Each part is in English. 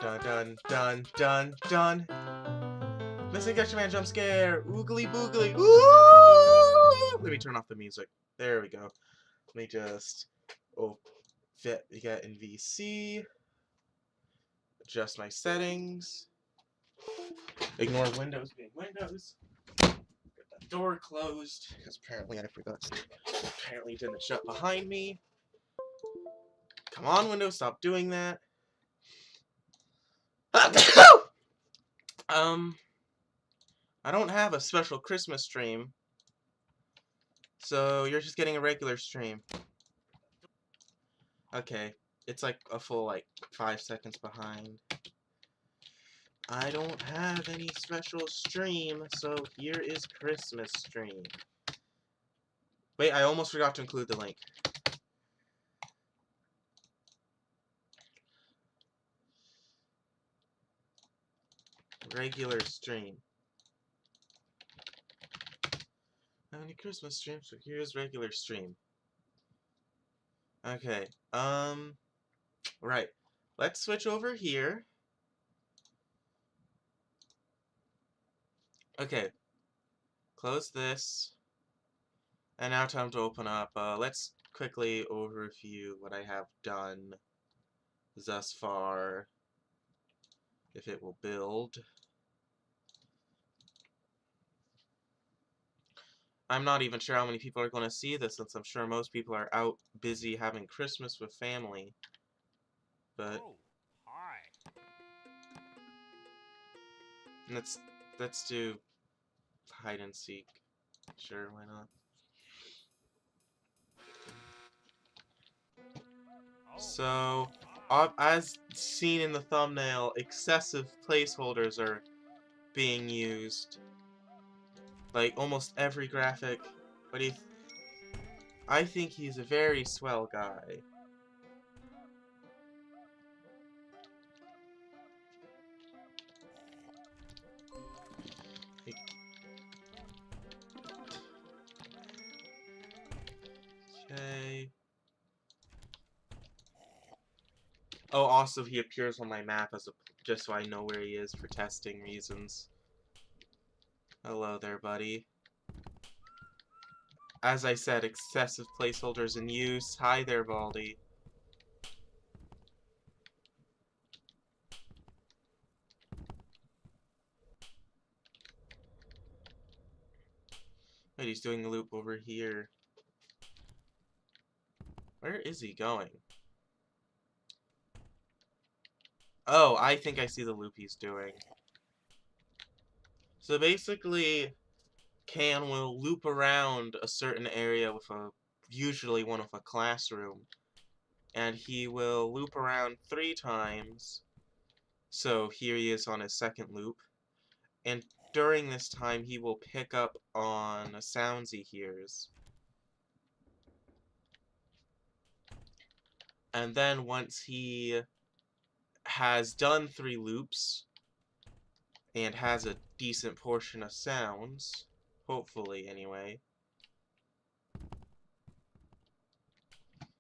Dun dun dun dun dun. Missing Action Man jump scare. Oogly boogly. Ooh! Let me turn off the music. There we go. Let me just get in VC. Adjust my settings. Ignore Windows being Windows. Get the door closed because apparently I forgot. Apparently it didn't shut behind me. Come on, Windows, stop doing that. I don't have a special Christmas stream, so you're just getting a regular stream. Okay, it's like a full 5 seconds behind. I don't have any special stream, so here is Christmas stream. Wait, I almost forgot to include the link. Regular stream. Not any Christmas stream, so here's regular stream. Okay, right. Let's switch over here. Okay. Close this. And now time to open up. Let's quickly overview what I have done thus far. If it will build. I'm not even sure how many people are going to see this, since I'm sure most people are out busy having Christmas with family. But hi. let's do hide and seek. Sure, why not? So, as seen in the thumbnail, excessive placeholders are being used. Like almost every graphic. But I think he's a very swell guy. Okay. Oh, also he appears on my map as just so I know where he is for testing reasons. Hello there, buddy. As I said, excessive placeholders in use. Hi there, Baldi. Wait, he's doing a loop over here. Where is he going? Oh, I think I see the loop he's doing. So basically, Can will loop around a certain area with usually one of a classroom. And he will loop around 3 times. So here he is on his second loop. And during this time, he will pick up on sounds he hears. And then once he has done 3 loops, and has a decent portion of sounds, hopefully anyway,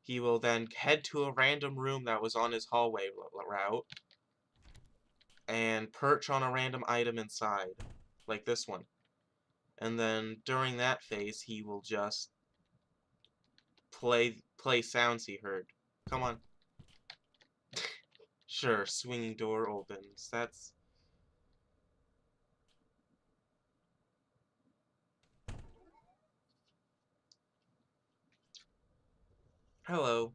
he will then head to a random room that was on his hallway route, and perch on a random item inside, like this one. And then during that phase, he will just play sounds he heard. Come on. Sure, swinging door opens. That's... Hello.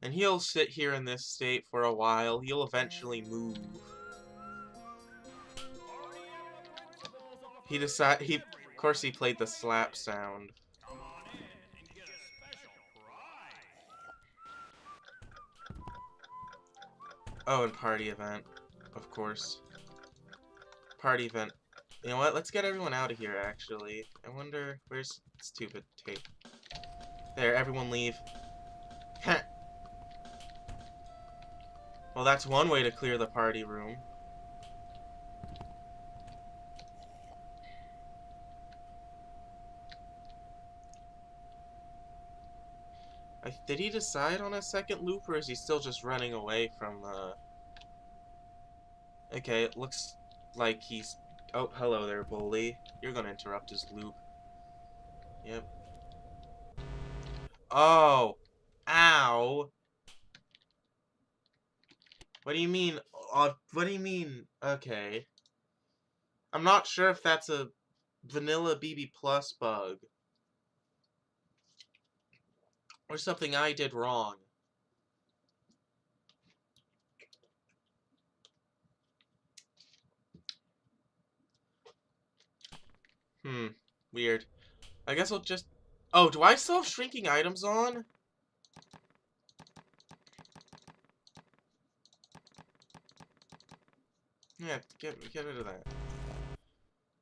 And he'll sit here in this state for a while. He'll eventually move. Of course he played the slap sound. Oh, and party event, of course. Party event. You know what? Let's get everyone out of here, actually. I wonder... Where's stupid tape? There, everyone leave. Well, that's one way to clear the party room. Did he decide on a second loop, or is he still just running away from, Okay, it looks like he's... Oh, hello there, Baldi. You're gonna interrupt his loop. Yep. Oh! Ow! What do you mean? What do you mean? Okay. I'm not sure if that's a vanilla BB Plus bug. Or something I did wrong. Weird. I guess I'll just... Oh, do I still have shrinking items on? Yeah, get rid of that.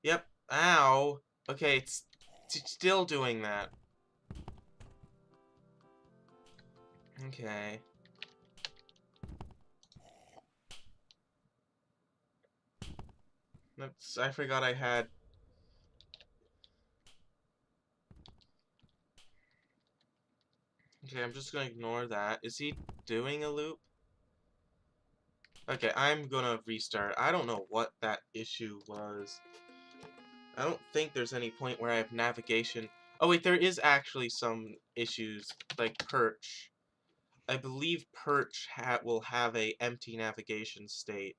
Yep. Ow. Okay, it's still doing that. Okay. That's... I forgot I had... Okay, I'm just gonna ignore that. Is he doing a loop? Okay, I'm gonna restart. I don't know what that issue was. I don't think there's any point where I have navigation. Oh wait, there is actually some issues, like Perch. I believe Perch will have a empty navigation state,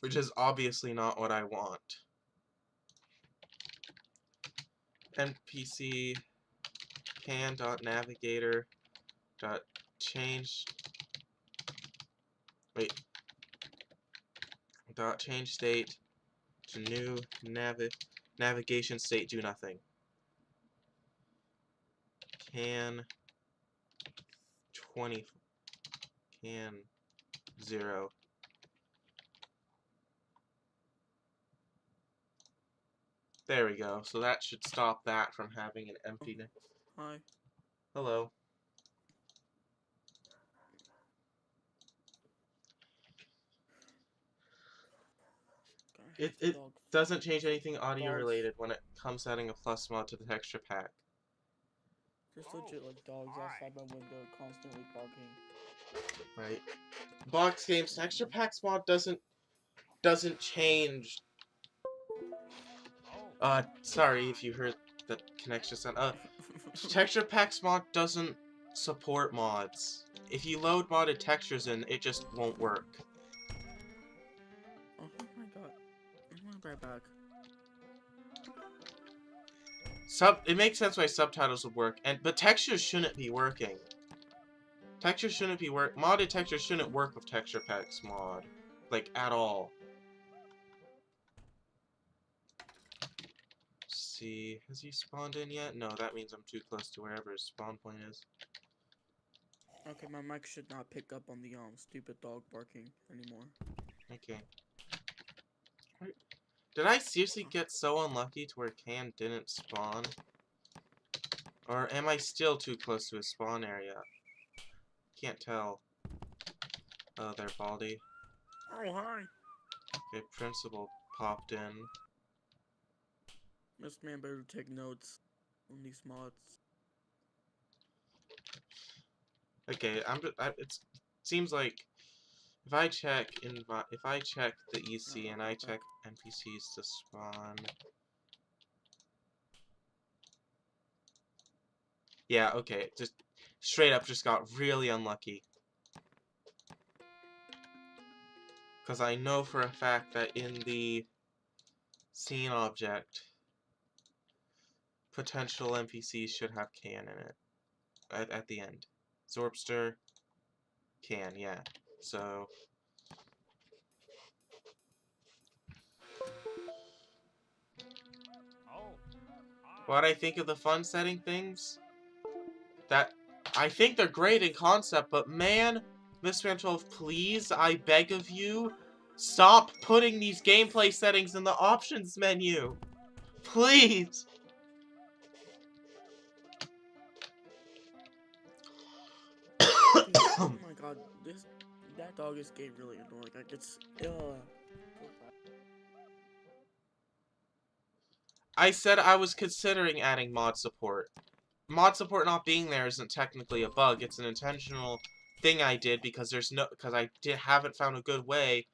which is obviously not what I want. NPC can.navigator.change. Wait. Change state to new navigation state. Do nothing. Can 20 can 0. There we go. So that should stop that from having an empty. Hi. Hello. It doesn't change anything audio related when it comes adding a plus mod to the texture pack. Just legit like dogs outside my window constantly barking. Right. Box Games texture packs mod doesn't change. Sorry if you heard the connection sound. Texture packs mod doesn't support mods. if you load modded textures in, it just won't work. Oh my god. I'm right back. It makes sense why subtitles would work, but textures shouldn't be working. Textures shouldn't be modded textures shouldn't work with texture packs mod. Like, at all. See, has he spawned in yet? No, that means I'm too close to wherever his spawn point is. Okay, my mic should not pick up on the stupid dog barking anymore. Okay. Did I seriously get so unlucky to where Can didn't spawn? Or am I still too close to his spawn area? Can't tell. Oh, there, Baldi. Oh, hi. Okay, Principal popped in. This man better take notes on these mods. Okay, it seems like if I check the EC and I check NPCs to spawn. Yeah, okay, just straight up just got really unlucky. Because I know for a fact that in the scene object, potential NPCs should have Can in it. At the end. Zorpster, Can, yeah. So... What I think of the fun setting things? I think they're great in concept, but man, Mr. 12, please, I beg of you, stop putting these gameplay settings in the options menu. Please. Oh my god, that dog is getting really annoying. Like it's I said I was considering adding mod support. Mod support not being there isn't technically a bug. It's an intentional thing I did because haven't found a good way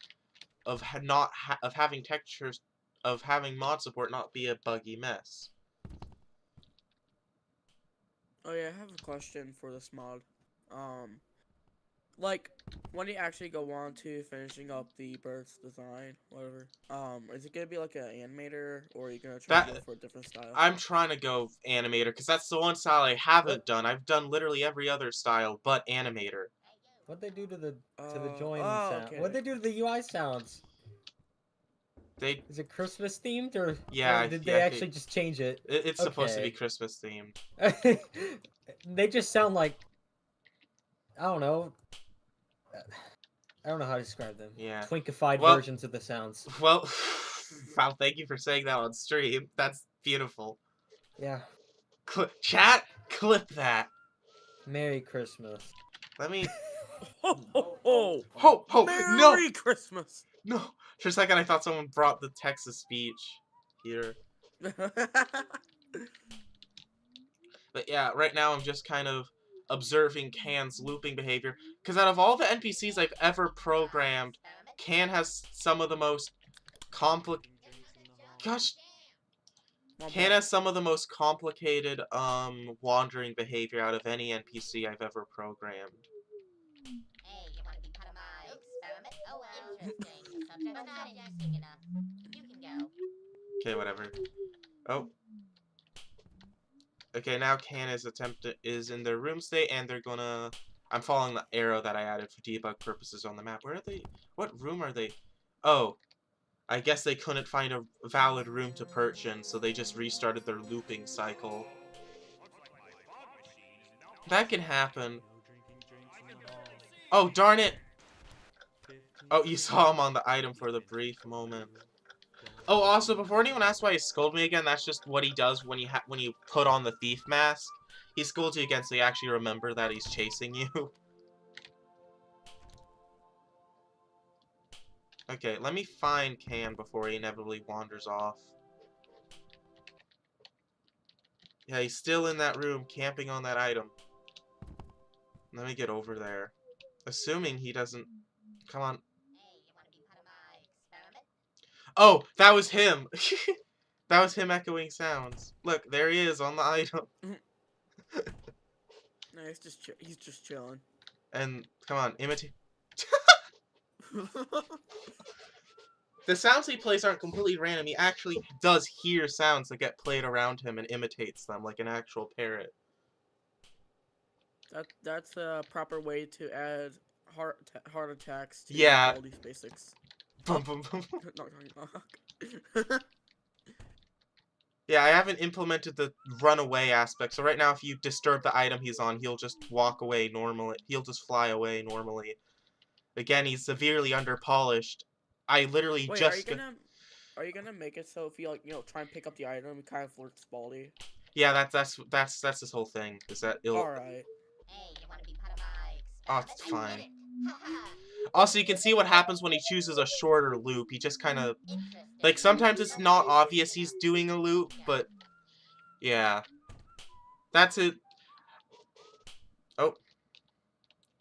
of having textures of having mod support not be a buggy mess. Oh yeah, I have a question for this mod. Like when you actually go on to finishing up the bird's design, whatever, is it gonna be like an animator, or are you gonna try to go for a different style? I'm trying to go animator because that's the one style I haven't done. I've done literally every other style but animator. What'd they do to the join sound? Okay. What'd they do to the UI sounds? Is it Christmas themed or did they actually just change it? It's supposed to be Christmas themed. They just sound like, I don't know. I don't know how to describe them. Yeah. Twinkified versions of the sounds. Well, wow, thank you for saying that on stream. That's beautiful. Yeah. Chat, clip that. Merry Christmas. Let me... Ho, ho, ho! Ho, ho! Merry Christmas! No! For a second I thought someone brought the text-to-speech here. But yeah, right now I'm just kind of observing Can's looping behavior. Because out of all the NPCs I've ever programmed, Can has some of the most complicated... Can has some of the most complicated, wandering behavior out of any NPC I've ever programmed. Hey, you want to be part of my experiment? Oh, well, interesting. The subject's not interesting enough. You can go. Okay, whatever. Oh. Okay, now Can is in their room state, and they're gonna... I'm following the arrow that I added for debug purposes on the map. Where are they? What room are they? Oh. I guess they couldn't find a valid room to perch in, so they just restarted their looping cycle. That can happen. Oh, darn it! Oh, you saw him on the item for the brief moment. Oh, also, before anyone asks why he scolded me again, that's just what he does when you put on the thief mask. He scolds you again so you actually remember that he's chasing you. Okay, let me find Can before he inevitably wanders off. Yeah, he's still in that room, camping on that item. Let me get over there. Assuming he doesn't... Come on. Hey, you want to be part of my experiment? Oh, that was him! That was him echoing sounds. Look, there he is on the item. No, he's just chilling. And come on, imitate. The sounds he plays aren't completely random. He actually does hear sounds that get played around him and imitates them like an actual parrot. That's a proper way to add heart attacks to Yeah. Baldi's basics. Boom, boom, boom. Knock, knock, knock. Yeah, I haven't implemented the runaway aspect. So right now, if you disturb the item he's on, he'll just walk away normally. He'll just fly away normally. Again, he's severely underpolished. I literally Wait, just... are you gonna make it so if you like, try and pick up the item, it kind of looks Baldi? Yeah, that's this whole thing. Is that it'll... Alright. Hey, you wanna be part of my Oh, experiment? it's I fine. did it. Haha. Also, you can see what happens when he chooses a shorter loop. He just kind of... Interesting. Like, sometimes it's not obvious he's doing a loop, but... Yeah. That's it. Oh.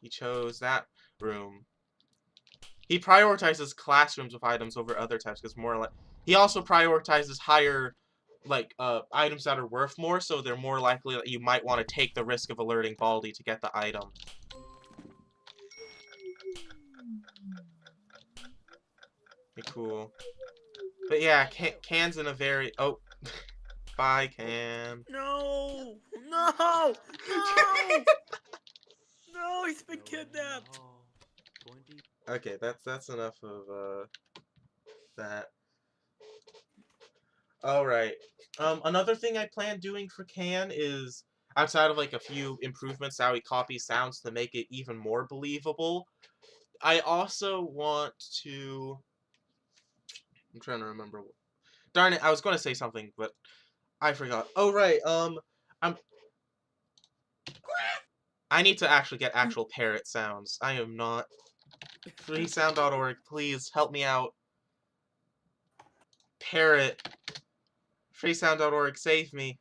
He chose that room. He prioritizes classrooms with items over other types, because more like... He also prioritizes higher, like, items that are worth more, so they're more likely that you might want to take the risk of alerting Baldi to get the item. Cool. But yeah, Can's in a very... Oh. Bye, Can. No! No! No! No, he's been kidnapped! Okay, that's enough of, that. Alright. Another thing I plan doing for Can is, outside of, like, a few improvements to how he copies sounds to make it even more believable, I also want to... I'm trying to remember. Darn it, I was going to say something, but I forgot. Oh, right, I need to actually get actual parrot sounds. I am not... Freesound.org, please, help me out. Parrot. Freesound.org, save me.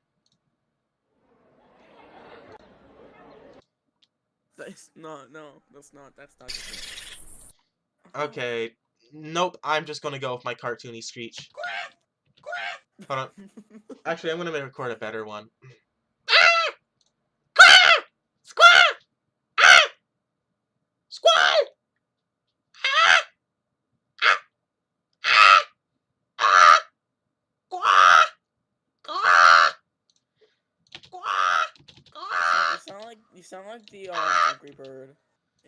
That's not good. Okay. Nope, I'm just gonna go with my cartoony screech. Hold on. Actually, I'm gonna record a better one. You sound like the Angry Bird.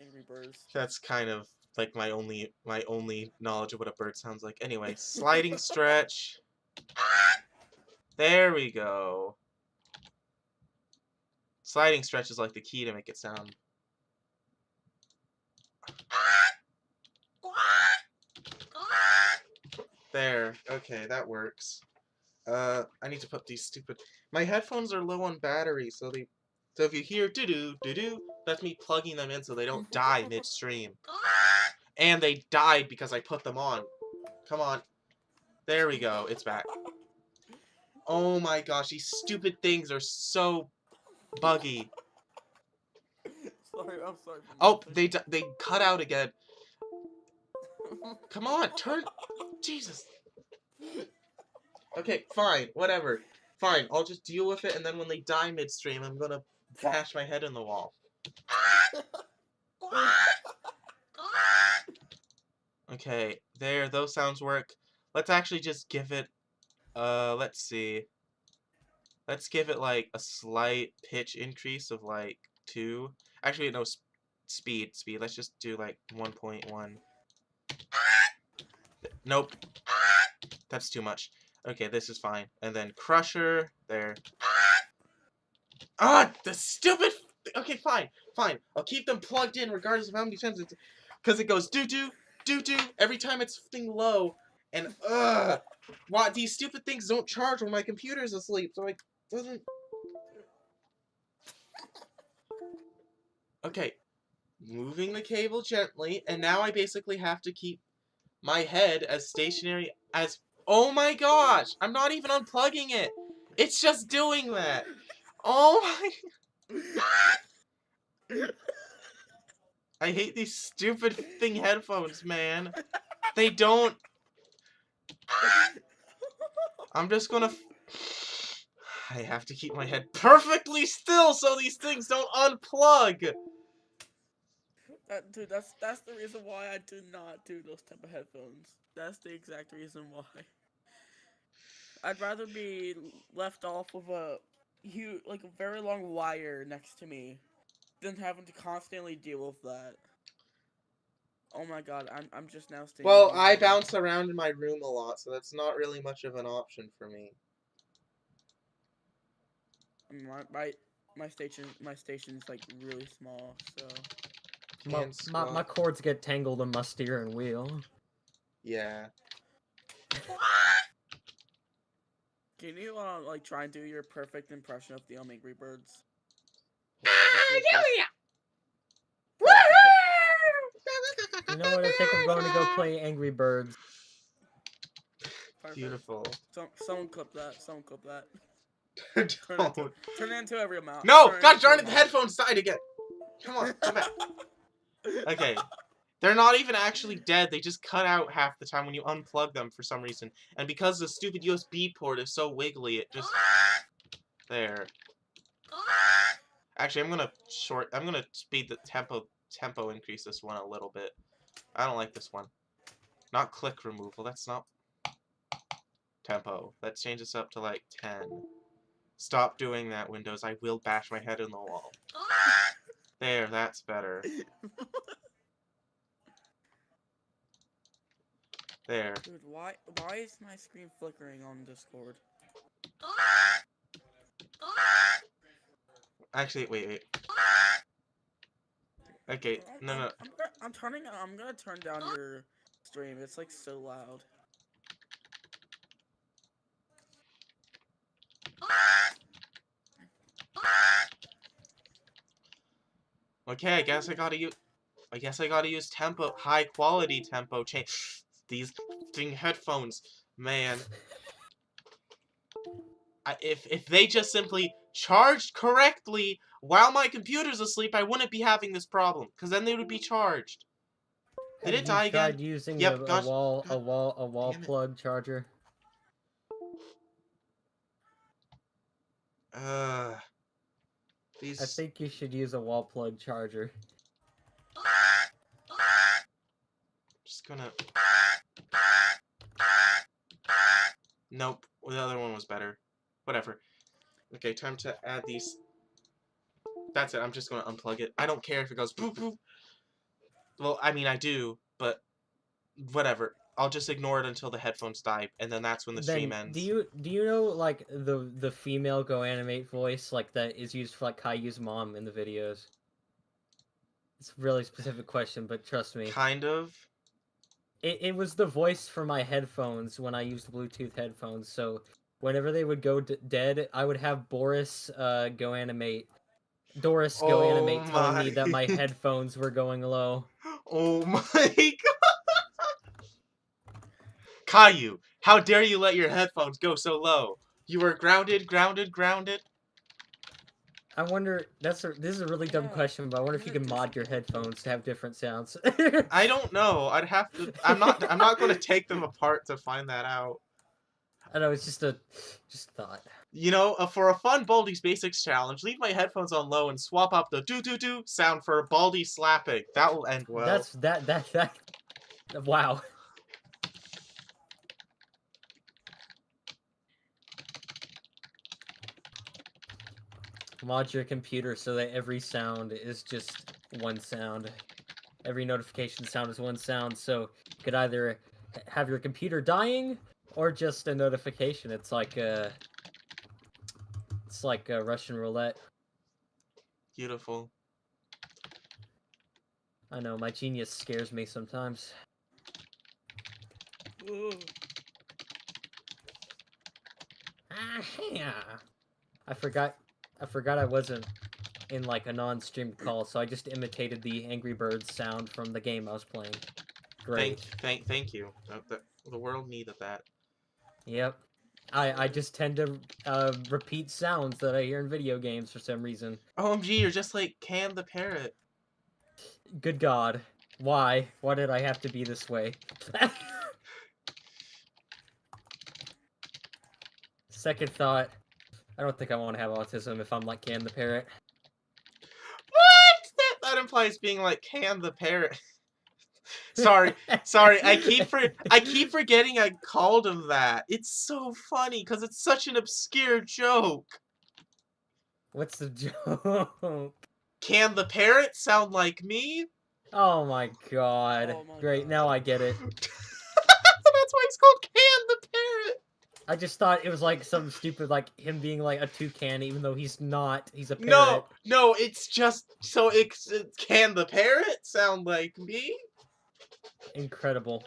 Angry Birds. That's kind of like my only knowledge of what a bird sounds like. Anyway, sliding stretch. There we go. Sliding stretch is like the key to make it sound. There. Okay, that works. I need to put these stupid... My headphones are low on battery, so if you hear doo-doo, doo-doo, that's me plugging them in so they don't die midstream. And they died because I put them on. Come on. There we go. It's back. Oh my gosh, these stupid things are so buggy. I'm sorry. Oh, they cut out again. Come on, turn... Jesus. Okay, fine, whatever. Fine, I'll just deal with it, and then when they die midstream, I'm gonna bash my head in the wall. Okay, there, those sounds work. Let's actually just give it, let's see. Let's give it, like, a slight pitch increase of, like, 2. Actually, no, speed. Let's just do, like, 1.1. Nope. That's too much. Okay, this is fine. And then Crusher, there. Ah, the stupid... Okay, fine. I'll keep them plugged in regardless of how many times it's... Because it goes doo-doo, doo-doo, every time it's flipping low. And, why, these stupid things don't charge when my computer's asleep, so it doesn't... Okay. Moving the cable gently, and now I basically have to keep my head as stationary as... Oh my gosh! I'm not even unplugging it! It's just doing that! Oh my... I hate these stupid thing headphones, man. They don't... I'm just gonna... I have to keep my head perfectly still so these things don't unplug! Dude, that's the reason why I do not do those type of headphones. That's the exact reason why. I'd rather be left off with a like a very long wire next to me than having to constantly deal with that. Oh my god, I'm just now staying. Well, I bounce around in my room a lot, so that's not really much of an option for me. My station's like really small, so My cords get tangled in my steering wheel. Yeah. can you like try and do your perfect impression of the Angry Birds? You know what? I think I'm going to go play Angry Birds. Perfect. Beautiful. Someone clip that. Someone clip that. Don't. Turn it into every amount. No! God darn it, the headphones died again! Come on, come back. Okay. They're not even actually dead, they just cut out half the time when you unplug them for some reason. And because the stupid USB port is so wiggly, it just... There. Actually, I'm gonna speed the tempo increase this one a little bit. I don't like this one. Not click removal, that's not... Tempo. Let's change this up to like 10. Stop doing that, Windows. I will bash my head in the wall. There, that's better. There. Dude, why is my screen flickering on Discord? Actually, wait. Okay, no. I'm gonna turn down your stream. It's like so loud. Okay, I guess I gotta use tempo, high quality tempo change. These dang headphones, man. If they just simply charged correctly while my computer's asleep, I wouldn't be having this problem. Cause then they would be charged. Did it die again? Have you tried using Yep, a wall plug charger? These... I think you should use a wall plug charger. Just gonna... Nope, the other one was better. Whatever. Okay, time to add these. That's it, I'm just gonna unplug it. I don't care if it goes boop boop. Well, I mean, I do, but whatever. I'll just ignore it until the headphones die, and then that's when the stream ends. Do you know like the female Go Animate voice like that is used for like Caillou's mom in the videos? It's a really specific question, but trust me. Kind of. It was the voice for my headphones when I used Bluetooth headphones. So whenever they would go dead, I would have Doris Go Animate telling me that my headphones were going low. Oh my god! Caillou, how dare you let your headphones go so low? You are grounded. I wonder, this is a really dumb question, but I wonder if you can mod your headphones to have different sounds. I don't know. I'd have to. I'm not going to take them apart to find that out. I know, it's just thought. You know, for a fun Baldi's Basics challenge, leave my headphones on low and swap up the do sound for Baldi slapping. That will end well. That. Wow. Mod your computer so that every sound is just one sound. Every notification sound is one sound, so you could either have your computer dying or just a notification. It's like Russian roulette. Beautiful. I know, my genius scares me sometimes. Ooh. Yeah. I forgot I wasn't in like a non-streamed call, so I just imitated the Angry Birds sound from the game I was playing. Great. Thank you. The world needed that. Yep. I just tend to repeat sounds that I hear in video games for some reason. OMG, you're just like Cam the Parrot. Good God. Why? Why did I have to be this way? Second thought, I don't think I want to have autism if I'm like Cam the Parrot. What? That implies being like, can the parrot... sorry, I keep forgetting I called him that. It's so funny, because it's such an obscure joke. What's the joke? Can the parrot sound like me? Oh my god. Oh my Great, God. now I get it. That's why it's called Can the Parrot. I just thought it was like something stupid, like him being like a toucan, even though he's not. He's a parrot. No, it's just so can the parrot sound like me? Incredible.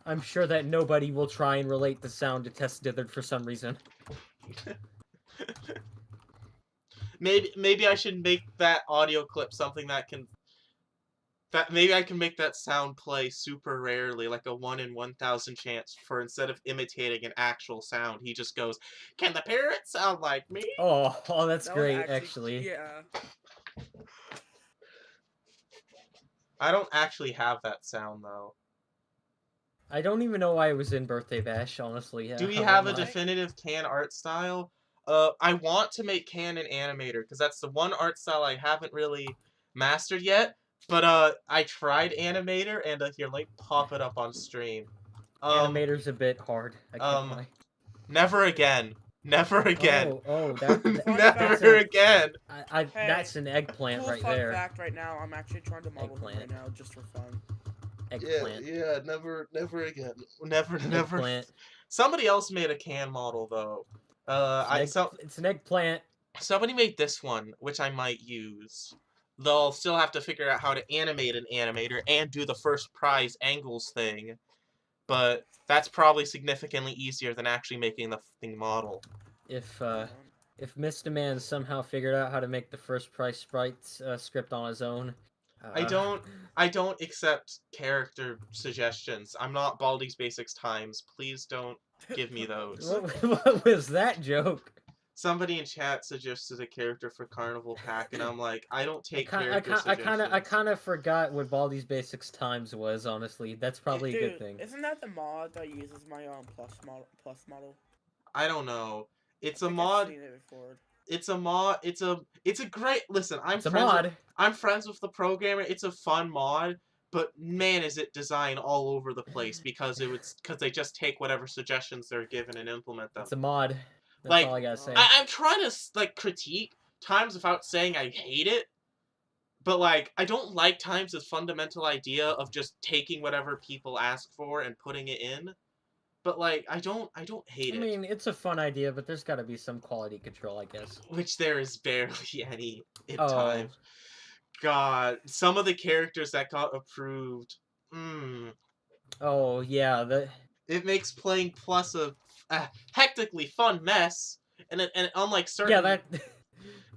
I'm sure that nobody will try and relate the sound to Tess Dithard for some reason. Maybe I should make that audio clip something that can... maybe I can make that sound play super rarely, like a 1 in 1,000 chance, for instead of imitating an actual sound, he just goes, can the parrot sound like me? Oh, that's That would great, actually. Yeah. I don't actually have that sound, though. I don't even know why it was in Birthday Bash, honestly. Do we I have a won't lie. definitive can art style? I want to make can an animator, because that's the one art style I haven't really mastered yet. But I tried animator, and here, let me pop it up on stream. Animator's a bit hard. I can't lie. Never again. Never again. Never again. Hey, that's an eggplant cool right fun there. fact right now, I'm actually trying to model him right Eggplant. now just for fun. Eggplant. Yeah, never again. Never. Eggplant. Somebody else made a can model though. It's an eggplant. Somebody made this one, which I might use. They'll still have to figure out how to animate an animator and do the first prize angles thing. But that's probably significantly easier than actually making the thing model. If Mr. Man somehow figured out how to make the first price Sprite script on his own. I don't accept character suggestions. I'm not Baldi's Basics Times. Please don't give me those. What was that joke? Somebody in chat suggested a character for Carnival Pack, and I'm like, I don't take character I suggestions. kind of forgot what Baldi's Basics Times was. Honestly, that's probably a good thing. Isn't that the mod that uses my plus model? I don't know. It's I a think I've mod. seen it before. It's a mod. It's a great. Listen, It's a mod. I'm friends with the programmer. It's a fun mod, but man, is it designed all over the place because they just take whatever suggestions they're given and implement them. It's a mod. That's Like, all I gotta say. I'm trying to like critique Times without saying I hate it, but like I don't like Times' fundamental idea of just taking whatever people ask for and putting it in. But like I don't hate it. I mean, it's a fun idea, but there's got to be some quality control, I guess. Which there is barely any in Oh. Time. God, some of the characters that got approved. Oh yeah, It makes playing Plus a hectically fun mess, and unlike certain. yeah that.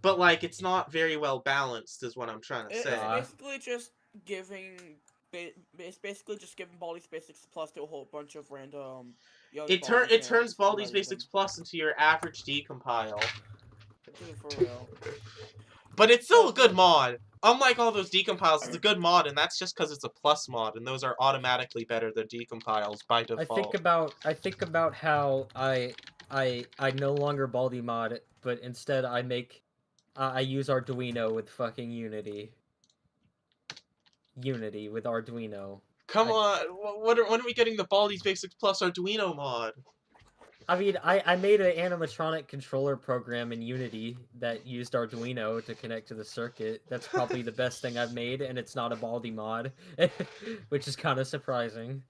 But like, it's not very well balanced, is what I'm trying to say. It's basically just giving. It's basically just giving Baldi's Basics Plus to a whole bunch of random. It turns Baldi's Basics Plus into your average decompile. Dude, for real. But it's still a good mod. Unlike all those decompiles, it's a good mod, and that's just because it's a plus mod, and those are automatically better than decompiles by default. I think about how I no longer Baldi mod, but instead I use Arduino with fucking Unity. Unity with Arduino. Come on, when are we getting the Baldi's Basics Plus Arduino mod? I mean, I made an animatronic controller program in Unity that used Arduino to connect to the circuit. That's probably the best thing I've made, and it's not a Baldi mod, which is kind of surprising.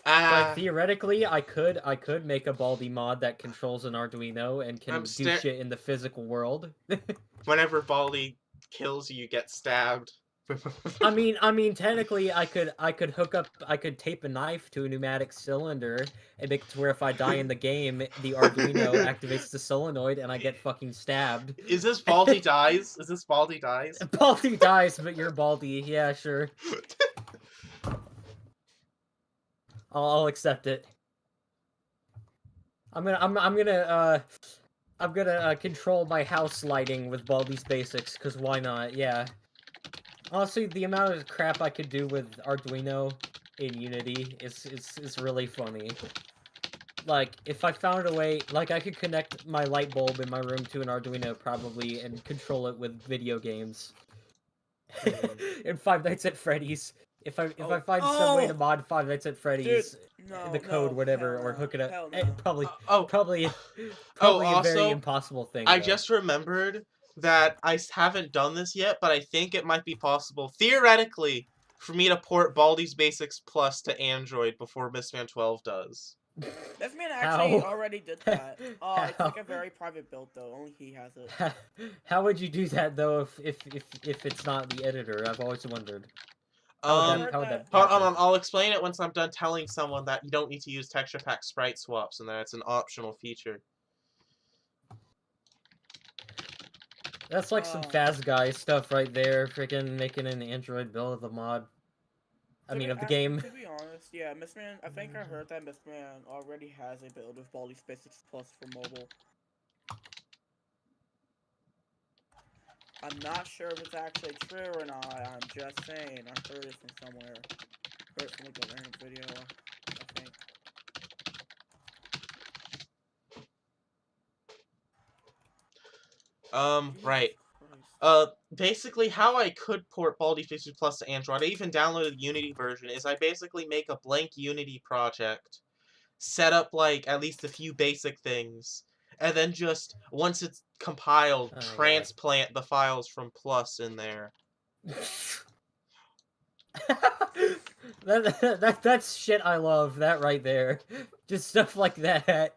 Like, theoretically, I could make a Baldi mod that controls an Arduino and can do shit in the physical world. Whenever Baldi kills you, you get stabbed. I mean, technically, I could tape a knife to a pneumatic cylinder and make it to where if I die in the game, the Arduino activates the solenoid and I get fucking stabbed. Is this Baldi dies? Is this Baldi dies? Baldi dies, but you're Baldi. Yeah, sure. I'll accept it. I'm gonna control my house lighting with Baldi's Basics, cause why not? Yeah. Honestly, the amount of crap I could do with Arduino in Unity is really funny. Like, if I found a way, like, I could connect my light bulb in my room to an Arduino, probably, and control it with video games. in Five Nights at Freddy's. If I Oh. find some way to Oh! mod Five Nights at Freddy's, No, the code, no, whatever, hell or no, hook it up, hell eh, no. Oh, probably oh, a very also, impossible thing. I though. just remembered that I haven't done this yet, but I think it might be possible, theoretically, for me to port Baldi's Basics Plus to Android before Mistman 12 does. This man actually How? already did that. It's like How? a very private build though. Only he has it. How would you do that though if it's not the editor? I've always wondered. I Um, heard How would that. that hold happen? on, I'll explain it once I'm done telling someone that you don't need to use texture pack sprite swaps and that it's an optional feature. That's like some Fast Guy stuff right there. Freaking making an Android build of the mod. I mean, of the game. To be honest, yeah, Mistman. I think I heard that Mistman already has a build of Baldi Basics Plus for mobile. I'm not sure if it's actually true or not. I'm just saying. I heard it from somewhere. Heard it from like a random video. I think. Right. Christ. Basically, how I could port Baldi 50 Plus to Android, I even downloaded the Unity version, is I basically make a blank Unity project, set up, like, at least a few basic things, and then just, once it's compiled, Oh my God. transplant the files from Plus in there. That's shit I love. That right there. Just stuff like that.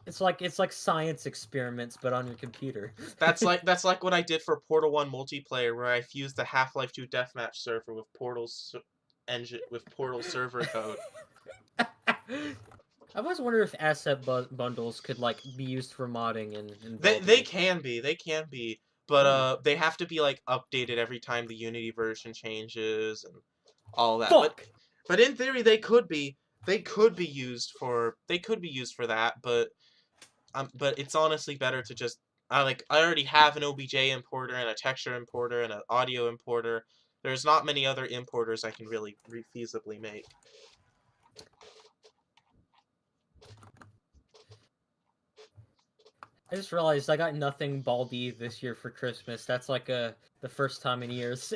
It's like science experiments, but on your computer. That's like what I did for Portal 1 multiplayer, where I fused the Half-Life 2 deathmatch server with Portal's engine with Portal server code. I always wonder if asset bundles could like be used for modding in They Baldi. can be, but they have to be like updated every time the Unity version changes and all that. Fuck! But in theory they could be used for that, but it's honestly better to just I already have an OBJ importer and a texture importer and an audio importer. There's not many other importers I can really feasibly make. I just realized I got nothing Baldi this year for Christmas. That's like the first time in years.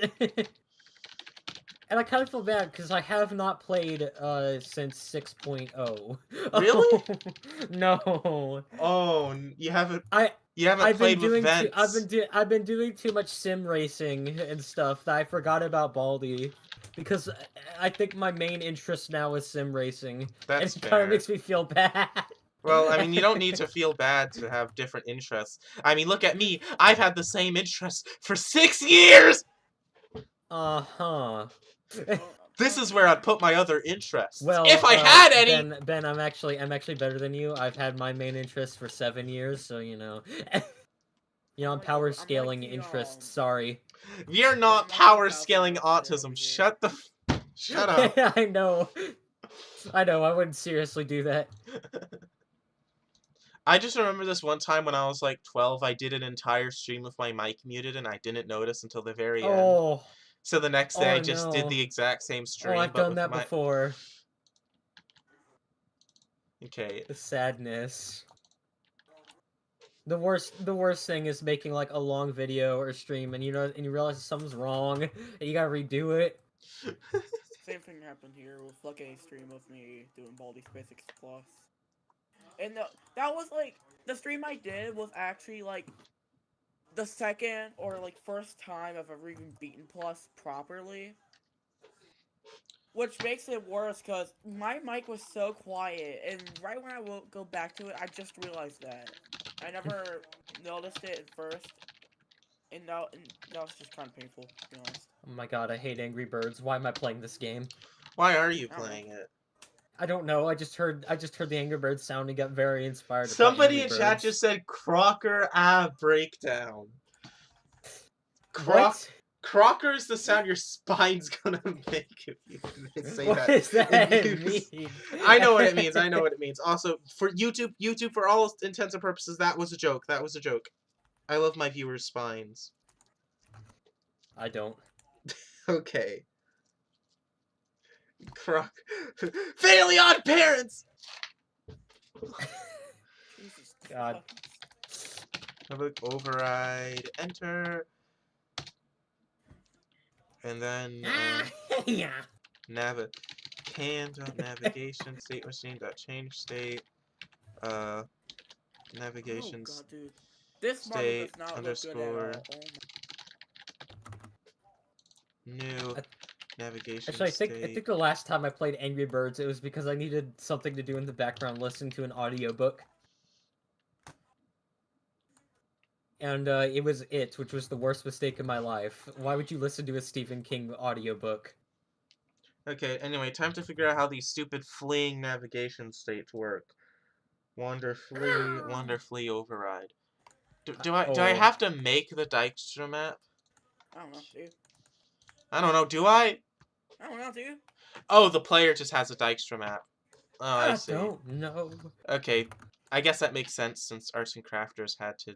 And I kind of feel bad because I have not played since 6.0. Really? No. Oh, you haven't I've played been with doing vents. I've been doing too much sim racing and stuff that I forgot about Baldi because I think my main interest now is sim racing. That's And it kind of fair. makes me feel bad. Well, I mean, you don't need to feel bad to have different interests. I mean, look at me. I've had the same interests for 6 years! Uh-huh. This is where I'd put my other interests. Well, if I had any! Ben, I'm actually better than you. I've had my main interest for 7 years, so you know. I'm power scaling interests. Sorry. You're not I'm like power the scaling thousand autism. bucks there over Shut up. I know. I wouldn't seriously do that. I just remember this one time when I was like 12, I did an entire stream with my mic muted and I didn't notice until the very end. Oh. So the next day I Oh, just did no. the exact same stream, Oh, I've but done with that my... before. Okay. The sadness. The worst thing is making like a long video or stream and you realize something's wrong and you gotta redo it. Same thing happened here with like a stream of me doing Baldi Basics Plus. And that was like the stream I did was actually like the second or like first time I've ever even beaten Plus properly. Which makes it worse because my mic was so quiet, and right when I will go back to it, I just realized that. I never noticed it at first, and that was just kind of painful, to be honest. Oh my god, I hate Angry Birds. Why am I playing this game? Why are you I don't know. playing it? I don't know. I just heard the Angry Birds sound and got very inspired to play Somebody Angry in chat Birds. just said Crocker breakdown. What? Crocker is the sound your spine's gonna make if you say What that. does that in use. mean? I know what it means. I know what it means. Also, for YouTube, for all intents and purposes, that was a joke. That was a joke. I love my viewers' spines. I don't. Okay. Fairly Odd Parents! Jesus God. Christ. Public override, enter. And then Yeah. can.navigation state machine.change state. Oh Navigation god, dude. This model state does not look good at underscore all. Oh new I- navigation Actually, I state. think the last time I played Angry Birds, it was because I needed something to do in the background, listening to an audiobook. And it was It, which was the worst mistake in my life. Why would you listen to a Stephen King audiobook? Okay, anyway, time to figure out how these stupid fleeing navigation states work. Wander flee override. Do I have to make the Dijkstra map? I don't know, dude. I don't know, do I? I don't know, dude. Oh, the player just has a Dijkstra map. Oh, I see. don't know. Okay, I guess that makes sense since arts and crafters had to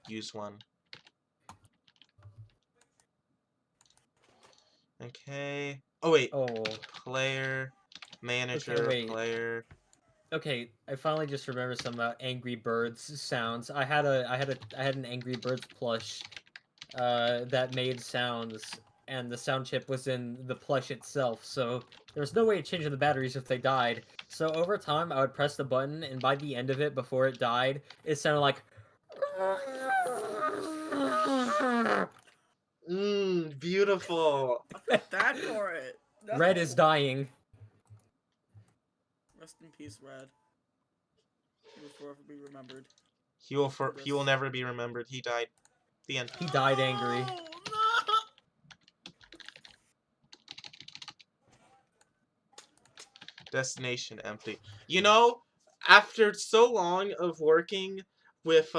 use one. Okay. Oh wait. Oh. Player, manager, Okay, wait. player. Okay, I finally just remembered some Angry Birds sounds. I had an Angry Birds plush that made sounds, and the sound chip was in the plush itself, so there was no way of changing the batteries if they died. So over time, I would press the button, and by the end of it, before it died, it sounded like. Beautiful. I feel bad for it. No. Red is dying. Rest in peace, Red. He will forever be remembered. He will never be remembered. He died. The end. He died angry. No! Destination empty. You know, after so long of working with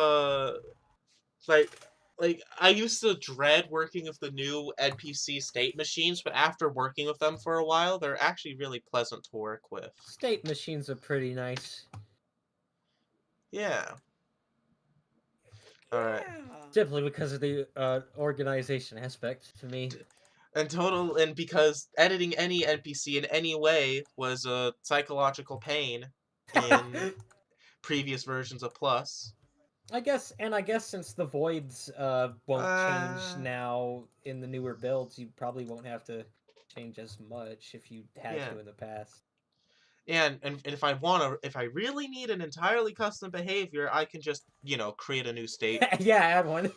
like I used to dread working with the new NPC state machines, but after working with them for a while, they're actually really pleasant to work with. State machines are pretty nice. Yeah. Alright. Yeah. Simply because of the organization aspect to me. And because editing any NPC in any way was a psychological pain in previous versions of Plus. I guess since the voids won't change now in the newer builds, you probably won't have to change as much if you had Yeah. to in the past. And if I really need an entirely custom behavior, I can just, create a new state. Yeah, add one.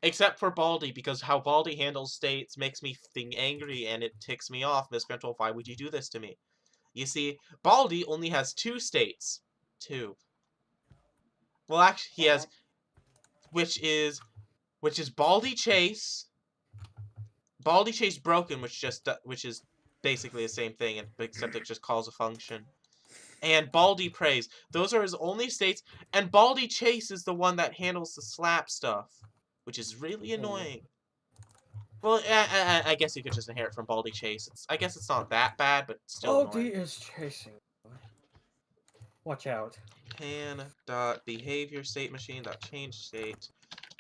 Except for Baldi, because how Baldi handles states makes me angry and it ticks me off. Miss Mental, why would you do this to me? You see, Baldi only has 2 states. 2. Well, actually, he has, which is Baldi Chase Broken, which is basically the same thing, except it just calls a function. And Baldi Praise. Those are his only states, and Baldi Chase is the one that handles the slap stuff, which is really annoying. Well, I guess you could just inherit from Baldi Chase. I guess it's not that bad, but still Baldi annoying. is chasing. Watch out. Can.behavior state machine.change state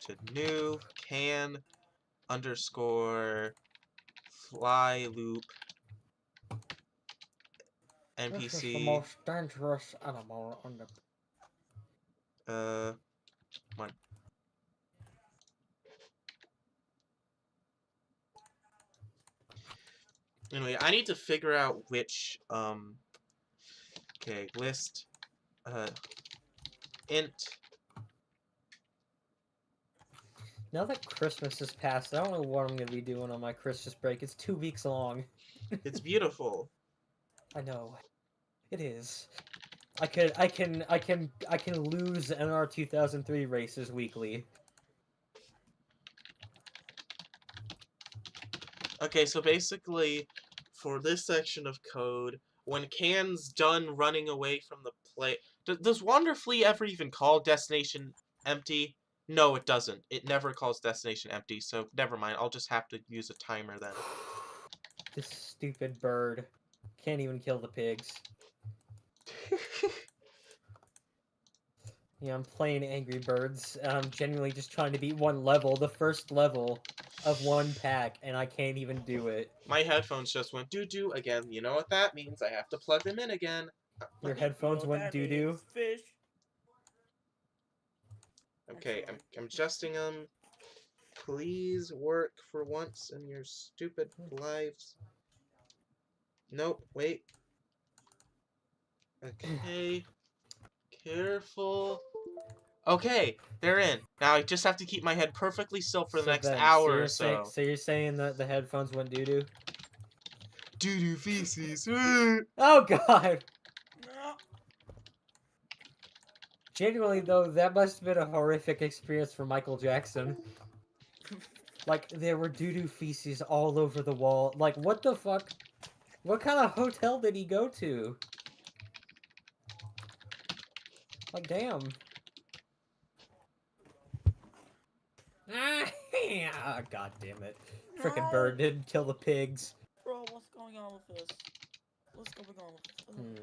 to new can underscore fly loop NPC. This is the most dangerous animal on the. One. Anyway, I need to figure out which okay, list int. Now that Christmas has passed, I don't know what I'm gonna be doing on my Christmas break. It's 2 weeks long. It's beautiful. I know. It is. I can lose NR 2003 races weekly. Okay, so basically, for this section of code, when Can's done running away from the play, does Wanderfleet ever even call destination empty? No, it doesn't. It never calls destination empty, so never mind. I'll just have to use a timer then. This stupid bird can't even kill the pigs. Yeah, I'm playing Angry Birds, and I'm genuinely just trying to beat one level, the first level of one pack, and I can't even do it. My headphones just went doo-doo again. You know what that means. I have to plug them in again. Your headphones went doo-doo? Fish. Okay, sorry. I'm adjusting them. Please work for once in your stupid lives. Nope, wait. Okay. Careful. Okay, they're in. Now I just have to keep my head perfectly still for the So next Ben, hour or so. so you're saying that the headphones went doo doo? Doo-doo feces. Oh God! No. Genuinely though, that must have been a horrific experience for Michael Jackson. Like there were doo doo feces all over the wall. Like what the fuck? What kind of hotel did he go to? Like damn. Ah, God damn it! Frickin' No. bird didn't kill the pigs. Bro, what's going on with this? What's going on with this? Hmm.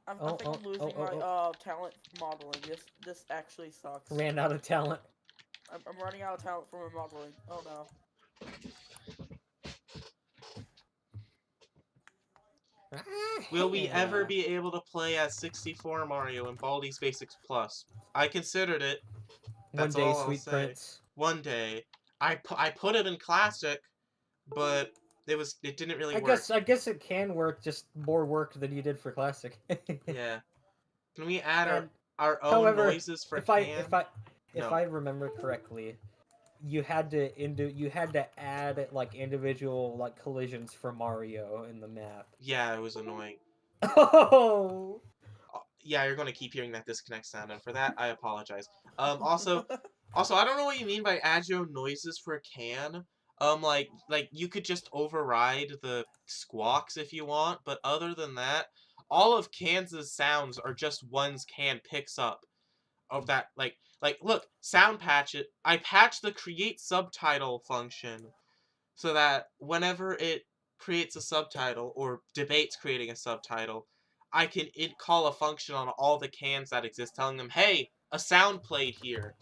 I think I'm losing my talent modeling. This actually sucks. Ran out of talent. I'm running out of talent for my modeling. Oh no. Will we ever be able to play as 64 Mario in Baldi's Basics Plus? I considered it. One That's day, all I'll sweet say. prince. One day. I put it in Classic, but it didn't really work. I guess it can work, just more work than you did for classic. Yeah. Can we add And, our own however, noises for if can? I remember correctly, you had to add like individual like collisions for Mario in the map. Yeah, it was annoying. Oh. Yeah, you're going to keep hearing that disconnect sound, and for that, I apologize. Also, I don't know what you mean by add your own noises for a can. Like you could just override the squawks if you want, but other than that, all of Can's sounds are just ones Can picks up of that. Look, sound patch it. I patched the create subtitle function so that whenever it creates a subtitle or debates creating a subtitle, I can call a function on all the cans that exist, telling them, "Hey, a sound played here."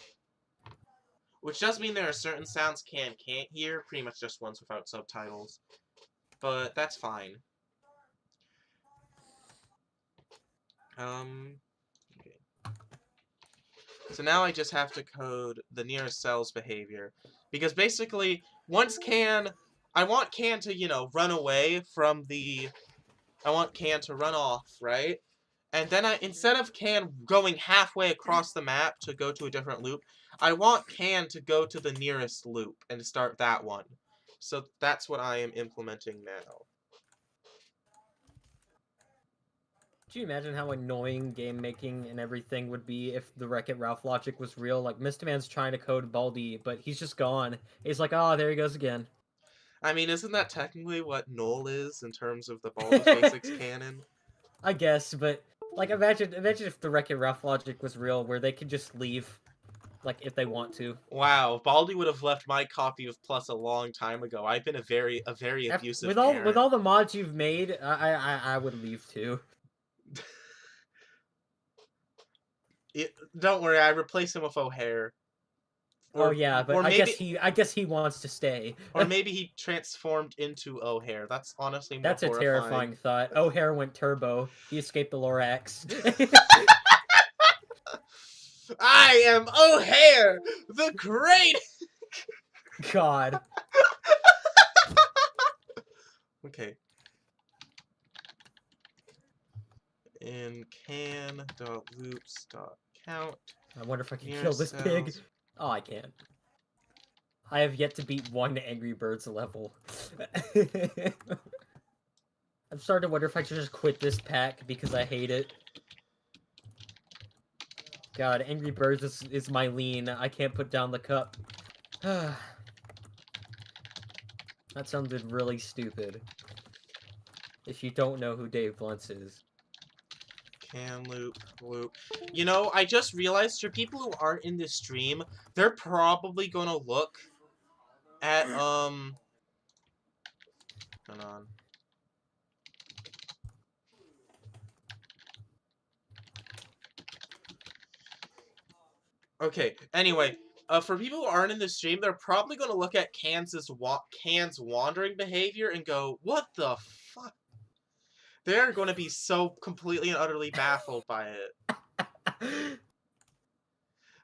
Which does mean there are certain sounds Can can't hear, pretty much just ones without subtitles. But that's fine. Okay. So now I just have to code the nearest cell's behavior. Because basically, I want Can to, run away from I want Can to run off, right? And then instead of Can going halfway across the map to go to a different loop, I want Can to go to the nearest loop and start that one. So that's what I am implementing now. Do you imagine how annoying game making and everything would be if the Wreck-It Ralph logic was real? Like, Mr. Man's trying to code Baldi, but he's just gone. He's like, oh, there he goes again. I mean, isn't that technically what null is in terms of the Baldi's Basics canon? I guess, but like imagine if the Wreck-It Ralph logic was real, where they could just leave, like if they want to. Wow, Baldi would have left my copy of Plus a long time ago. I've been a very abusive parent. With all the mods you've made, I would leave too. Don't worry, I replace him with O'Hare. Oh yeah, but or I maybe, guess he wants to stay. or maybe he transformed into O'Hare. That's honestly more That's a horrifying. terrifying thought. O'Hare went turbo. He escaped the Lorax. I am O'Hare, the Great. God. Okay. In can.loops.count. I wonder if I can kill this pig. Oh, I can't. I have yet to beat one Angry Birds level. I'm starting to wonder if I should just quit this pack because I hate it. God, Angry Birds is my lean. I can't put down the cup. That sounded really stupid. If you don't know who Dave Blunts is. Can loop. You know, I just realized for people who aren't in this stream, they're probably gonna look at hold on. Okay, anyway, for people who aren't in the stream, they're probably gonna look at Can's wandering behavior and go, "What the fuck?" They're gonna be so completely and utterly baffled by it.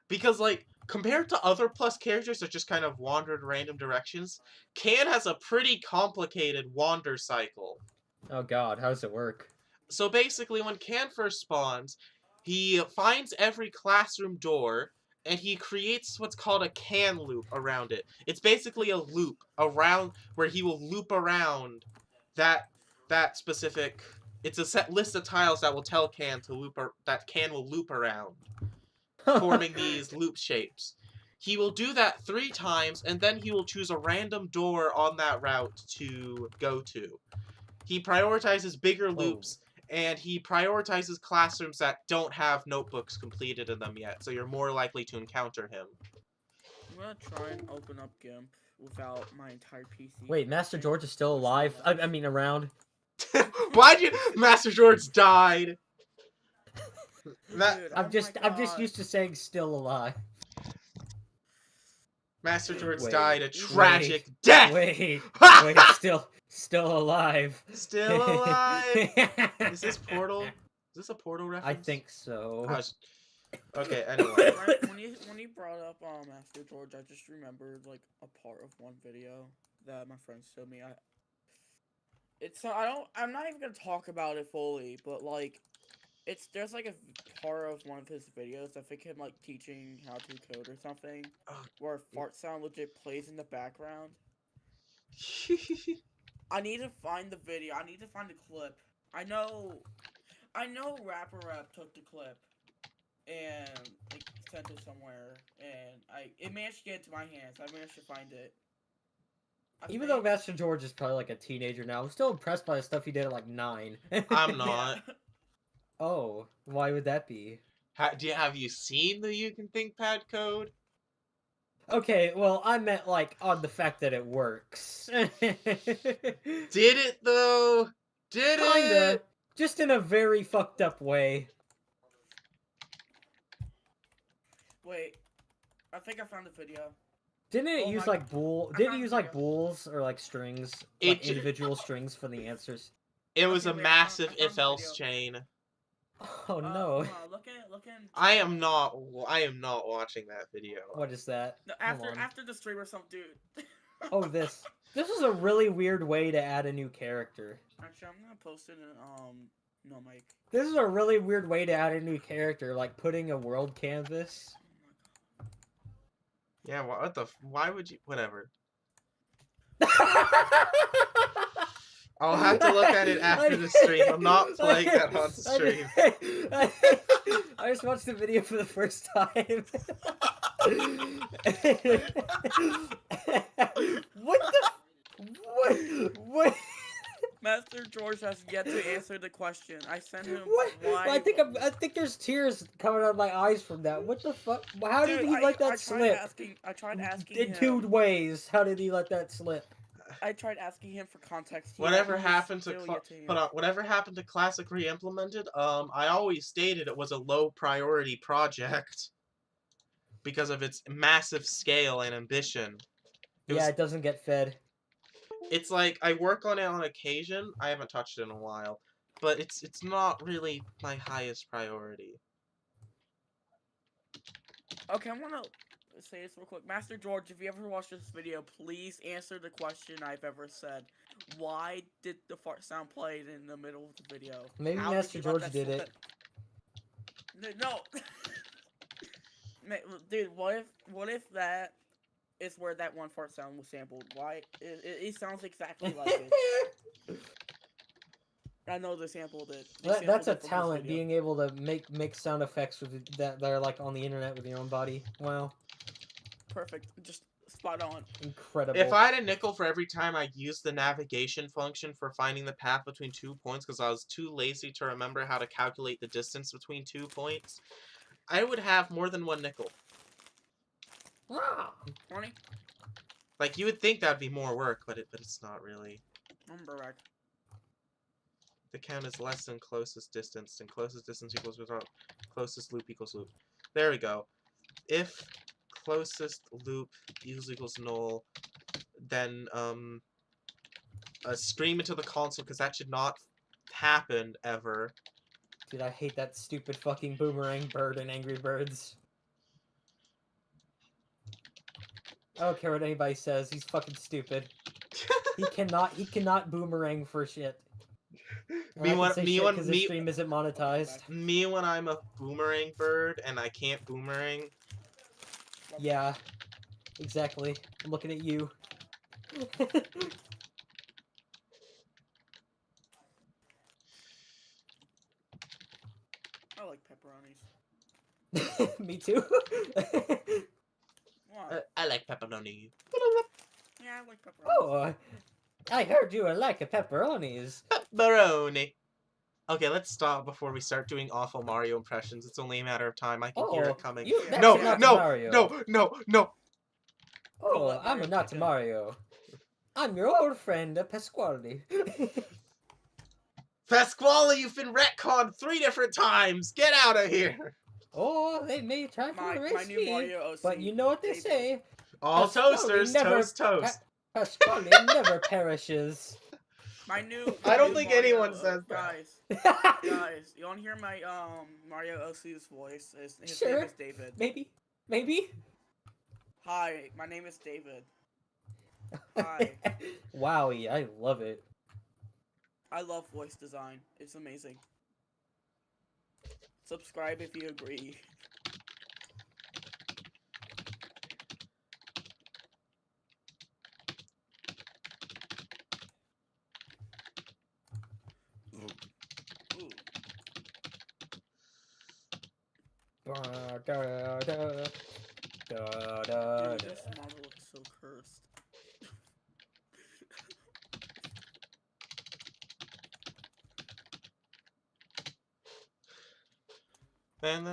Because, like, compared to other plus characters that just kind of wandered random directions, Can has a pretty complicated wander cycle. Oh god, how does it work? So basically, when Can first spawns, he finds every classroom door, and he creates what's called a Can loop around it. It's basically a loop around where he will loop around that specific. It's a set list of tiles that will tell Can to loop that Can will loop around, forming these loop shapes. He will do that 3 times, and then he will choose a random door on that route to go to. He prioritizes bigger loops, and he prioritizes classrooms that don't have notebooks completed in them yet, so you're more likely to encounter him. I'm gonna try and open up GIMP without my entire PC. Wait, Master George is still alive? I mean, around. Why'd you... Master George died! Dude, I'm oh just my I'm just God. used to saying still alive. Master George Wait, died a tragic death! Wait, still alive. Still alive! Is this Portal? Is this a Portal I reference? think so. Okay, anyway. When you brought up Master George, I just remembered like a part of one video that my friends showed me. I'm not even gonna talk about it fully, but like there's like a part of one of his videos, I think him like teaching how to code or something, where a fart sound legit plays in the background. I need to find the video. I need to find the clip. I know Rapper Rap took the clip and like sent it somewhere, and it managed to get into my hands. I managed to find it. Even though Master George is probably like a teenager now, I'm still impressed by the stuff he did at like 9. I'm not. Yeah. Oh, why would that be? Have you seen the You Can Think Pad code? Okay, well, I meant like on the fact that it works. Did it though? Did Kinda. it? Just in a very fucked up way. Wait, I think I found the video. Didn't it Oh use my like God. Didn't it found use the like video. bools or like strings, It like j- individual strings for the answers? It was Okay, a wait, massive I found the if-else video. chain. Oh no! Hold on, look in. I am not watching that video. What is that? No, Hold on. after the stream or some dude. Oh, this. This is a really weird way to add a new character. Actually, I'm gonna post it in no mic. This is a really weird way to add a new character, like putting a world canvas. Yeah, why would you... Whatever. I'll have to look at it after the stream. I'm not playing that on stream. I just watched the video for the first time. What the... What? Master George has yet to answer the question. I sent him What? why. I think there's tears coming out of my eyes from that. What the fuck? How did he let that slip? I tried asking In him. 2 ways. How did he let that slip? I tried asking him for context. Whatever happened to whatever happened to Classic Reimplemented? I always stated it was a low priority project because of its massive scale and ambition. It doesn't get fed. It's like I work on it on occasion. I haven't touched it in a while, but it's not really my highest priority. Okay, I'm gonna say this real quick. Master George, if you ever watch this video, please answer the question I've ever said. Why did the fart sound play in the middle of the video? Maybe How Master you let George that did slip? No. Dude, what if that is where that one fart sound was sampled? Why? It sounds exactly like it. I know they sampled it. That's a talent, being able to make sound effects with that are like on the internet with your own body. Wow. Perfect. Just spot on. Incredible. If I had a nickel for every time I used the navigation function for finding the path between 2 points because I was too lazy to remember how to calculate the distance between 2 points, I would have more than 1 nickel. 20? Like, you would think that'd be more work, but it's not really. Number The count is less than closest distance, and closest distance equals without closest loop equals loop. There we go. If closest loop equals null, then scream into the console because that should not happen ever. Dude, I hate that stupid fucking boomerang bird in Angry Birds. I don't care what anybody says. He's fucking stupid. He cannot boomerang for shit. And I can say shit because his stream isn't monetized. Me when I'm a boomerang bird and I can't boomerang. Yeah, exactly. I'm looking at you. I like pepperonis. Me too. Why? I like pepperoni. Yeah, I like pepperonis. Oh, I heard you like pepperonis. Pepperoni. Okay, let's stop before we start doing awful Mario impressions. It's only a matter of time. I can hear it coming. that's No, not no, Mario. no. Oh, let Mario I'm not kick in. Mario. I'm your old friend, Pasquale. Pasquale, you've been retconned 3 different times. Get out of here. Oh, they may try to My erase new me, Mario OC. but you know what they David. say. All Pasquale toasters, never- toast. Pasquale never perishes. My new. I don't new think Mario, anyone says that. Guys, you want to hear my Mario OC's voice? His Sure. name is David. Maybe. Hi, my name is David. Hi. Wowie, I love it. I love voice design. It's amazing. Subscribe if you agree. Ooh. Dude, this model looks so cursed. And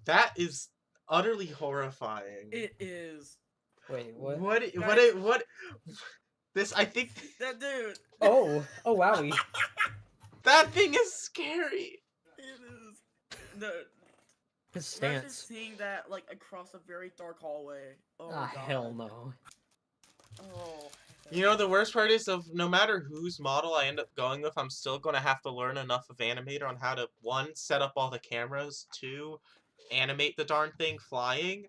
that is utterly horrifying. It is. Wait, what? What? This, I think. That dude. Oh, wowie. That thing is scary. It is. The. His Imagine stance. seeing that like across a very dark hallway. Oh Ah, God. hell no. Oh. You know, the worst part is, of no matter whose model I end up going with, I'm still going to have to learn enough of Animator on how to, 1, set up all the cameras, 2, animate the darn thing flying.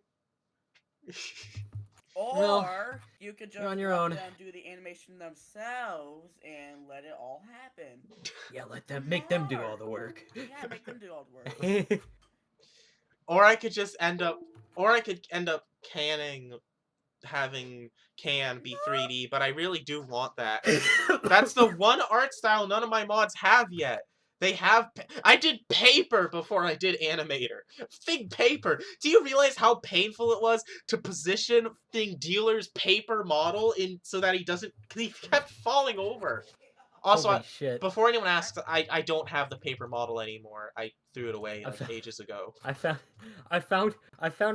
Or you could just you're on your let own. them do the animation themselves and let it all happen. Yeah, make them do all the work. Yeah, make them do all the work. Or I could end up having Can be 3D, but I really do want that. That's the one art style none of my mods have yet. I did paper before I did Animator. Fig paper. Do you realize how painful it was to position Thing Dealer's paper model in so that he kept falling over. Also, Holy shit. before anyone asks, I don't have the paper model anymore. I threw it away like ages ago. I found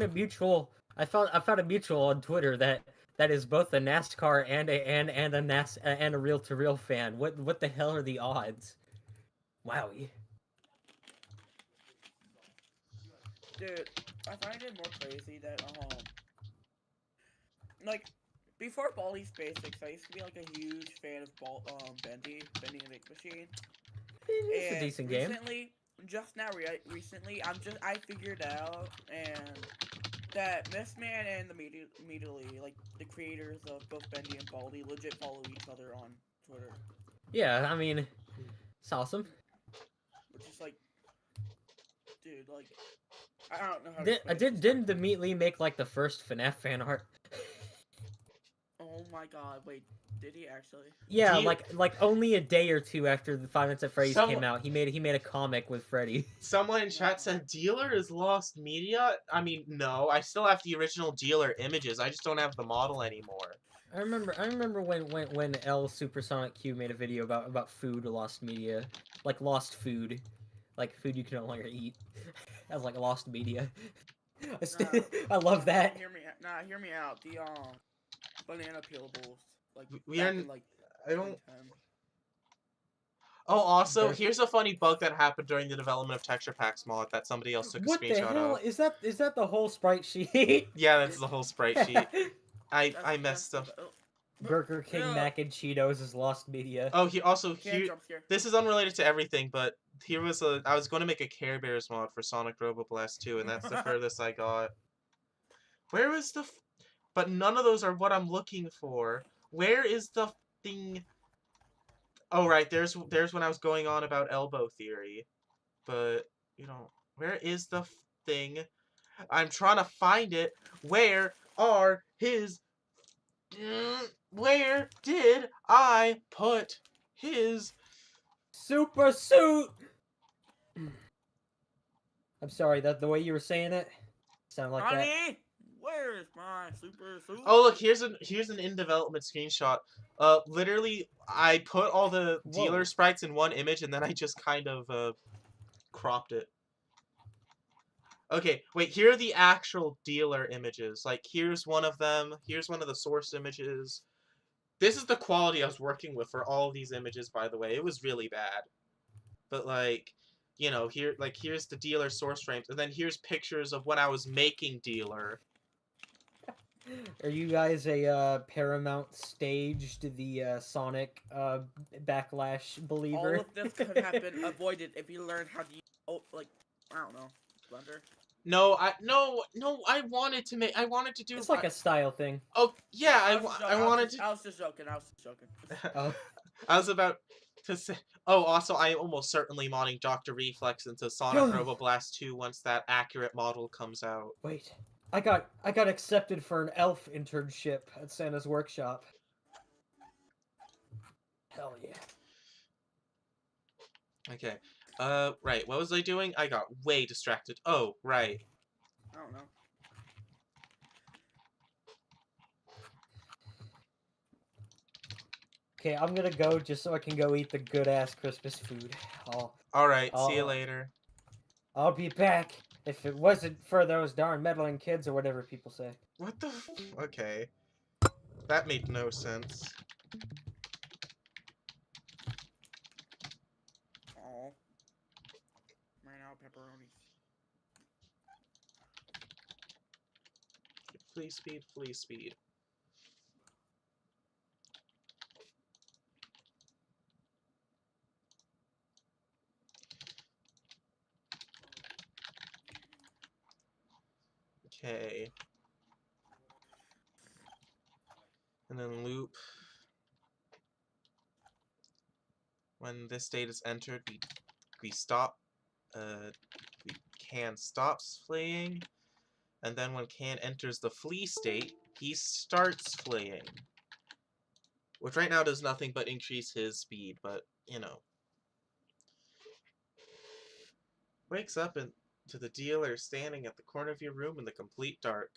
a mutual on Twitter that is both a NASCAR and a reel-to-reel fan. What the hell are the odds? Wowie. Dude, I find it more crazy that like before Baldi's Basics, I used to be like a huge fan of Bendy and Make Machine. It's a And decent game. Recently, I figured out that Mistman and the immediately like the creators of both Bendy and Baldi legit follow each other on Twitter. Yeah, I mean, it's awesome. Which is like, dude, like, I don't know how to explain it. Didn't the Meatly make like the first FNAF fan art? Oh my God! Wait, did he actually? Yeah, like only a day or two after the Five Nights at Freddy's Someone- came out, he made a comic with Freddy. Someone in chat said, Dealer is lost media? I mean, no. I still have the original Dealer images. I just don't have the model anymore. I remember when L Supersonic Q made a video about food lost media, like lost food, like food you can no longer eat, as like lost media. I love that. Hear me out. The banana peelables, like We back are. in, like, I don't. 2010. Oh, also, There's- here's a funny bug that happened during the development of Texture Packs mod that somebody else took a What the screenshot hell of. is that? Is that the whole sprite sheet? Yeah, that's the whole sprite sheet. I That's- messed up. that's- Burger King Yeah. mac and Cheetos is lost media. Oh, Can't jump scare. this is unrelated to everything, but I was going to make a Care Bears mod for Sonic Robo Blast 2, and that's the furthest I got. Where was the But none of those are what I'm looking for. Where is the thing? Oh, right, there's when I was going on about elbow theory. But, you know, where is the thing? I'm trying to find it. Where are his... Where did I put his... Super suit! I'm sorry, that the way you were saying it sounded like that. Honey, where's my super suit? Oh, look, here's an in development screenshot. Literally, I put all the dealer Whoa. sprites in one image, and then I just kind of cropped it. Okay, wait, here are the actual dealer images. Like, here's one of them. Here's one of the source images. This is the quality I was working with for all of these images, by the way. It was really bad. But, like, you know, here's the dealer source frames, and then here's pictures of when I was making dealer. Are you guys a Paramount staged the Sonic backlash believer? All of this could have been avoided if you learned how to use, like, I don't know, Blender. No, I wanted to do. It's like a style thing. Oh yeah, I wanted to. I was just joking. Oh. I was about to say. Oh, also, I am almost certainly modding Dr. Reflex into Sonic Roboblast 2 once that accurate model comes out. Wait, I got accepted for an elf internship at Santa's workshop. Hell yeah. Okay. Right. What was I doing? I got way distracted. Oh, right. I don't know. Okay, I'm gonna go just so I can go eat the good ass Christmas food. All right. See you later. I'll be back if it wasn't for those darn meddling kids or whatever people say. What the? Okay. That made no sense. Oh. Ran out of pepperonis. Flee speed. Flee speed. Okay. And then loop. When this state is entered, we stop. We can stops fleeing, and then when can enters the flee state, he starts fleeing. Which right now does nothing but increase his speed, but you know. Wakes up to the dealer standing at the corner of your room in the complete dark.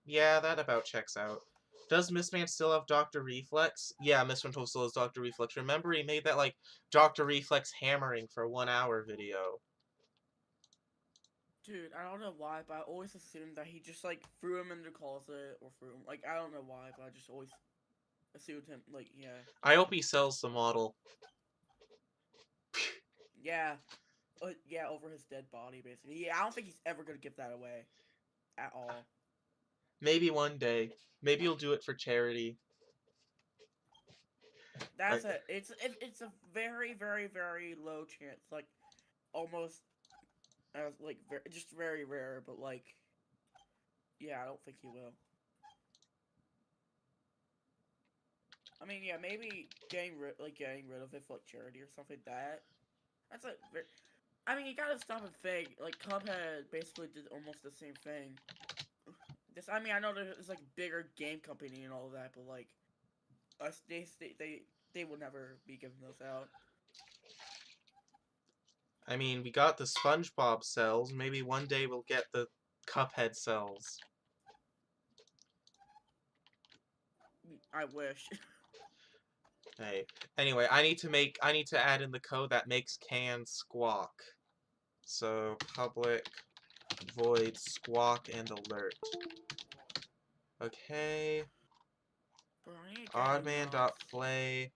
Yeah, that about checks out. Does Mistman still have Dr. Reflex? Yeah, Mistman still has Dr. Reflex. Remember, he made that, like, Dr. Reflex hammering for 1 hour video. Dude, I don't know why, but I always assumed that he just, like, threw him in the closet, or threw him, like, I don't know why, but I just always assumed him, like, yeah. I hope he sells the model. Yeah. Yeah, over his dead body, basically. Yeah, I don't think he's ever gonna give that away. At all. Maybe one day. Maybe you'll do it for charity. That's it. It's a very, very, very low chance. Like, almost, like, just very rare, but, like, yeah, I don't think he will. I mean, yeah, maybe getting rid of it for, like, charity or something like that. That's a very... I mean, you gotta stop and think. Like, Cuphead basically did almost the same thing. I mean, I know there's, like, bigger game company and all of that, but, like, they will never be giving those out. I mean, we got the SpongeBob cells. Maybe one day we'll get the Cuphead cells. I wish. Hey. Anyway, I need to add in the code that makes can squawk. So public void squawk and alert. Okay. Oddman.play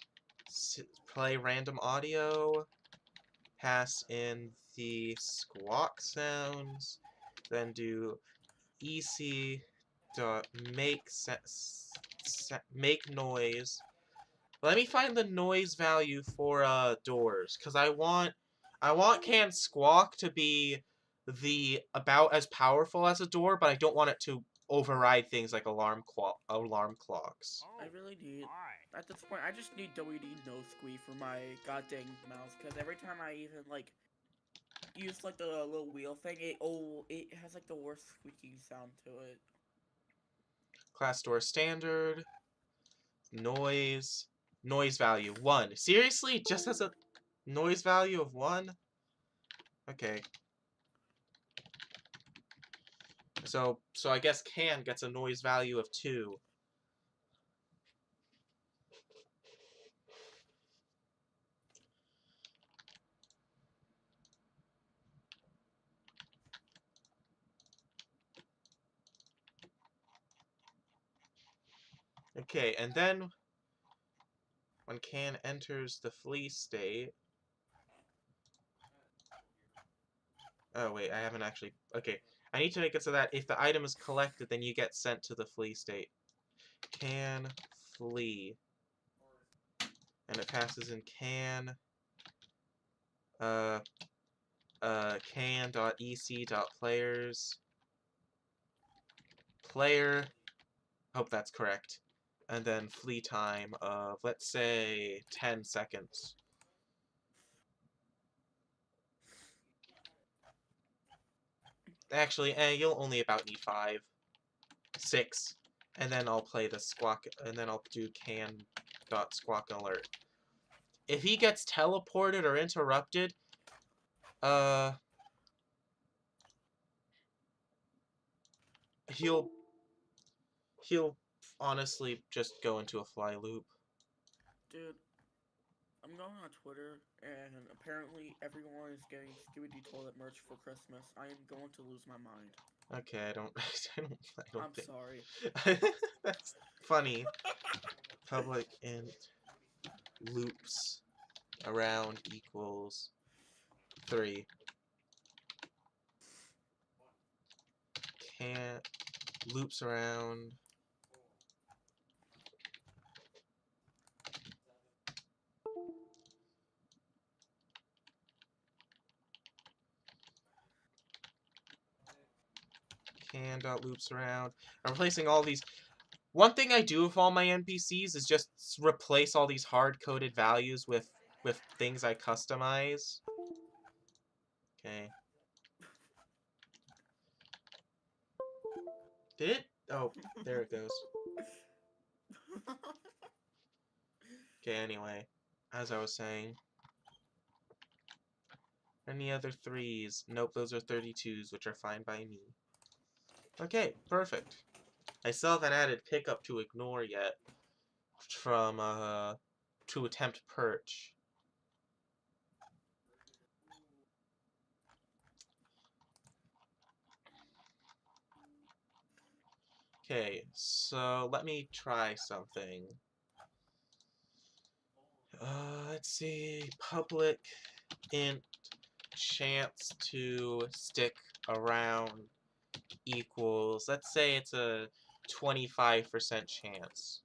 play random audio. Pass in the squawk sounds. Then do ec.make make noise. Let me find the noise value for doors, because I want can squawk to be about as powerful as a door, but I don't want it to override things like alarm clocks. I really need. At this point, I just need WD no squeak for my goddamn mouse, because every time I even like use like the little wheel thing, it has like the worst squeaking sound to it. Class door standard. Noise value 1. Seriously? Just has a noise value of 1? Okay. So I guess can gets a noise value of 2. Okay, and then when can enters the flee state. Oh wait, I haven't actually. Okay, I need to make it so that if the item is collected, then you get sent to the flee state. Can flee, and it passes in can can.ec.players player. Hope that's correct. And then flee time of, let's say, 10 seconds. Actually, you'll only about need 5. 6. And then I'll play the squawk, and then I'll do can.squawk alert. If he gets teleported or interrupted, he'll honestly just go into a fly loop. Dude, I'm going on Twitter, and apparently everyone is getting Scooby-Doo toilet merch for Christmas. I am going to lose my mind. Okay, I don't I'm think. sorry. That's funny. Public int loops around equals 3. Can't loops around. Can.loops around. I'm replacing all these. One thing I do with all my NPCs is just replace all these hard-coded values with things I customize. Okay. Did it? Oh, there it goes. Okay, anyway. As I was saying. Any other 3s? Nope, those are 32s, which are fine by me. Okay, perfect. I still haven't added pickup to ignore yet. From, to attempt perch. Okay, so let me try something. Let's see. Public int chance to stick around equals, let's say it's a 25% chance.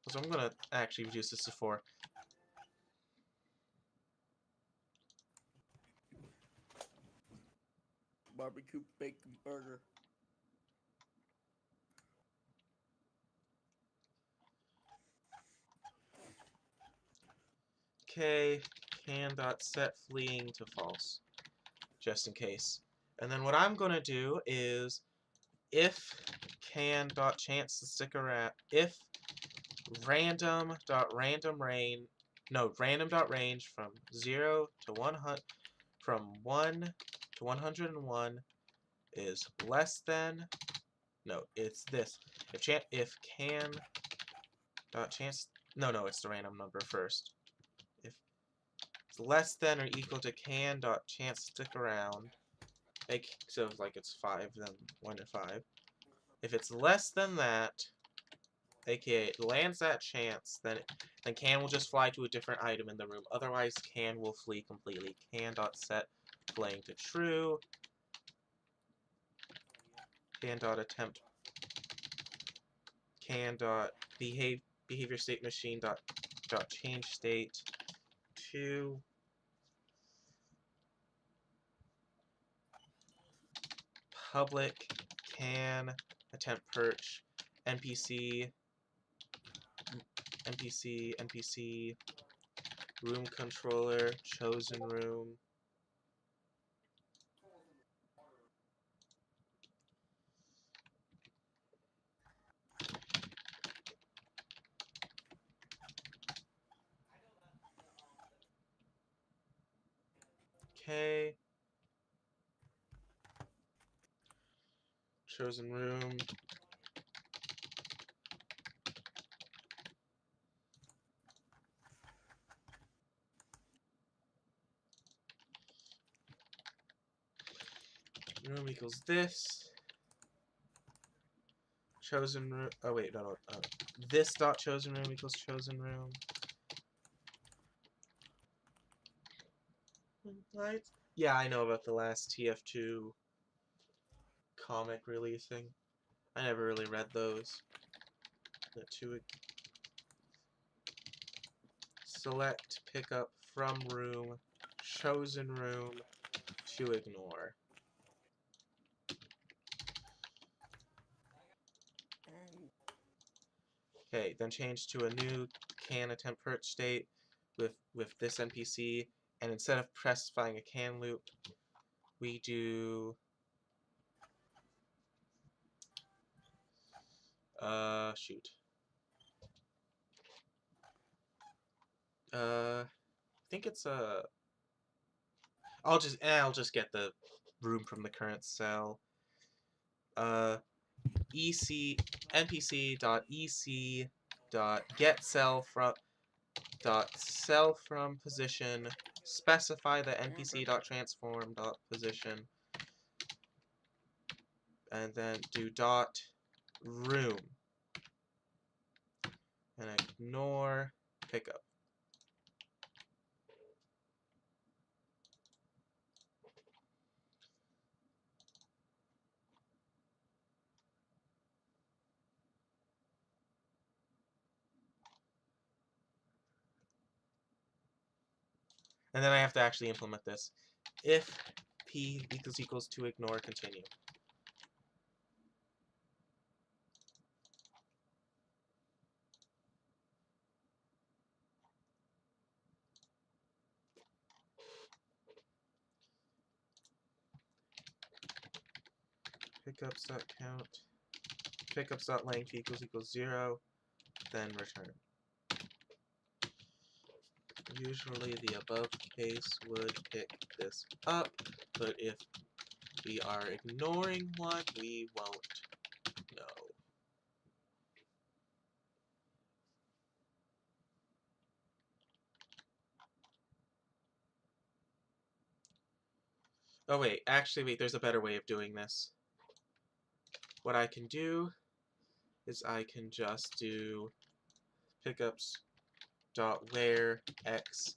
So I'm gonna actually reduce this to 4. Barbecue bacon burger. Okay, can.set fleeing to false, just in case. And then what I'm gonna do is if can.chance to stick around, if random.range from 0 to 100, from 1 to 101 is less than, no, it's this. If can.chance, no, it's the random number first. If it's less than or equal to can.chance stick around, so like it's 5, then 1 to 5. If it's less than that, aka it lands that chance, then can will just fly to a different item in the room. Otherwise, can will flee completely. Can.set flying to true. Can.attempt. Behavior state machine dot change state to public can attempt perch NPC room controller chosen room. Okay. Chosen room. Room equals this. Chosen room. Oh wait, no. This dot chosen room equals chosen room. Right? Yeah, I know about the last TF2 comic releasing. I never really read those. The two. Select pickup from room, chosen room to ignore. Okay, then change to a new can attempt perch state with this NPC, and instead of specifying a can loop, we do shoot. I think it's a. I'll just get the room from the current cell. EC NPC dot EC dot get cell from position. Specify the NPC dot transform dot position, and then do dot room and ignore pickup. And then I have to actually implement this. If p equals to ignore, continue. Pickups.count. Pickups.length equals 0. Then return. Usually the above case would pick this up, but if we are ignoring one, we won't know. Oh wait, actually wait, there's a better way of doing this. What I can do is I can just do pickups dot where x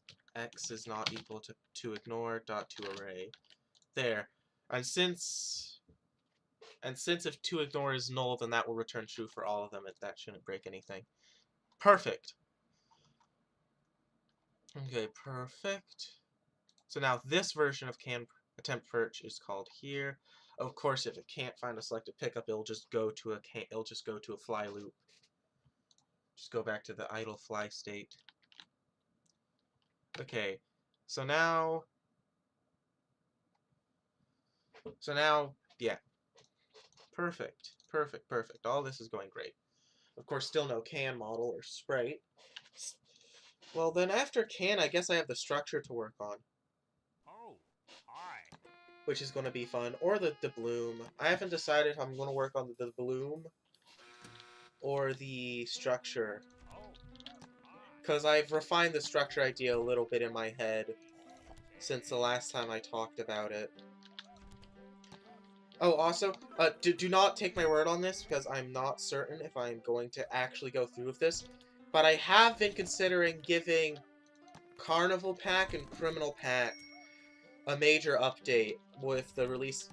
is not equal to ignore dot to array. There. And since if to ignore is null, then that will return true for all of them. That shouldn't break anything. Perfect. Okay, perfect. So now this version of can attempt perch is called here. Of course, if it can't find a selected pickup, it'll just go to a fly loop. Just go back to the idle fly state. Okay, so now, yeah, perfect. All this is going great. Of course, still no can model or sprite. Well, then after can, I guess I have the structure to work on. Oh, hi. Which is going to be fun. Or the bloom. I haven't decided if I'm going to work on the bloom or the structure. Oh, Because I've refined the structure idea a little bit in my head since the last time I talked about it. Oh, also, do not take my word on this, because I'm not certain if I'm going to actually go through with this, but I have been considering giving Carnival Pack and Criminal Pack a major update with the release,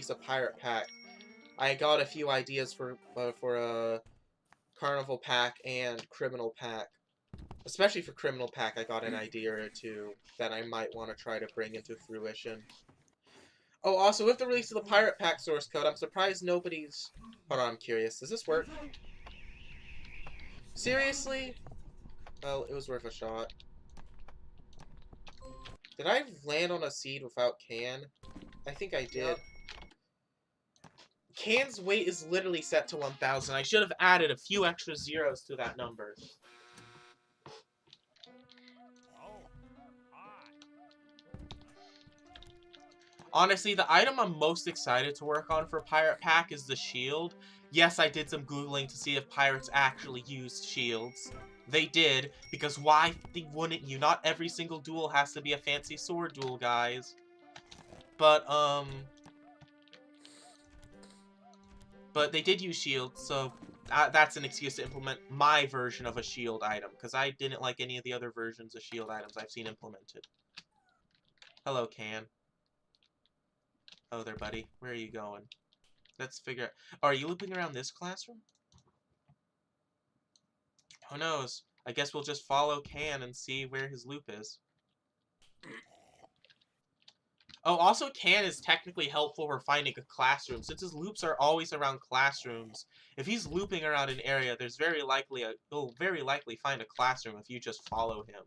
of Pirate Pack. I got a few ideas for a Carnival Pack and Criminal Pack. Especially for Criminal Pack, I got an idea or two that I might want to try to bring into fruition. Oh, also, with the release of the Pirate Pack source code, I'm surprised nobody's... Hold on, I'm curious. Does this work? Seriously? Well, it was worth a shot. Did I land on a seed without Can? I think I did. Yep. Can's weight is literally set to 1,000. I should have added a few extra zeros to that number. Oh, hi. Honestly, the item I'm most excited to work on for Pirate Pack is the shield. Yes, I did some Googling to see if pirates actually used shields. They did, because why wouldn't you? Not every single duel has to be a fancy sword duel, guys. But they did use shields, so that's an excuse to implement my version of a shield item, because I didn't like any of the other versions of shield items I've seen implemented. Hello, Can. Oh there, buddy. Where are you going? Let's figure out... Oh, are you looping around this classroom? Who knows? I guess we'll just follow Can and see where his loop is. Oh, also Can is technically helpful for finding a classroom. Since his loops are always around classrooms, if he's looping around an area, there's he'll very likely find a classroom if you just follow him.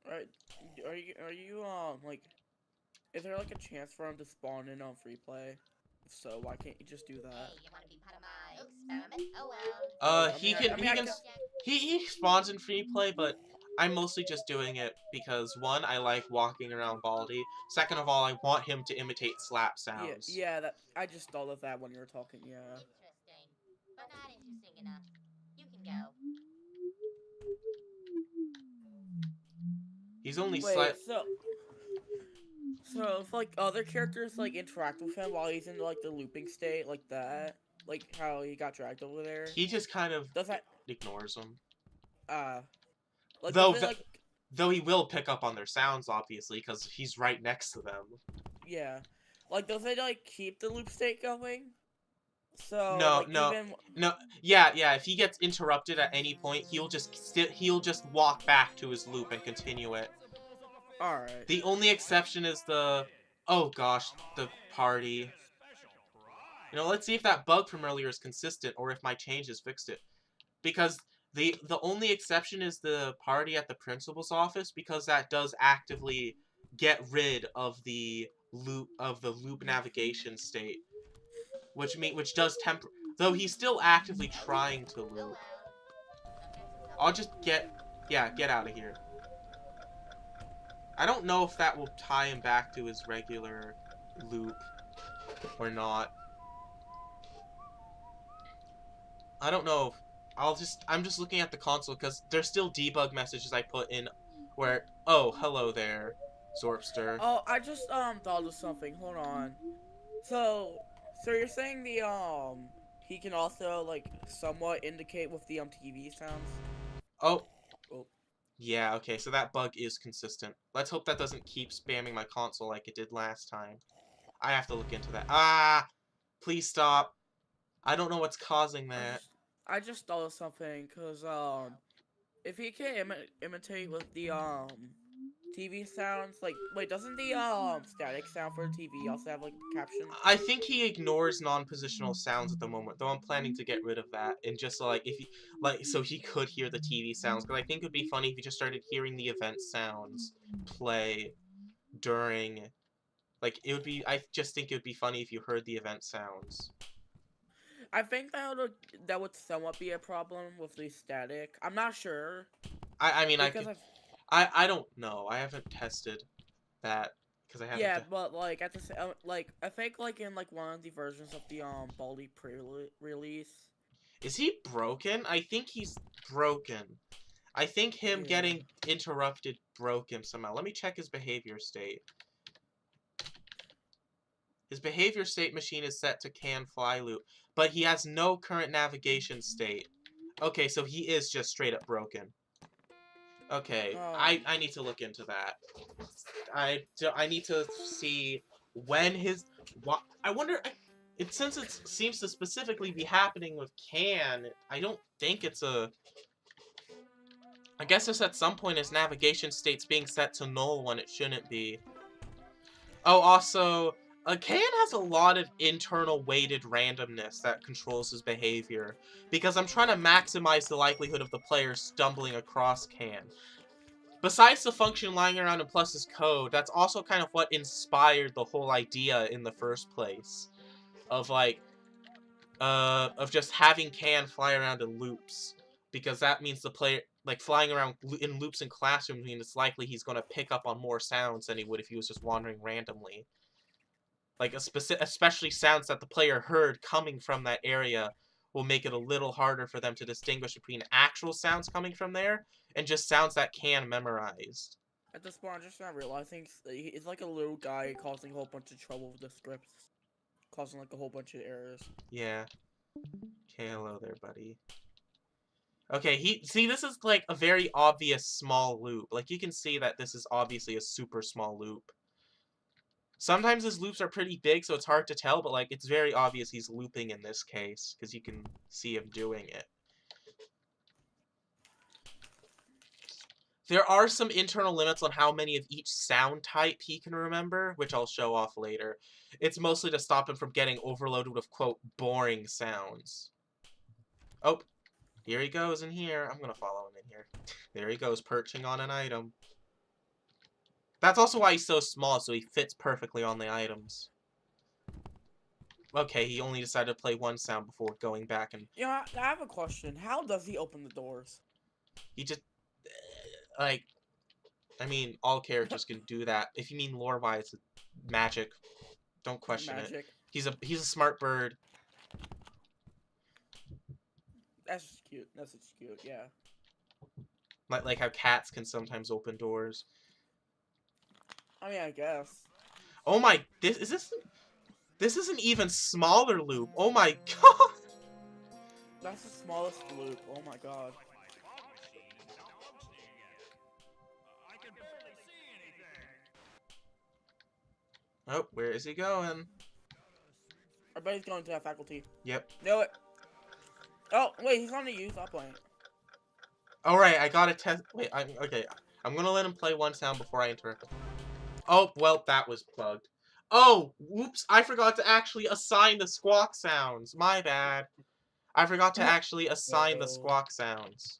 Alright, are you like, is there like a chance for him to spawn in on free play? If so, why can't you just do that? Hey, you wanna be part of my experiment? Oh well. He spawns in free play, but I'm mostly just doing it because, one, I like walking around Baldi. Second of all, I want him to imitate slap sounds. Yeah, that I just thought of that when you were talking. Yeah. Interesting, but not interesting enough. You can go. He's only Wait, so if like other characters like interact with him while he's in like the looping state, like that, like how he got dragged over there, He just kind of does that ignores them. like Though, does it, like though he will pick up on their sounds, obviously, because he's right next to them. yeah, like does it like keep the loop state going? So No. Yeah. If he gets interrupted at any point, he'll just walk back to his loop and continue it. Alright. The only exception is the party. You know, let's see if that bug from earlier is consistent or if my changes fixed it. Because the only exception is the party at the principal's office, because that does actively get rid of the loop navigation state. Which does though he's still actively trying to loop. I'll just get out of here. I don't know if that will tie him back to his regular loop or not. I don't know. I'm just looking at the console because there's still debug messages I put in where, oh, hello there, Zorpster. Oh, I just thought of something. Hold on. So you're saying the he can also like somewhat indicate with the TV sounds? Oh. Oh. Yeah, okay, so that bug is consistent. Let's hope that doesn't keep spamming my console like it did last time. I have to look into that. Ah! Please stop. I don't know what's causing that. I just thought of something, cause if he can imitate with the TV sounds, like wait, doesn't the static sound for the TV also have like a caption? I think he ignores non-positional sounds at the moment, though I'm planning to get rid of that and just so he could hear the TV sounds. Because I think it would be funny if he just started hearing the event sounds play during, I just think it would be funny if you heard the event sounds. I think that would somewhat be a problem with the static. I'm not sure. I don't know. I haven't tested that because I haven't. Yeah, but like at the I think like in like one of the versions of the Baldi pre-release. Is he broken? I think he's broken. I think him getting interrupted broke him somehow. Let me check his behavior state. His behavior state machine is set to can fly loop, but he has no current navigation state. Okay, so he is just straight up broken. Okay, I need to look into that. I need to see when his... I wonder... since it seems to specifically be happening with Can, I don't think it's a... I guess it's at some point his navigation state's being set to null when it shouldn't be. Oh, also, Can has a lot of internal weighted randomness that controls his behavior, because I'm trying to maximize the likelihood of the player stumbling across Can. Besides the function lying around in Plus's code, that's also kind of what inspired the whole idea in the first place. Of, like, of just having Can fly around in loops. Because that means the player, like, flying around in loops in classrooms means it's likely he's going to pick up on more sounds than he would if he was just wandering randomly. Like, especially sounds that the player heard coming from that area will make it a little harder for them to distinguish between actual sounds coming from there and just sounds that Can memorized. At this point, I'm just not realizing he's like a little guy causing a whole bunch of trouble with the scripts. Causing like a whole bunch of errors. Yeah. Okay, hello there, buddy. Okay, see, this is like a very obvious small loop. Like, you can see that this is obviously a super small loop. Sometimes his loops are pretty big, so it's hard to tell, but, like, it's very obvious he's looping in this case, because you can see him doing it. There are some internal limits on how many of each sound type he can remember, which I'll show off later. It's mostly to stop him from getting overloaded with, quote, boring sounds. Oh, here he goes in here. I'm gonna follow him in here. There he goes, perching on an item. That's also why he's so small, so he fits perfectly on the items. Okay, he only decided to play one sound before going back and... Yeah, I have a question. How does he open the doors? He just... like... I mean, all characters can do that. If you mean lore-wise, magic. Don't question it. He's a smart bird. That's just cute. That's just cute, yeah. Like how cats can sometimes open doors. I mean, I guess. Oh my... This is an even smaller loop. Oh my god! That's the smallest loop. Oh my god. Oh, where is he going? I bet he's going to that faculty. Yep. Know it. Oh, wait, he's on the youth. I'll play it. Alright, I gotta test... Wait, okay. I'm gonna let him play one sound before I interrupt him. Oh, well, that was bugged. Oh, whoops, I forgot to actually assign the squawk sounds. My bad. I forgot to actually assign the squawk sounds.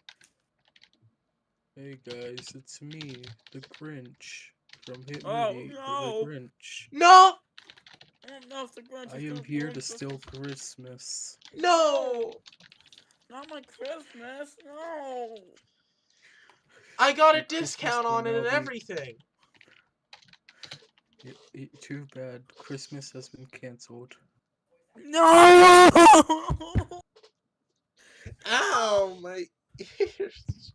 Hey guys, it's me, the Grinch, from Hit Oh, Me, no. the Grinch. No! Oh, no, it's the Grinch. I am here to steal Christmas. No! Not my Christmas. No. I got a Your Christmas discount on it will and now be- everything. Too bad, Christmas has been cancelled. No! Ow, my ears.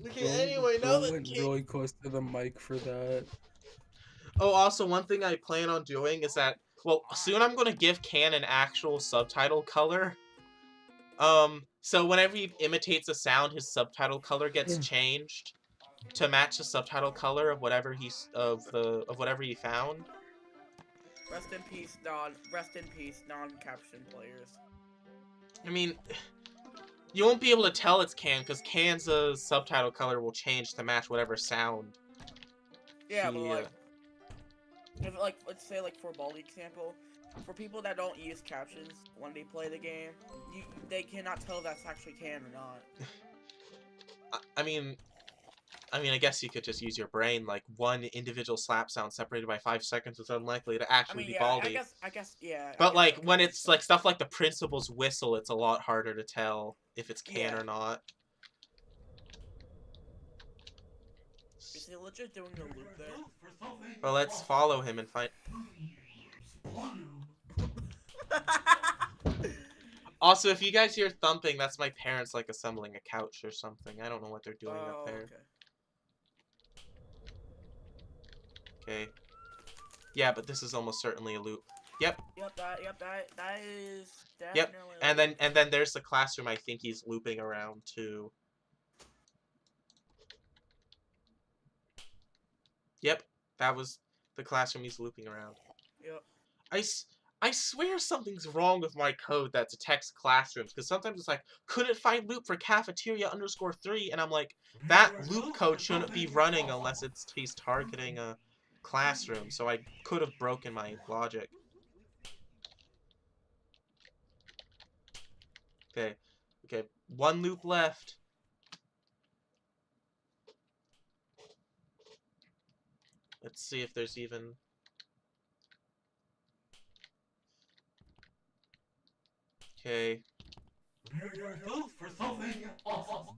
Okay, anyway, now that went really close to the mic for that. Oh, also, one thing I plan on doing is that, well, soon I'm going to give Can an actual subtitle color. So whenever he imitates a sound, his subtitle color gets changed to match the subtitle color of whatever whatever he found. Rest in peace, non-caption players. I mean, you won't be able to tell it's Can, because Can's subtitle color will change to match whatever sound. Yeah, but like, if, like, let's say like for Baldi example, for people that don't use captions when they play the game, they cannot tell if that's actually Can or not. I mean, I guess you could just use your brain. Like, one individual slap sound separated by 5 seconds is unlikely to actually be Baldi. I guess, yeah. But, like, when it's, like, stuff like the principal's whistle, it's a lot harder to tell if it's Can or not. Is he legit doing the loop there? Well, let's follow him and find... Also, if you guys hear thumping, that's my parents, like, assembling a couch or something. I don't know what they're doing up there. Okay. Okay. Yeah, but this is almost certainly a loop. Yep. Yep, that is Yep. definitely. And then there's the classroom I think he's looping around too. Yep. That was the classroom he's looping around. Yep. I swear something's wrong with my code that detects classrooms, because sometimes it's like, couldn't find loop for cafeteria _3, and I'm like, that loop code shouldn't be running unless he's targeting a classroom, so I could have broken my logic. Okay, okay, one loop left. Let's see if there's even... Okay. For something awesome.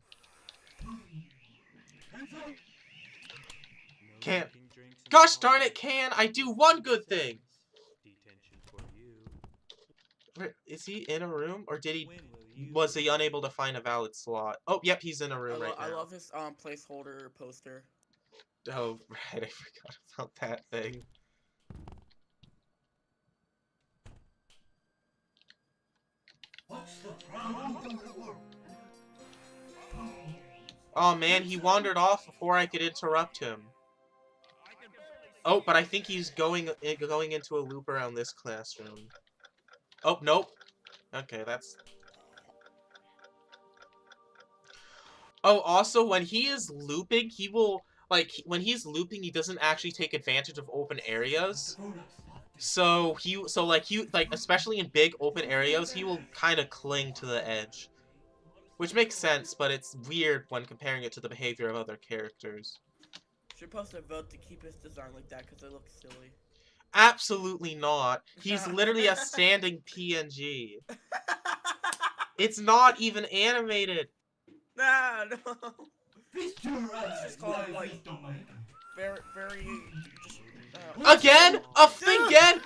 Can't. Gosh darn it, Can! I do one good thing! Detention for you. Where, is he in a room? Or did he... Was he unable to find a valid slot? Oh, yep, he's in a room right now. I love his placeholder poster. Oh, right, I forgot about that thing. What's the problem? Oh man, he wandered off before I could interrupt him. Oh, but I think he's going into a loop around this classroom. Oh, nope. Okay, that's... Oh, also, when he is looping, he will... Like, when he's looping, he doesn't actually take advantage of open areas. So, especially in big open areas, he will kind of cling to the edge. Which makes sense, but it's weird when comparing it to the behavior of other characters. Should post a vote to keep his design like that because it looks silly. Absolutely not. He's literally a standing PNG. It's not even animated. Nah, no. Feast your eyes, Just call it, like, stomach. very. Just, Again? Again?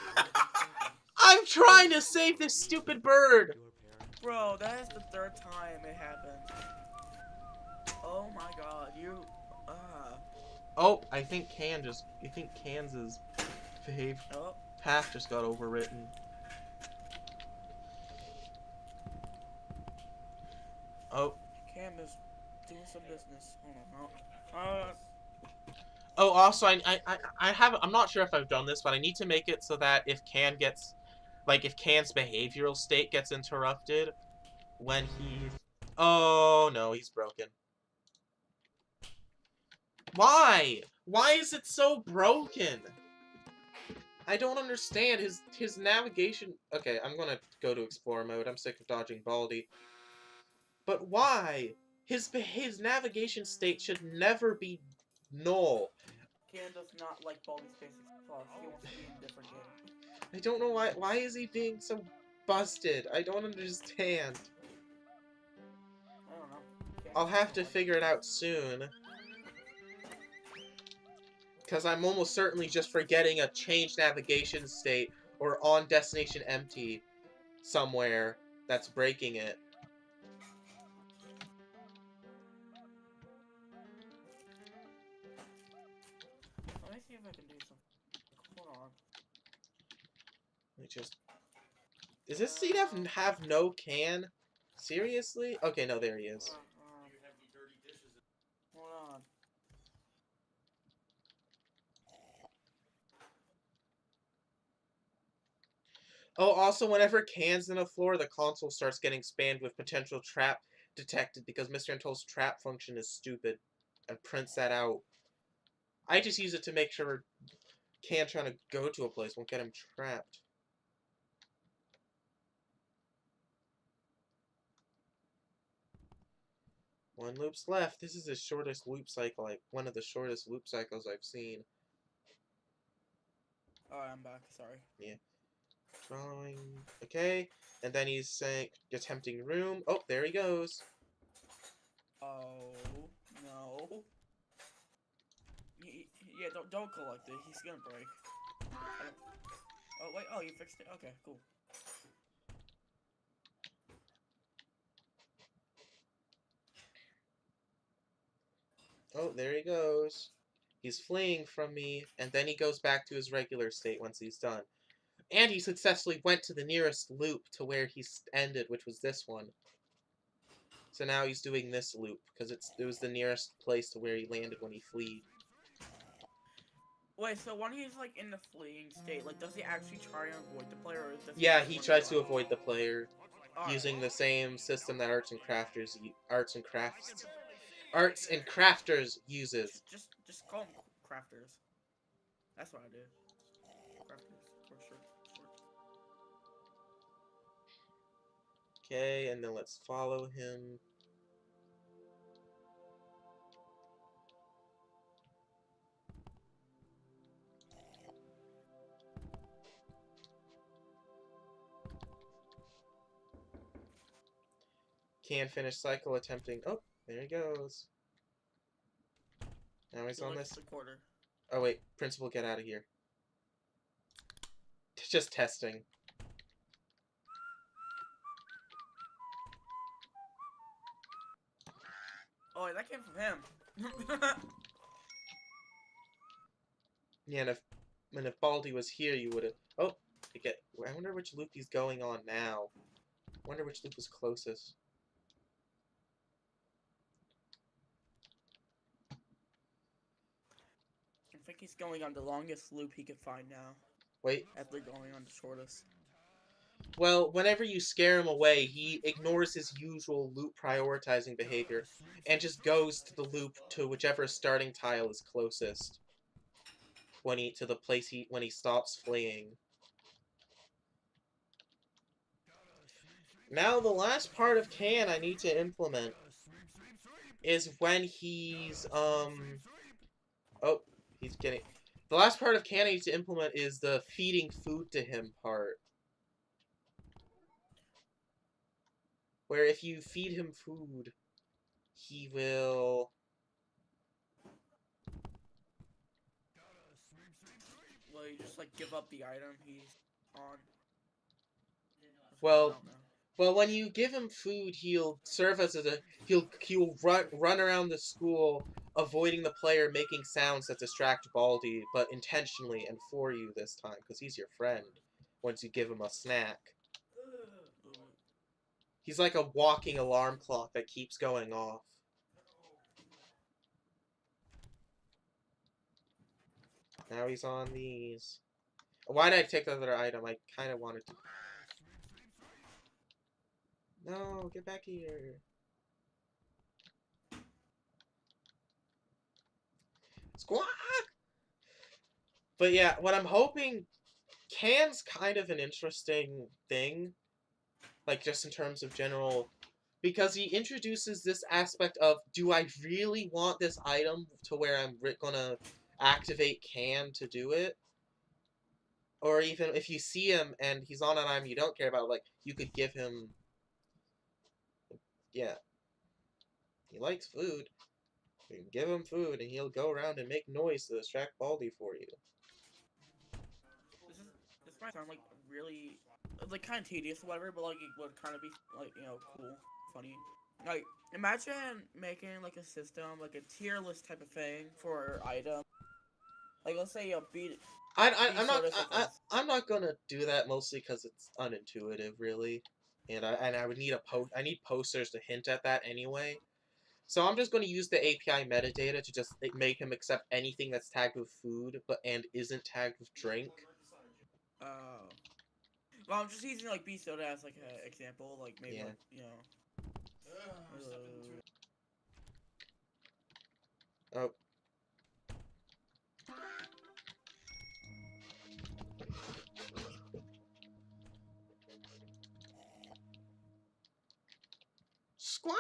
I'm trying to save this stupid bird. Bro, that is the third time it happened. Oh my god, you. Oh, I think Kansas behavior path just got overwritten. Oh. Cam is doing some business. Hold on. Oh, also, I'm not sure if I've done this, but I need to make it so that if Can's behavioral state gets interrupted when he's... Oh, no, he's broken. Why? Why is it so broken? I don't understand. His navigation... Okay, I'm gonna go to Explore mode. I'm sick of dodging Baldi. But why? His navigation state should never be null. Cam does not like Baldi's basic flaws. He wants to be in a different game. I don't know why. Why is he being so busted? I don't understand. I don't know. I'll have to figure it out soon. Because I'm almost certainly just forgetting a change navigation state or on destination empty somewhere that's breaking it. Let me see if I can do something. Hold on. Let me just... Does this seat have no can? Seriously? Okay, no, there he is. Hold on. Oh, also, whenever Can's in a floor, the console starts getting spammed with potential trap detected because Mr. Untold's trap function is stupid and prints that out. I just use it to make sure Can trying to go to a place won't get him trapped. One loop's left. This is the shortest loop cycle, one of the shortest loop cycles I've seen. Alright, I'm back. Sorry. Yeah. Drawing. Okay. And then he's saying, attempting room. Oh, there he goes. Oh, no. Yeah, don't collect it. He's gonna break. Oh, wait. Oh, you fixed it? Okay, cool. Oh, there he goes. He's fleeing from me, and then he goes back to his regular state once he's done. And he successfully went to the nearest loop to where he ended, which was this one. So now he's doing this loop, because it was the nearest place to where he landed when he fled. Wait, so when he's like in the fleeing state, like does he actually try and avoid the player, or does Yeah, just he run tries to away? avoid the player, Alright. using the same system that Arts and Crafters uses. Just call them crafters. That's what I do. Crafters for sure. Okay, and then let's follow him. Can't finish cycle attempting. Oh, there he goes. Now he's on this. Quarter. Oh wait, principal, get out of here. Just testing. Oh, that came from him. Yeah, and if Baldi was here, you would have. Oh, I wonder which loop he's going on now. I wonder which loop was closest. I think he's going on the longest loop he could find now. Wait. After going on the shortest. Well, whenever you scare him away, he ignores his usual loop prioritizing behavior and just goes to the loop to whichever starting tile is closest. When he stops fleeing. Now the last part of Can I need to implement is when he's the last part of Can I need to implement is the feeding food to him part. Where if you feed him food, he will... Well, you just like give up the item he's on. Well, when you give him food, he'll serve as he'll run around the school, avoiding the player making sounds that distract Baldi, but intentionally and for you this time, because he's your friend. Once you give him a snack, he's like a walking alarm clock that keeps going off. Now he's on these. Why did I take the other item? I kind of wanted to. No, get back here. Squawk! But yeah, what I'm hoping... Can's kind of an interesting thing. Like, just in terms of general... Because he introduces this aspect of, do I really want this item to where I'm gonna activate Can to do it? Or even if you see him and he's on an item you don't care about, like, you could give him... Yeah. He likes food. You can give him food and he'll go around and make noise to distract Baldi for you. This might sound like really, like kind of tedious or whatever, but like it would kind of be like, you know, cool, funny. Like imagine making like a system, like a tier list type of thing for item. Like let's say you beat. I'm not gonna do that mostly because it's unintuitive, really, and I would need I need posters to hint at that anyway. So I'm just going to use the API metadata to just make him accept anything that's tagged with food, and isn't tagged with drink. Oh. Well, I'm just using like B soda as like an example, like maybe Yeah. like, you know. Oh. Squawk!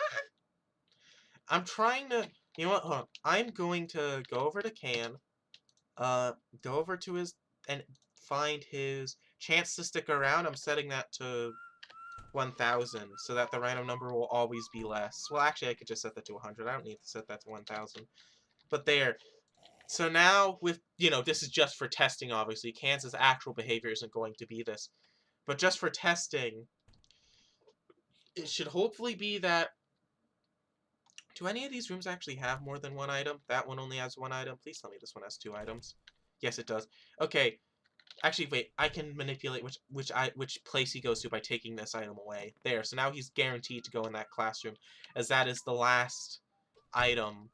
I'm trying to... You know what? Hold on. I'm going to go over to Can. Go over to his... And find his chance to stick around. I'm setting that to 1,000, so that the random number will always be less. Well, actually, I could just set that to 100. I don't need to set that to 1,000. But there. So now, with, you know, this is just for testing, obviously. Kansas' actual behavior isn't going to be this. But just for testing, it should hopefully be that Do any of these rooms actually have more than one item? That one only has one item. Please tell me this one has 2 items. Yes, it does. Okay. Actually, wait. I can manipulate which place he goes to by taking this item away. There. So now he's guaranteed to go in that classroom, as that is the last item.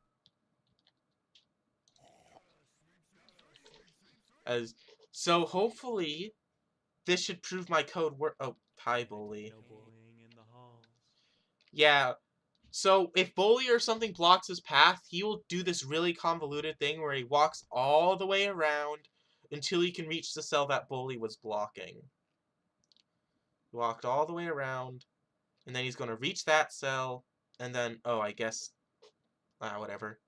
So hopefully this should prove my code work. Oh, hi, Bully. No bullying in the halls. Yeah. So if Bully or something blocks his path, he will do this really convoluted thing where he walks all the way around until he can reach the cell that Bully was blocking. He walked all the way around, and then he's going to reach that cell, and then, oh, I guess, whatever.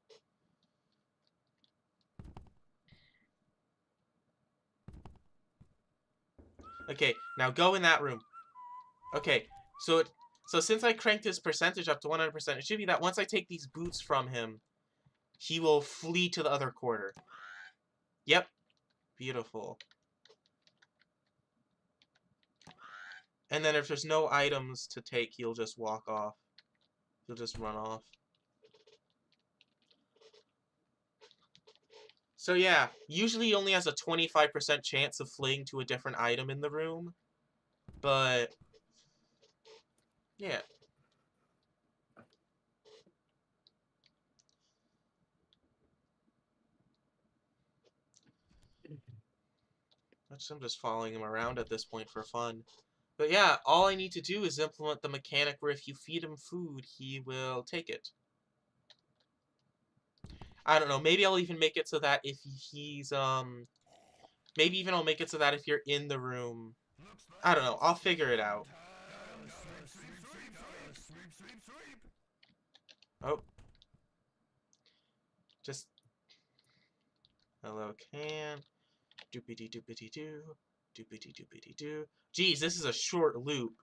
Okay, now go in that room. Okay, so since I cranked his percentage up to 100%, it should be that once I take these boots from him, he will flee to the other quarter. Yep. Beautiful. And then if there's no items to take, he'll just walk off. He'll just run off. So yeah, usually he only has a 25% chance of fleeing to a different item in the room. But yeah. I'm just following him around at this point for fun. But yeah, all I need to do is implement the mechanic where if you feed him food, he will take it. I don't know, maybe I'll even make it so that if he's, maybe even I'll make it so that if you're in the room, I don't know, I'll figure it out. Oh. Just, hello, can. Doopity doopity doo. Doopity doopity doo. Geez, this is a short loop.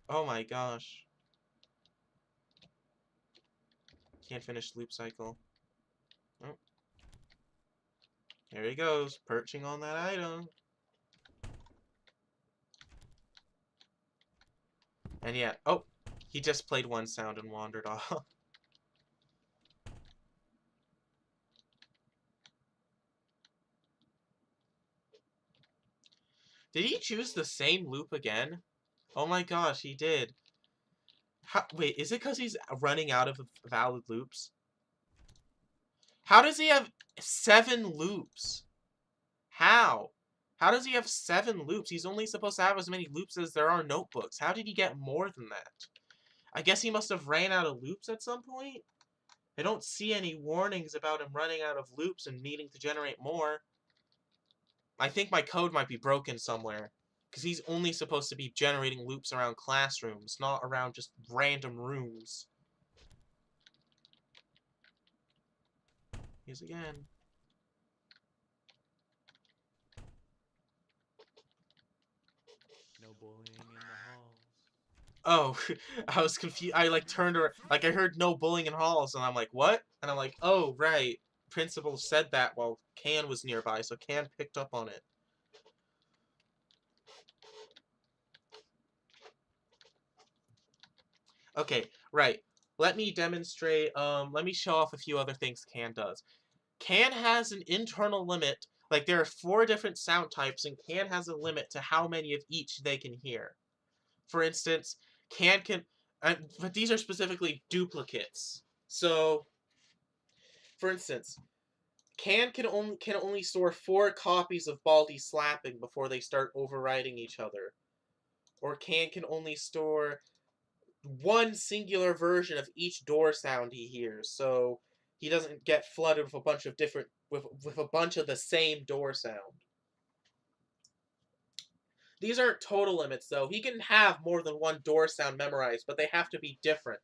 Oh my gosh. Can't finish loop cycle. Oh. There he goes, perching on that item. And yeah, oh, he just played one sound and wandered off. Did he choose the same loop again? Oh my gosh, he did. Wait, is it because he's running out of valid loops? How does he have 7 loops? How? How does he have 7 loops? He's only supposed to have as many loops as there are notebooks. How did he get more than that? I guess he must have ran out of loops at some point? I don't see any warnings about him running out of loops and needing to generate more. I think my code might be broken somewhere. Because he's only supposed to be generating loops around classrooms, not around just random rooms. Here's again. No bullying in the halls. Oh, I was confused. I like turned around, like I heard no bullying in halls, and I'm like, what? And I'm like, oh, right. Principal said that while Can was nearby, so Can picked up on it. Okay, right. Let me demonstrate, let me show off a few other things Can does. Can has an internal limit, like there are 4 different sound types, and Can has a limit to how many of each they can hear. For instance, but these are specifically duplicates. So, for instance, can only store 4 copies of Baldi slapping before they start overriding each other. Or can only store 1 singular version of each door sound he hears, so he doesn't get flooded with a bunch of different with a bunch of the same door sound. These aren't total limits though. He can have more than 1 door sound memorized, but they have to be different.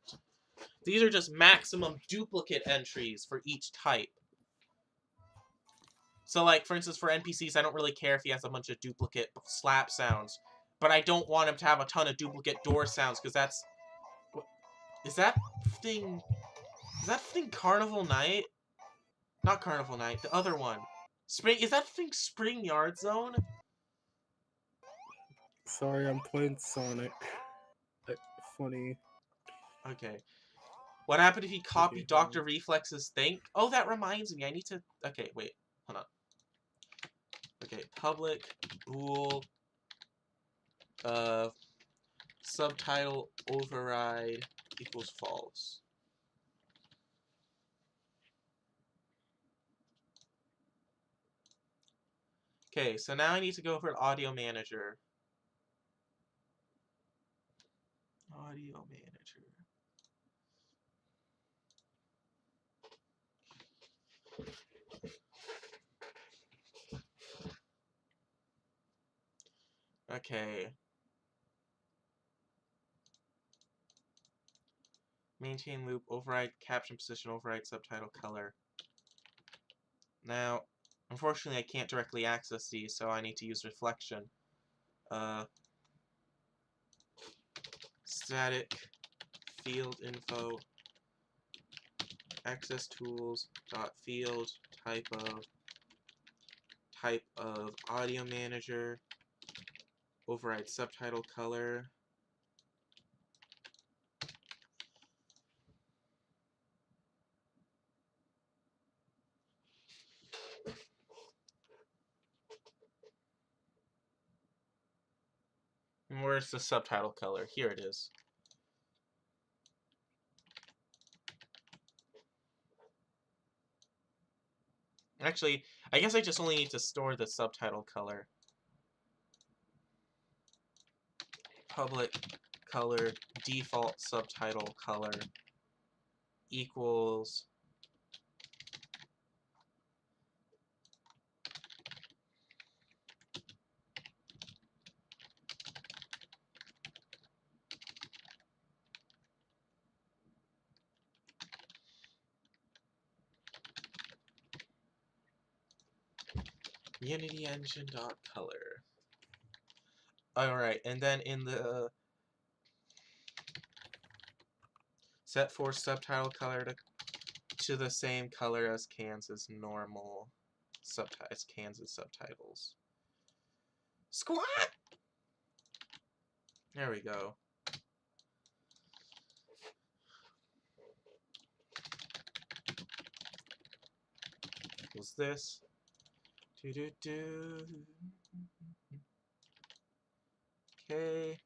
These are just maximum duplicate entries for each type. So like, for instance, for NPCs, I don't really care if he has a bunch of duplicate slap sounds, but I don't want him to have a ton of duplicate door sounds, because that's... Is that thing Carnival Night? Not Carnival Night, the other one. Is that thing Spring Yard Zone? Sorry, I'm playing Sonic. Funny. Okay. What happened if he copied hold Dr. on. Reflex's think? Oh, that reminds me. I need to... Okay, wait. Hold on. Okay, public bool subtitle override equals false. Okay, so now I need to go over to Audio Manager. Audio Manager. Okay. Maintain loop, override caption position, override subtitle color. Now, unfortunately I can't directly access these, so I need to use reflection. Static field info access tools dot field type of audio manager override subtitle color. And where's the subtitle color? Here it is. Actually, I guess I just only need to store the subtitle color. Public color default subtitle color equals Unity engine dot color. Alright, and then in the set for subtitle color to the same color as Kansas normal subtitles. Kansas subtitles. Squat! There we go. Was this? Do do do. Okay.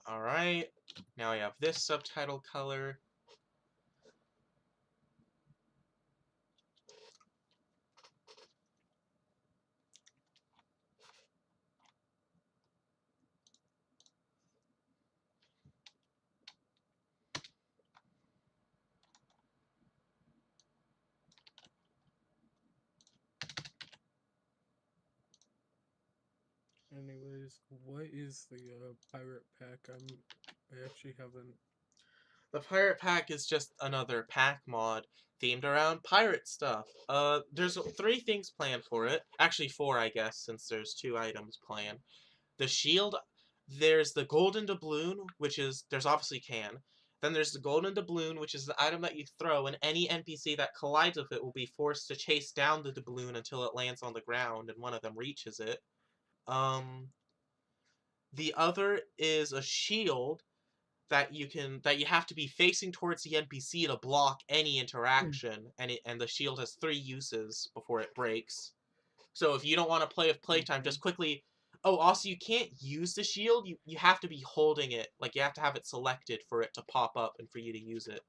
Alright. Now I have this subtitle color. Anyways, what is the pirate pack? I actually haven't. The pirate pack is just another pack mod themed around pirate stuff. There's 3 things planned for it. Actually 4, I guess, since there's 2 items planned. The shield, there's the golden doubloon, which is, there's obviously can. Then there's the golden doubloon, which is the item that you throw, and any NPC that collides with it will be forced to chase down the doubloon until it lands on the ground and one of them reaches it. The other is a shield that you have to be facing towards the NPC to block any interaction, and the shield has 3 uses before it breaks. So if you don't want to play with playtime, just quickly. Oh, also you can't use the shield. You have to be holding it, like you have to have it selected for it to pop up and for you to use it.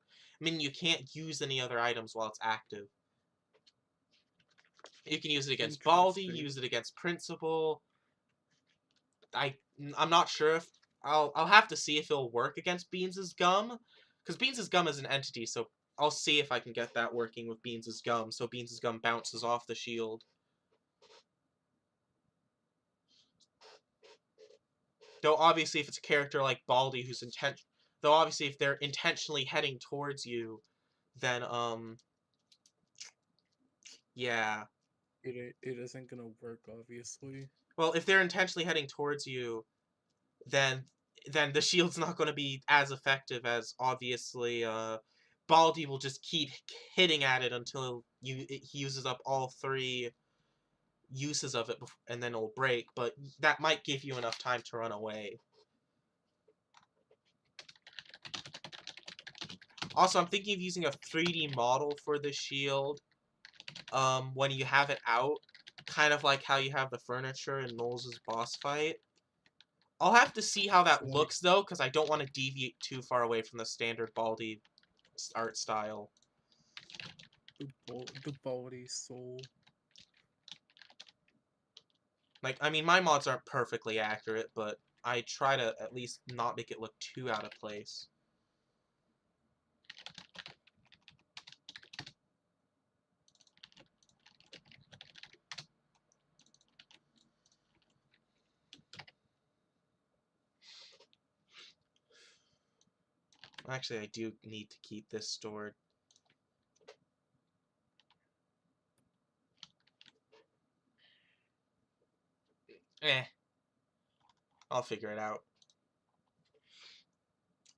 I mean, you can't use any other items while it's active. You can use it against Baldi, use it against Principal. I'm not sure if I'll have to see if it'll work against Beans' gum, because Beans' gum is an entity, so I'll see if I can get that working with Beans' gum, so Beans' gum bounces off the shield. Though obviously if it's a character like Baldi who's though obviously if they're intentionally heading towards you, then yeah. It isn't gonna work, obviously. Well, if they're intentionally heading towards you, then the shield's not going to be as effective as obviously Baldi will just keep hitting at it until he uses up all 3 uses of it, and then it'll break, but that might give you enough time to run away. Also, I'm thinking of using a 3D model for the shield when you have it out, kind of like how you have the furniture in Knowles' boss fight. I'll have to see how that looks, though, because I don't want to deviate too far away from the standard Baldi art style. The Baldi soul. Like, I mean, my mods aren't perfectly accurate, but I try to at least not make it look too out of place. Actually, I do need to keep this stored. I'll figure it out.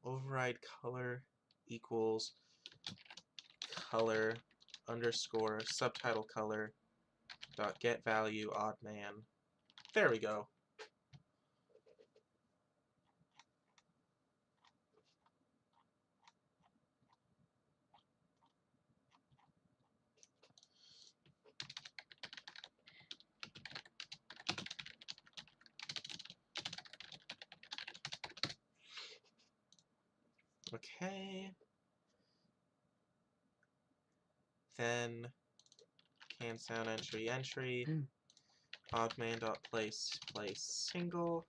Override color equals color underscore subtitle color dot get value odd man. There we go. Okay. Then can sound entry oddman.place single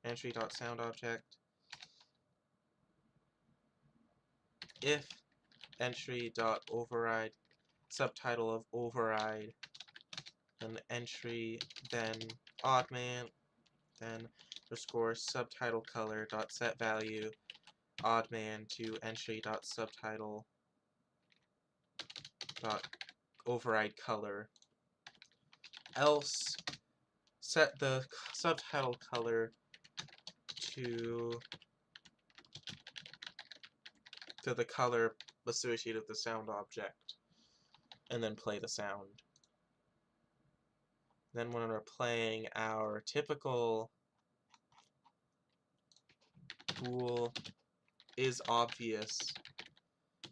entry.sound object if entry.override subtitle of override an entry then oddman then underscore subtitle color dot set value oddman to entry dot subtitle dot override color, else set the subtitle color to the color associated with the sound object, and then play the sound. Then when we're playing our typical bool is obvious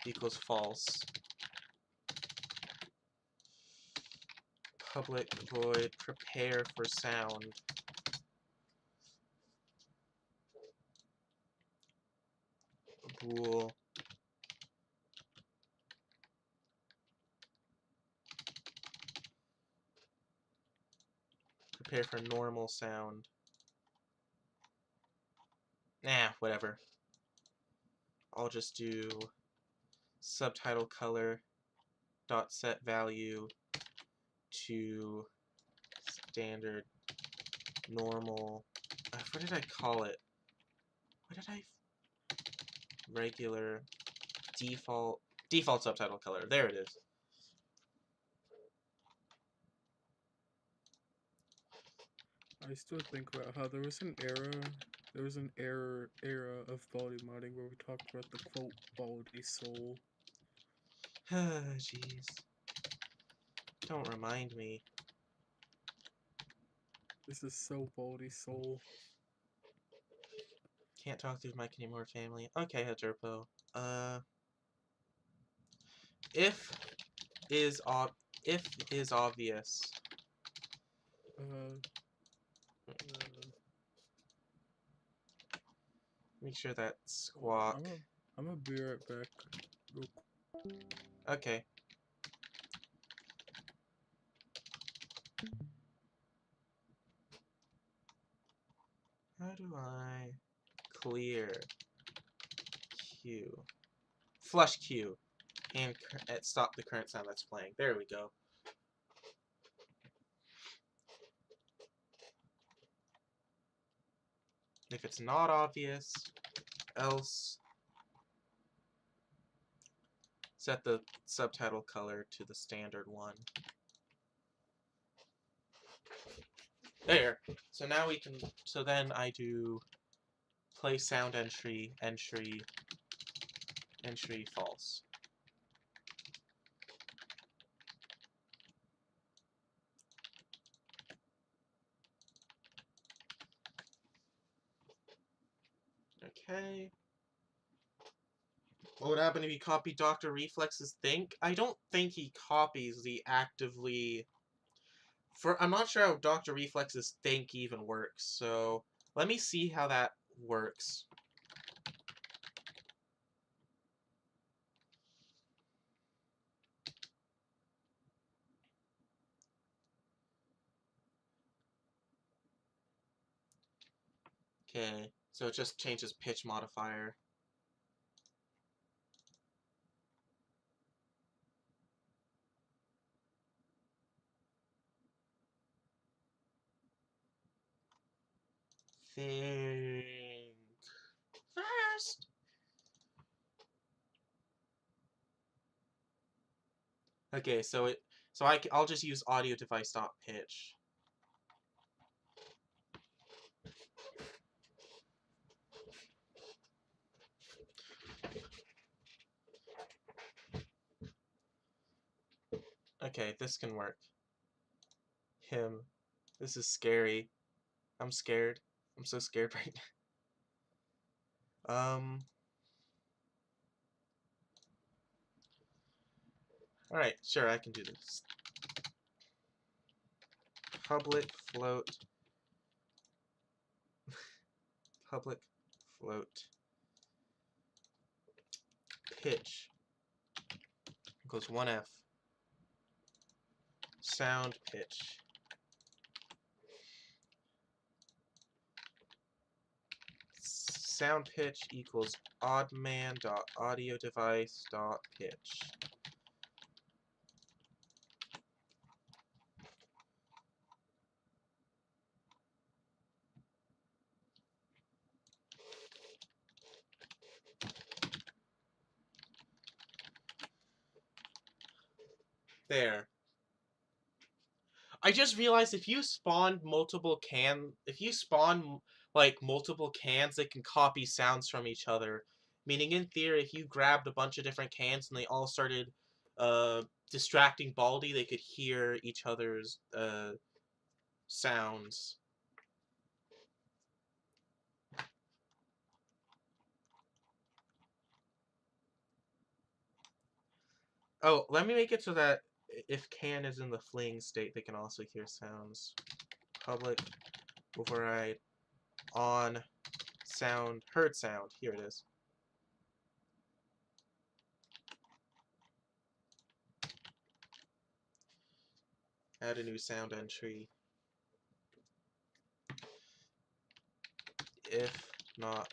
equals false, public void prepare for sound bool prepare for normal sound. Nah, whatever. I'll just do subtitle color dot set value to standard normal. What did I call it? What did I? Regular default subtitle color. There it is. I still think about how there was an era of Baldi modding where we talked about the quote Baldi soul. Jeez. Don't remind me. This is so Baldi soul. Can't talk through the mic anymore, family. Okay, Hajerpo. If is obvious. Make sure that squawk. I'm gonna be right back. Real quick. Okay. How do I clear queue? Flush queue and stop the current sound that's playing. There we go. If it's not obvious, else set the subtitle color to the standard one. There. So now we can. So then I do play sound entry false. Okay. What would happen if you copy Dr. Reflex's think? I don't think he copies the actively... I'm not sure how Dr. Reflex's think even works, so let me see how that works. Okay, so it just changes pitch modifier. Think fast. Okay, so I'll just use audio device dot pitch. Okay, this can work. Him. This is scary. I'm scared. I'm so scared right now. Alright, sure, I can do this. Public float. Public float. Pitch equals 1F. Sound pitch. Sound pitch equals oddman.audiodevice.pitch. There. I just realized if you spawn multiple multiple cans, they can copy sounds from each other. Meaning, in theory, if you grabbed a bunch of different cans and they all started distracting Baldi, they could hear each other's sounds. Oh, let me make it so that if can is in the fleeing state, they can also hear sounds. Public override on sound, heard sound. Here it is. Add a new sound entry. If not,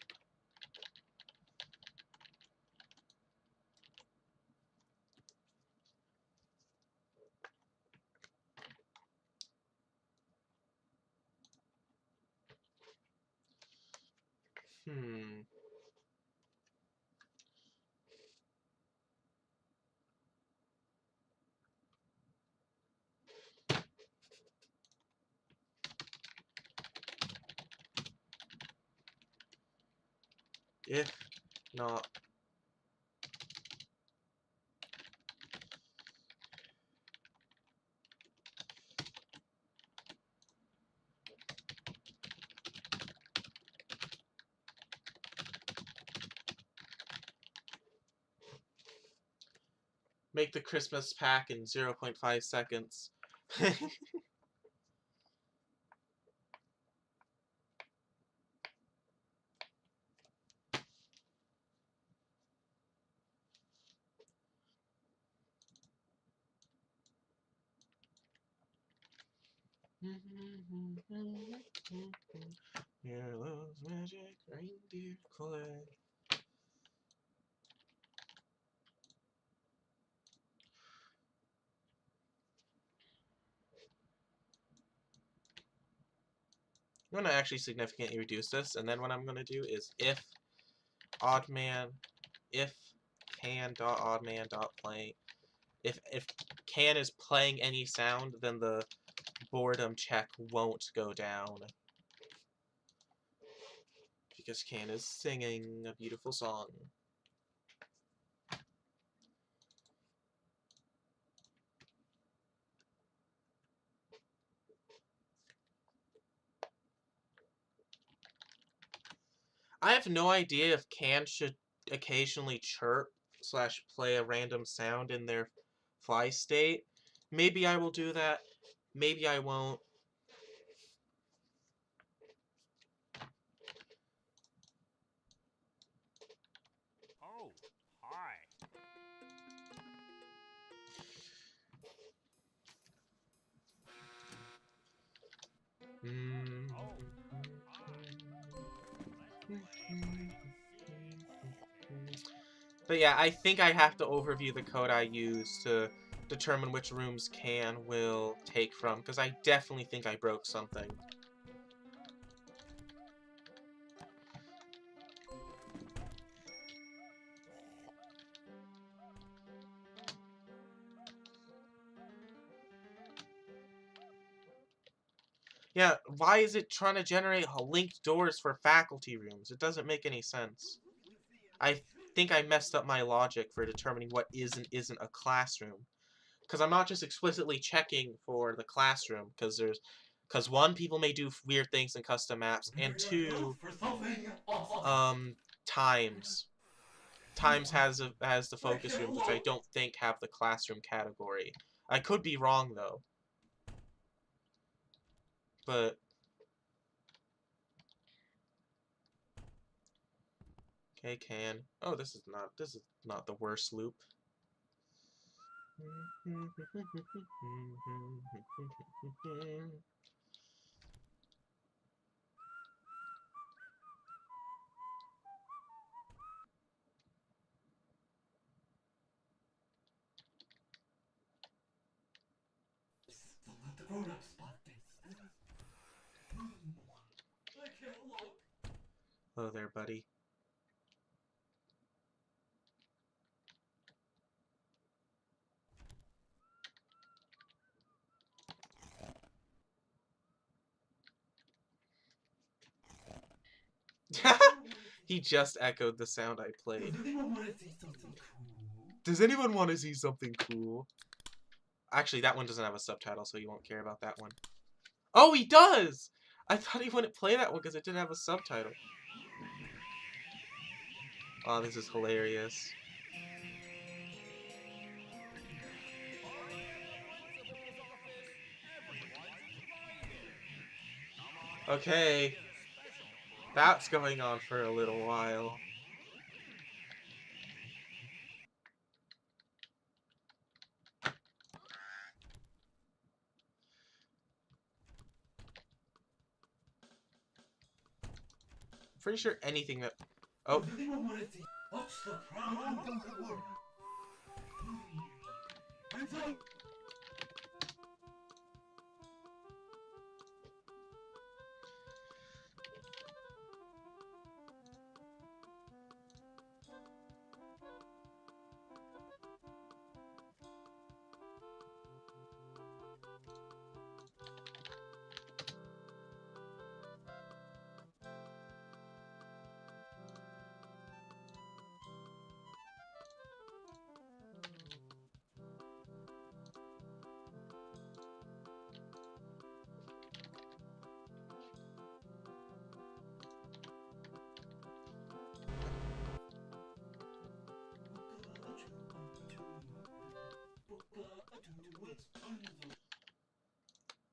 if not, make the Christmas pack in 0.5 seconds. Here loves magic reindeer clay. I'm going to actually significantly reduce this, and then what I'm going to do is if can.oddman.play. If can is playing any sound, then the boredom check won't go down. Because can is singing a beautiful song. I have no idea if cans should occasionally chirp slash play a random sound in their fly state. Maybe I will do that. Maybe I won't. Oh, hi. But yeah, I think I have to overview the code I use to determine which rooms can will take from, because I definitely think I broke something. Yeah, why is it trying to generate linked doors for faculty rooms? It doesn't make any sense. I think I messed up my logic for determining what is and isn't a classroom. Because I'm not just explicitly checking for the classroom, because one, people may do weird things in custom maps, and two, times. Times has the focus rooms, which I don't think have the classroom category. I could be wrong though. But okay, can. Oh, this is not the worst loop. Don't let the grown-ups spot this. I can't look. Hello there, buddy. He just echoed the sound I played. Does anyone want to see something cool? Does anyone want to see something cool? Actually, that one doesn't have a subtitle, so you won't care about that one. Oh, he does! I thought he wouldn't play that one because it didn't have a subtitle. Oh, this is hilarious. Okay. That's going on for a little while. Pretty sure anything that... Oh. Does anyone want to see what's the problem? Hands up!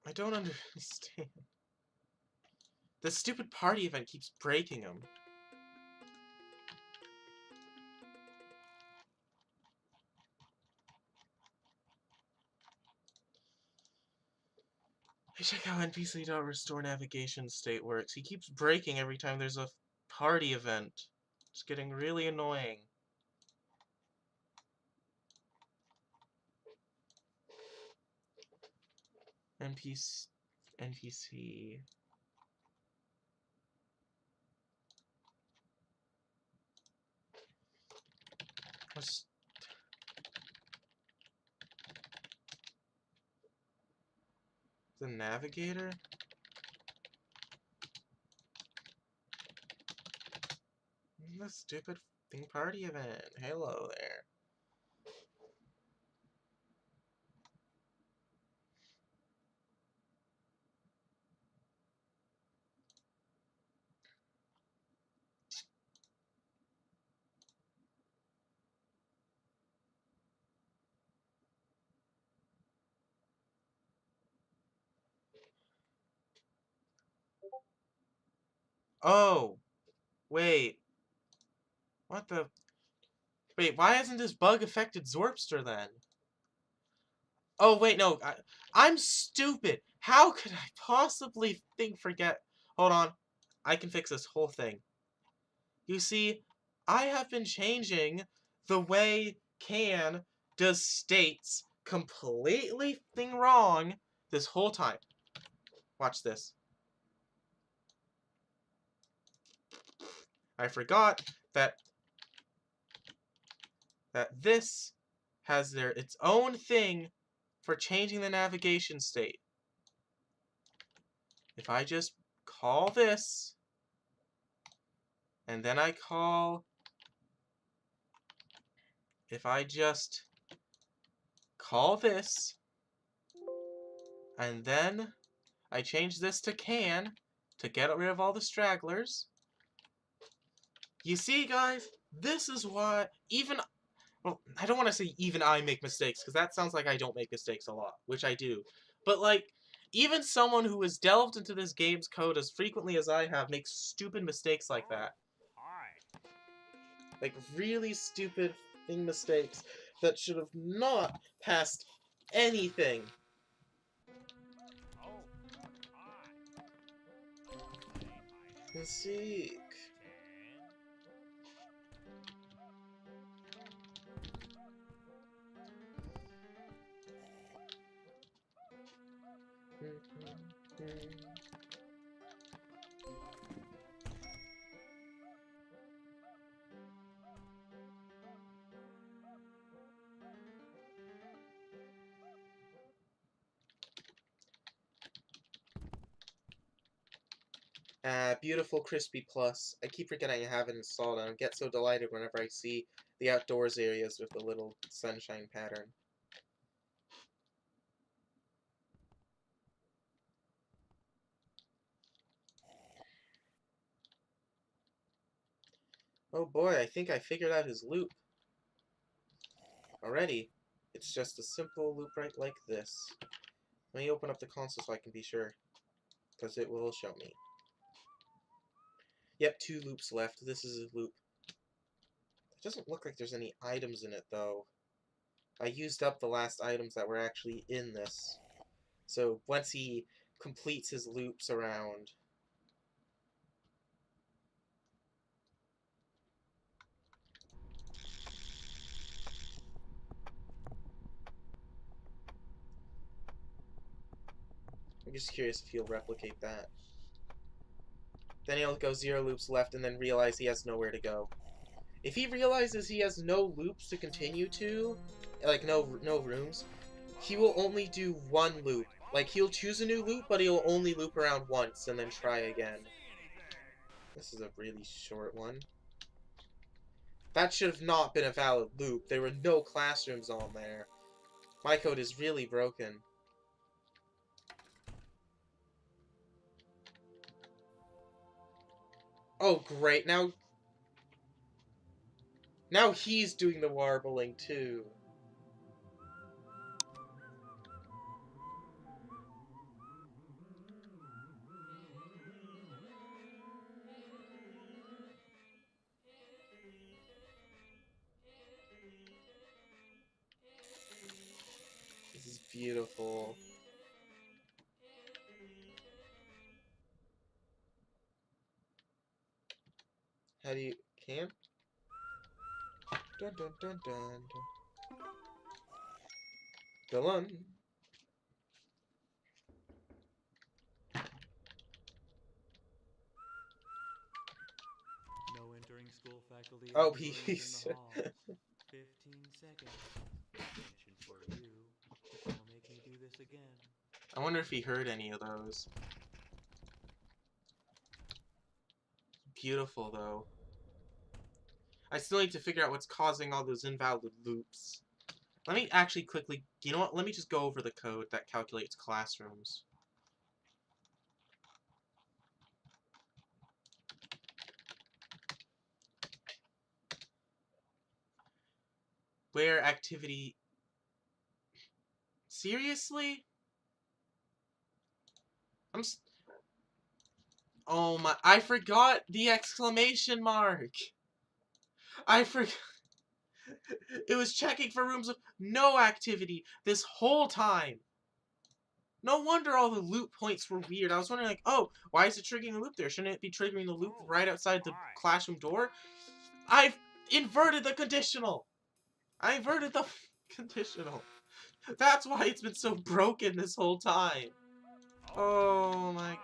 I don't understand. The stupid party event keeps breaking them. I check how NPC.restore navigation state works. He keeps breaking every time there's a party event. It's getting really annoying. NPC. What's the navigator? The stupid thing party event. Hello there. Oh, wait. What the? Wait, why hasn't this bug affected Zorpster then? Oh, wait, no. I'm stupid. How could I possibly forget? Hold on. I can fix this whole thing. You see, I have been changing the way Can does states completely wrong this whole time. Watch this. I forgot that this has its own thing for changing the navigation state. If I just call this, and then I call, if I just call this, and then I change this to Can to get rid of all the stragglers. You see, guys, this is why well, I don't want to say even I make mistakes, because that sounds like I don't make mistakes a lot, which I do. But, like, even someone who has delved into this game's code as frequently as I have makes stupid mistakes like that. Like, really stupid mistakes that should have not passed anything. Seek. Beautiful Crispy Plus. I keep forgetting I have it installed, and I get so delighted whenever I see the outdoors areas with the little sunshine pattern. Oh boy, I think I figured out his loop already. It's just a simple loop right like this. Let me open up the console so I can be sure, because it will show me. Yep, 2 loops left. This is a loop. It doesn't look like there's any items in it, though. I used up the last items that were actually in this. So once he completes his loops around... I'm just curious if he'll replicate that. Then he'll go 0 loops left and then realize he has nowhere to go. If he realizes he has no loops to continue to, like no rooms, he will only do 1 loop. Like, he'll choose a new loop, but he'll only loop around once and then try again. This is a really short one. That should have not been a valid loop. There were no classrooms on there. My code is really broken. Oh, great. Now he's doing the warbling, too. This is beautiful. How do you... Can? Dun dun dun dun dun. Dun. No entering school faculty. Oh, and employees he's... in the halls. 15 seconds. Attention for you. Don't make me do this again. I wonder if he heard any of those. Beautiful, though. I still need to figure out what's causing all those invalid loops. Let me actually quickly... You know what? Let me just go over the code that calculates classrooms. Where activity... Seriously? Oh my, I forgot the exclamation mark. I forgot. It was checking for rooms of no activity this whole time. No wonder all the loop points were weird. I was wondering, like, oh, why is it triggering the loop there? Shouldn't it be triggering the loop right outside the classroom door? I've inverted the conditional. I inverted the conditional. That's why it's been so broken this whole time. Oh my.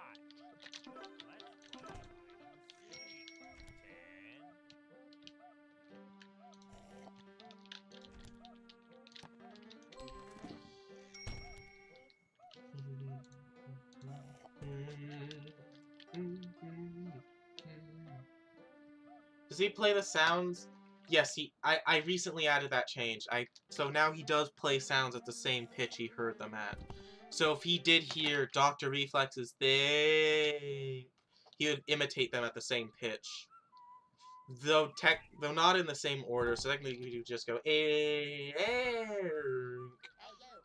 Does he play the sounds? Yes, I recently added that change. So now he does play sounds at the same pitch he heard them at. So if he did hear Dr. Reflex's thing, he would imitate them at the same pitch. Though not in the same order, so technically we would just go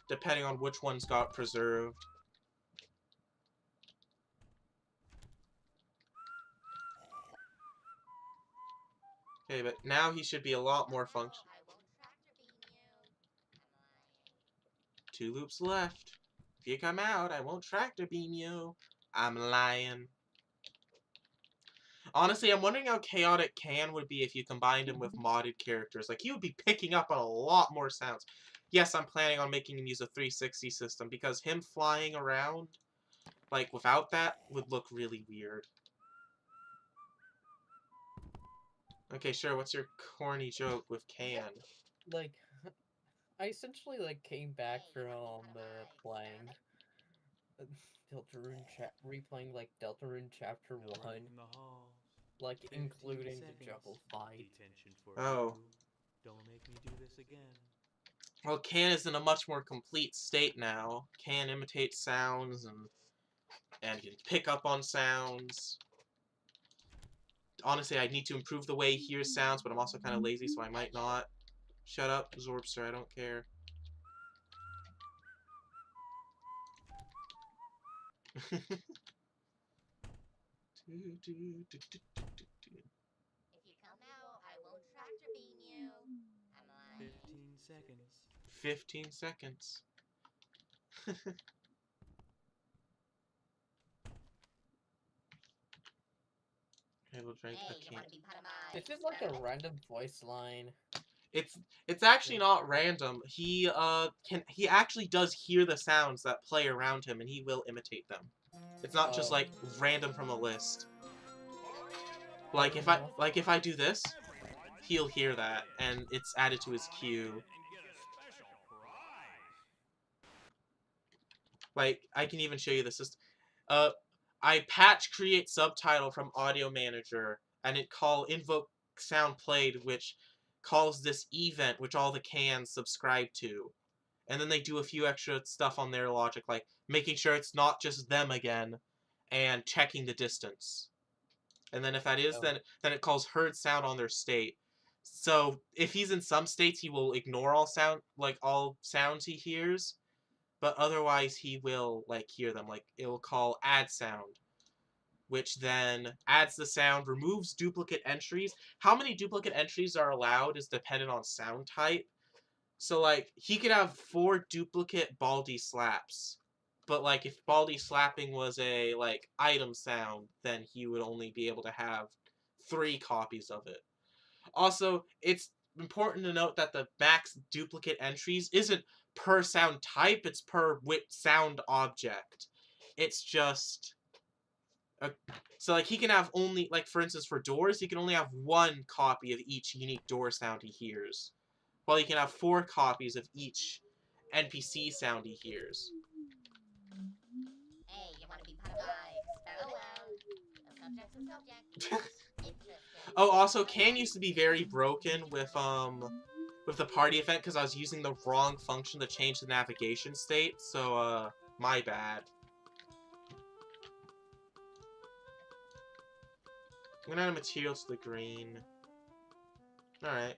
depending on which ones got preserved. Okay, but now he should be a lot more functional. 2 loops left. If you come out, I won't tractor beam you. I'm lying. Honestly, I'm wondering how chaotic Can would be if you combined him with modded characters. Like, he would be picking up on a lot more sounds. Yes, I'm planning on making him use a 360 system, because him flying around, like, without that, would look really weird. Okay, sure, what's your corny joke with Can? Like, I essentially, like, came back from playing replaying, like, Deltarune Chapter 1, like, including the jungle fight. Oh. Don't make me do this again. Well, Can is in a much more complete state now. Can imitate sounds and can pick up on sounds. Honestly, I need to improve the way he hears sounds, but I'm also kind of lazy, so I might not. Shut up, Zorbster, I don't care. If you come out, I won't tractor beam you. I'm lying. 15 seconds. 15 seconds. Okay, we'll drink Hey, the you can. wanna be part of my This is like a experiment? random voice line. It's actually not random. He actually does hear the sounds that play around him, and he will imitate them. It's not just like random from a list. Like if I do this, he'll hear that, and it's added to his queue. Like, I can even show you the system. I patch create subtitle from Audio Manager, and it invoke sound played, which calls this event, which all the cans subscribe to. And then they do a few extra stuff on their logic, like making sure it's not just them again, and checking the distance. And then if that is, then it calls heard sound on their state. So if he's in some states, he will ignore all sounds he hears, but otherwise he will hear them. Like, it will call add sound, which then adds the sound, removes duplicate entries. How many duplicate entries are allowed is dependent on sound type. So, like, he could have 4 duplicate Baldi slaps. But, like, if Baldi slapping was a, item sound, then he would only be able to have 3 copies of it. Also, it's important to note that the max duplicate entries isn't per sound type, it's per sound object. It's just... So, like, he can have only, like, for instance, for doors, he can only have 1 copy of each unique door sound he hears. While he can have 4 copies of each NPC sound he hears. Hey, you wanna be part of my experiment? Oh well. A subject. Interesting. Oh, also, Can used to be very broken with the party event, because I was using the wrong function to change the navigation state, so, my bad. I'm gonna add a material to the green. Alright.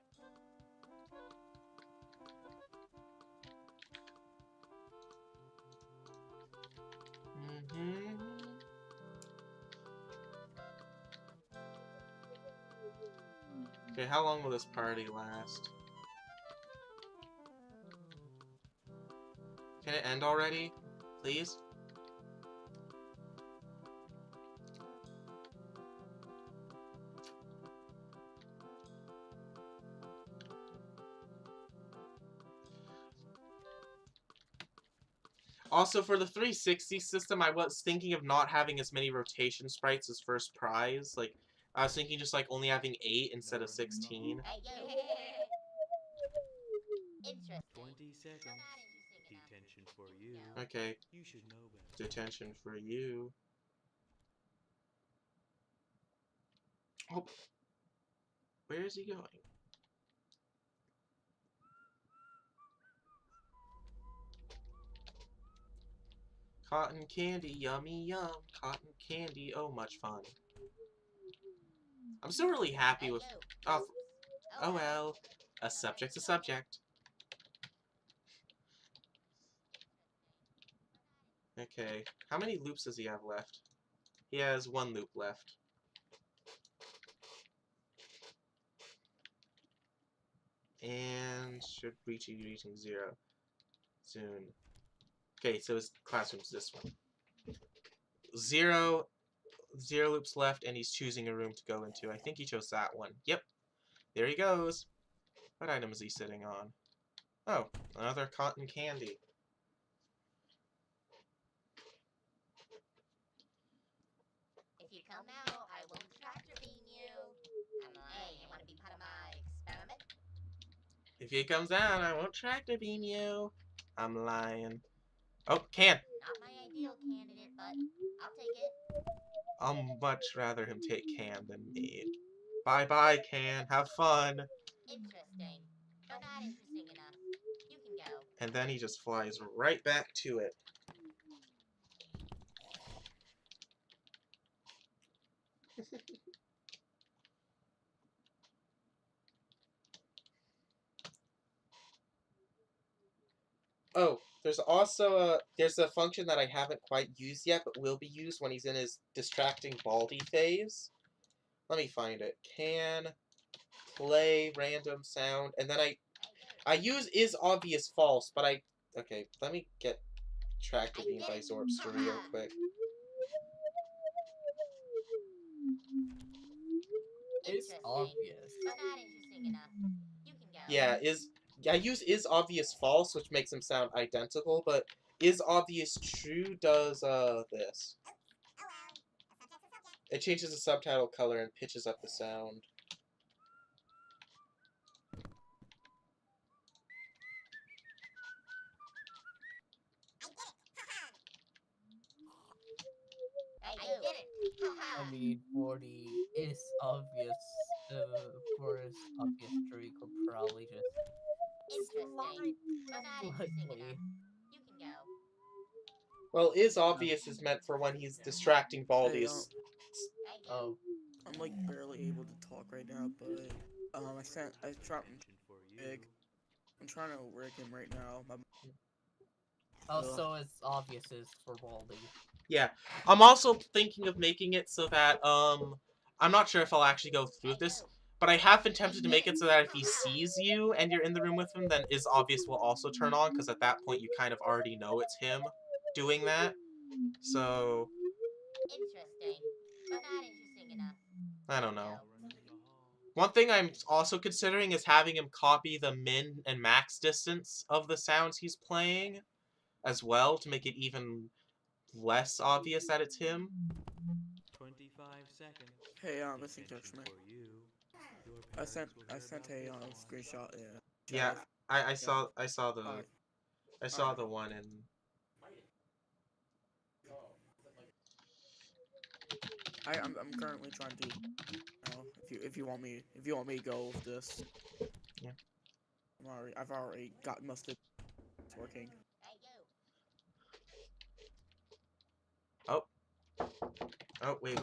Okay, how long will this party last? Can it end already? Please? Also, for the 360 system, I was thinking of not having as many rotation sprites as first prize. Like, I was thinking just like only having 8 instead of 16. Hey, yo. Interesting. 20 seconds. But not interesting enough. Detention for you. No. Okay, You should know better. detention for you. Oh, where is he going? Cotton candy, yummy yum. Cotton candy, oh much fun. I'm still really happy Hey, with. yo. Oh, Oops. oh well. A subject's a subject. Okay, how many loops does he have left? He has 1 loop left. And should reach reaching 0 soon. Okay, so his classroom's this one. 0 loops left, and he's choosing a room to go into. I think he chose that one. Yep, there he goes. What item is he sitting on? Oh, another cotton candy. If you come now, I will tractor beam you. I'm like, hey, you wanna be part of my experiment? If he comes out, I won't tractor beam you. I'm lying. Oh, can. Not my ideal candidate, but I'll take it. I'll much rather him take can than me. Bye-bye, can. Have fun. Interesting. But not interesting enough. You can go. And then he just flies right back to it. Oh, there's also a function that I haven't quite used yet, but will be used when he's in his distracting Baldi phase. Let me find it. Can play random sound, and then I use is obvious false, but okay. Let me get tractor beam by Zorpster real quick. It's Interesting. obvious. But not interesting enough. You can go. Yeah, I use is obvious false, which makes them sound identical, but is obvious true does this. It changes the subtitle color and pitches up the sound. I did it. I mean, for the is obvious, for his obvious true, you could probably just Interesting. But not interesting slightly. enough. You can go. Well, is obvious is meant for when he's distracting Baldi's. Hey, yo. Oh, I'm like barely able to talk right now, but I dropped Detention for you. big. I'm trying to rig him right now. also it's obvious is for Baldi. Yeah, I'm also thinking of making it so that I'm not sure if I'll actually go through with this, but I have been tempted to make it so that if he sees you and you're in the room with him, then is obvious will also turn on, because at that point you kind of already know it's him doing that. So Interesting. But not interesting enough. I don't know. Now running in the hall. One thing I'm also considering is having him copy the min and max distance of the sounds he's playing as well to make it even less obvious that it's him. 25 seconds. Hey, listen, Detention Judgment. for you. Your I sent parents will hear a about this long. screenshot. Yeah, chat. I saw the Alright. I saw the one in. I'm currently trying to. If you want me to go with this. Yeah. I've already got most of it's working. Hey, yo. Oh. Oh, wait.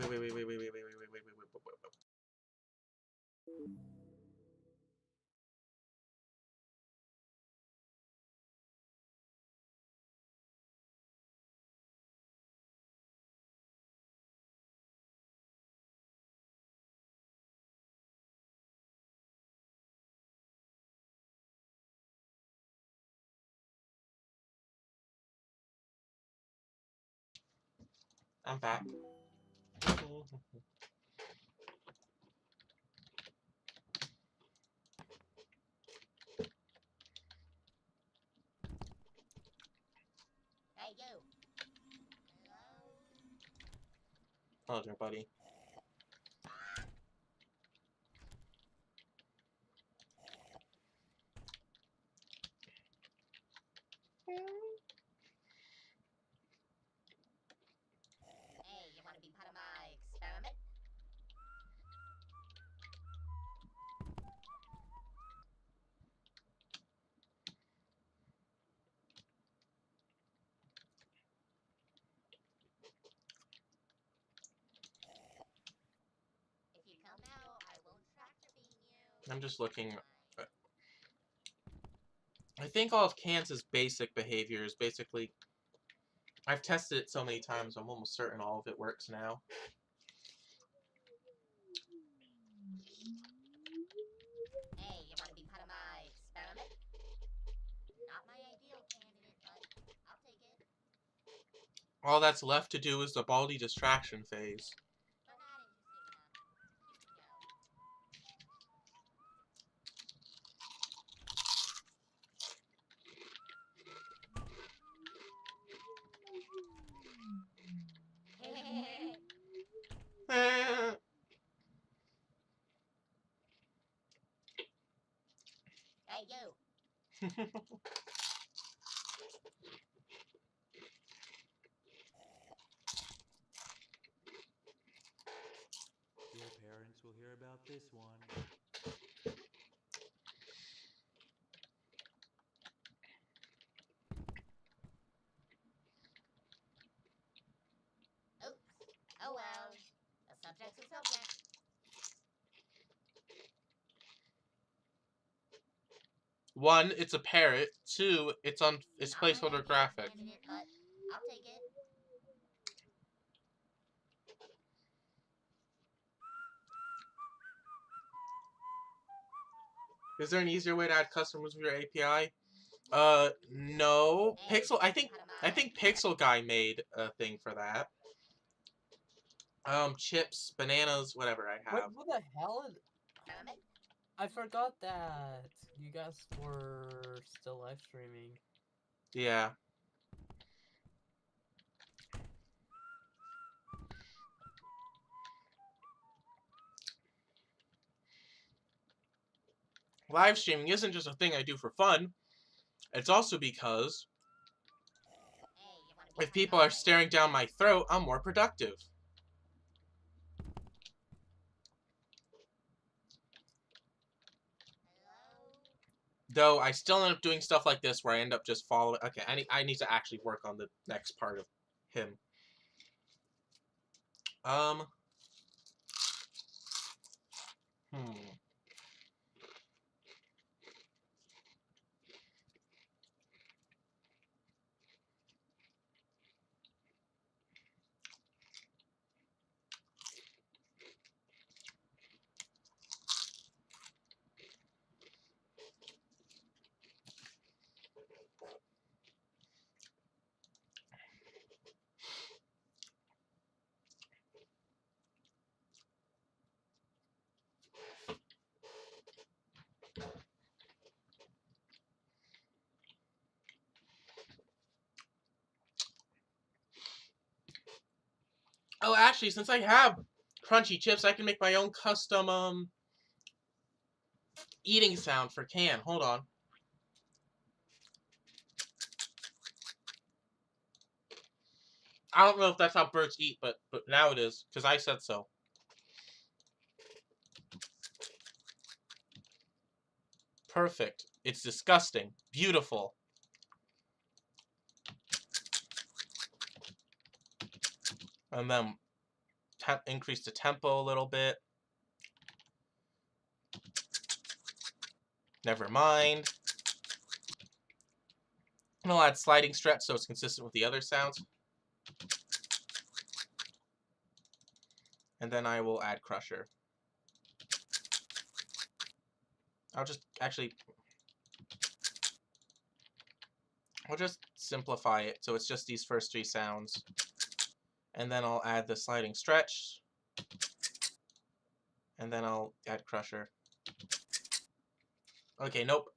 I'm back. Hey, you. Oh, there, buddy. Hey, you want to be part of my experiment? If you come now, I won't tractor beam you. I'm just looking. I think all of Kansas basic behavior is basically. I've tested it so many times, I'm almost certain all of it works now. Hey, you want to be part of my experiment? Not my ideal candidate, but I'll take it. All that's left to do is the Baldi distraction phase. But not interesting enough. You can go. Hey, you. Your parents will hear about this one. Oops. Oh well. A subject's a subject. One, it's a parrot. Two, it's Not my placeholder ideal graphic. candidate, but I'll take it. Is there an easier way to add customers with your API? No. Hey, Pixel. I think Pixel Guy made a thing for that. Chips, bananas, whatever I Wait, have. what the hell? Experiment? I forgot that you guys were still live streaming. Yeah. Live streaming isn't just a thing I do for fun. It's also because Hey, you want to be if part of people my are staring down my throat, I'm more productive. Hello? Though I still end up doing stuff like this where I end up just following. Okay, I need to actually work on the next part of him. Hmm. Oh, actually, since I have crunchy chips, I can make my own custom eating sound for Can. Hold on. I don't know if that's how birds eat, but now it is because I said so. Perfect. It's disgusting. Beautiful. And then increase the tempo a little bit. Never mind. And I'll add sliding stretch so it's consistent with the other sounds. And then I will add crusher. I'll just simplify it so it's just these first three sounds. And then I'll add the sliding stretch. And then I'll add crusher. Okay, nope.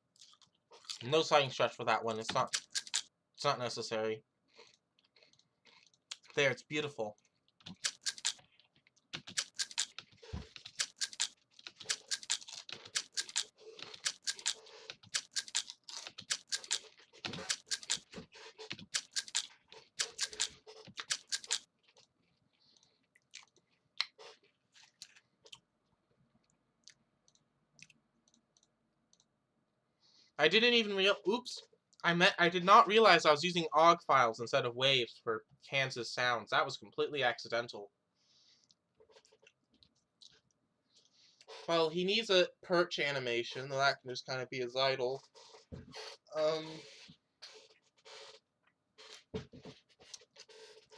No sliding stretch for that one. It's not necessary. There, it's beautiful. I didn't even oops. I did not realize I was using OGG files instead of waves for Kansas sounds. That was completely accidental. Well, he needs a perch animation, though that can just kind of be his idle.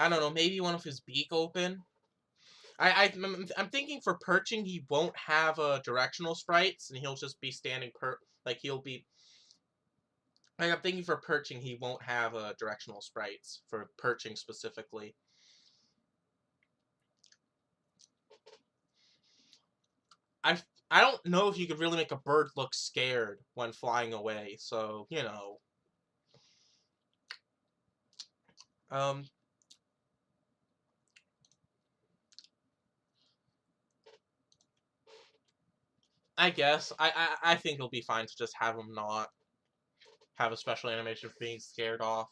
I don't know, maybe one of his beak open. I'm thinking for perching, he won't have directional sprites, and he'll just be standing he'll be. Like, I'm thinking for perching, he won't have directional sprites for perching specifically. I don't know if you could really make a bird look scared when flying away, so you know. I guess I think it'll be fine to just have him not have a special animation for being scared off.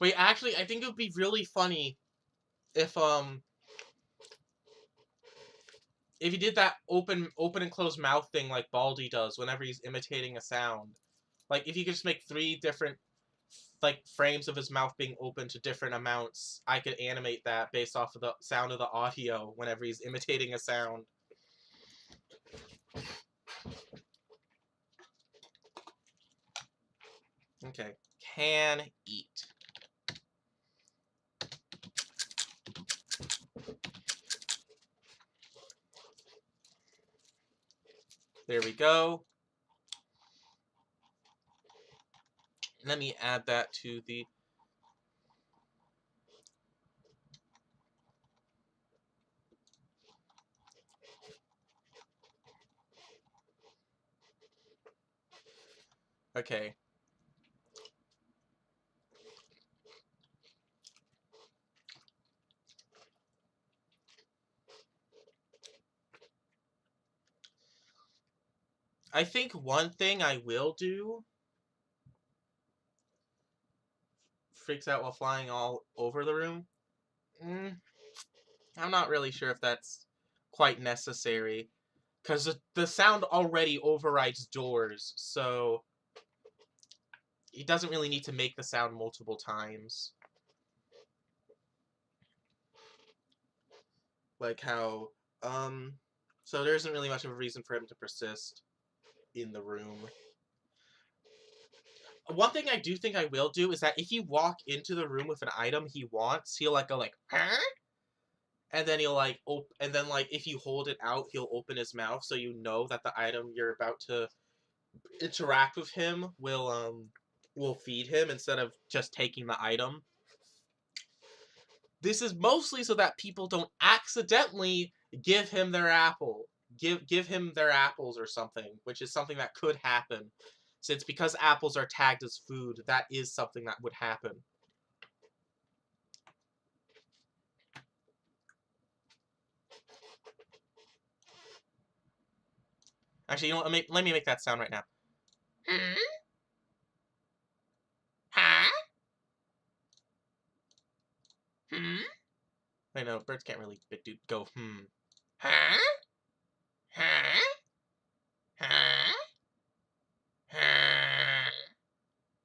Wait, actually, I think it would be really funny if you did that open and close mouth thing like Baldi does whenever he's imitating a sound. Like, if you could just make 3 different frames of his mouth being open to different amounts, I could animate that based off of the sound of the audio whenever he's imitating a sound. Okay, can eat. There we go. Let me add that to the... Okay. I think one thing I will do... Freaks out while flying all over the room. I'm not really sure if that's quite necessary. Because the sound already overrides doors, so... He doesn't really need to make the sound multiple times. Like how, so there isn't really much of a reason for him to persist in the room. One thing I do think I will do is that if you walk into the room with an item he wants, he'll go huh? And then he'll and then if you hold it out, he'll open his mouth so you know that the item you're about to interact with him will feed him instead of just taking the item. This is mostly so that people don't accidentally give him their apple. Give him their apples or something, which is something that could happen. Since because apples are tagged as food, that is something that would happen. Actually, you know what? Let me make that sound right now. Huh? Wait, no, birds can't really go Huh? Huh? Huh? Huh?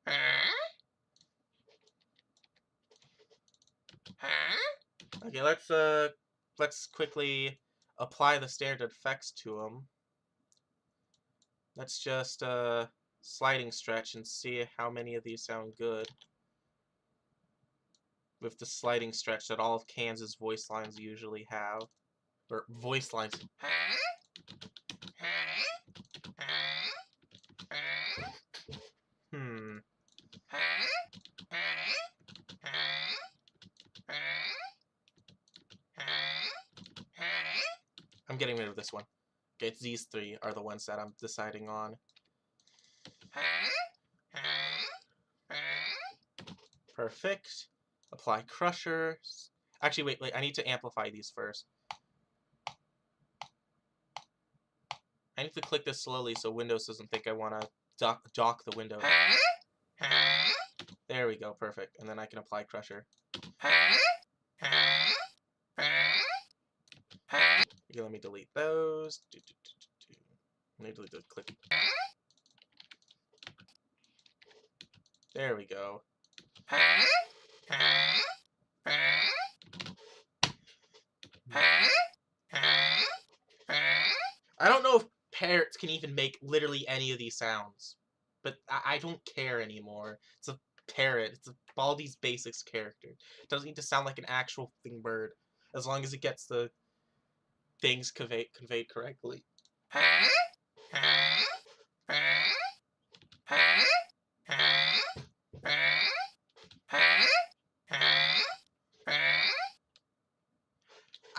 Huh? Huh? Okay, let's quickly apply the standard effects to them. Let's just sliding stretch and see how many of these sound good. With the sliding stretch that all of Kansas voice lines usually have. Or voice lines. Huh? Hmm. I'm getting rid of this one. Okay, it's these three are the ones that I'm deciding on. Perfect. Apply crusher. Actually, wait, I need to amplify these first. I need to click this slowly so Windows doesn't think I want to dock the window. There we go, perfect. And then I can apply crusher. Okay, let me delete those. Let me delete the click. There we go. I don't know if parrots can even make literally any of these sounds, but I don't care anymore. It's a parrot. It's a Baldi's Basics character. It doesn't need to sound like an actual thing bird, as long as it gets the things conveyed correctly.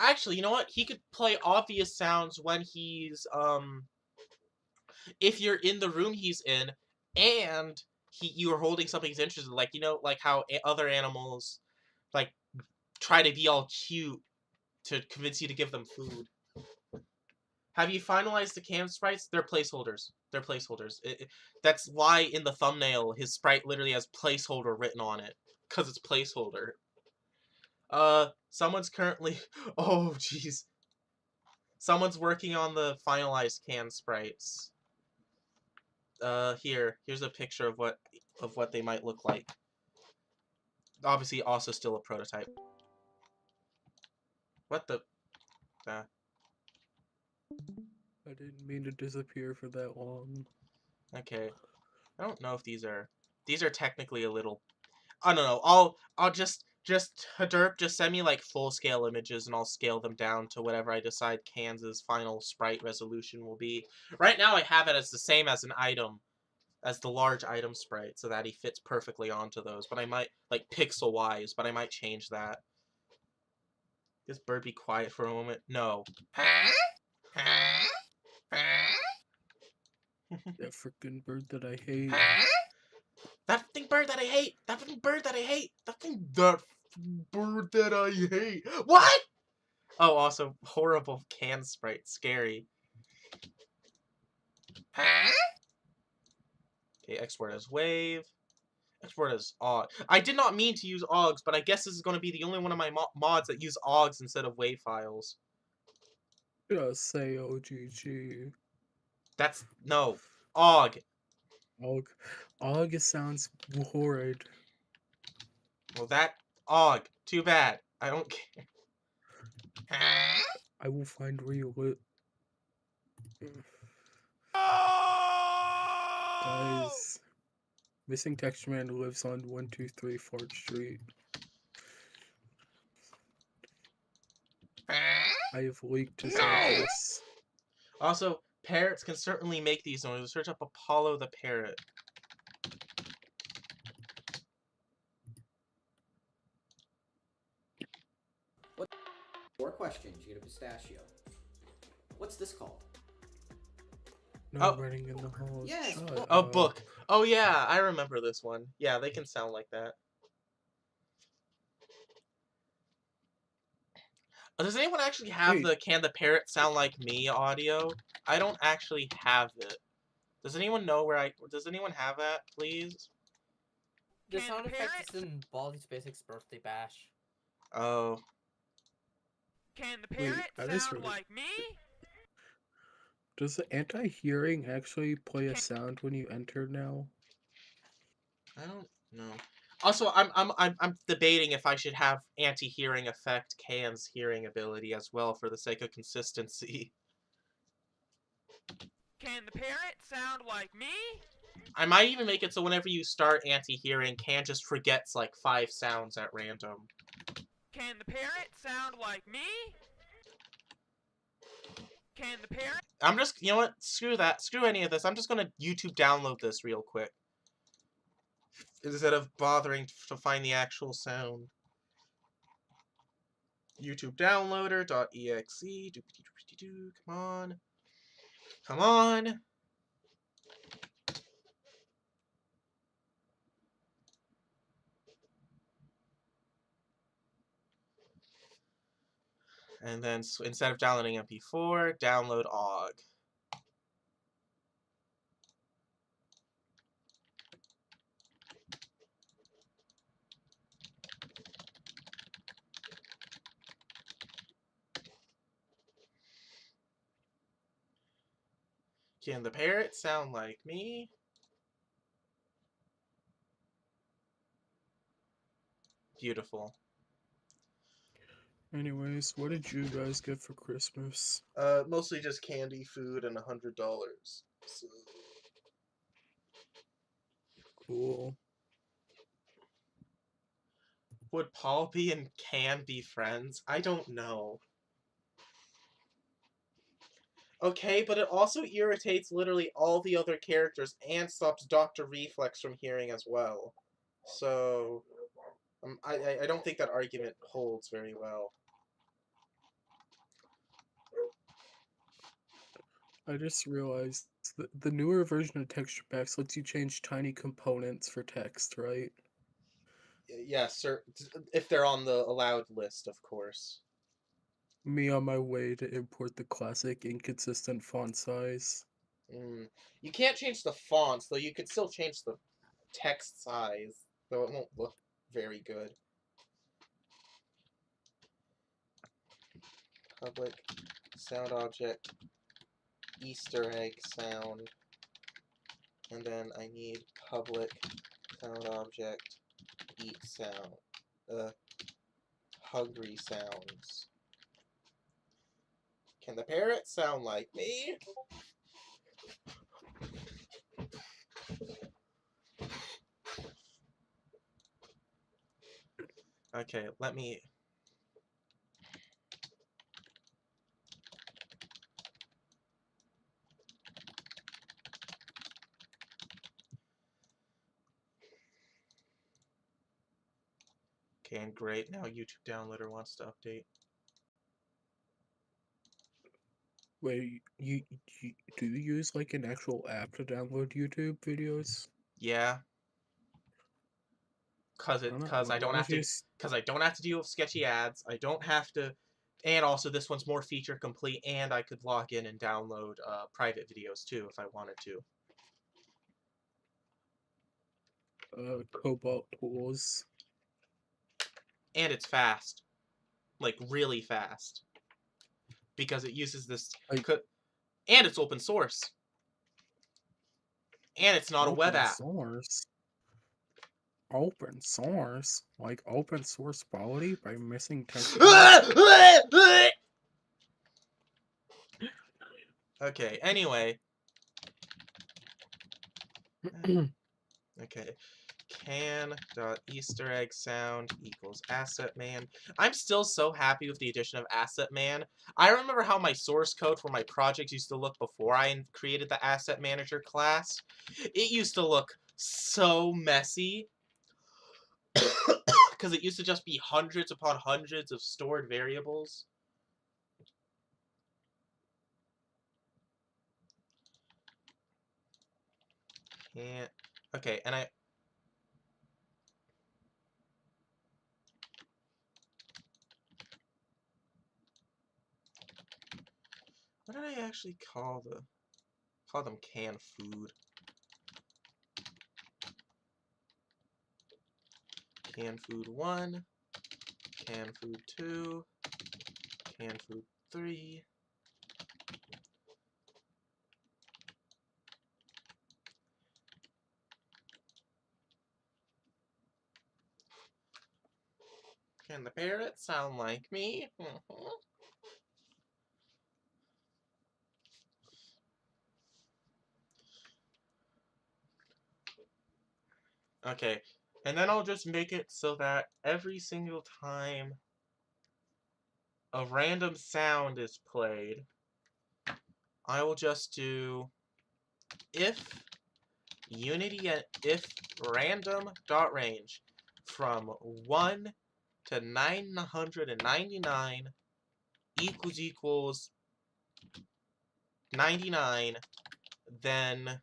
Actually, you know what? He could play obvious sounds when he's if you're in the room he's in, and you are holding something he's interested in, like, you know, like how other animals like try to be all cute to convince you to give them food. Have you finalized the cam sprites? They're placeholders. They're placeholders. That's why in the thumbnail his sprite literally has placeholder written on it, because it's placeholder. Someone's currently oh jeez. Someone's working on the finalized can sprites. Here's a picture of what they might look like. Obviously, also still a prototype. What the? I didn't mean to disappear for that long. Okay. I don't know if these are technically a little. I don't know. I'll just Hadoop, just send me like full scale images and I'll scale them down to whatever I decide Kansas final sprite resolution will be. Right now I have it as the same as an item, as the large item sprite, so that he fits perfectly onto those. But I might, like pixel wise, but I might change that. This bird be quiet for a moment. No. That freaking bird that I hate. That fucking bird that I hate! That fucking bird that I hate! That bird that I hate! What?! Oh, also, horrible can sprite. Scary. Okay, export as wave. Export as OGG. I did not mean to use OGGs, but I guess this is going to be the only one of my mods that use OGGs instead of wave files. Just say OGG. That's... no. OGG. Og sounds horrid. Well, that... OGG. Too bad. I don't care. I will find where you live. Guys, missing texture man lives on 123 Fort Street. I have leaked his address. Also, parrots can certainly make these noises. Search up Apollo the parrot. Four questions, you get a pistachio. What's this called? No Oh. running in the hall. Yes, Shut book. Oh, up. book. Oh, yeah, I remember this one. Yeah, they can sound like that. Does anyone actually have Wait. the Can the Parrot Sound Like Me audio? I don't actually have it. Does anyone know where does anyone have that, please? The Can sound the effect parrot- is in Baldi's Basics birthday bash. Oh. Can the Wait, parrot that is sound really- like me? Does the anti-hearing actually play a Can- sound when you enter now? I don't know. Also, I'm debating if I should have anti-hearing affect Can's hearing ability as well for the sake of consistency. Can the parrot sound like me? I might even make it so whenever you start anti-hearing, Can just forgets like 5 sounds at random. Can the parrot sound like me? Can the parrot? I'm just, you know what? Screw that. Screw any of this. I'm just gonna YouTube download this real quick. Instead of bothering to find the actual sound. YouTube downloader.exe. Come on. Come on. And then instead of downloading MP4, download OGG. Can the parrot sound like me? Beautiful. Anyways, what did you guys get for Christmas? Mostly just candy, food, and $100. So... Cool. Would Paul B and Can be friends? I don't know. Okay, but it also irritates literally all the other characters and stops Dr. Reflex from hearing as well. So, I don't think that argument holds very well. I just realized that the newer version of texture packs lets you change tiny components for text, right? Yes, sir. If they're on the allowed list, of course. Me on my way to import the classic inconsistent font size. You can't change the fonts, though you could still change the text size, though it won't look very good. Public sound object Easter egg sound. And then I need public sound object eat sound. Hungry sounds. Can the parrot sound like me? Okay, let me... Okay, and great, now YouTube Downloader wants to update. Wait, you do you use like an actual app to download YouTube videos? Yeah. Cause I don't have to deal with sketchy ads. I don't have to, and also this one's more feature complete, and I could log in and download private videos too if I wanted to. Cobalt tools. And it's fast, like really fast, because it uses this, and it's open source, and it's not a web app. Open source? Like open source Baldi by missing text. Okay, anyway. Okay. Can.EasterEggSound equals asset man. I'm still so happy with the addition of asset man. I remember how my source code for my projects used to look before I created the asset manager class. It used to look so messy. Because it used to just be hundreds upon hundreds of stored variables. Can't. Okay, and what did I actually call them canned food? Canned food 1, canned food 2, canned food 3. Can the parrot sound like me? Okay, and then I'll just make it so that every single time a random sound is played, I will just do if if random.range from 1 to 999 equals 99, then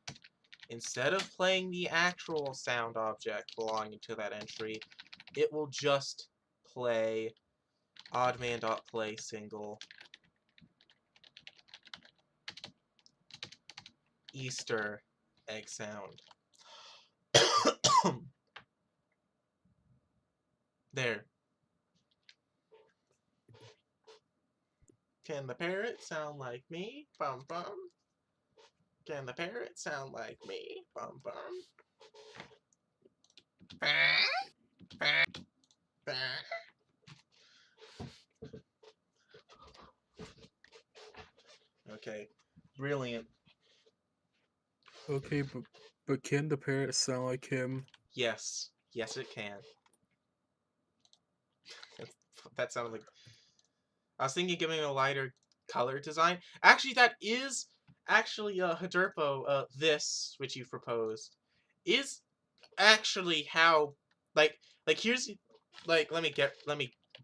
instead of playing the actual sound object belonging to that entry, it will just play oddman.play single Easter egg sound. There. Can the parrot sound like me? Bum bum. Can the parrot sound like me? Bum bum. Okay. Brilliant. Okay, but can the parrot sound like him? Yes. Yes, it can. That sounded like... I was thinking giving a lighter color design. Actually, that is... Actually, Haderpo, this, which you proposed, is actually how... Like, here's... Like, let me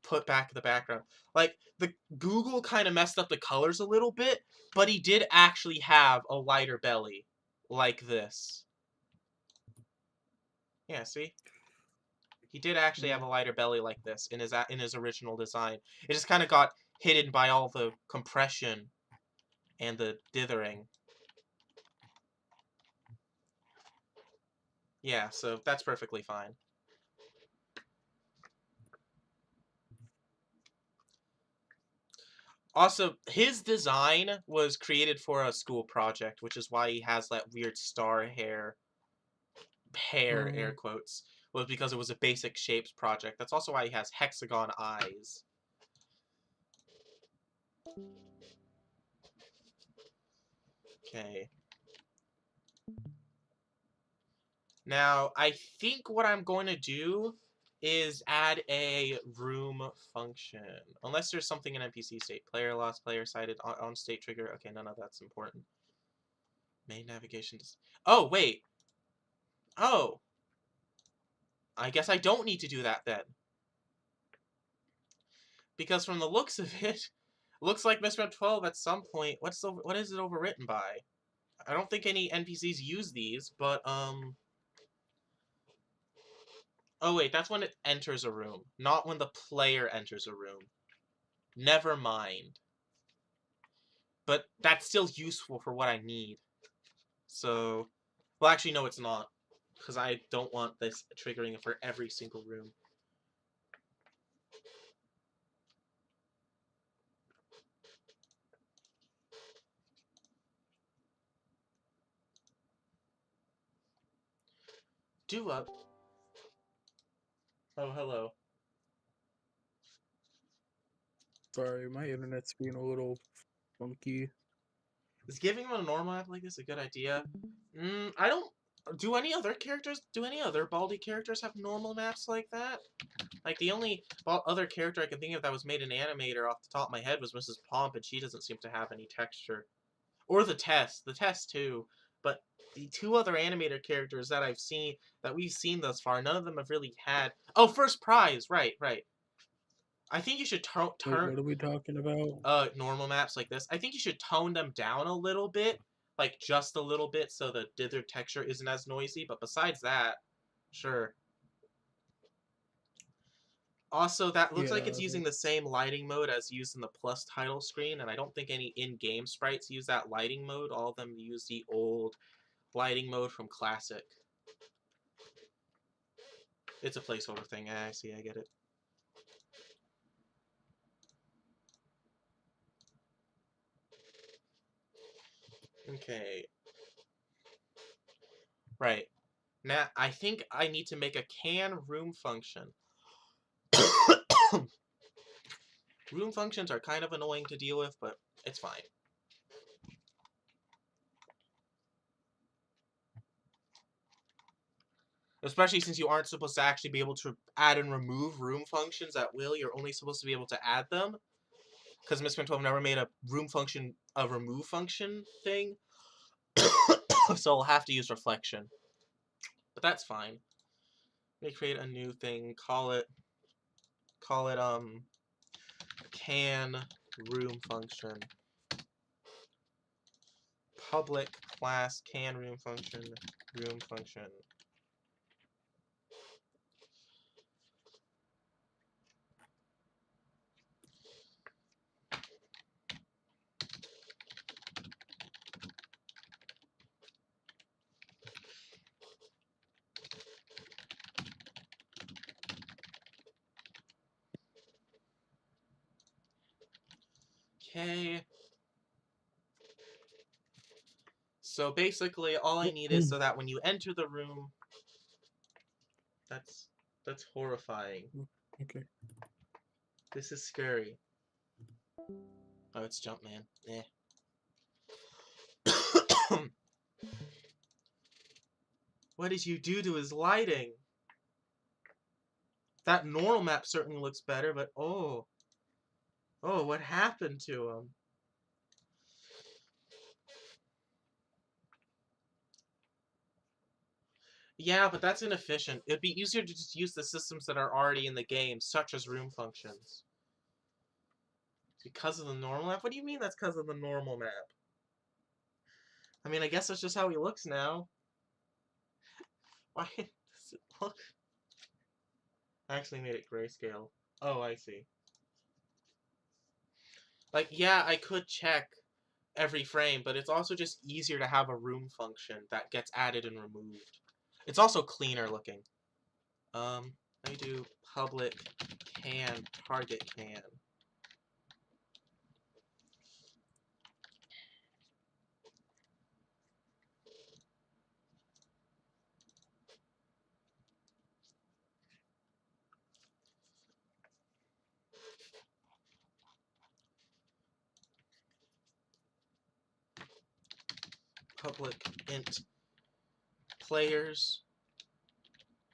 put back the background. Like, the Google kind of messed up the colors a little bit, but he did actually have a lighter belly. Like this. Yeah, see? He did actually have a lighter belly like this in his original design. It just kind of got hidden by all the compression and the dithering. Yeah, so that's perfectly fine. Also, his design was created for a school project, which is why he has that weird star hair, air quotes, was because it was a basic shapes project. That's also why he has hexagon eyes. Okay. Now, I think what I'm going to do is add a room function. Unless there's something in NPC state. Player lost, player cited, on state trigger. Okay, none of that's important. Main navigation. Oh, wait. Oh. I guess I don't need to do that then. Because from the looks of it, looks like Misrep 12 at some point. What is it overwritten by? I don't think any NPCs use these, but oh wait, that's when it enters a room, not when the player enters a room. Never mind. But that's still useful for what I need. So, well, actually, no, it's not, because I don't want this triggering for every single room. Do up. Oh, hello. Sorry, my internet's being a little funky. Is giving him a normal map like this a good idea? I don't... Do any other Baldi characters have normal maps like that? Like, the only other character I can think of that was made an animator off the top of my head was Mrs. Pomp, and she doesn't seem to have any texture. Or the test too. But the two other animator characters that we've seen thus far, none of them have really had... Oh, First Prize! Right. I think you should Wait, what are we talking about? normal maps like this. I think you should tone them down a little bit. Like, just a little bit, so the dither texture isn't as noisy. But besides that, sure. Also, that looks like it's using the same lighting mode as used in the plus title screen, and I don't think any in-game sprites use that lighting mode. All of them use the old lighting mode from Classic. It's a placeholder thing. I see, I get it. Okay. Right. Now, I think I need to make a can room function. Room functions are kind of annoying to deal with, but it's fine. Especially since you aren't supposed to actually be able to add and remove room functions at will. You're only supposed to be able to add them. because Misprint 12 never made a room function, a remove function thing. So I'll have to use reflection. But that's fine. Let me create a new thing, call it can room function. Public class can room function. Okay. So basically all I need is so that when you enter the room, that's horrifying. Okay. This is scary. Oh, it's Jumpman. Eh. What did you do to his lighting? That normal map certainly looks better, but oh. Oh, what happened to him? Yeah, but that's inefficient. It'd be easier to just use the systems that are already in the game, such as room functions. Because of the normal map? What do you mean that's because of the normal map? I mean, I guess that's just how he looks now. Why does it look... I actually made it grayscale. Oh, I see. Like, yeah, I could check every frame, but it's also just easier to have a room function that gets added and removed. It's also cleaner looking. Let me do public can, target can. Public int players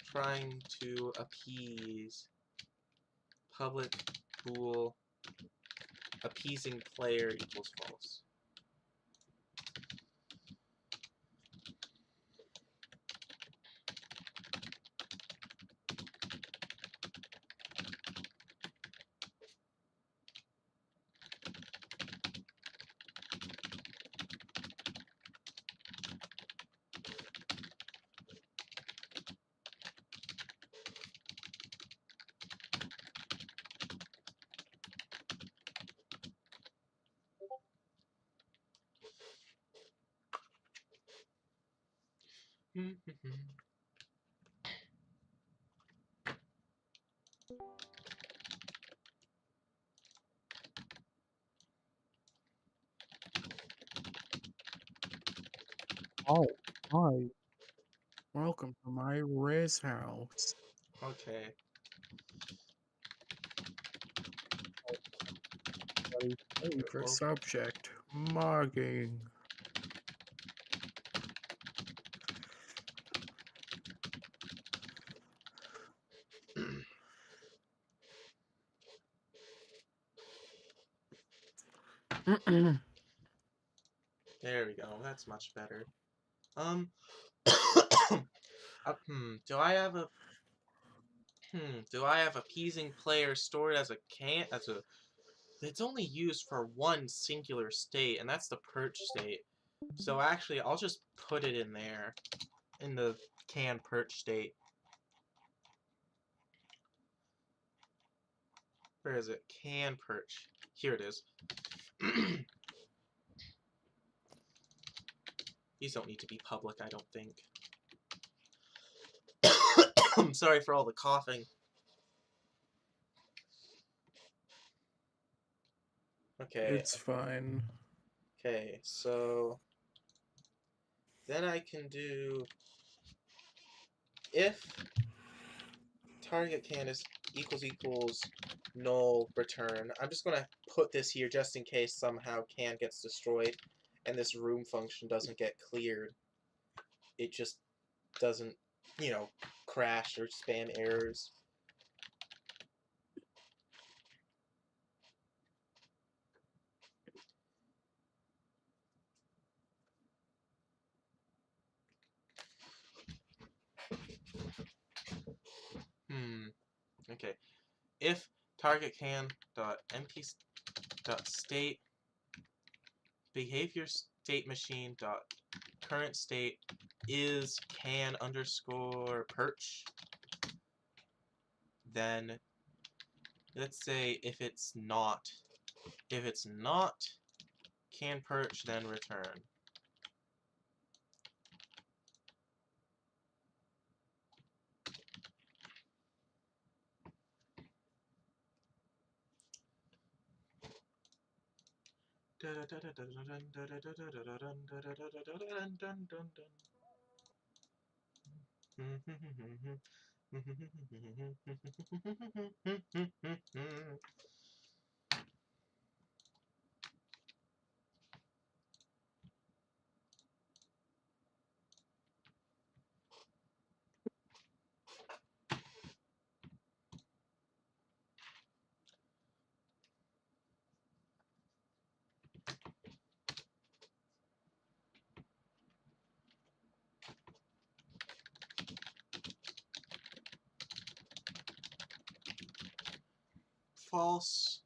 trying to appease public bool appeasing player equals false. Oh, hi. Welcome to my Riz house. Okay. Favorite Well, subject, mugging. there we go. That's much better. Do I have appeasing player stored as a can as a it's only used for one singular state, and that's the perch state. So actually I'll just put it in there in the can perch state. Where is it? Can perch. Here it is. These don't need to be public, I don't think. I'm sorry for all the coughing. Okay. It's fine. Okay, so then I can do if target can is equals null return. I'm just gonna put this here just in case somehow can gets destroyed and this room function doesn't get cleared. It just doesn't, you know, crash or spam errors. Okay. If target can dot npc dot state behavior state machine dot current state is can underscore perch, then let's say if it's not can perch, then return. False.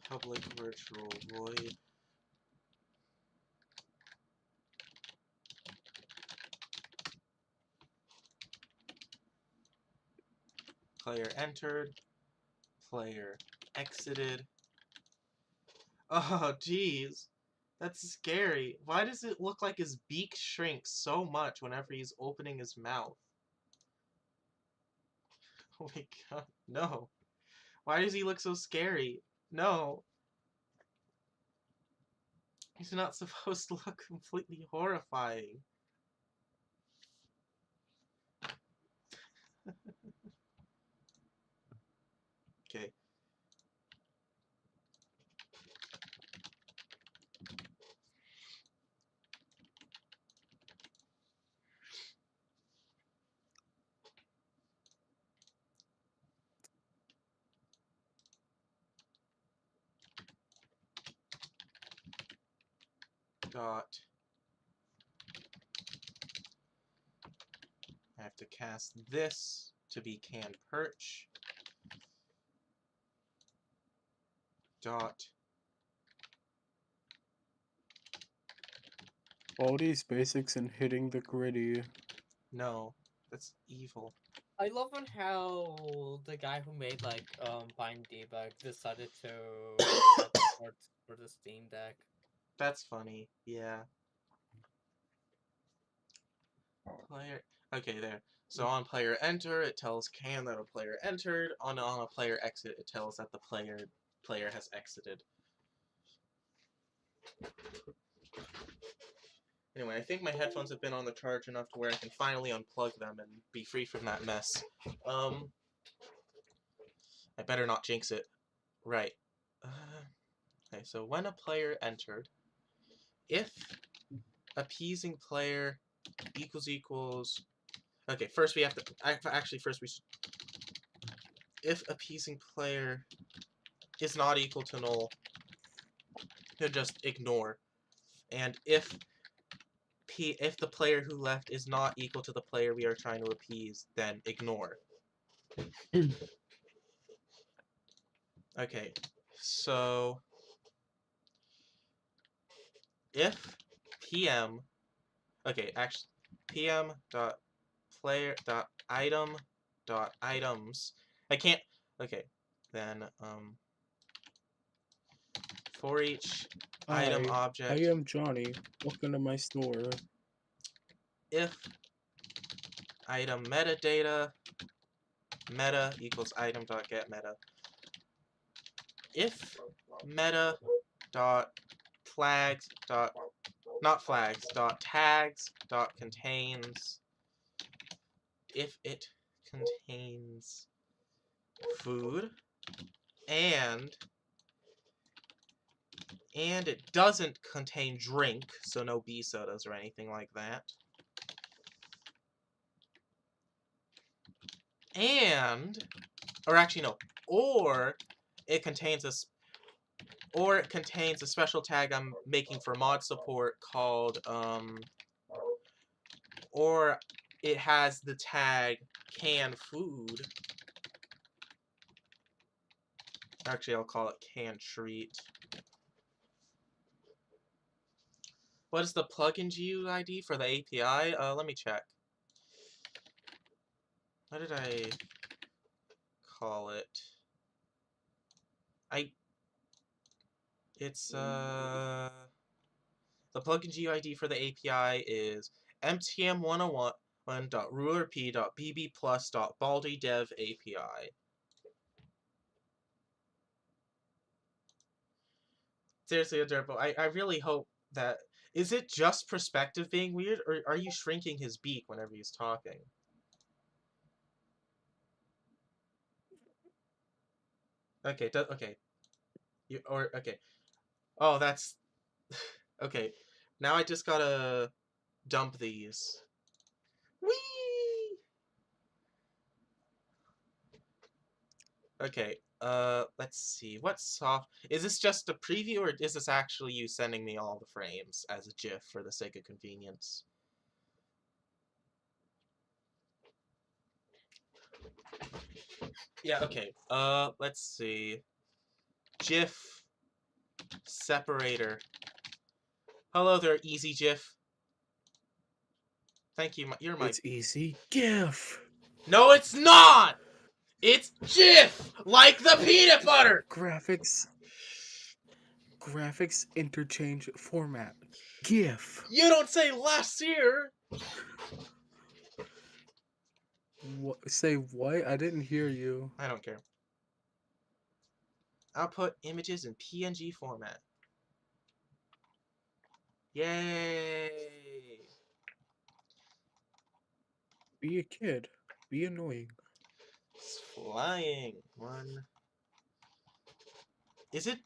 Public virtual void. Player entered. Player exited. Oh, jeez. That's scary. Why does it look like his beak shrinks so much whenever he's opening his mouth? Oh my god, no. Why does he look so scary? No. He's not supposed to look completely horrifying. Okay. Dot. I have to cast this to be can perch. Dot. Baldi's basics and hitting the gritty. No, that's evil. I love on how the guy who made like Bind Debug decided to get ports for the Steam Deck. That's funny. Yeah. Player. Okay, there. So on player enter, it tells can that a player entered. On a player exit, it tells that the player has exited. Anyway, I think my headphones have been on the charge enough to where I can finally unplug them and be free from that mess. I better not jinx it. Right. Okay, so when a player entered, if appeasing player equals... Okay, first we have to... Actually, first we should... If appeasing player is not equal to null, then just ignore. And if the player who left is not equal to the player we are trying to appease, then ignore. Okay, so if PM, okay, actually, PM dot player dot item dot items, I can't, okay, then for each item Hi, object, I am Johnny. Welcome to my store. if item metadata meta equals item dot get meta, if meta dot flags dot not flags dot tags dot contains, if it contains food and it doesn't contain drink, so no bee sodas or anything like that, and or actually no, or it contains or it contains a special tag I'm making for mod support called, or it has the tag canned food. Actually, I'll call it canned treat. What is the plugin GUID for the API? Let me check. What did I call it? It's, the plugin GUID for the API is mtm101.rulerp.bb+.baldi.dev API. Seriously, adorable. I really hope that... Is it just perspective being weird, or are you shrinking his beak whenever he's talking? Okay, okay. Okay. Oh, that's... Okay. Now I just gotta dump these. Whee! Okay, let's see. What soft... Is this just a preview, or is this actually you sending me all the frames as a GIF for the sake of convenience? Yeah, okay. Let's see. GIF separator. Hello there, Easy GIF. Thank you, you're my... It's easy. GIF. No, it's not! It's GIF! Like the peanut butter! Graphics interchange format. GIF. You don't say last year! What? Say what? I didn't hear you. I don't care. Output images in PNG format. Yay! Be a kid. Be annoying. It's flying. One. Is it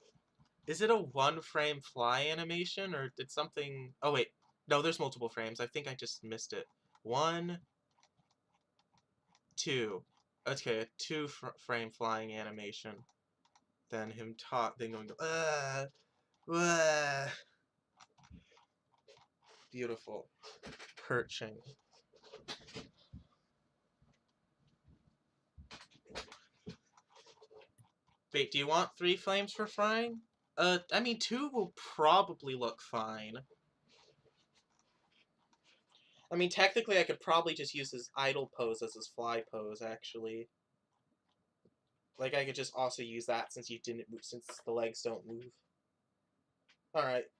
a one frame fly animation, or did something... Oh wait, no, there's multiple frames. I think I just missed it. 1, 2. Okay, a frame flying animation. Then him then going to... Beautiful. Perching. Wait, do you want 3 flames for frying? I mean, 2 will probably look fine. I mean, technically, I could probably just use his idle pose as his fly pose, actually. Like, I could just also use that since since the legs don't move. Alright.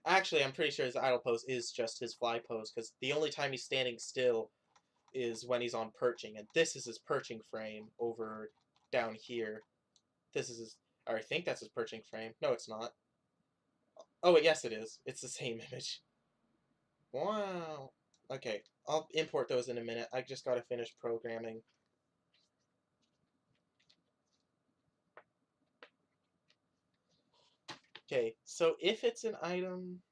Actually, I'm pretty sure his idle pose is just his fly pose, because the only time he's standing still is when he's on perching, and this is his perching frame over down here. This is his... Or I think that's his perching frame. No, it's not. Oh, yes, it is. It's the same image. Wow. Okay, I'll import those in a minute. I just gotta finish programming. Okay, so if it's an item...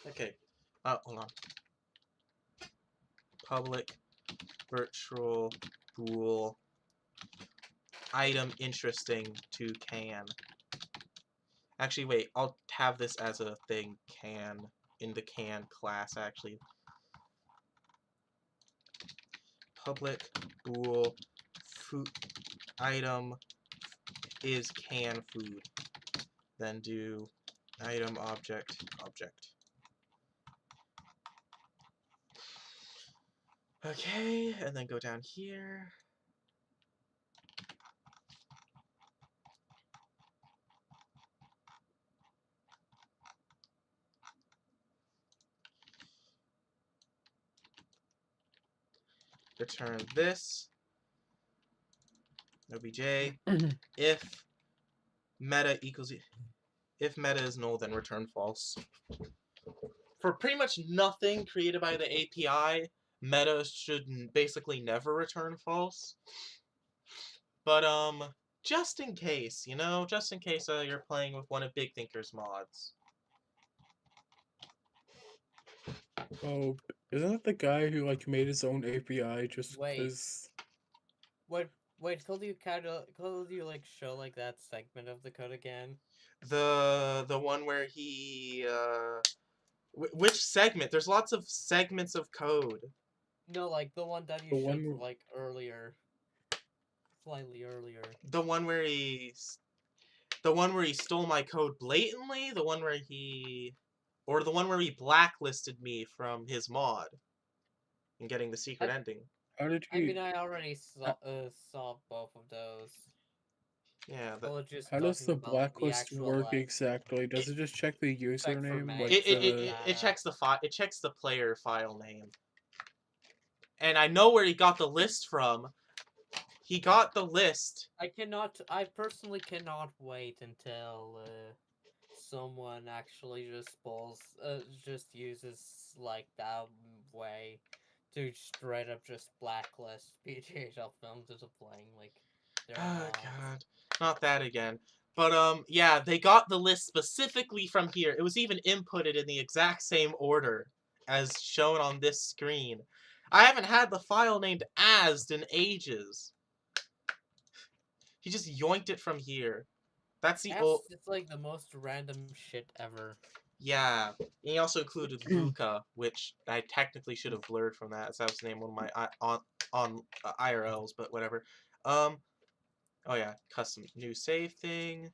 Okay, hold on. Public virtual bool item interesting to can. Actually, wait, I'll have this as a thing, can, in the can class, actually. Public bool food item is can food. Then do item object. Okay, and then go down here. Return this. obj if meta is null, then return false. For pretty much nothing created by the API, meta should basically never return false. But just in case, you know, just in case you're playing with one of Big Thinker's mods. Oh, isn't that the guy who like made his own API just Wait. because? What Wait, could you like show like that segment of the code again? The one where he which segment? There's lots of segments of code. No, like the one that you The showed one like earlier, slightly earlier. The one where the one where he stole my code blatantly, the one where he or the one where he blacklisted me from his mod and getting the secret ending. how did I mean, you I already saw both of those. Yeah, I was just how does talking the about the blacklist actual work like exactly? Does it just check the check for username? Like makes it data. checks the file. It checks the player file name. And I know where he got the list from. He got the list. I personally cannot wait until someone actually just uses like that way to straight up just blacklist PGHL films into playing like their Oh mods. god. Not that again. But yeah, they got the list specifically from here. It was even inputted in the exact same order as shown on this screen. I haven't had the file named asd in ages. He just yoinked it from here. That's the old... It's like the most random shit ever. Yeah. He also included Luca, which I technically should have blurred from that, as that was the name of one of my IRLs, but whatever. Oh yeah, custom new save thing.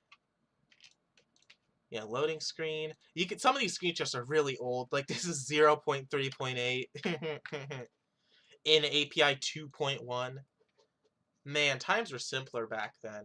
Yeah, loading screen. You can some of these screenshots are really old. Like this is 0.3.8 in API 2.1. Man, times were simpler back then.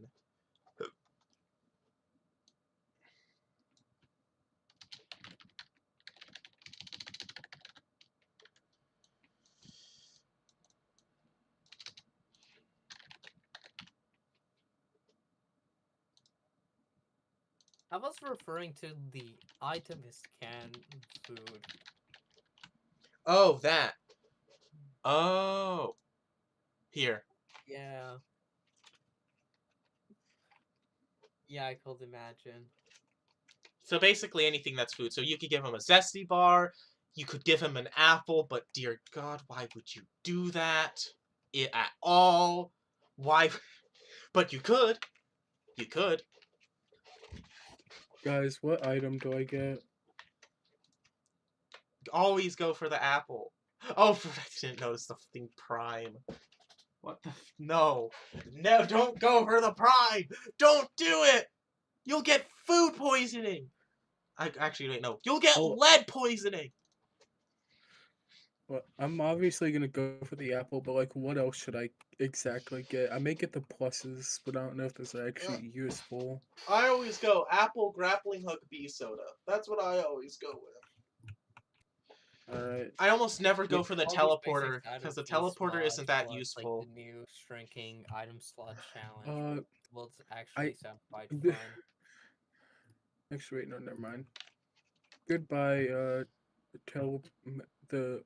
I was referring to the item is canned food. Oh, that. Oh. Here. Yeah. Yeah, I could imagine. So basically anything that's food. So you could give him a zesty bar, you could give him an apple, but dear God, why would you do that? At all? Why? But you could. You could. guys, what item do I get? Always go for the apple. Oh, I didn't notice the thing prime. What the? No. No, don't go for the prime! Don't do it! You'll get food poisoning! Actually, wait, no. You'll get Oh. lead poisoning! Well, I'm obviously gonna go for the apple, but like, what else should I exactly get? I may get the pluses, but I don't know if this is actually useful. I always go apple, grappling hook, bee soda. That's what I always go with. Alright. I almost never go for the All these teleporter, basic because the items teleporter mods isn't that plus, useful. Like the new shrinking item slot challenge will I actually sound quite fun. actually wait, no, never mind. Goodbye, tell the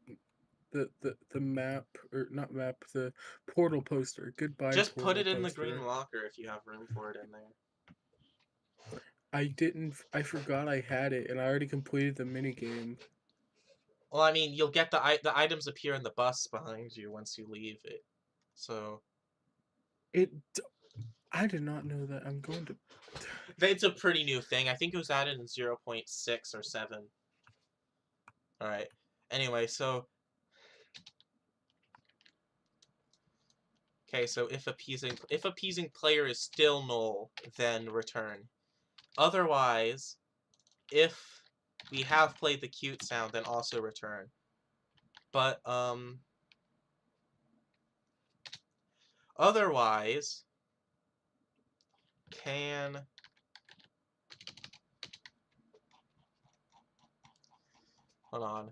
the map or not map the portal poster. Goodbye. Just put portal it in the poster. green locker if you have room for it in there. I didn't. I forgot I had it, and I already completed the mini game. Well, I mean, you'll get the items appear in the bus behind you once you leave it. So I did not know that. I'm going to. it's a pretty new thing. I think it was added in 0.6 or 7. All right. Anyway, so okay, so if appeasing player is still null, then return. Otherwise, if we have played the cute sound, then also return. But otherwise, can hold on.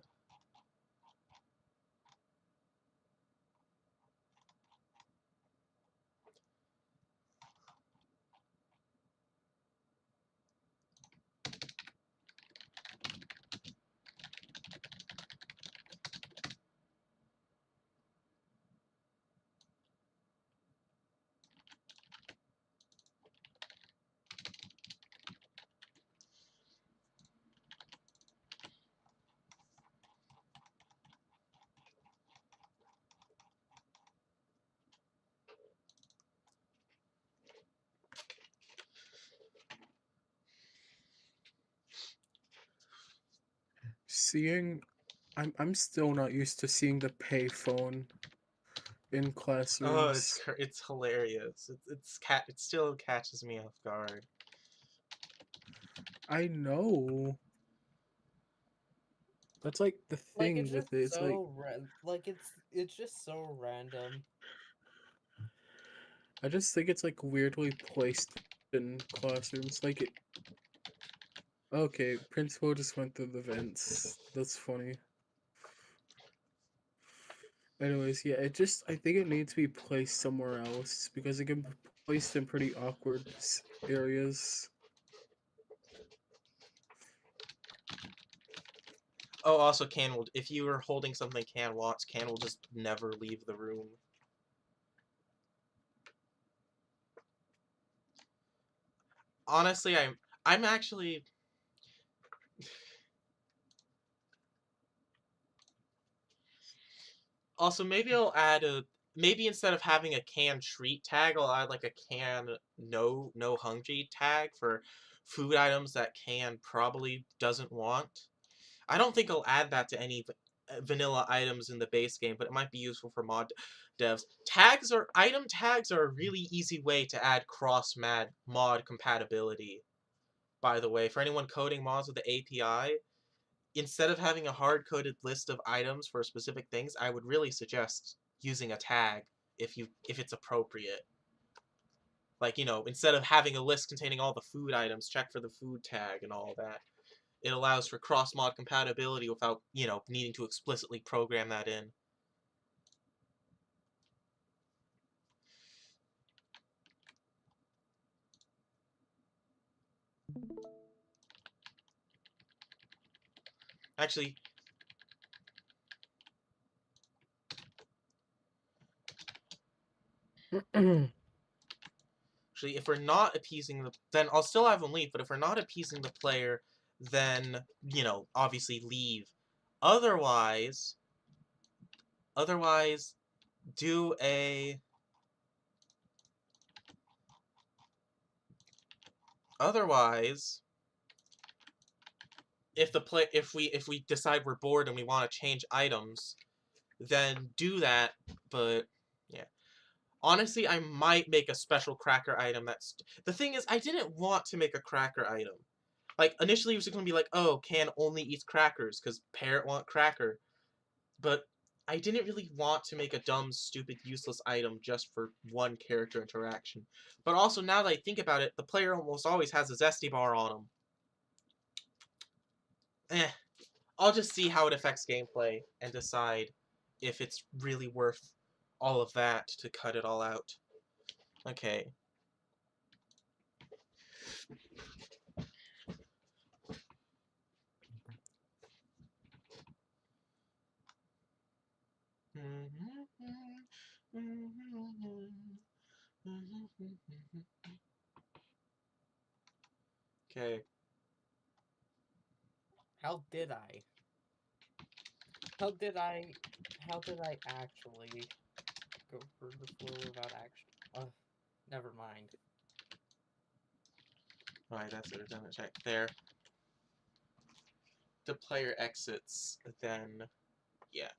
Seeing, I'm still not used to seeing the payphone in Oh, classrooms. it's hilarious. It still catches me off guard. I know. That's like the Like thing it's just with it. It's like so like it's just so random. I just think it's like weirdly placed in classrooms. Like it. Okay, principal just went through the vents. That's funny. Anyways, yeah, I think it needs to be placed somewhere else because it can be placed in pretty awkward areas. Oh, also, if you were holding something Can will just never leave the room. Honestly, I'm actually. Also, maybe instead of having a can treat tag, I'll add like a can no hungry tag for food items that Can probably doesn't want. I don't think I'll add that to any vanilla items in the base game, but it might be useful for mod devs. Item tags are a really easy way to add mod compatibility. By the way, for anyone coding mods with the API, instead of having a hard-coded list of items for specific things, I would really suggest using a tag if it's appropriate. Like, instead of having a list containing all the food items, check for the food tag and all that. It allows for cross-mod compatibility without, needing to explicitly program that in. Actually, if we're not appeasing then I'll still have them leave, but if we're not appeasing the player, then, obviously leave. Otherwise, do a... Otherwise, if we decide we're bored and we want to change items, then do that, but yeah. Honestly, I might make a special cracker item the thing is, I didn't want to make a cracker item. Like, initially it was going to be like, oh, Can only eats crackers, because Parrot want cracker. But I didn't really want to make a dumb, stupid, useless item just for one character interaction. But also, now that I think about it, the player almost always has a Zesty bar on him. I'll just see how it affects gameplay and decide if it's really worth all of that to cut it all out. Okay. Okay. How did I? How did I? How did I actually go for the floor without action? Never mind. Alright, that's it. Done. Check there. The player exits, then yeah.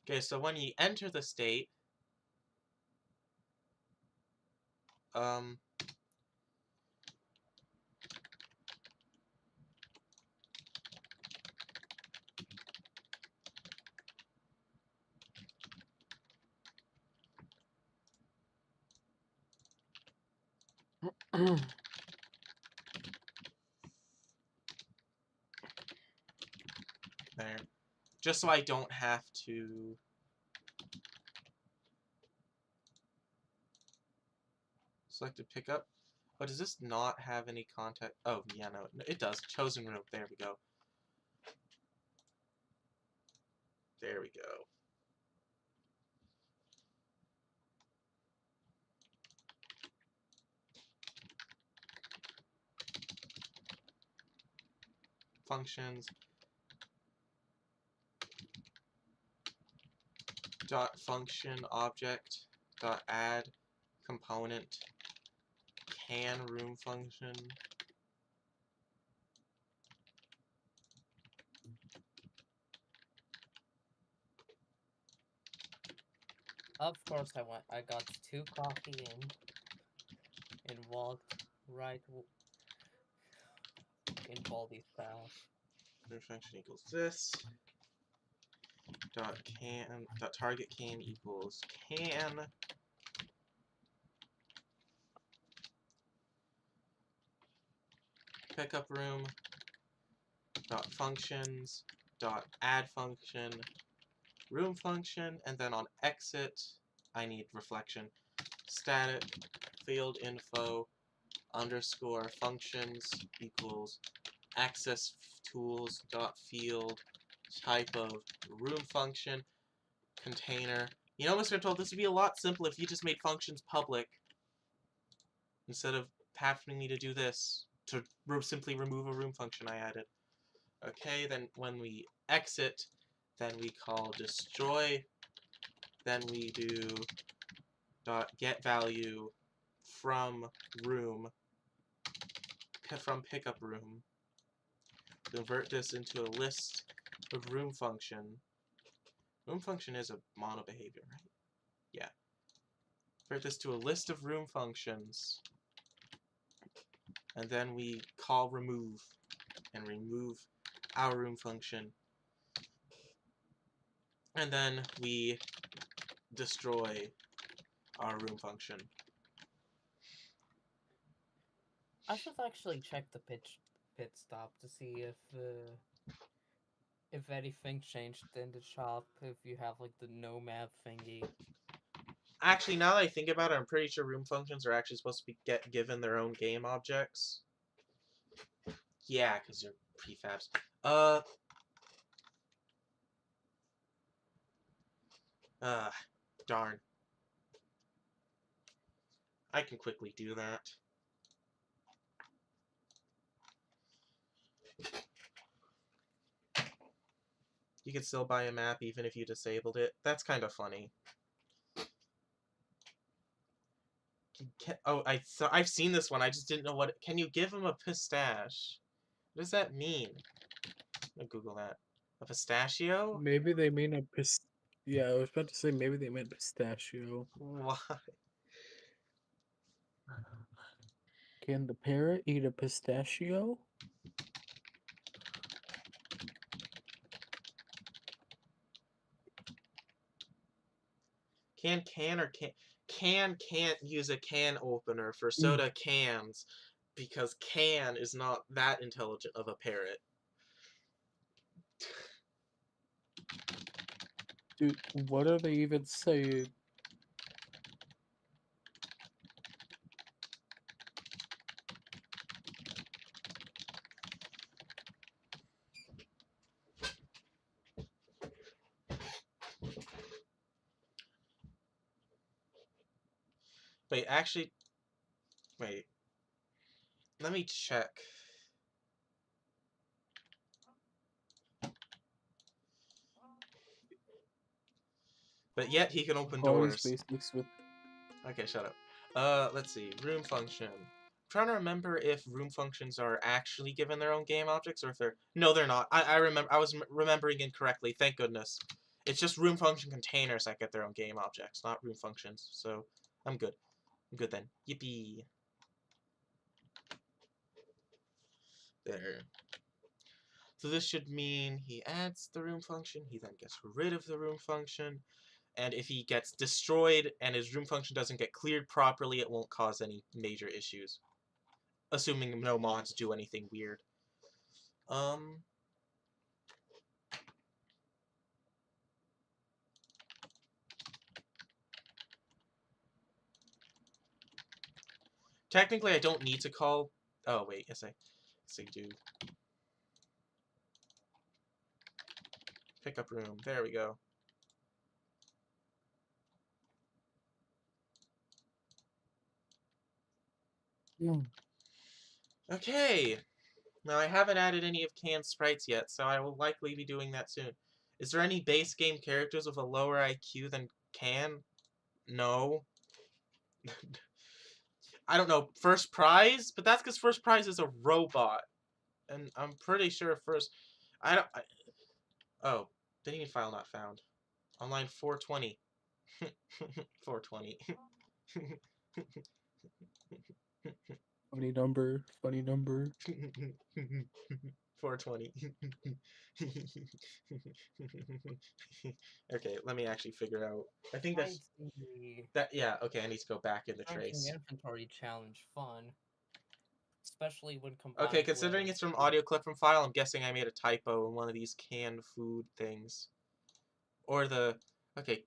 Okay, so when you enter the state, um, there. Just so I don't have to... Selected pickup. Oh, does this not have any contact? Oh, yeah, no, it does. Chosen room. There we go. There we go. Functions. Dot function object dot add component can room function. Of course, I got too cocky and walked right in Baldi's path. Room function equals this. Dot target can equals can. Pickup room dot functions dot add function room function, and then on exit I need reflection. Static field info underscore functions equals access tools dot field type of room function container. You know, Mr. Told, this would be a lot simpler if you just made functions public instead of having me to do this to simply remove a room function I added. Okay, then when we exit, then we call destroy, then we do dot get value from room, from pickup room, convert this into a list of room function. Room function is a mono behavior, right? Yeah. Convert this to a list of room functions, and then we call remove, and remove our room function. And then we destroy our room function. I should actually check the pit stop to see if anything changed in the shop. If you have like the no map thingy. Actually, now that I think about it, I'm pretty sure room functions are actually supposed to be given their own game objects. Yeah, because they're prefabs. Darn. I can quickly do that. You can still buy a map even if you disabled it. That's kind of funny. Oh, I've seen this one. I just didn't know what. Can you give him a pistache? What does that mean? I'm gonna Google that. A pistachio? Maybe they mean a Yeah, I was about to say maybe they meant pistachio. Why? Can the parrot eat a pistachio? Can't use a can opener for soda cans because can is not that intelligent of a parrot. Dude, what are they even saying? Wait, actually, wait. Let me check. But yet he can open Hardest doors. basics with Okay, shut up. Let's see. Room function. I'm trying to remember if room functions are actually given their own game objects or if they're... No, they're not. I remember. I was remembering incorrectly. Thank goodness. It's just room function containers that get their own game objects, not room functions. So, I'm good. I'm good then. Yippee. There. So this should mean he adds the room function, he then gets rid of the room function, and if he gets destroyed and his room function doesn't get cleared properly, it won't cause any major issues. Assuming no mods do anything weird. Technically I don't need to call... Oh wait, yes I do. Pickup room, there we go. Okay! Now, I haven't added any of Can's sprites yet, so I will likely be doing that soon. Is there any base game characters with a lower IQ than Can? No. I don't know, first prize? But that's because first prize is a robot. And I'm pretty sure first... Oh, Bidding file not found. On line 420. 420. Funny number. Funny number. 420. Okay, let me actually figure out. I think that's... Finds the That, yeah, okay, I need to go back in the Crunching trace. Inventory challenge fun, especially when combined Okay, considering with it's from audio clip from file, I'm guessing I made a typo in one of these canned food things. Or the... Okay,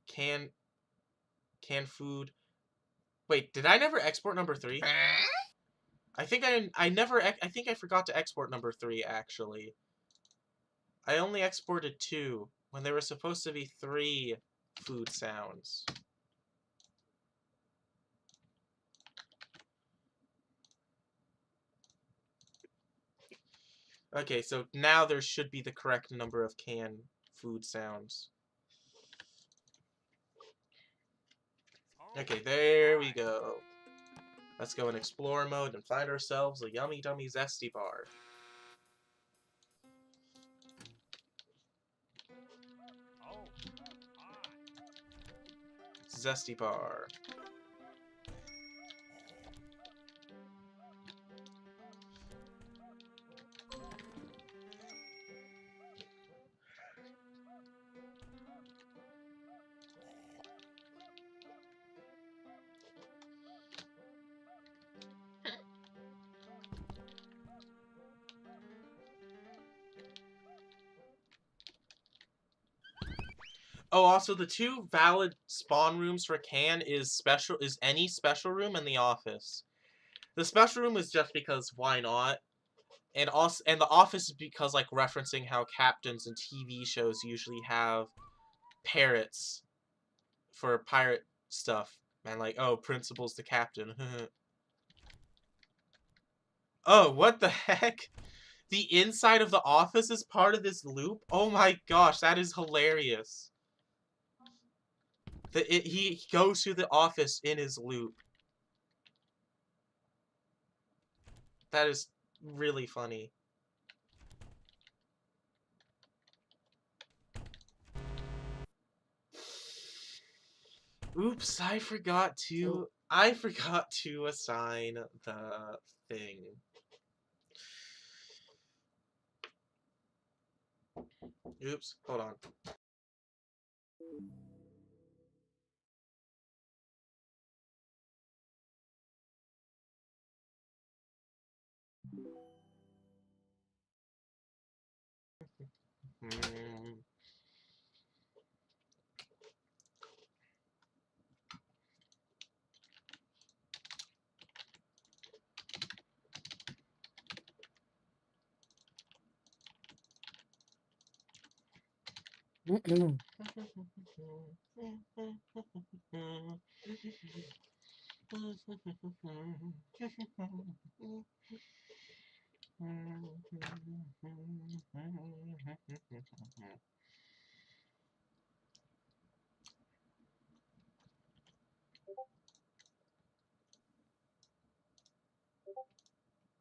canned food... Wait, did I never export number 3? I think I never... I think I forgot to export number 3, actually. I only exported 2, when there were supposed to be 3 food sounds. Okay, so now there should be the correct number of canned food sounds. Okay, there we go. Let's go in Explorer mode and find ourselves a yummy dummy zesty bar. Zesty bar. Oh, also the 2 valid spawn rooms for can is any special room in the office. The special room is just because why not? And the office is because like referencing how captains and TV shows usually have parrots for pirate stuff. And like, oh, principal's the captain. Oh, what the heck? The inside of the office is part of this loop? Oh my gosh, that is hilarious. He goes to the office in his loop. That is really funny. Oops, I forgot to assign the thing. Oops, hold on.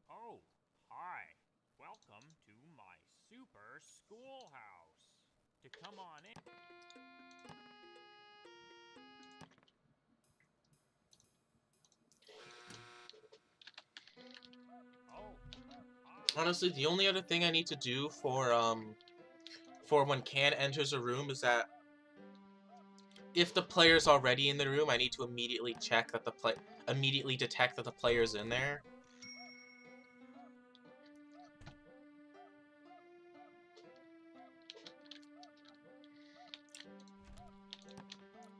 Oh, hi. Welcome to my super schoolhouse. To come on in. Oh, hi. Honestly, the only other thing I need to do for when Can enters a room is that if the player's already in the room, I need to immediately check that immediately detect that the player's in there.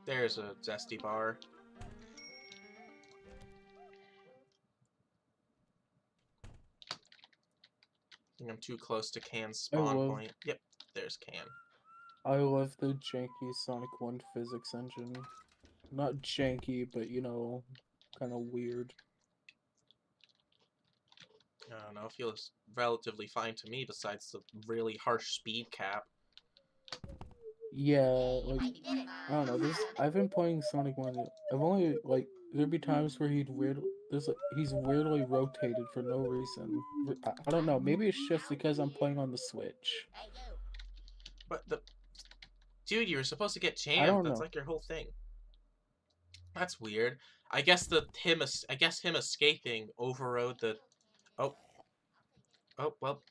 There's a zesty bar. I think I'm too close to Can's spawn point. Yep, there's Can. I love the janky Sonic 1 physics engine. Not janky, but you know, kind of weird. I don't know, it feels relatively fine to me besides the really harsh speed cap. Yeah, like, I don't know, I've been playing Sonic 1, I've only, like, there'd be times where he's weirdly rotated for no reason. I don't know. Maybe it's just because I'm playing on the Switch. Hey, you. But the dude, you were supposed to get I jammed. don't That's know. like your whole thing. That's weird. I guess him escaping overrode the. Oh, oh well.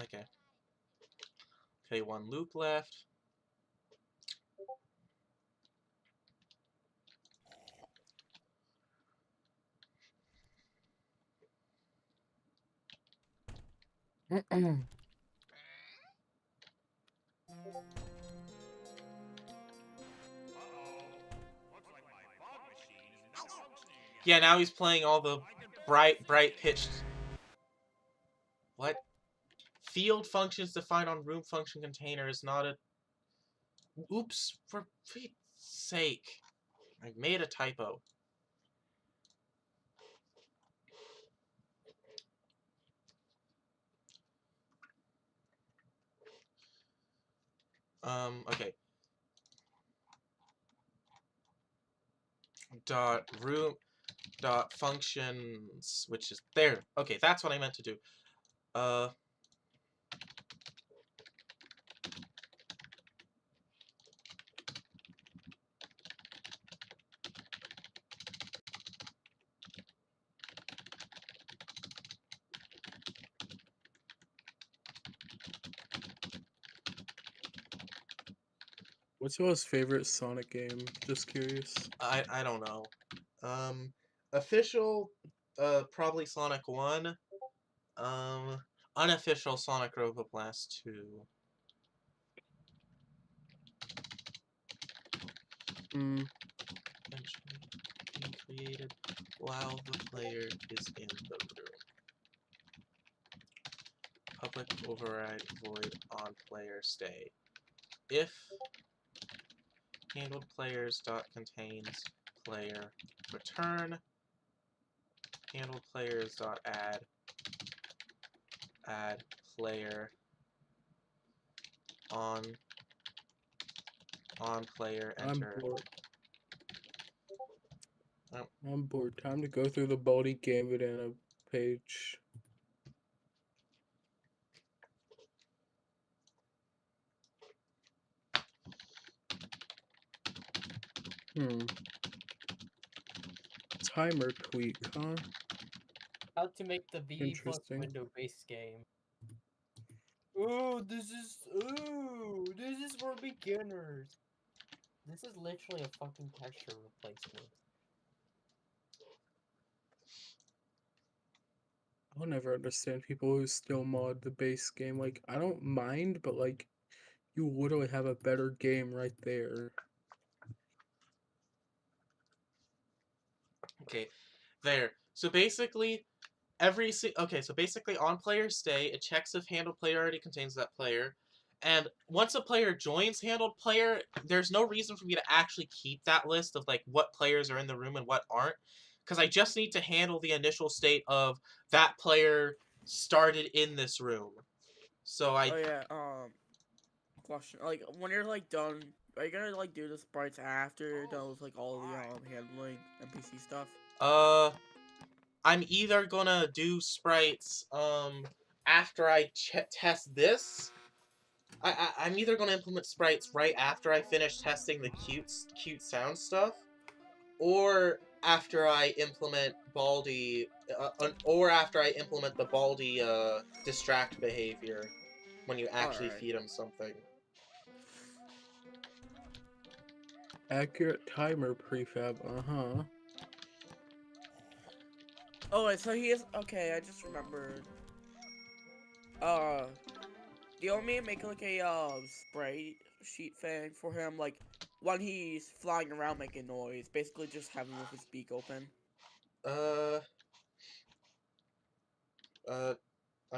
Okay. Okay, one loop left. Yeah, now he's playing all the bright pitched. What? Field functions defined on room function container is not a. Oops! For Pete's sake, I made a typo. Okay. Room functions, which is there. Okay, that's what I meant to do. What's your most favorite Sonic game? Just curious. I don't know. Official, probably Sonic 1. Unofficial Sonic Roboblast 2. Hmm. Eventually being created while the player is in the room. Public override void on player stay. If handled players dot contains player return, handled players dot add player on player enter. I'm bored. Oh. I'm bored. Time to go through the Baldi game banana page. Timer tweak, huh? How to make the V plus Interesting. window based game. Ooh, this is for beginners. This is literally a fucking texture replacement. I'll never understand people who still mod the base game. Like, I don't mind, but like, you literally have a better game right there. Okay, there. So basically, so basically on player stay, it checks if handled player already contains that player. And once a player joins handled player, there's no reason for me to actually keep that list of like what players are in the room and what aren't. Because I just need to handle the initial state of that player started in this room. So Oh yeah, question. Like when you're like done, are you gonna like do the sprites after you're done with like all the handling NPC stuff? I'm either gonna do sprites after I test this. I'm either gonna implement sprites right after I finish testing the cute sound stuff, or after I implement Baldi, or after I implement the Baldi distract behavior when you actually Alright. feed him something. Accurate timer prefab, uh-huh. Oh wait, so he is okay, I just remembered. Do you want me to make like a sprite sheet thing for him, like when he's flying around making noise, basically just have him with his beak open? I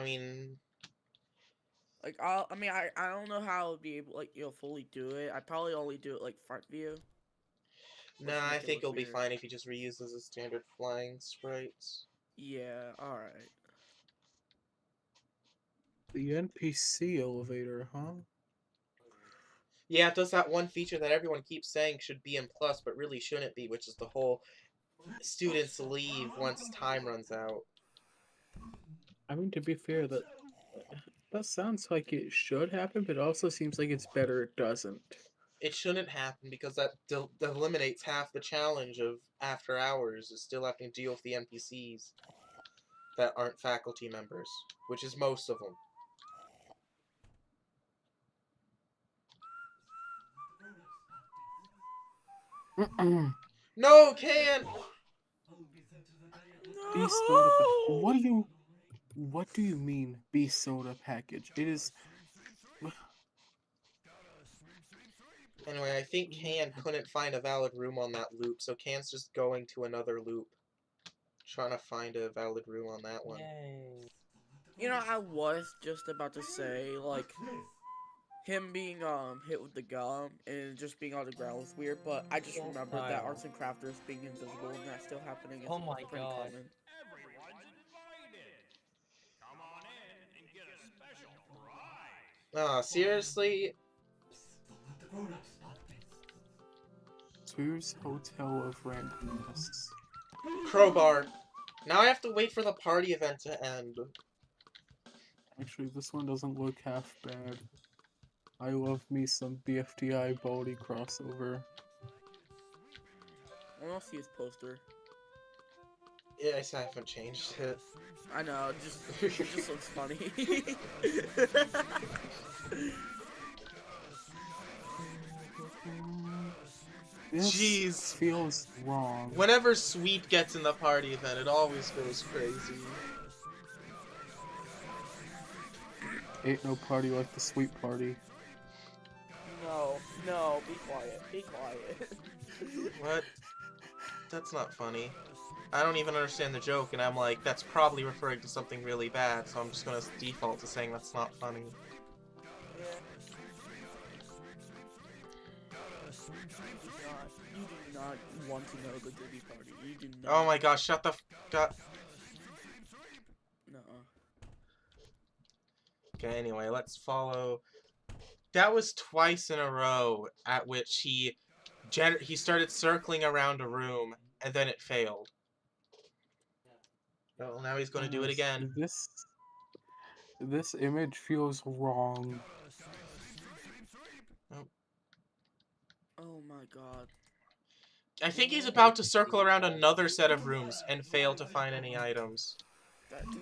mean, Like I don't know how I'll be able like you'll fully do it. I'd probably only do it like front view. nah, I think it'll be fine if he just reuses a standard flying sprites. Yeah, alright. The NPC elevator, huh? Yeah, it does that one feature that everyone keeps saying should be in plus, but really shouldn't be, which is the whole students leave once time runs out. I mean, to be fair, that sounds like it should happen, but it also seems like it's better it doesn't. It shouldn't happen because that eliminates half the challenge of after hours is still having to deal with the NPCs that aren't faculty members, which is most of them. No, can! Bee soda. What do you mean, bee soda package? It is. Anyway, I think Can couldn't find a valid room on that loop, so Can's just going to another loop. Trying to find a valid room on that one. Yay. You know, I was just about to say, like, him being hit with the gum and just being on the ground was weird, but I just remembered that arts and crafters being invisible and that's still happening is Oh my pretty God. common. Everyone's invited. Come on in and get a special prize. Ah, seriously? Two's Hotel of Randomness. Crowbar. Now I have to wait for the party event to end. Actually, this one doesn't look half bad. I love me some BFDI Baldi crossover. I want to see his poster. Yeah, I haven't changed it. I know, it just looks funny. This Jeez. feels wrong. Whenever Sweep gets in the party event, it always goes crazy. Ain't no party like the sweet party. No, be quiet, be quiet. What? That's not funny. I don't even understand the joke, and I'm like, that's probably referring to something really bad, so I'm just gonna default to saying that's not funny. You do not want to know the Diddy party. You do not. Oh my gosh, shut the f- God. Nuh-uh. Okay, anyway, let's follow. That was twice in a row at which he started circling around a room, and then it failed. Oh, now he's gonna do it again. This image feels wrong. Oh my God. I think he's about to circle around another set of rooms and fail to find any items.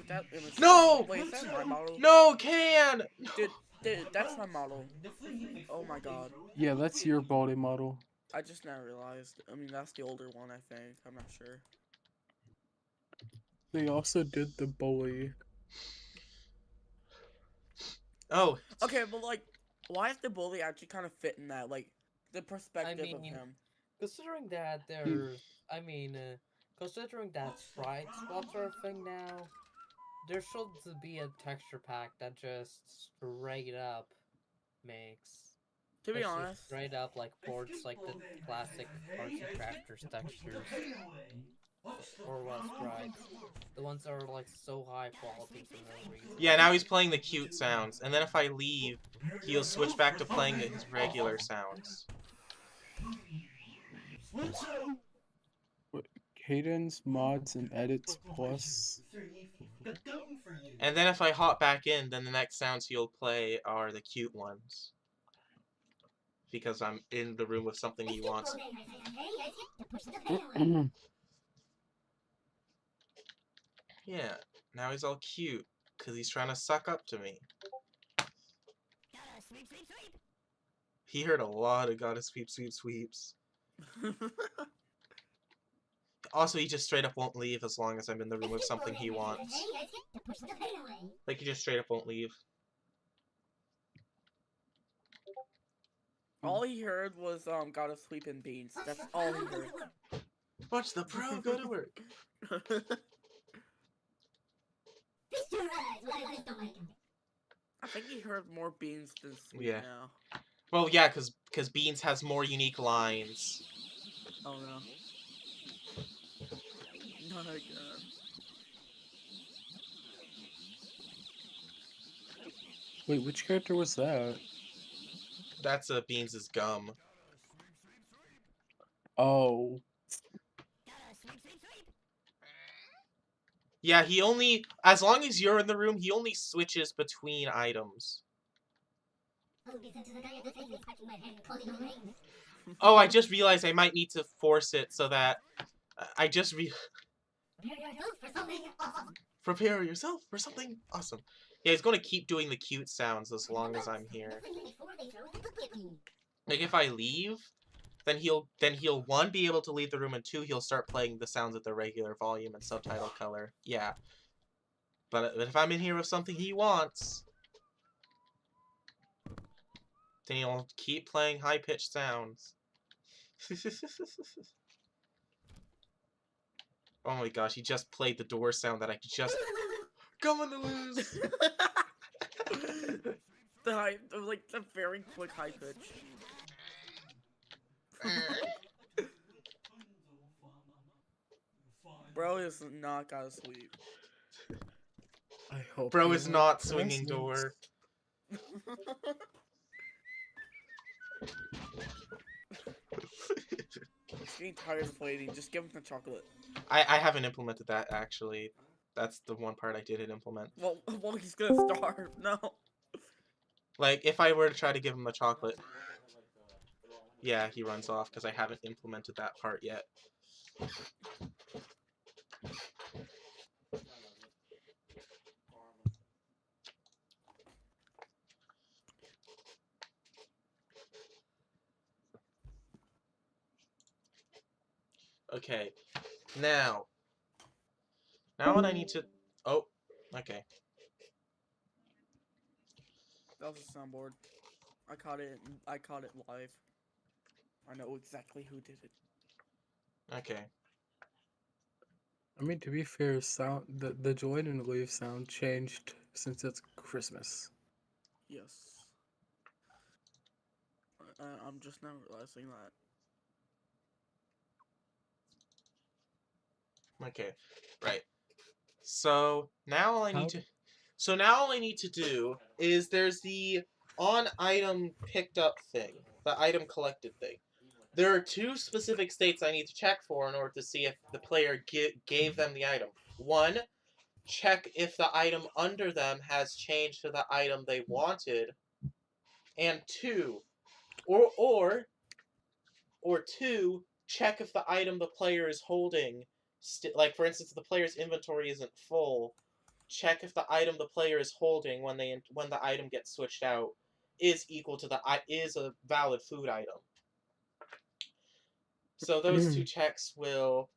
That image. No! Wait, is that my model? No, Can! Dude, that's my model. Oh my God. Yeah, that's your Baldi model. I just now realized. I mean, that's the older one, I think. I'm not sure. They also did the bully. Oh. Okay, but like, why is the bully actually kind of fit in that? Like, the perspective of him. Considering that there's, considering that Sprite swaps are a thing now, there should be a texture pack that just straight up makes. To be that's just honest, straight up like ports like the classic arts and crafters textures. Or what Sprite? The ones that are like so high quality for no reason. Yeah, now he's playing the cute sounds, and then if I leave, he'll switch back to playing his regular sounds. What, Cadence, Mods, and Edits Plus? And then if I hop back in, then the next sounds he'll play are the cute ones. Because I'm in the room with something he wants. Yeah, now he's all cute, because he's trying to suck up to me. He heard a lot of gotta sweep, sweep, sweeps. Also, he just straight up won't leave as long as I'm in the room with something he wants. Like, he just straight up won't leave. all he heard was gotta sweep in beans. That's all he heard. Watch the pro go to work. I think he heard more beans than sweep Yeah. now. Well, yeah, because Beans has more unique lines. Oh no. Not again. Wait, which character was that? That's Beans' gum. Oh. Yeah, he only, as long as you're in the room, he only switches between items. Oh, I just realized I might need to force it so that I just prepare yourself for something awesome. Yeah, he's gonna keep doing the cute sounds as long as I'm here. Like if I leave, then he'll one be able to leave the room, and two he'll start playing the sounds at the regular volume and subtitle color. Yeah. But if I'm in here with something he wants, then he'll keep playing high-pitched sounds. Oh my gosh, he just played the door sound that I just... Come on the lose! The high, like the very quick high pitch. Bro is not gotta sleep. I hope Bro you is have not swinging presents. door. He's getting tired of waiting. Just give him the chocolate. I haven't implemented that, actually. That's the one part I didn't implement. Well, he's gonna starve. No. Like, if I were to try to give him the chocolate... Yeah, he runs off, because I haven't implemented that part yet. Okay, now what I need to... Oh, okay. That was a soundboard. I caught it. I caught it live. I know exactly who did it. Okay. I mean, to be fair, the join and leave sound changed since it's Christmas. Yes. I'm just now realizing that. Okay, right. So now all I need to... So now all I need to do is there's the on item picked up thing, the item collected thing. There are two specific states I need to check for in order to see if the player gave them the item. One, check if the item under them has changed to the item they wanted. And two, or two, check if the item the player is holding, like for instance, the player's inventory isn't full. Check if the item the player is holding when the item gets switched out is equal to is a valid food item. So those two checks will,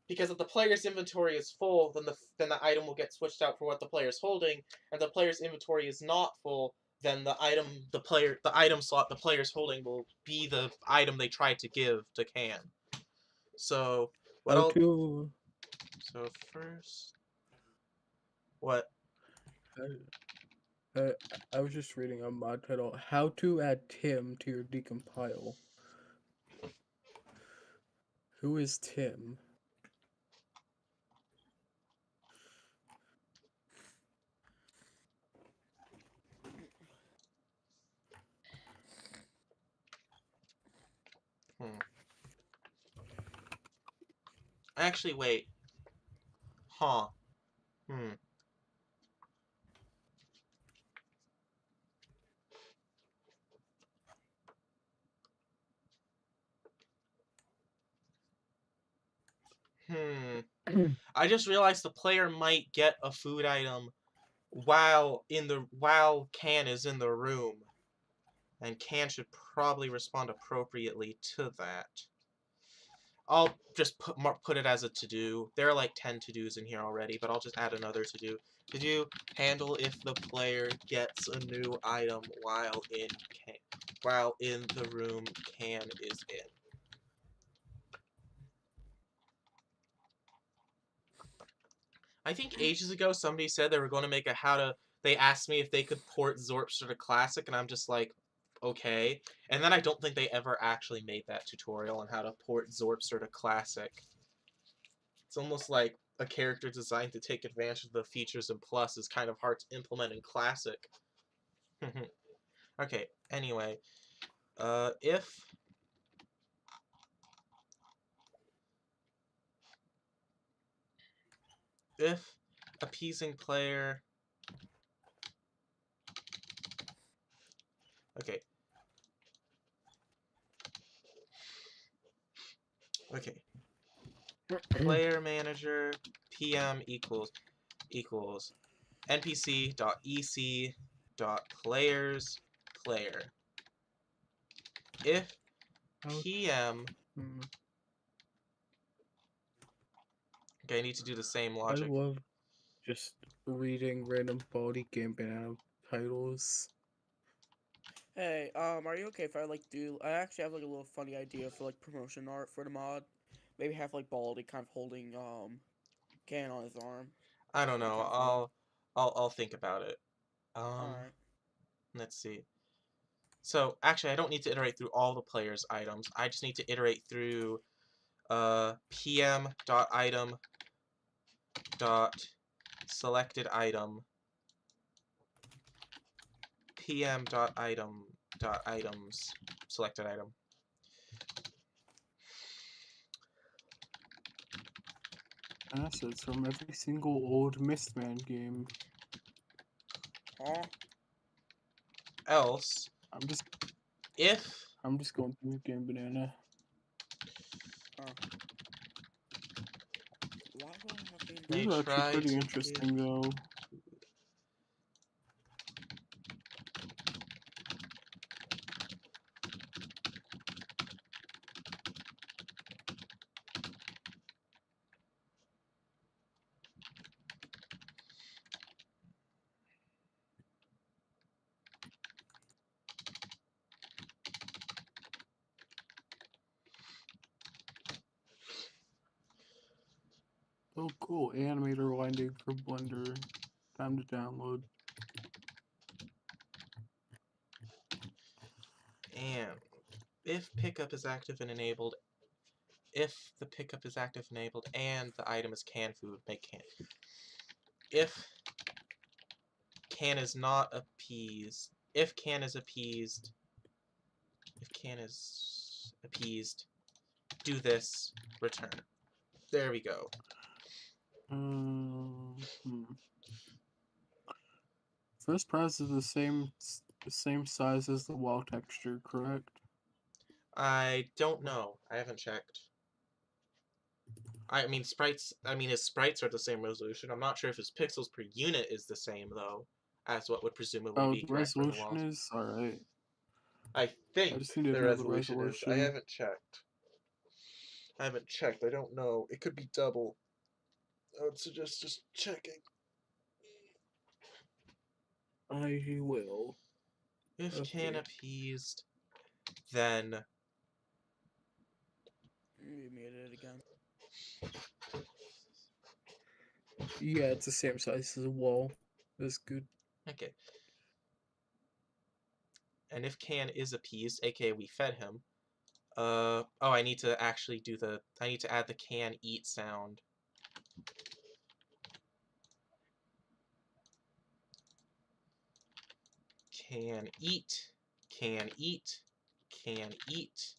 because if the player's inventory is full, then the item will get switched out for what the player's holding, and the player's inventory is not full, then the item slot the player's holding will be the item they tried to give to Can. So so first, what? I was just reading a mod title, How to Add Tim to Your Decompile. Who is Tim? Actually, wait. Huh. I just realized the player might get a food item while Can is in the room. And Can should probably respond appropriately to that. I'll just put it as a to-do. There are like 10 to-dos in here already, but I'll just add another to-do. To-do, handle if the player gets a new item while in the room Can is in. I think ages ago somebody said they were going to make they asked me if they could port Zorpster to Classic, and I'm just like, okay. And then I don't think they ever actually made that tutorial on how to port Zorpster to Classic. It's almost like a character designed to take advantage of the features in Plus is kind of hard to implement in Classic. Okay, anyway. If appeasing player. Okay. Okay. Player manager PM equals npc.ec.players player. If PM. Okay, I need to do the same I logic. love just reading random Baldi game banana titles. Hey, are you okay if I do? I actually have like a little funny idea for like promotion art for the mod. Maybe have like Baldi kind of holding can on his arm. I don't That'd be know. kind of funny. I'll think about it. All right. Let's see. So actually, I don't need to iterate through all the players' items. I just need to iterate through pm.item dot selected item pm.item.items selected item. Assets from every single old Mistman game. Huh? Else, I'm just if going through game banana. Why do I have game This they is actually try pretty to interesting though. Oh cool, animator winding for Blender. Time to download. and if pickup is active and enabled, if the pickup is active and enabled and the item is canned food, make can. If can is not appeased, if can is appeased, do this, return. There we go. First prize is the same size as the wall texture, correct? I don't know. I haven't checked. I mean, his sprites are the same resolution. I'm not sure if his pixels per unit is the same, though, as what would presumably Oh, be the correct for the resolution walls. is alright. I think I just need to the know the resolution is. I resolution. haven't checked. I don't know. It could be double. I would suggest just checking. I will. If can Okay. appeased, then You muted it again. Yeah, it's the same size as a wall. That's good. okay. And if can is appeased, aka we fed him. Oh, I need to actually do the. I need to add the can eat sound. Can eat, can eat, can eat.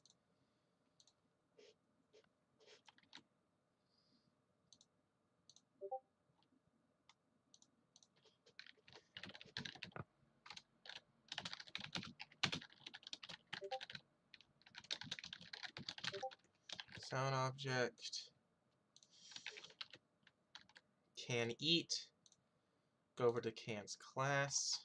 Sound object. Can eat. Go over to can's class.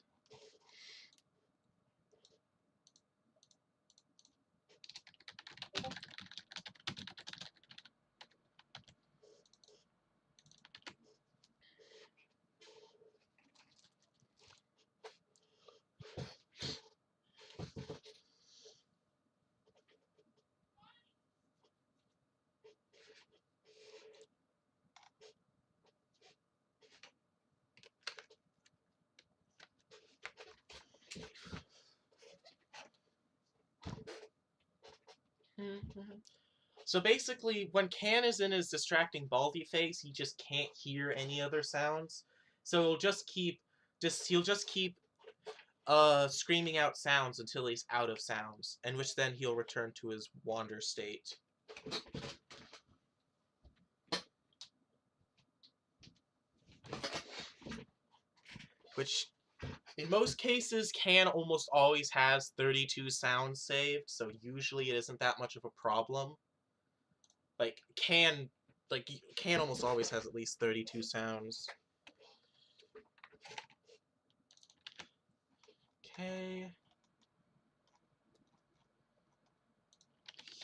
So basically, when Can is in his distracting Baldi phase, he just can't hear any other sounds. So he'll just keep screaming out sounds until he's out of sounds, and which then he'll return to his wander state. which in most cases can almost always has 32 sounds saved, so usually it isn't that much of a problem. Like can almost always has at least 32 sounds. Okay.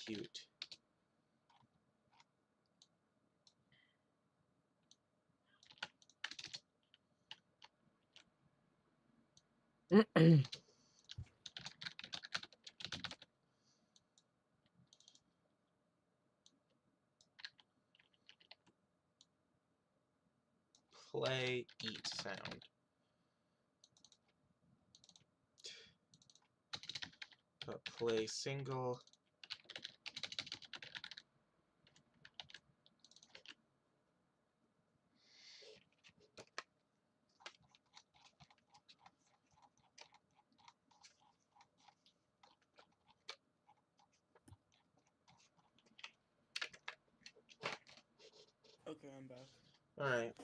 Cute. Play eat sound. Play single. Okay, I'm back. Alright.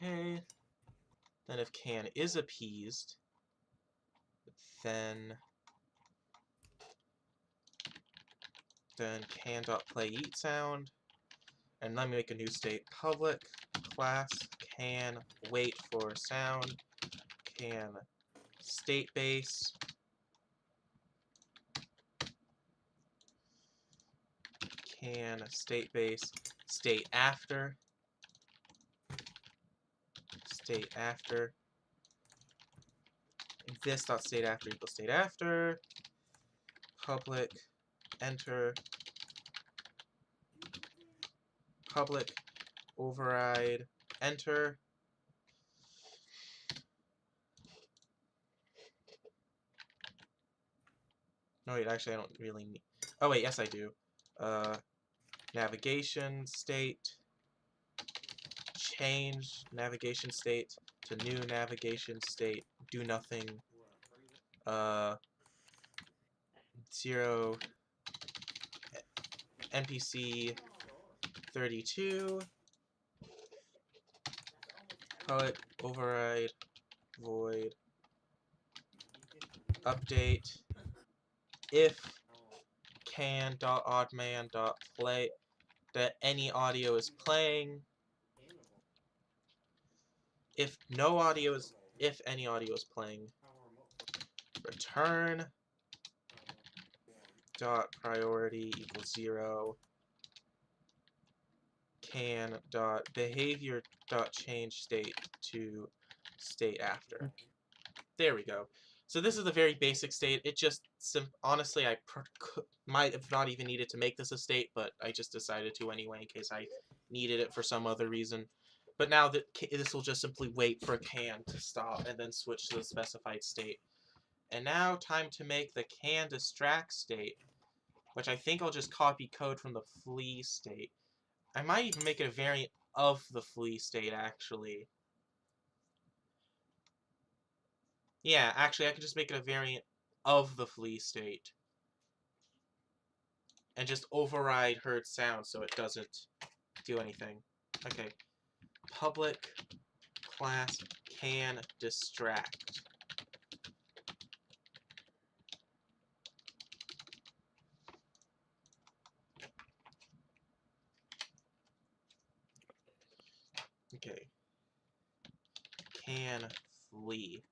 Okay. Then if can is appeased, then can.play eat sound, and let me make a new state. Public class can wait for sound, can state base, can state base, state after, this dot state after equals state after, public enter, public override enter. No, wait, actually I don't really need... Oh wait, yes I do. Navigation state, change navigation state to new navigation state, do nothing, 0 NPC 32, public override void update if can.oddman.play that any audio is playing. If any audio is playing, return dot priority equals 0, can dot behavior dot change state to state after. There we go. So this is the very basic state. It just honestly I might have not even needed to make this a state, but I just decided to anyway in case I needed it for some other reason. But now that this will just simply wait for can to stop and then switch to the specified state. And now time to make the can distract state, which I think I'll just copy code from the flee state. I might even make it a variant of the flee state, actually. Yeah, actually, I could just make it a variant of the flee state. And just override heard sound so it doesn't do anything. Okay. Public class can distract. Okay. Can flee.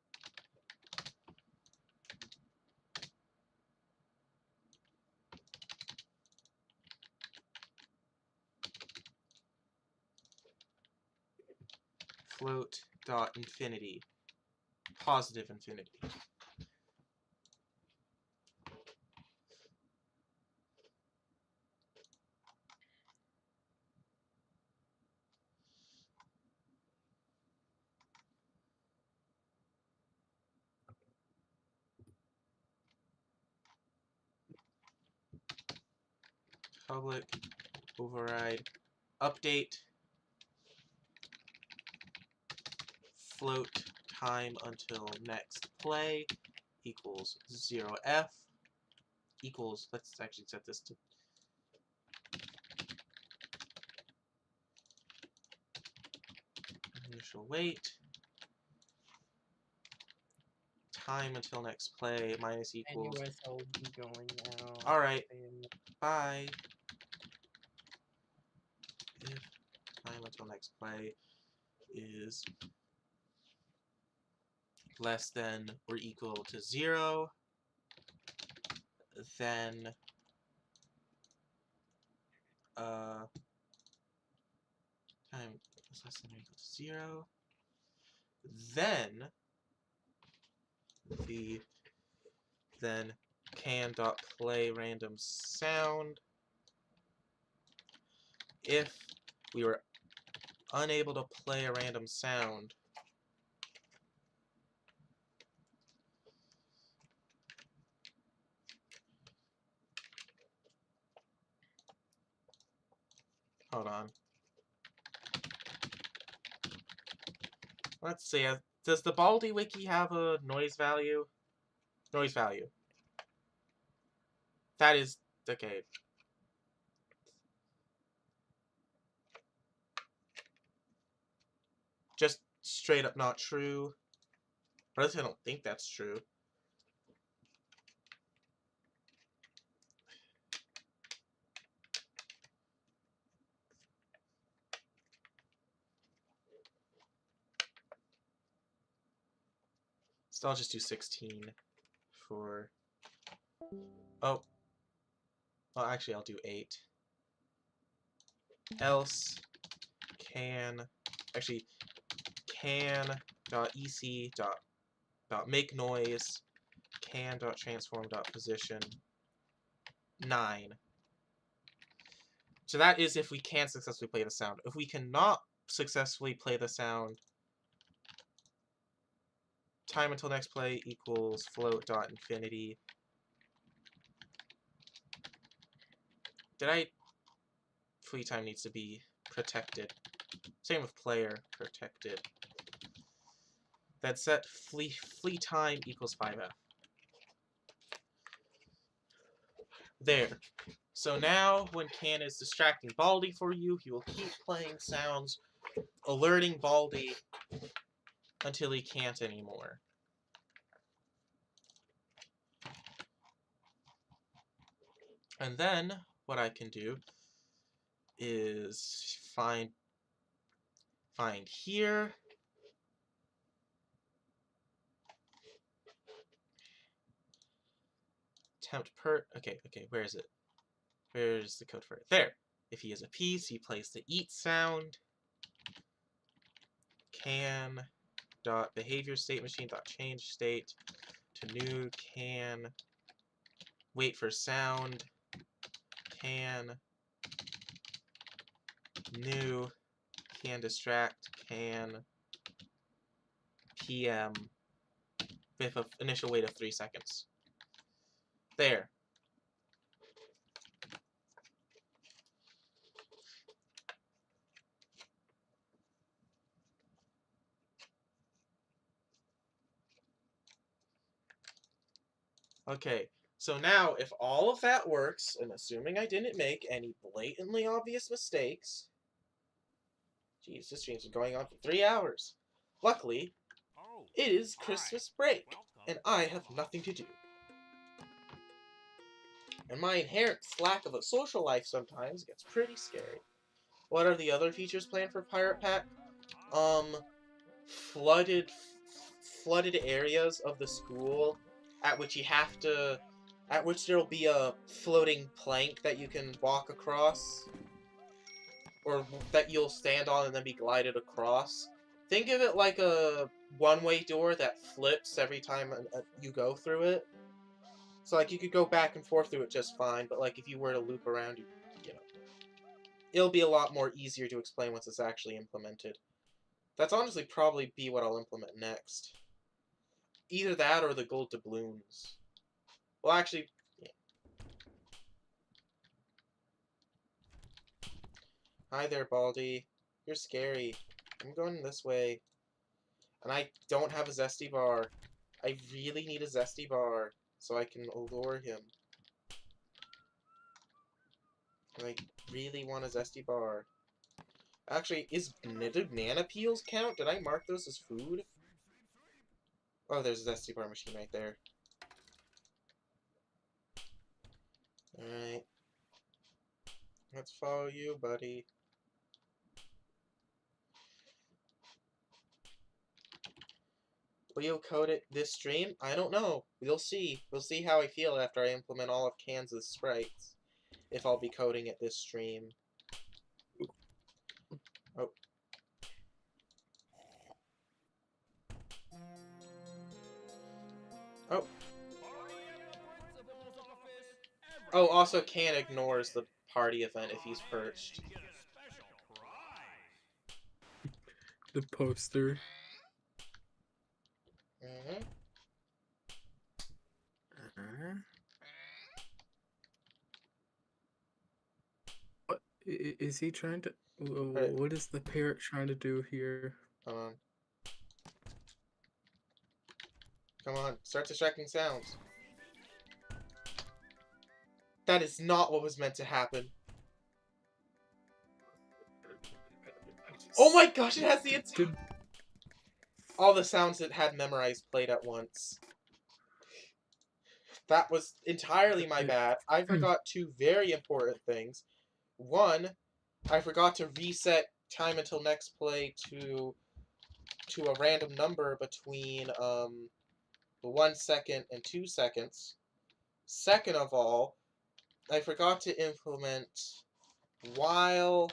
Float dot infinity. Positive infinity. Public override update float time until next play equals 0f equals, let's actually set this to initial wait. Time until next play minus equals. Anyways, I'll be going now. Alright. Bye. If time until next play is less than or equal to 0, then time is less than or equal to 0, then can.play random sound. If we were unable to play a random sound, hold on. Let's see. Does the Baldi wiki have a noise value? Noise value. That is okay. Just straight up not true. Or at least I don't think that's true. So I'll just do 16 for... Oh. Well, actually, I'll do 8. Else can... Actually, can.ec.make noise can.transform.position 9. So that is if we can successfully play the sound. If we cannot successfully play the sound, time until next play equals float.infinity. Flee time needs to be protected. Same with player, protected. That set flee time equals 5f. There. So now, when Can is distracting Baldi for you, he will keep playing sounds, alerting Baldi until he can't anymore. And then, what I can do is find here. Okay, where is it? Where's the code for it? There! If he is a piece, he plays the eat sound. Can dot behavior state machine dot change state to new can wait for sound can new can distract can PM with an initial wait of 3 seconds. There. Okay, so now if all of that works, and assuming I didn't make any blatantly obvious mistakes... Jeez, this stream's been going on for 3 hours. Luckily, Oh, it is hi. Christmas break, Welcome and to I the have house. nothing to do. And my inherent lack of a social life sometimes gets pretty scary. What are the other features planned for Pirate Pack? Flooded areas of the school at which there'll be a floating plank that you can walk across, or that you'll stand on and then be glided across. Think of it like a one-way door that flips every time you go through it. So, like, you could go back and forth through it just fine, but, like, if you were to loop around, you know, it'll be a lot more easier to explain once it's actually implemented. That's honestly probably be what I'll implement next. Either that or the gold doubloons. Well, actually, yeah. Hi there, Baldi. You're scary. I'm going this way. And I don't have a zesty bar. I really need a zesty bar so I can allure him. And I really want a zesty bar. Actually, do banana peels count? Did I mark those as food? Oh, there's a zesty bar machine right there. Alright. Let's follow you, buddy. Will you code it this stream? I don't know. We'll see. We'll see how I feel after I implement all of Kansas sprites. If I'll be coding it this stream. Oh. Oh. Oh, also Can ignores the party event if he's perched. The poster. Mm-hmm. What is he trying to? Right. What is the parrot trying to do here? Come on. Come on. Start distracting sounds. That is not what was meant to happen. Oh my gosh, it has the all the sounds it had memorized played at once. That was entirely my bad. I forgot two very important things. One, I forgot to reset time until next play to a random number between 1 second and 2 seconds. Second of all, I forgot to implement while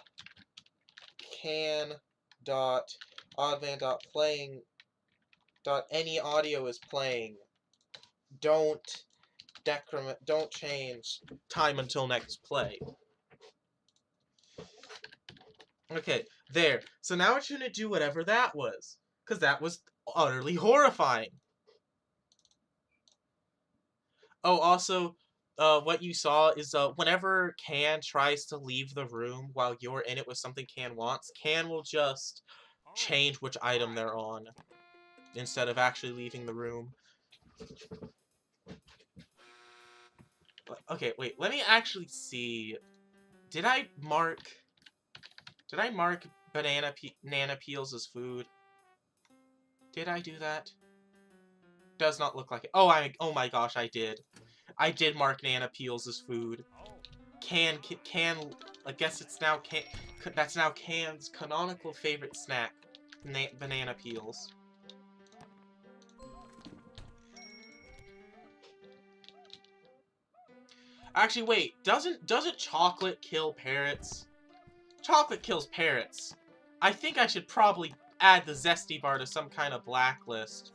can dot oddman dot playing dot any audio is playing. Don't change time until next play. Okay, there. So now it's gonna do whatever that was. Because that was utterly horrifying. Oh, also, what you saw is whenever Can tries to leave the room while you're in it with something Can wants, Can will just change which item they're on instead of actually leaving the room. Okay, wait, let me actually see. Did I mark banana peels as food? Did I do that? Does not look like it. Oh, oh my gosh, I did. I did mark banana peels as food. Can, I guess it's now that's now Can's canonical favorite snack, banana peels. Actually, wait, doesn't chocolate kill parrots? Chocolate kills parrots. I think I should probably add the zesty bar to some kind of blacklist.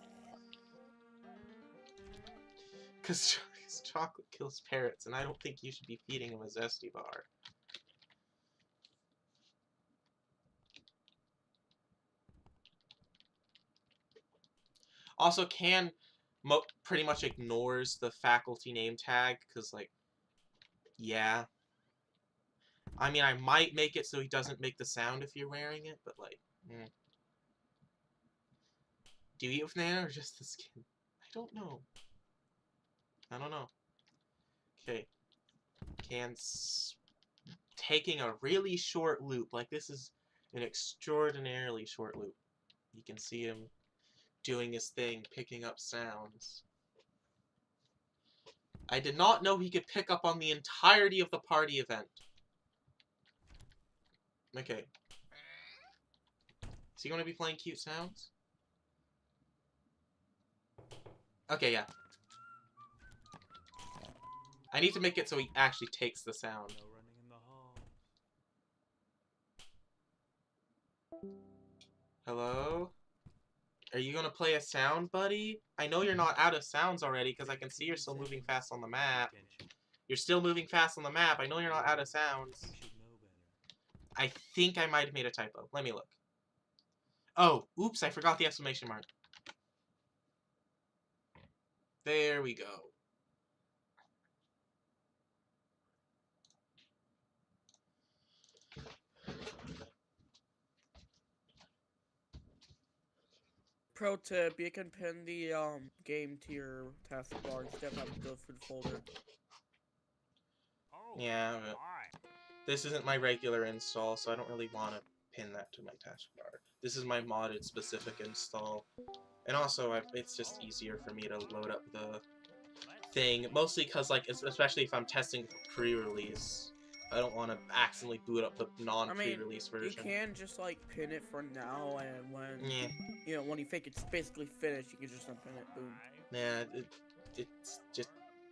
Because chocolate kills parrots, and I don't think you should be feeding them a zesty bar. Also, Can pretty much ignores the faculty name tag, because, like, yeah. I mean, I might make it so he doesn't make the sound if you're wearing it, but, like, Do you eat with banana or just the skin? I don't know. I don't know. Okay. Can's taking a really short loop. Like, this is an extraordinarily short loop. You can see him doing his thing, picking up sounds. I did not know he could pick up on the entirety of the party event. Okay. Is he going to be playing cute sounds? Okay, yeah. I need to make it so he actually takes the sound. No running in the hall. Hello? Are you gonna play a sound, buddy? I know you're not out of sounds already, because I can see you're still moving fast on the map. You're still moving fast on the map. I know you're not out of sounds. You should know better. I think I might have made a typo. Let me look. Oh, oops, I forgot the exclamation mark. There we go. Pro tip, you can pin the game to your taskbar instead of having to go through the folder. Oh, Yeah, but my. this isn't my regular install, so I don't really want to pin that to my taskbar. This is my modded specific install. And also, it's just easier for me to load up the thing, mostly because, like, especially if I'm testing for pre-release, I don't want to accidentally boot up the non-pre-release version. You can just like pin it for now, and when Yeah, when you think it's basically finished, you can just unpin it. Boom. yeah,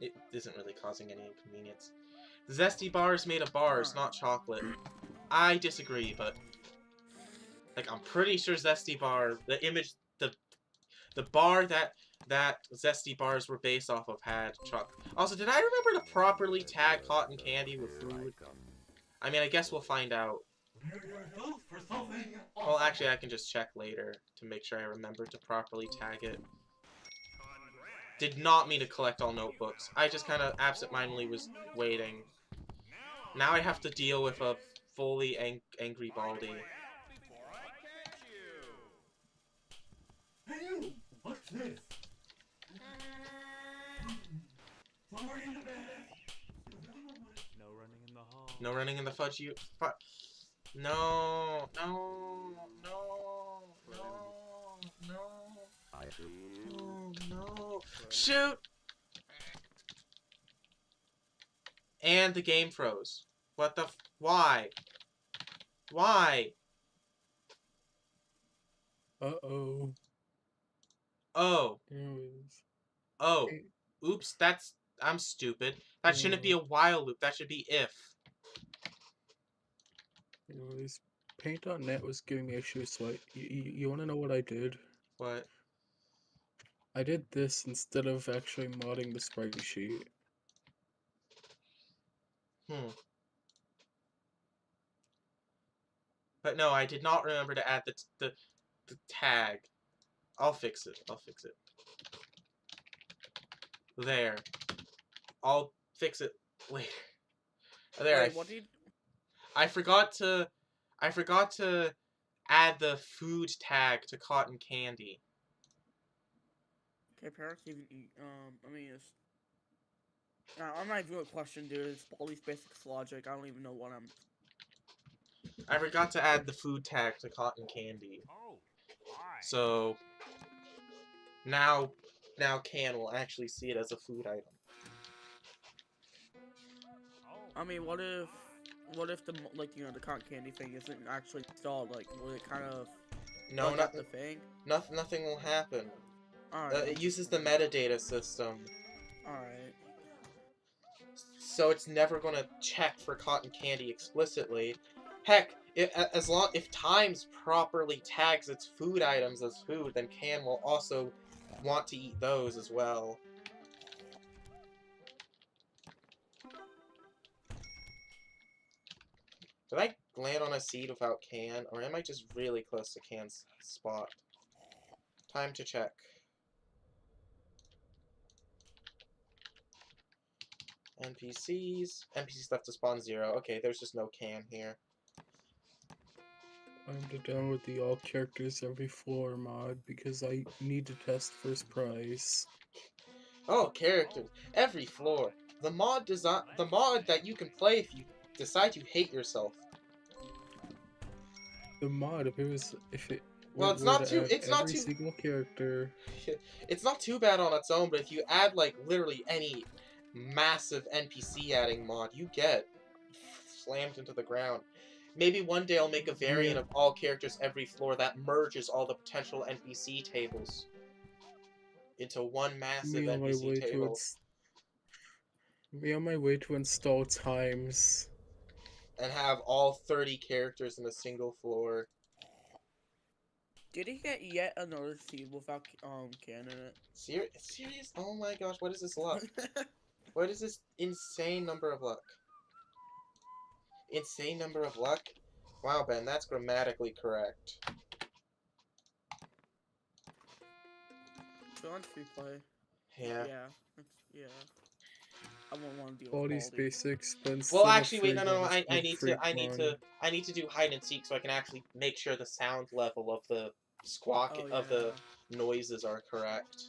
it isn't really causing any inconvenience. The Zesty bar is made of bars, not chocolate. I disagree, but like I'm pretty sure Zesty bar, the image, the bar that Zesty bars were based off of had chocolate. Also, did I remember to properly tag cotton candy with food? I mean, I guess we'll find out. Well, actually, I can just check later to make sure I remember to properly tag it. Did not mean to collect all notebooks. I just kind of absentmindedly was waiting. Now I have to deal with a fully angry Baldi. Hey you! What's this? Somebody in the bed! No running in the hall. No running in the fudge. No, no, no, no, no. Oh, no. Shoot! And the game froze. What the why? Why? Uh-oh. Oh. Anyways. Oh. Oops, I'm stupid. That shouldn't be a while loop. That should be if. Anyways, Paint.net was giving me issues, so you want to know what I did? What? I did this instead of actually modding the sprite sheet. But no, I did not remember to add the tag. I'll fix it. I'll fix it. There. I'll fix it later. There. Wait, what did? I forgot to add the food tag to cotton candy. Okay, Parrot even I mean, it's. I'm not even a question, dude. It's Baldi's basics logic. I don't even know what I'm. I forgot to add the food tag to cotton candy. Oh, hi. So now Can will actually see it as a food item. I mean, what if the the cotton candy thing isn't actually installed? Like, will it kind of No, not the thing? Nothing will happen. Alright. It uses the metadata system. Alright. So it's never gonna check for cotton candy explicitly. Heck, if Times properly tags its food items as food, then Can will also want to eat those as well. Did I land on a seed without Can, or am I just really close to Can's spot? Time to check. NPCs left to spawn 0. Okay, there's just no Can here. I'm to download the all characters every floor mod because I need to test first prize. Oh, characters every floor. The mod that you can play if you decide you hate yourself. The mod, if it Well, it's were not to too. add It's not every too. single character. It's not too bad on its own, but if you add like literally any massive NPC adding mod, you get slammed into the ground. Maybe one day I'll make a variant of all characters every floor that merges all the potential NPC tables into one massive NPC table. Me on my way to install Times. And have all 30 characters in a single floor. Did he get yet another seed without Can in it? Serious? Oh my gosh, what is this luck? What is this insane number of luck? Insane number of luck? Wow, Ben, that's grammatically correct. Go on free play. Yeah. Yeah. I won't want to deal All with these Baldi. basics, but Well, actually, wait, no. I I need to do hide and seek so I can actually make sure the sound level of the squawk of the noises are correct.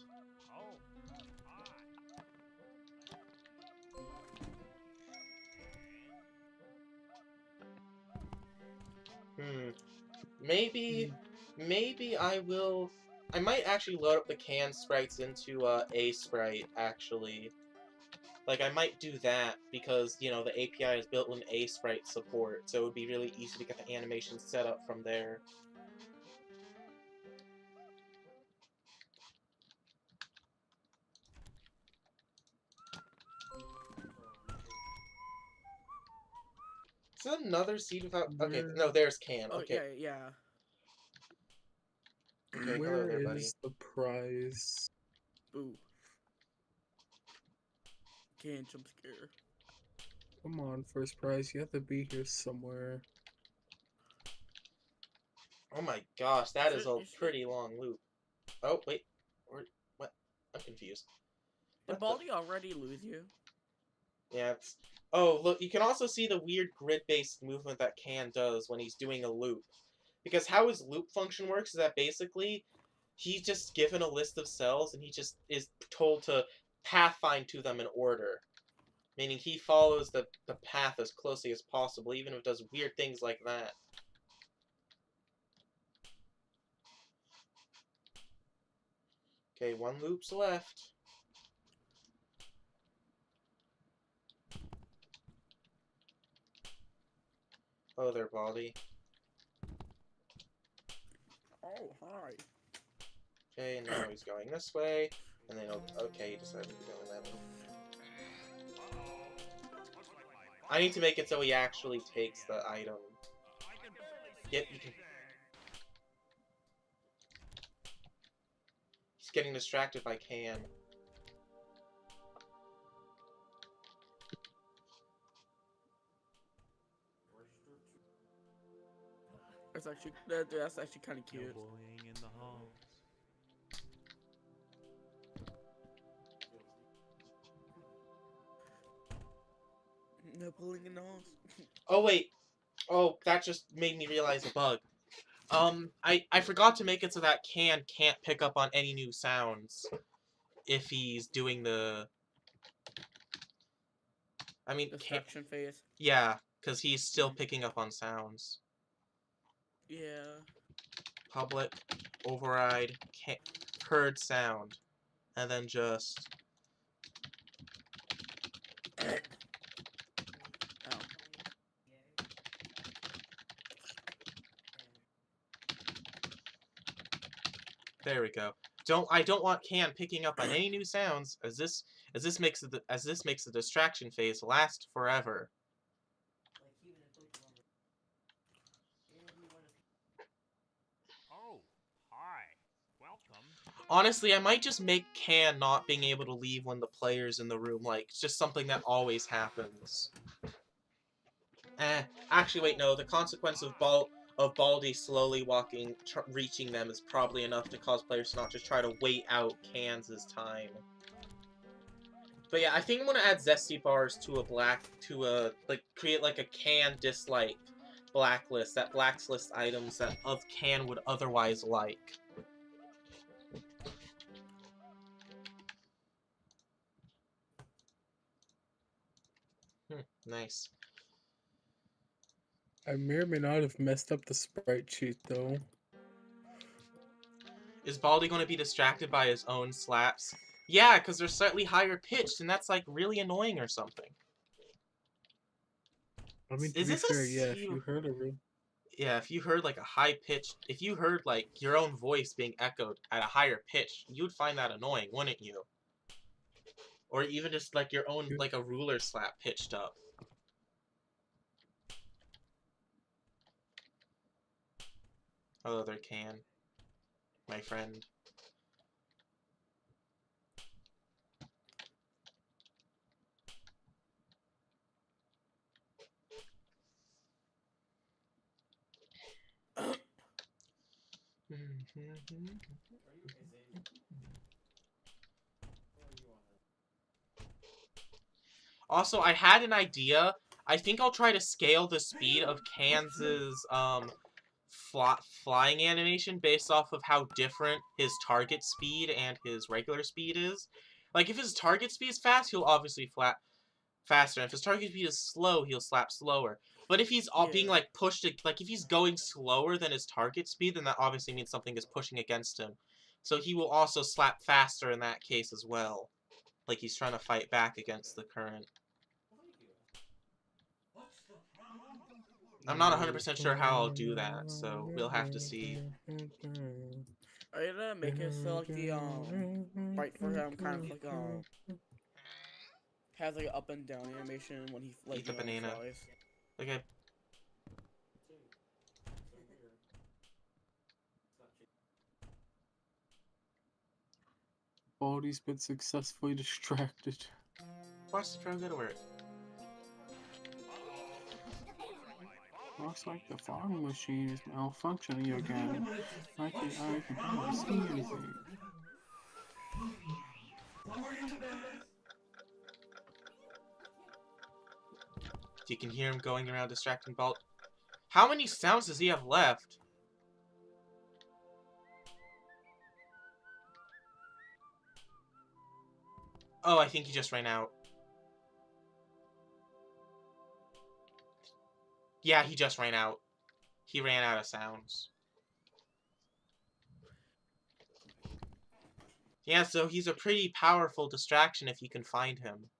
Maybe I will. I might actually load up the can sprites into a sprite actually. Like I might do that because you know the API has built-in a sprite support, so it would be really easy to get the animation set up from there. Is that another seed without? Okay, no, there's can. Oh Okay, yeah. okay, hello Where there, buddy. is the prize? Boo. Can't jump scare. Come on, first prize. You have to be here somewhere. Oh my gosh, that is a You should- pretty long loop. Oh wait, what? I'm confused. Did What the- Baldi already lose you? Yeah, it's... Oh, look, you can also see the weird grid-based movement that Can does when he's doing a loop. Because how his loop function works is that basically, he's just given a list of cells and he just is told to pathfind to them in order. Meaning he follows the path as closely as possible, even if it does weird things like that. Okay, one loop's left. Oh, there, Baldi. Oh, hi. Okay, now he's going this way, and then okay, he decided to go in that way. I need to make it so he actually takes the item. Yep, you can. He's getting distracted by Can. That's actually kind of cute. No bullying in the halls. No pulling in the halls. Oh wait. Oh, that just made me realize a bug. I forgot to make it so that Can can't pick up on any new sounds if he's doing the... I mean, Distraction phase. yeah, because he's still picking up on sounds. Yeah. Public, override, heard sound, and then just... Ow. There we go. I don't want Can picking up on any new sounds, as this makes the distraction phase last forever. Oh, hi. Welcome. Honestly, I might just make Can not being able to leave when the player's in the room, like, it's just something that always happens. Actually, wait, no, the consequence of Baldi slowly walking, reaching them is probably enough to cause players to not just try to wait out Can's time. But yeah, I think I'm gonna add zesty bars to create like a Can dislike blacklist that blacklist items that Can would otherwise like. Nice. I may or may not have messed up the sprite sheet though. Is Baldi going to be distracted by his own slaps? Yeah, because they're slightly higher pitched, and that's like really annoying or something. I mean, to Is be this fair, yeah, if you heard a yeah, if you heard like a high pitch, if you heard like your own voice being echoed at a higher pitch, you would find that annoying, wouldn't you? Or even just like your own, like a ruler slap pitched up. Hello there, Can. My friend. Also, I had an idea. I think I'll try to scale the speed of Kans's flying animation based off of how different his target speed and his regular speed is. Like, if his target speed is fast, he'll obviously flap faster. And if his target speed is slow, he'll slap slower. But if he's all being Yeah. like pushed, like if he's going slower than his target speed, then that obviously means something is pushing against him. So he will also slap faster in that case as well. Like he's trying to fight back against the current. I'm not 100% sure how I'll do that, so we'll have to see. Are you gonna make it so like the right for him kind of like has like an up and down animation when he like Eat the banana. flies? Okay. Baldi's been successfully distracted. Watch the pro go to work. Looks like the farming machine is malfunctioning again. I can hardly see anything. You can hear him going around distracting Balt. How many sounds does he have left? Oh, I think he just ran out. Yeah, he just ran out. He ran out of sounds. Yeah, so he's a pretty powerful distraction if you can find him.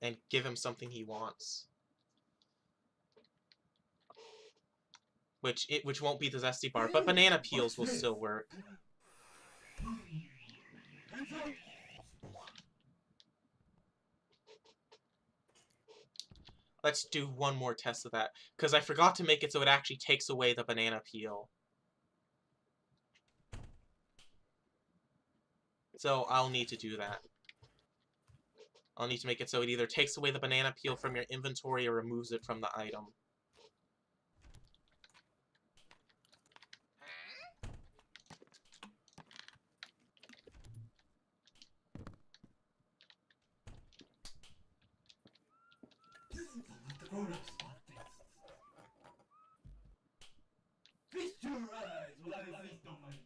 And give him something he wants. Which won't be the zesty bar, but banana peels will still work. Let's do one more test of that, because I forgot to make it so it actually takes away the banana peel. So I'll need to do that. I'll need to make it so it either takes away the banana peel from your inventory or removes it from the item. Feast your eyes while I feast on my gun.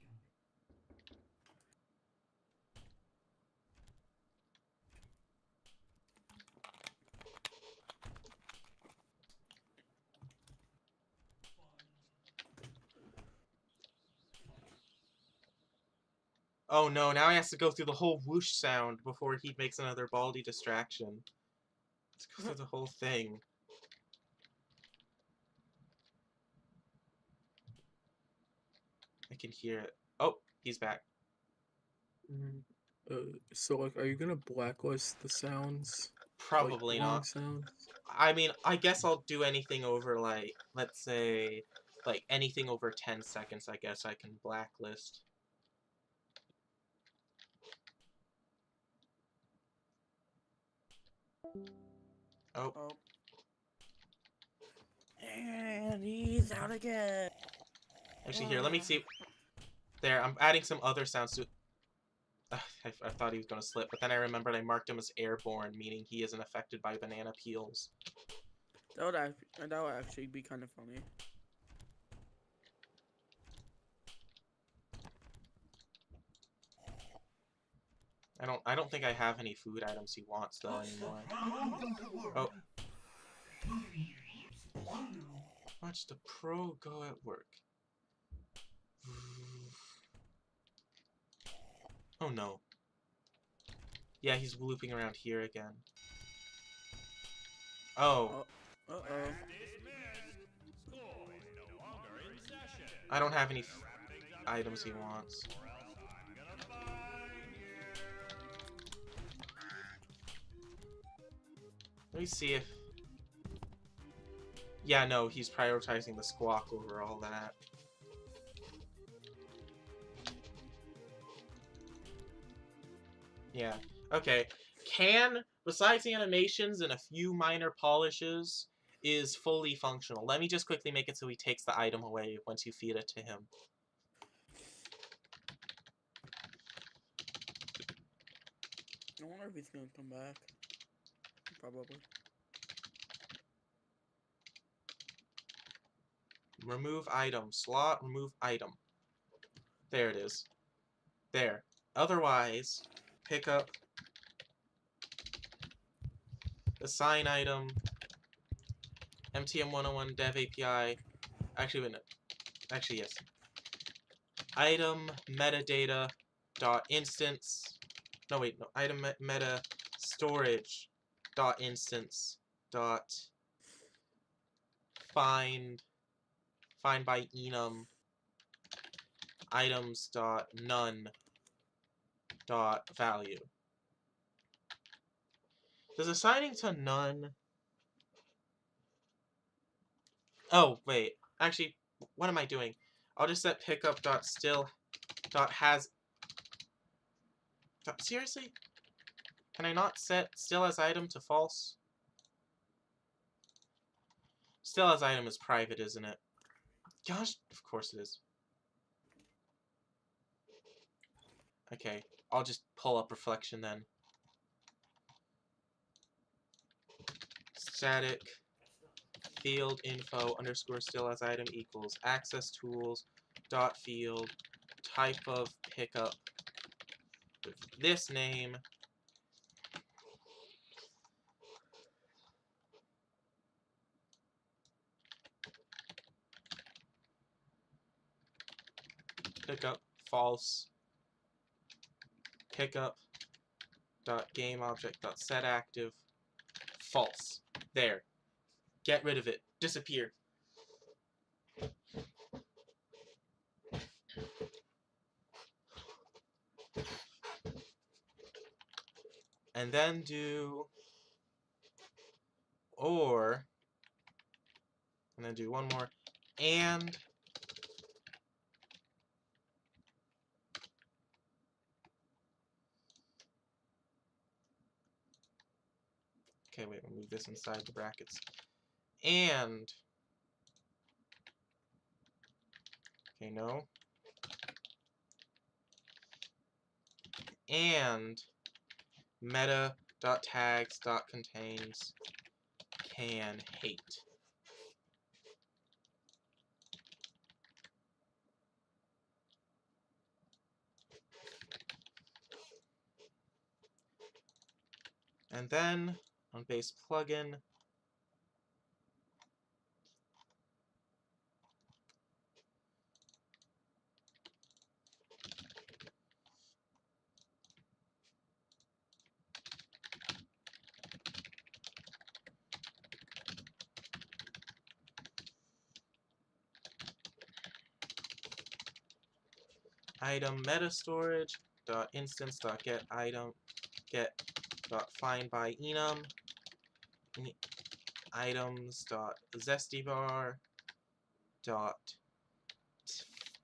Oh no, now he has to go through the whole whoosh sound before he makes another Baldi distraction. Let's go through the whole thing. I can hear it. Oh, he's back. So like, are you gonna blacklist the sounds? Probably like, long not. sounds? I mean, I guess I'll do anything over, like, let's say, like, anything over 10 seconds, I guess I can blacklist. Oh. And he's out again. Actually, here, let me see. There, I'm adding some other sounds to... I thought he was going to slip, but then I remembered I marked him as airborne, meaning he isn't affected by banana peels. That would actually be kind of funny. I don't think I have any food items he wants though anymore. Oh. Watch the pro go at work. Oh no. Yeah, he's looping around here again. Oh. Uh-oh. I don't have any items he wants. Let me see if... Yeah, no, he's prioritizing the squawk over all that. Yeah, okay. Can, besides the animations and a few minor polishes, is fully functional. Let me just quickly make it so he takes the item away once you feed it to him. I wonder if he's gonna come back. Probably. Remove item. Slot, remove item. There it is. There. Otherwise, pick up, assign item, MTM101 dev API. Actually, wait, no. Actually, yes. Item metadata dot instance. No, wait, no. Item meta storage dot instance dot find by enum items dot none dot value. Does assigning to none... Oh, wait. Actually, what am I doing? I'll just set pickup dot still dot has... Seriously? Can I not set still as item to false? Still as item is private, isn't it? Gosh, of course it is. Okay, I'll just pull up reflection then. Static field info underscore still as item equals access tools dot field type of pickup with this name pickup false pickup dot game object dot set active false. There. Get rid of it. Disappear. And then do or, and then do one more, and okay, wait, we'll move this inside the brackets. And okay, no. And meta.tags.contains can hate. And then on base plugin, item meta storage dot instance dot get item get dot find by enum items dot zestybar dot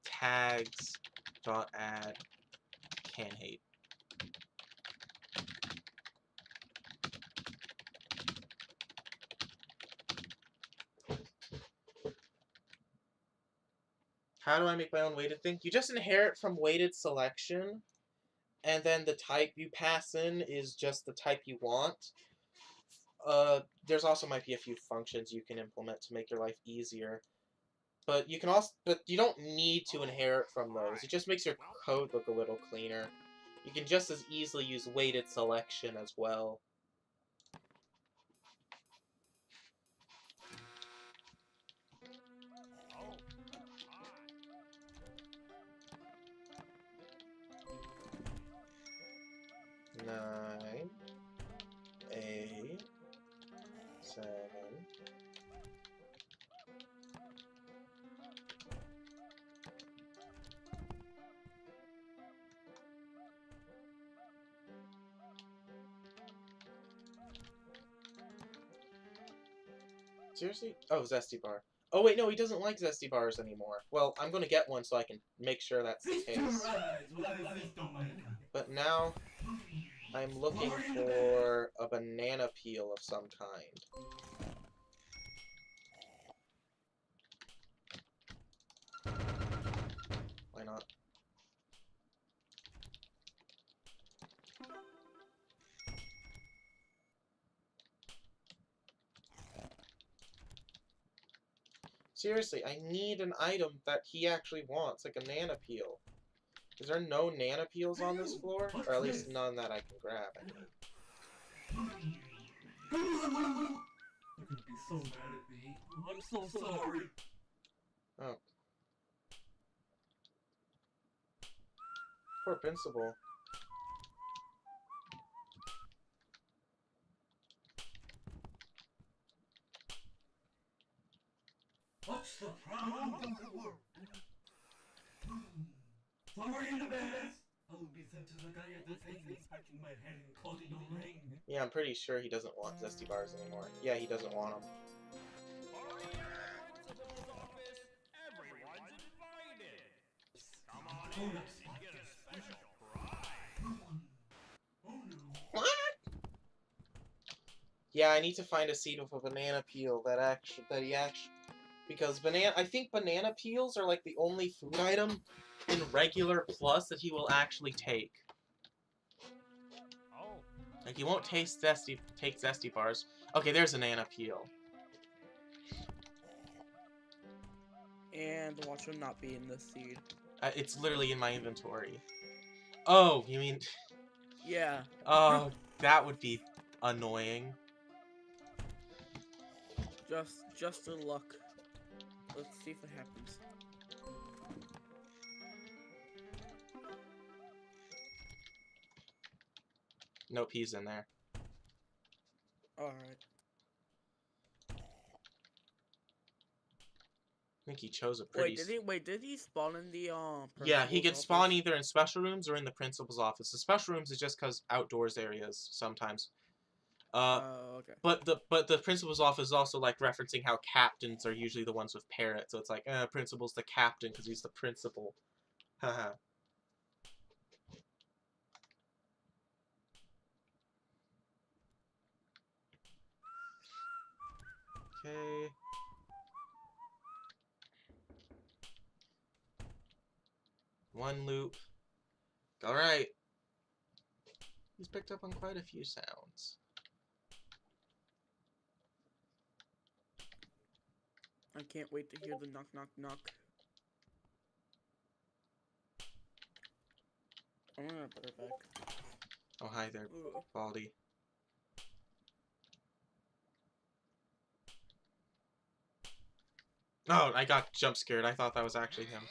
tags dot add can hate. How do I make my own weighted thing? You just inherit from weighted selection, and then the type you pass in is just the type you want. There's also might be a few functions you can implement to make your life easier. But you can also, but you don't need to inherit from those. It just makes your code look a little cleaner. You can just as easily use weighted selection as well. Nine, 8, 7. Seriously? Oh, Zesty Bar. Oh wait, no, he doesn't like Zesty Bars anymore. Well, I'm gonna get one so I can make sure that's the case. But now, I'm looking for a banana peel of some kind. Why not? Seriously, I need an item that he actually wants, like a nana peel. Is there no nana peels on this floor? Or at least none that I can grab, I mean. You're gonna be so mad at me. I'm so sorry. Oh. Poor principal. What's the problem? Sorry in advance. I will be sent to the guy at the thing that's packing my head and clothing your ring. Yeah, I'm pretty sure he doesn't want Zesty Bars anymore. Yeah, he doesn't want them. Principal's office. Everyone's invited. Come on Oh, in that's and get a fine. special prize. Oh no. What? Yeah, I need to find a seed with a banana peel because I think banana peels are like the only food item in regular plus that he will actually take. Oh. Like he won't take Zesty Bars. Okay, there's a banana peel. And watch him not be in the seed. It's literally in my inventory. Oh, you mean? Yeah. Oh, that would be annoying. Just a luck. Let's see if it happens. No peas in there. Alright. I think he chose a pretty... Did he spawn in the Yeah, he can principal's spawn office? either in special rooms or in the principal's office. The special rooms is just because outdoors areas sometimes. Okay. But the principal's office is also like referencing how captains are usually the ones with Parrot, so it's like, principal's the captain because he's the principal. Haha. Okay. One loop. Alright. He's picked up on quite a few sounds. I can't wait to hear the knock knock knock. I'm gonna put it back. Oh, hi there, Ooh. Baldi. Oh, I got jump scared. I thought that was actually him.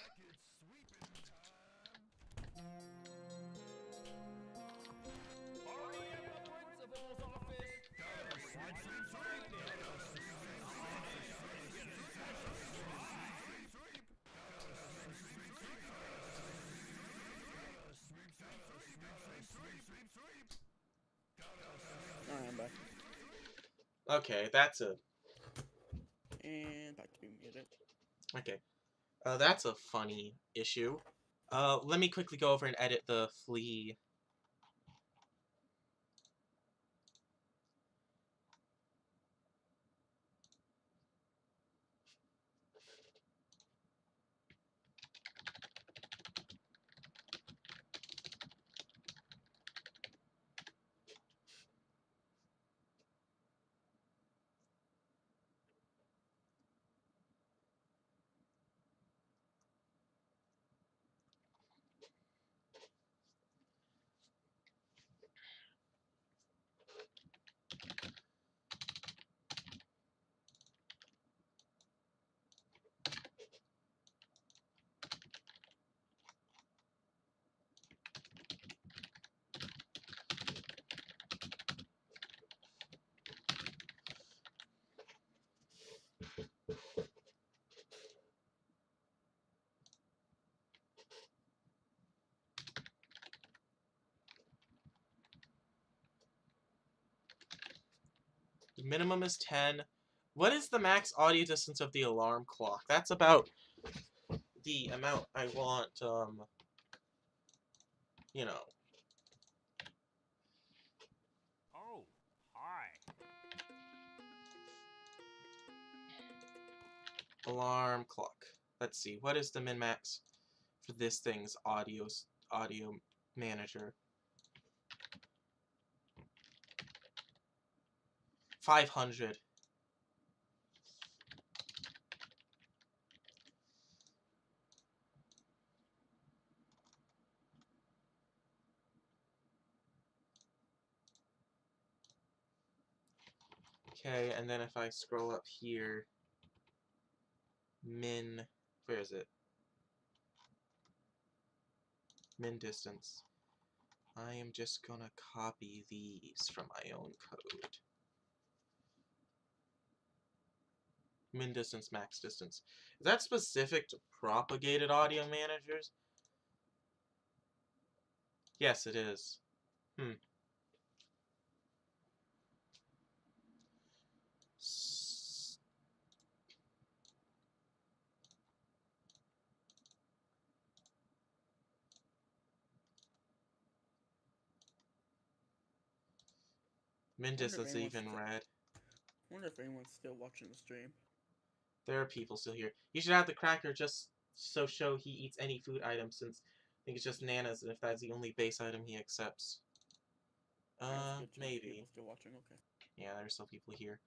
Alright, I'm back. Okay, that's a... And back to being muted. Okay. That's a funny issue. Let me quickly go over and edit the flea. The minimum is 10. What is the max audio distance of the alarm clock? That's about the amount I want, you know. Oh, hi. Alarm clock. Let's see. What is the min-max for this thing's audio manager? 500. Okay, and then if I scroll up here, where is it? Min distance. I am just gonna copy these from my own code. Min distance, max distance. Is that specific to propagated audio managers? Yes, it is. Min distance even red. I wonder if anyone's still watching the stream. There are people still here. You should have the cracker just so show he eats any food item, since I think it's just Nana's, and if that's the only base item he accepts. That's good, Maybe. people still watching, okay. Yeah, there's still people here.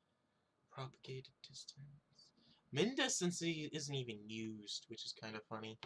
Propagated distance. Min distance isn't even used, which is kind of funny.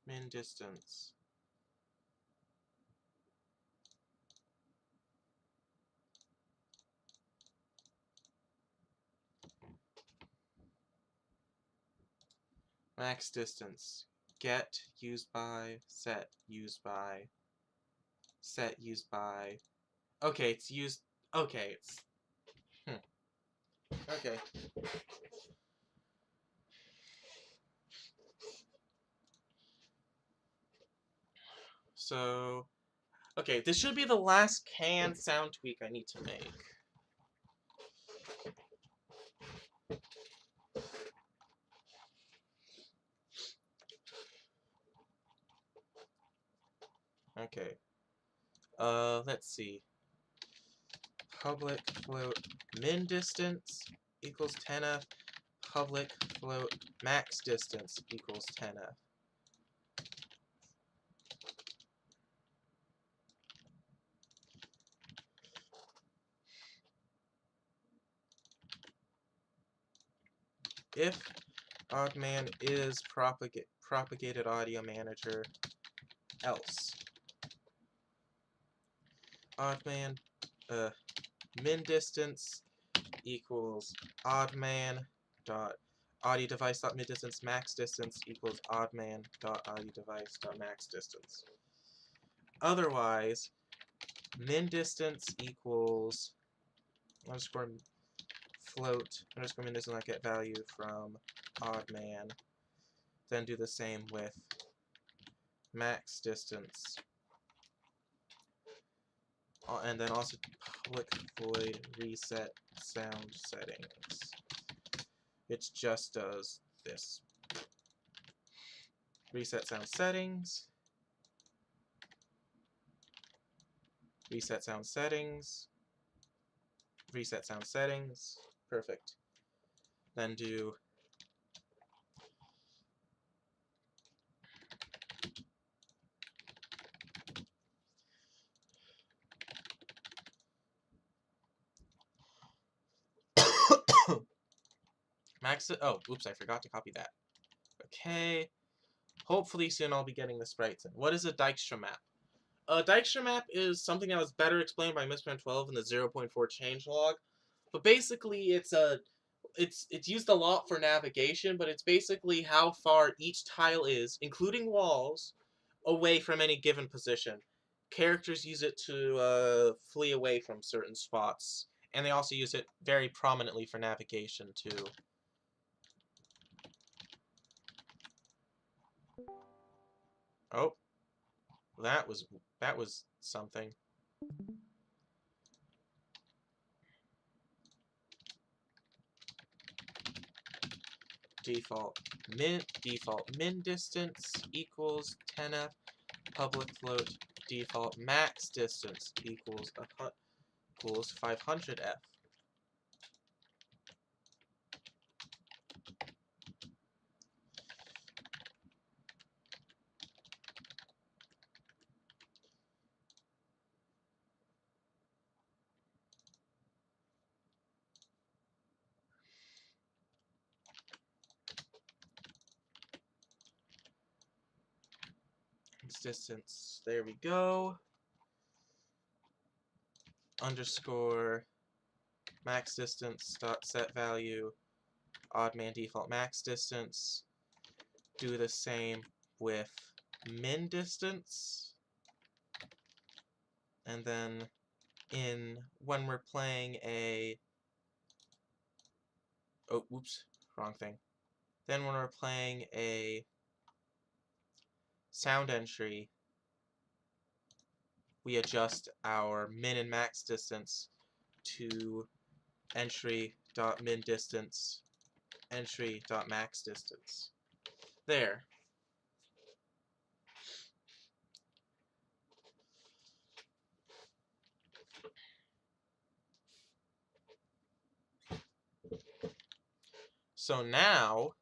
Min distance. Max distance. Get used by, set used by, set used by. Okay, it's used. Okay, it's. Okay. So. Okay, this should be the last canned sound tweak I need to make. Okay. Let's see. Public float min distance equals 10f. Public float max distance equals 10f. If oddman is propagated audio manager, else oddman min distance equals oddman dot audio device dot min distance max distance equals oddman dot audio device dot max distance. Otherwise, min distance equals underscore float underscore min distance, I get value from oddman. Then do the same with max distance. And then also public void reset sound settings. It just does this. Reset sound settings. Reset sound settings. Reset sound settings. Perfect. Then do max. Oh, oops! I forgot to copy that. Okay. Hopefully soon I'll be getting the sprites in. What is a Dijkstra map? A Dijkstra map is something that was better explained by Misprint12 in the 0.4 changelog. But basically, it's used a lot for navigation, but it's basically how far each tile is, including walls, away from any given position. Characters use it to flee away from certain spots, and they also use it very prominently for navigation too. Oh, that was something. Default min distance equals 10f. Public float default max distance equals 500f. max distance. There we go. Underscore max distance dot set value odd man default max distance. Do the same with min distance. And then when we're playing a oh whoops, wrong thing. Then when we're playing a sound entry, we adjust our min and max distance to entry.min distance, entry.max distance. There. So now,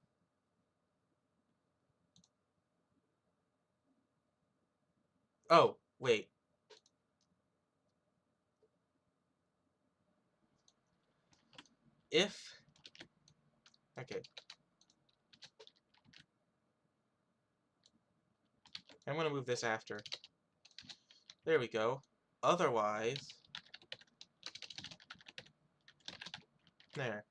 oh, wait. Okay. I'm going to move this after. There we go. Otherwise, there.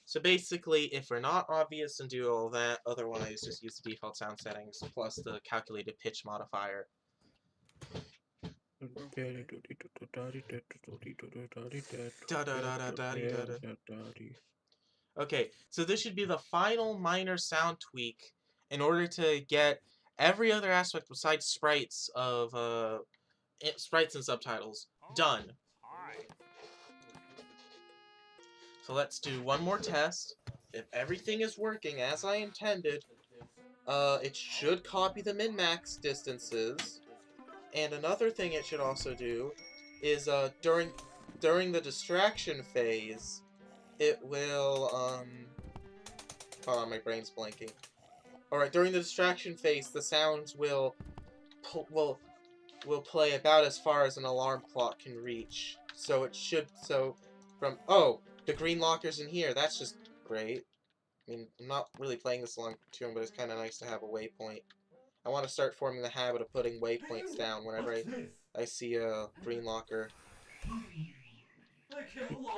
So basically, if we're not obvious and do all that, otherwise just use the default sound settings plus the calculated pitch modifier. Okay, so this should be the final minor sound tweak in order to get every other aspect besides sprites of sprites and subtitles done. So let's do one more test. If everything is working as I intended, it should copy the min-max distances. And another thing it should also do is during the distraction phase, it will hold on, my brain's blanking. Alright, during the distraction phase, the sounds will play about as far as an alarm clock can reach. So it should, oh, the green locker's in here, that's just great. I mean, I'm not really playing this long tune, but it's kind of nice to have a waypoint. I want to start forming the habit of putting waypoints down whenever I see a green locker.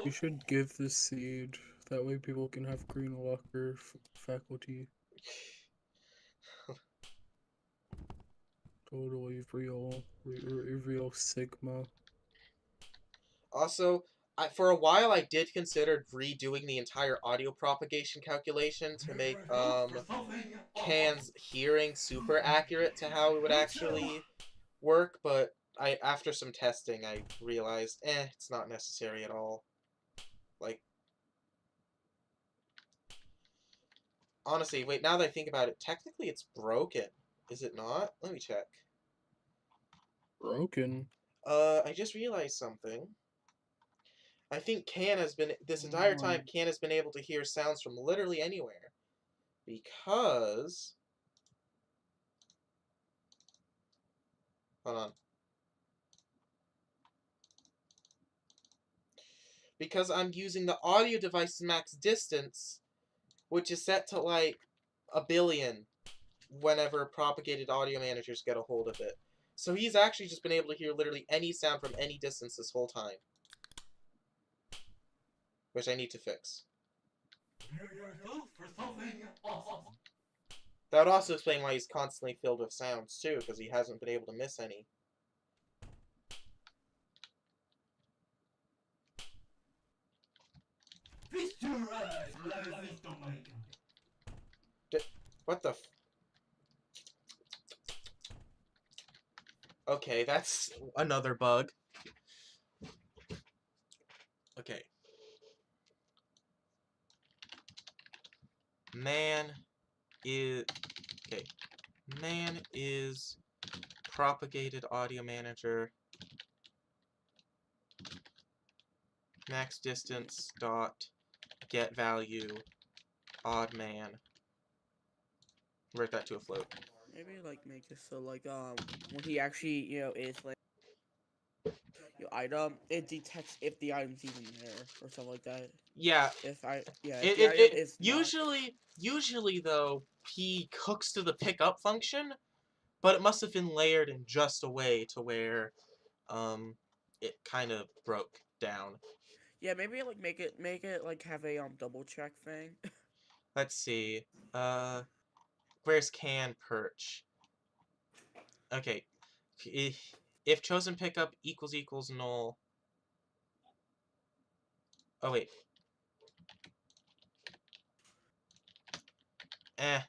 You should give the seed. That way people can have green locker faculty. Totally real Sigma. Also, for a while I did consider redoing the entire audio propagation calculation to make Can's hearing super accurate to how it would actually work, but after some testing I realized, it's not necessary at all. Like, honestly, wait, now that I think about it, technically it's broken. Is it not? Let me check. Broken? I just realized something. I think Can has been, this entire time, Can has been able to hear sounds from literally anywhere. Because... Hold on. Because I'm using the audio device's max distance, which is set to, like, 1 billion whenever propagated audio managers get a hold of it. So he's actually just been able to hear literally any sound from any distance this whole time. Which I need to fix. That would also explain why he's constantly filled with sounds, too, because he hasn't been able to miss any. What the f... Okay, that's another bug. Okay. Man is propagated audio manager max distance dot get value odd man. Convert that to a float. Maybe like make it so like when he actually is like item, it detects if the item's even there or something like that. Yeah. If the item is usually though he hooks to the pickup function, but it must have been layered in just a way to where it kind of broke down. Yeah, maybe like make it like have a double check thing. Let's see. Where's can perch? Okay. If chosen pickup equals null. Oh wait. Eh.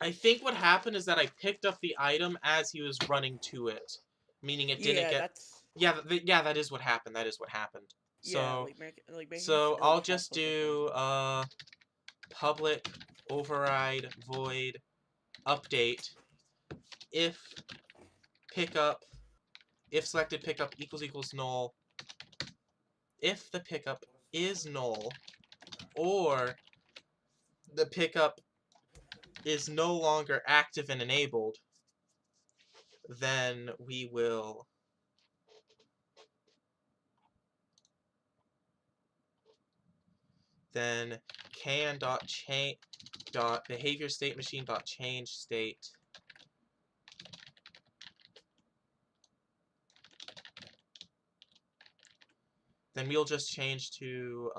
I think what happened is that I picked up the item as he was running to it, meaning it didn't Yeah, get. that's Yeah, yeah, that is what happened. That is what happened. yeah, So, like make so it, I'll have, just like, a thing. do public override void update if pickup if selected pickup equals null, if the pickup is null, or the pickup is no longer active and enabled, then we will then can.behavior state machine.change state then we'll just change to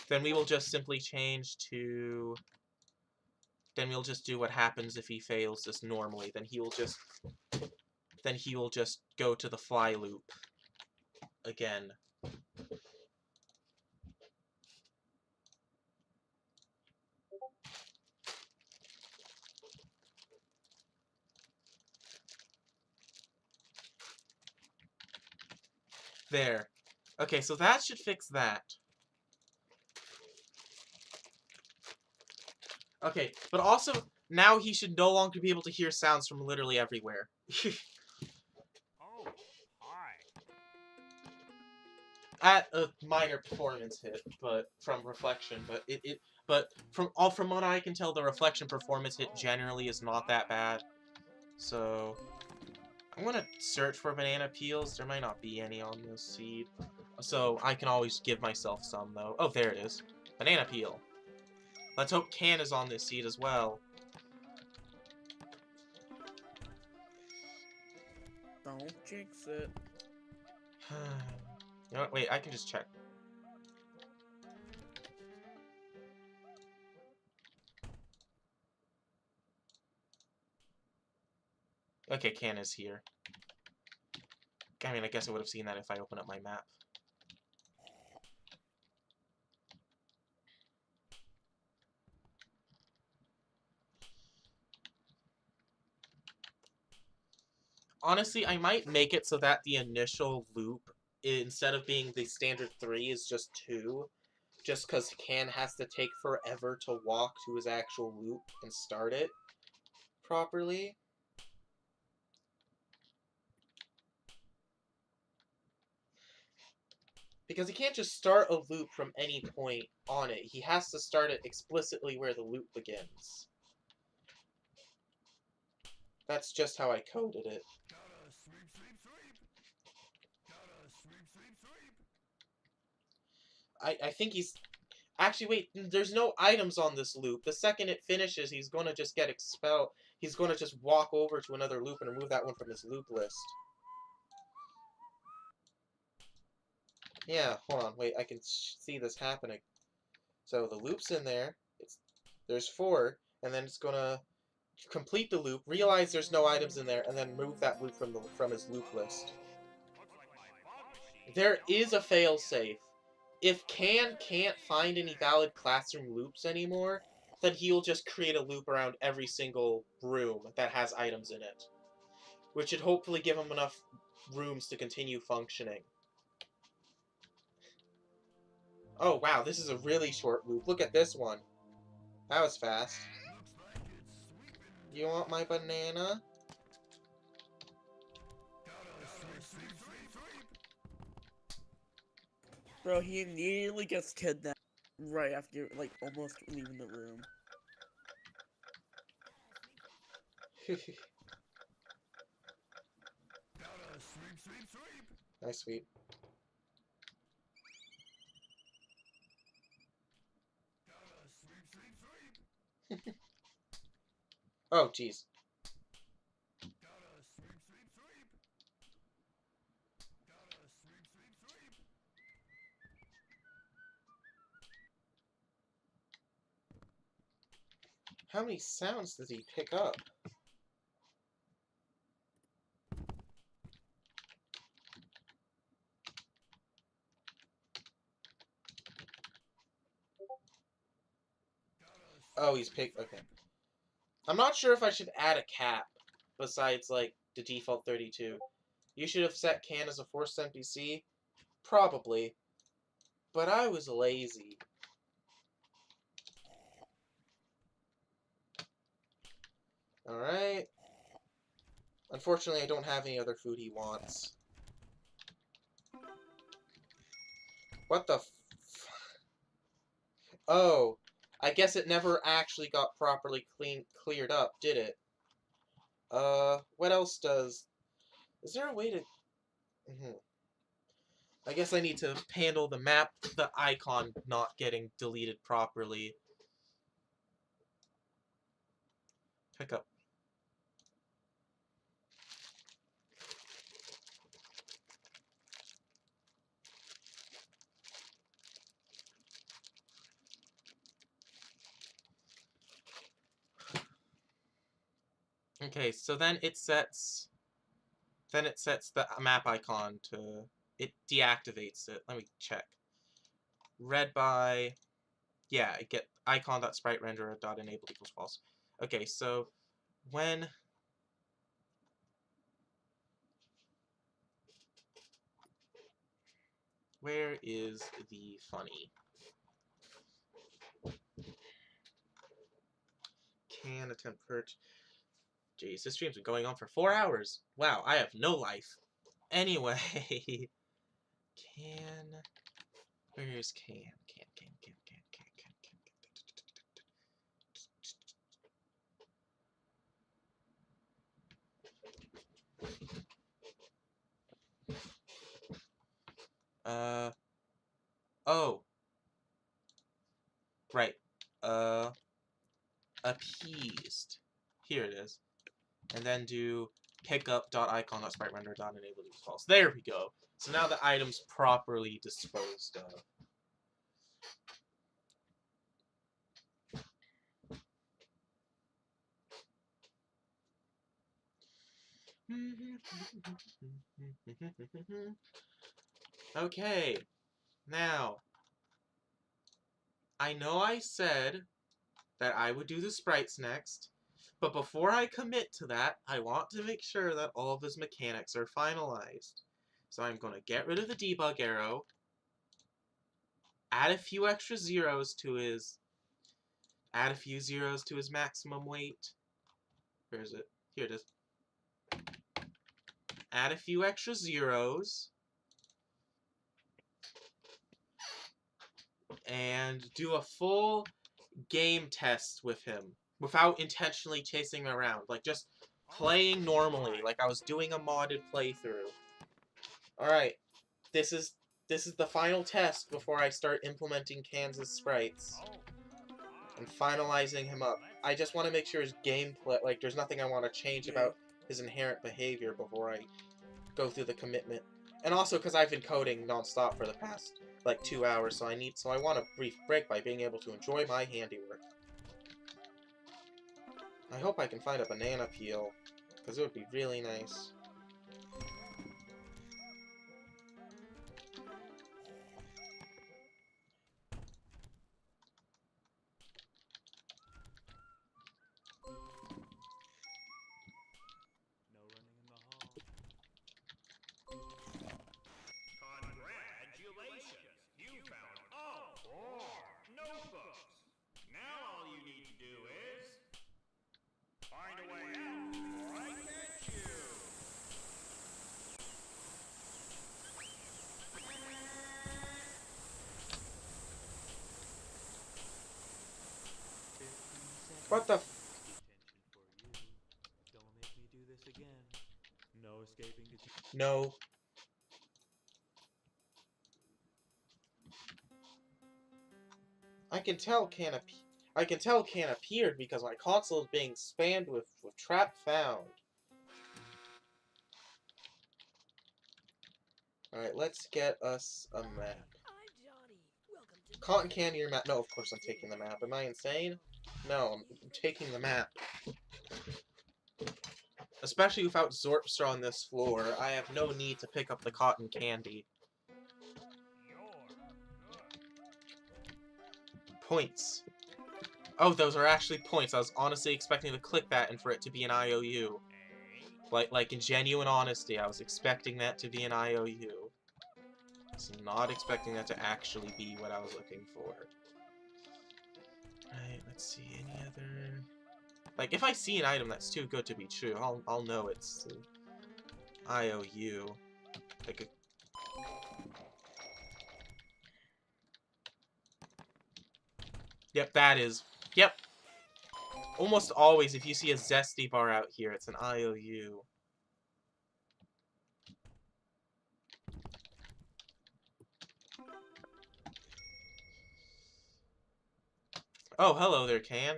then we will just simply change to then we'll just do what happens if he fails this normally. Then he will just go to the fly loop again. There. Okay, so that should fix that. Okay, but also, now he should no longer be able to hear sounds from literally everywhere. Oh, hi. At a minor performance hit, but from reflection, but from what I can tell, the reflection performance hit generally is not that bad. So I'm gonna search for banana peels. There might not be any on this seed. So I can always give myself some, though. Oh, there it is. Banana peel. Let's hope can is on this seed as well. Don't jinx it. You know what? Wait, I can just check. Okay, can is here. I mean, I guess I would have seen that if I open up my map. Honestly, I might make it so that the initial loop, instead of being the standard 3, is just 2. Just because Can has to take forever to walk to his actual loop and start it properly. Because he can't just start a loop from any point on it. He has to start it explicitly where the loop begins. That's just how I coded it. Gotta sweep, sweep, sweep. Gotta sweep, sweep, sweep. I think he's... Actually, wait, there's no items on this loop. The second it finishes, he's gonna just get expelled. He's gonna just walk over to another loop and remove that one from his loop list. Yeah, hold on, wait, I can see this happening. So the loop's in there. There's 4, and then it's gonna complete the loop, realize there's no items in there, and then remove that loop from his loop list. There is a failsafe. If Can can't find any valid classroom loops anymore, then he'll just create a loop around every single room that has items in it. Which should hopefully give him enough rooms to continue functioning. Oh wow, this is a really short loop. Look at this one. That was fast. Looks like it's sweeping. You want my banana? Gotta sweep, sweep, sweep, sweep. Bro, he immediately gets kidnapped right after, like, almost leaving the room. Nice sweep. Oh, jeez. How many sounds does he pick up? Oh, he's picked. Okay. I'm not sure if I should add a cap besides, like, the default 32. You should have set can as a forced NPC? Probably. But I was lazy. Alright. Unfortunately, I don't have any other food he wants. What the f... Oh. I guess it never actually got properly cleared up, did it? What else does... Is there a way to... I guess I need to handle the map, the icon not getting deleted properly. Pick up. Okay, so then it sets the map icon to, it deactivates it. Let me check. Read by, yeah, I get icon.sprite renderer.enabled equals false. Okay, so when where is the funny? Can attempt purge. Jeez, this stream's been going on for 4 hours. Wow, I have no life. Anyway, can... Where's can? Oh. Right. Appeased. Here it is. And then do pickup.icon.sprite-render.enable equals false. There we go. So now the item's properly disposed of. Okay. Now, I know I said that I would do the sprites next, but before I commit to that, I want to make sure that all of his mechanics are finalized. So I'm going to get rid of the debug arrow, add a few extra zeros to his... Add a few zeros to his maximum weight. Where is it? Here it is. Add a few extra zeros. And do a full game test with him without intentionally chasing him around. Like, just playing normally, like I was doing a modded playthrough. Alright, this is the final test before I start implementing Kansas sprites and finalizing him up. I just want to make sure his gameplay, like, there's nothing I want to change about his inherent behavior before I go through the commitment. And also because I've been coding non-stop for the past, like, 2 hours, so I want a brief break by being able to enjoy my handiwork. I hope I can find a banana peel, because it would be really nice. No running in the hall. Congratulations! You found all 4 notebooks! Now all you need to do is... find a way out before I catch you! What the f... Detention for you. Don't make me do this again. No escaping detention. No. I can tell can appeared because my console is being spammed with trap found. Alright, let's get us a map. Cotton candy or map? No, of course I'm taking the map. Am I insane? No, I'm taking the map. Especially without Zorpstra on this floor, I have no need to pick up the cotton candy. Points. Oh, those are actually points. I was honestly expecting to click that and for it to be an IOU. Like in genuine honesty, I was expecting that to be an IOU. I was not expecting that to actually be what I was looking for. Alright, let's see, any other... Like, if I see an item that's too good to be true, I'll know it's an IOU. Like a... Yep, that is... Yep! Almost always, if you see a Zesty bar out here, it's an IOU. Oh, hello there, Can.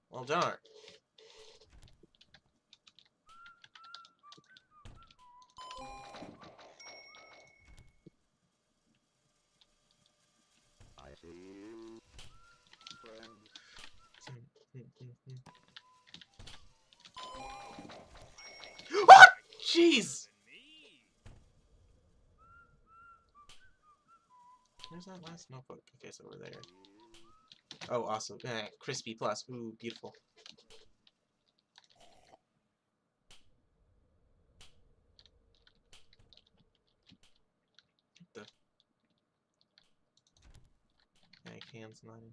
Well, darn. I see you, friend. What? Jeez! Where's that last notebook? Okay, it's over there. Oh, awesome. Crispy plus. Ooh, beautiful. What the... Can's not in.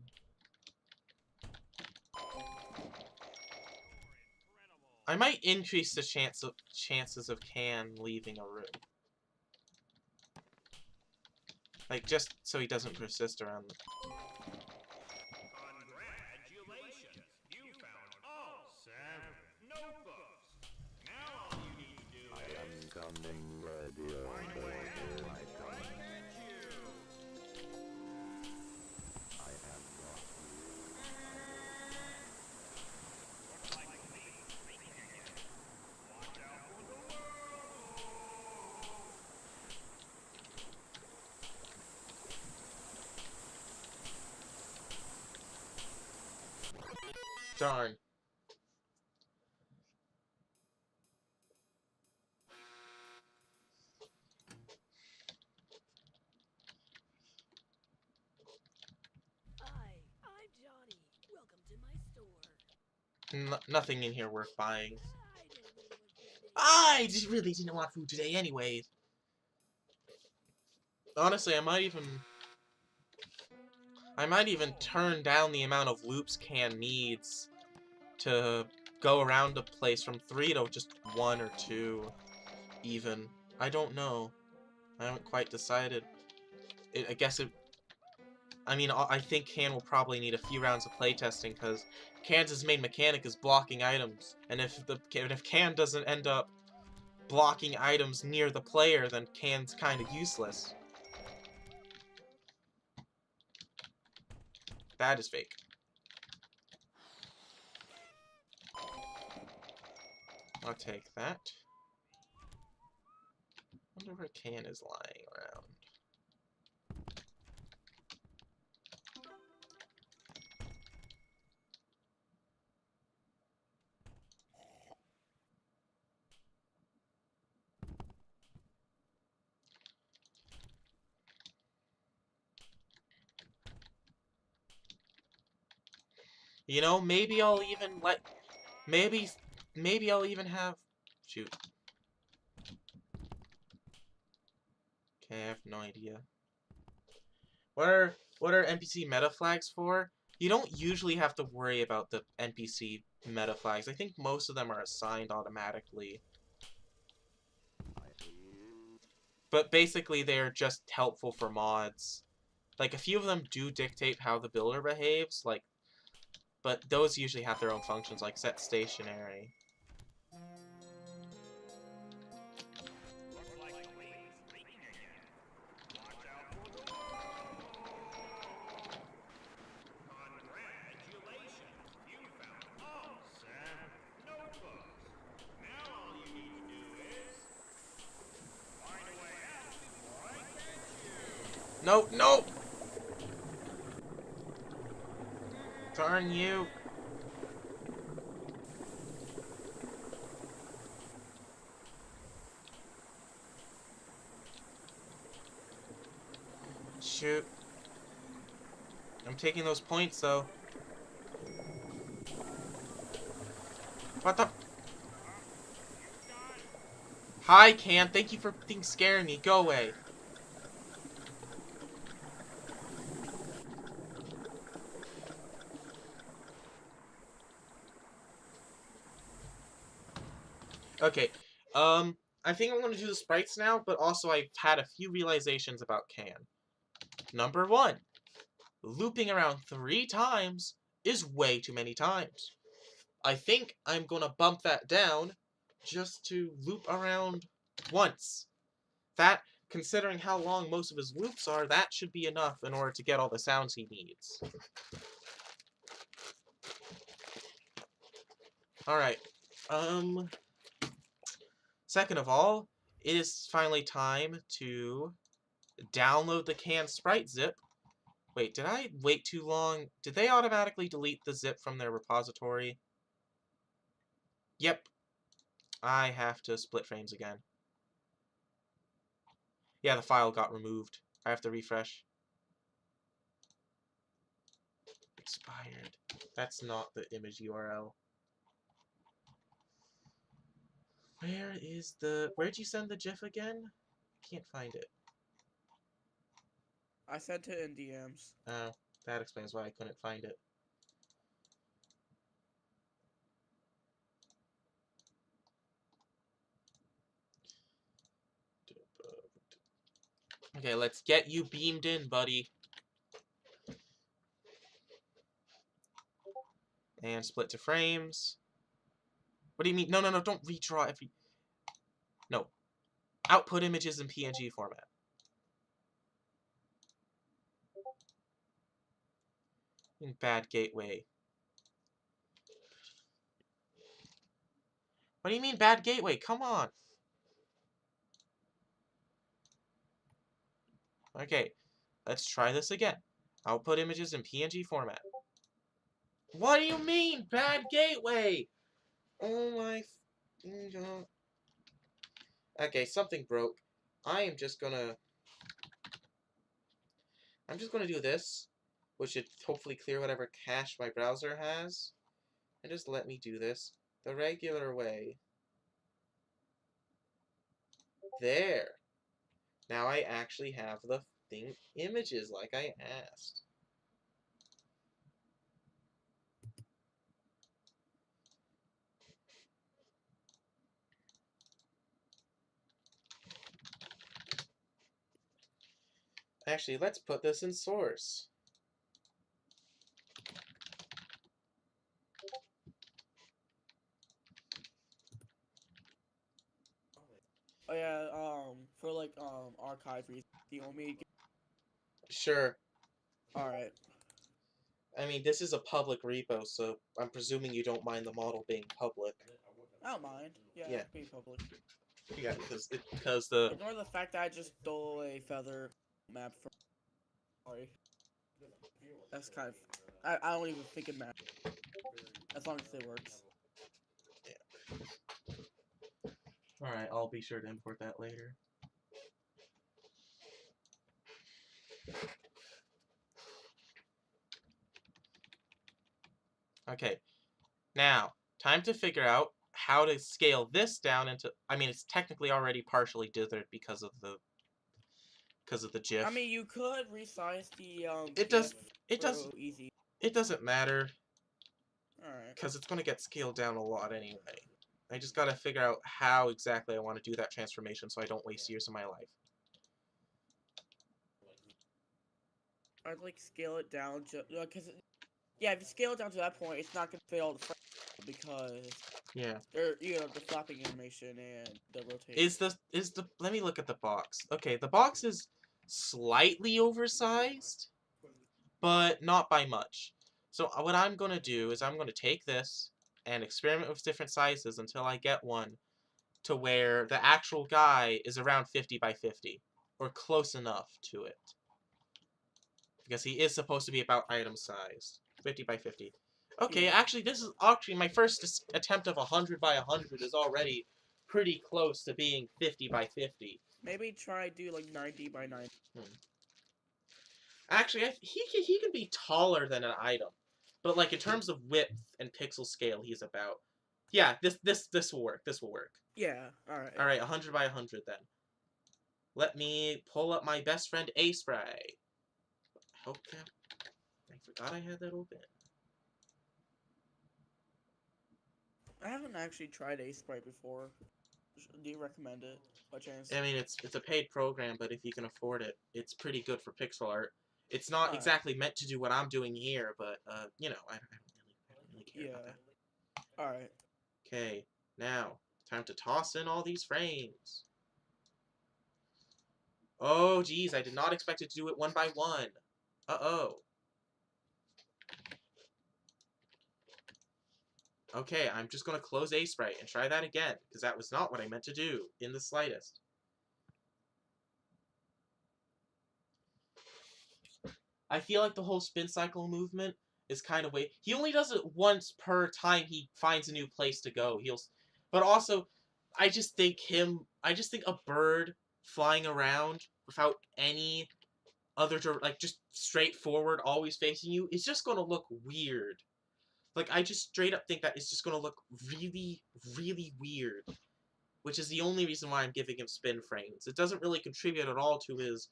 I might increase the chances of Can leaving a room. Like, just so he doesn't persist around the... Congratulations! You found all 7 notebooks. Now all you need to do is... I am coming, ready or find a way out. I come and get you. I am not looks like me speaking again. Watch out for the world. Darn. I'm Johnny. Welcome to my store. Nothing in here worth buying. I just really didn't want food today anyways. Honestly, I might even turn down the amount of loops Can needs to go around a place from 3 to just 1 or 2, even. I don't know. I haven't quite decided. I guess it... I mean, I think Can will probably need a few rounds of playtesting, because Can's main mechanic is blocking items. And if Can doesn't end up blocking items near the player, then Can's kind of useless. That is fake. I'll take that. I wonder where Can is lying around. You know, maybe I'll even let... Maybe I'll even have... Shoot. Okay, I have no idea. What are NPC meta flags for? You don't usually have to worry about the NPC meta flags. I think most of them are assigned automatically. But basically, they're just helpful for mods. Like, a few of them do dictate how the builder behaves, like... But those usually have their own functions, like set stationary. Looks like me No, no! Darn you. Shoot. I'm taking those points, though. What the? Hi, Can. Thank you for scaring me. Go away. Okay. I think I'm going to do the sprites now, but also I've had a few realizations about Can. Number 1. Looping around 3 times is way too many times. I think I'm going to bump that down just to loop around once. That, considering how long most of his loops are, that should be enough in order to get all the sounds he needs. Alright. Second of all, it is finally time to download the Can Sprite zip. Wait, did I wait too long? Did they automatically delete the zip from their repository? Yep. I have to split frames again. Yeah, the file got removed. I have to refresh. Expired. That's not the image URL. Where is the... Where'd you send the GIF again? Can't find it. I sent it in DMs. Oh, that explains why I couldn't find it. Okay, let's get you beamed in, buddy. And split to frames. What do you mean? No, no, no, don't redraw every... No. Output images in PNG format. Bad gateway. What do you mean bad gateway? Come on. Okay, let's try this again. Output images in PNG format. What do you mean bad gateway? Oh my... Okay, something broke. I'm just gonna do this, which should hopefully clear whatever cache my browser has. And just let me do this the regular way. There. Now I actually have the thing images like I asked. Actually, let's put this in source. Oh yeah, for like archive reasons, you want me to Sure. Alright. I mean, this is a public repo, so I'm presuming you don't mind the model being public. I don't mind. Yeah, Yeah. be public. Yeah, because the... Ignore the fact that I just stole a feather map from... Sorry. That's kind of... I don't even think it matters. As long as it works. Alright, I'll be sure to import that later. Okay. Now, time to figure out how to scale this down into... I mean, it's technically already partially dithered because of the GIF. I mean, you could resize the easy. It doesn't matter. Alright. Because it's going to get scaled down a lot anyway. I just got to figure out how exactly I want to do that transformation so I don't waste years of my life. I'd like scale it down because yeah, if you scale it down to that point, it's not gonna fit all the frames because yeah, the flapping animation and the rotation. Let me look at the box. Okay, the box is slightly oversized, but not by much. So what I'm gonna do is I'm gonna take this and experiment with different sizes until I get one to where the actual guy is around 50 by 50 or close enough to it. because he is supposed to be about item size. 50 by 50. Okay, Yeah. actually, this is actually my first attempt of 100 by 100 is already pretty close to being 50 by 50. Maybe try do like 90 by 90. Actually, he can be taller than an item, but like in terms of width and pixel scale, he's about. Yeah, this will work. This will work. Yeah. All right. All right, 100 by 100 then. Let me pull up my best friend A Sprite. Hope that I forgot I had that open. I haven't actually tried a Sprite before. Do you recommend it by chance? I mean, it's a paid program, but if you can afford it, it's pretty good for pixel art. It's not Alright. exactly meant to do what I'm doing here, but you know, I don't really care about that. All right. Okay, now time to toss in all these frames. Oh, geez, I did not expect it to do it one by one. Uh-oh. Okay, I'm just going to close A Sprite and try that again, because that was not what I meant to do in the slightest. I feel like the whole spin cycle movement is kind of weird. He only does it once per time he finds a new place to go. But also, I just think a bird flying around without any other, like just straight forward, always facing you, is just going to look weird. Like, I just straight up think that it's just going to look really, really weird. Which is the only reason why I'm giving him spin frames. It doesn't really contribute at all to his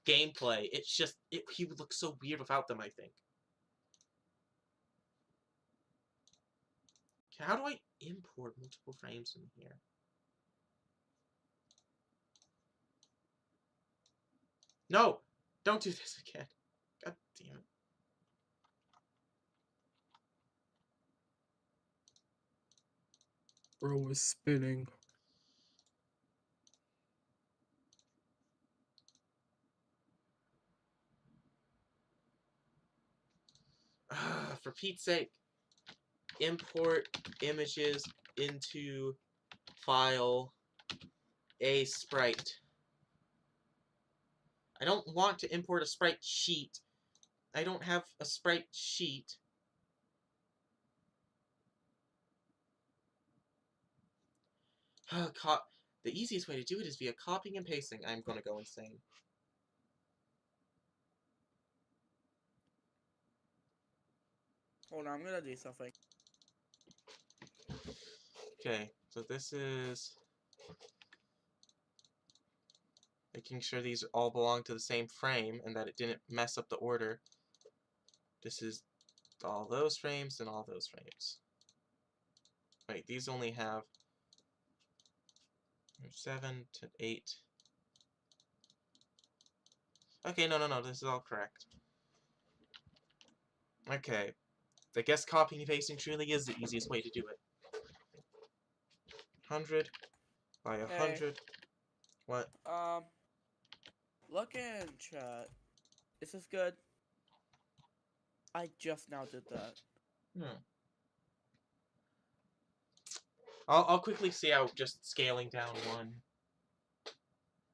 gameplay. It's just, he would look so weird without them, I think. Okay, how do I import multiple frames in here? No! Don't do this again. God damn it. Bro is spinning. For Pete's sake. Import images into file a sprite. I don't want to import a sprite sheet. I don't have a sprite sheet. The easiest way to do it is via copying and pasting. I'm gonna go insane. Hold on, I'm gonna do something. Okay, so this is making sure these all belong to the same frame and that it didn't mess up the order. This is all those frames and all those frames. Wait, these only have 7 to 8. Okay, no, this is all correct. Okay, I guess copying and pasting truly is the easiest way to do it. 100 by 100. Hey. What? Look in chat. Is this good? I just now did that. I'll quickly see how just scaling down one.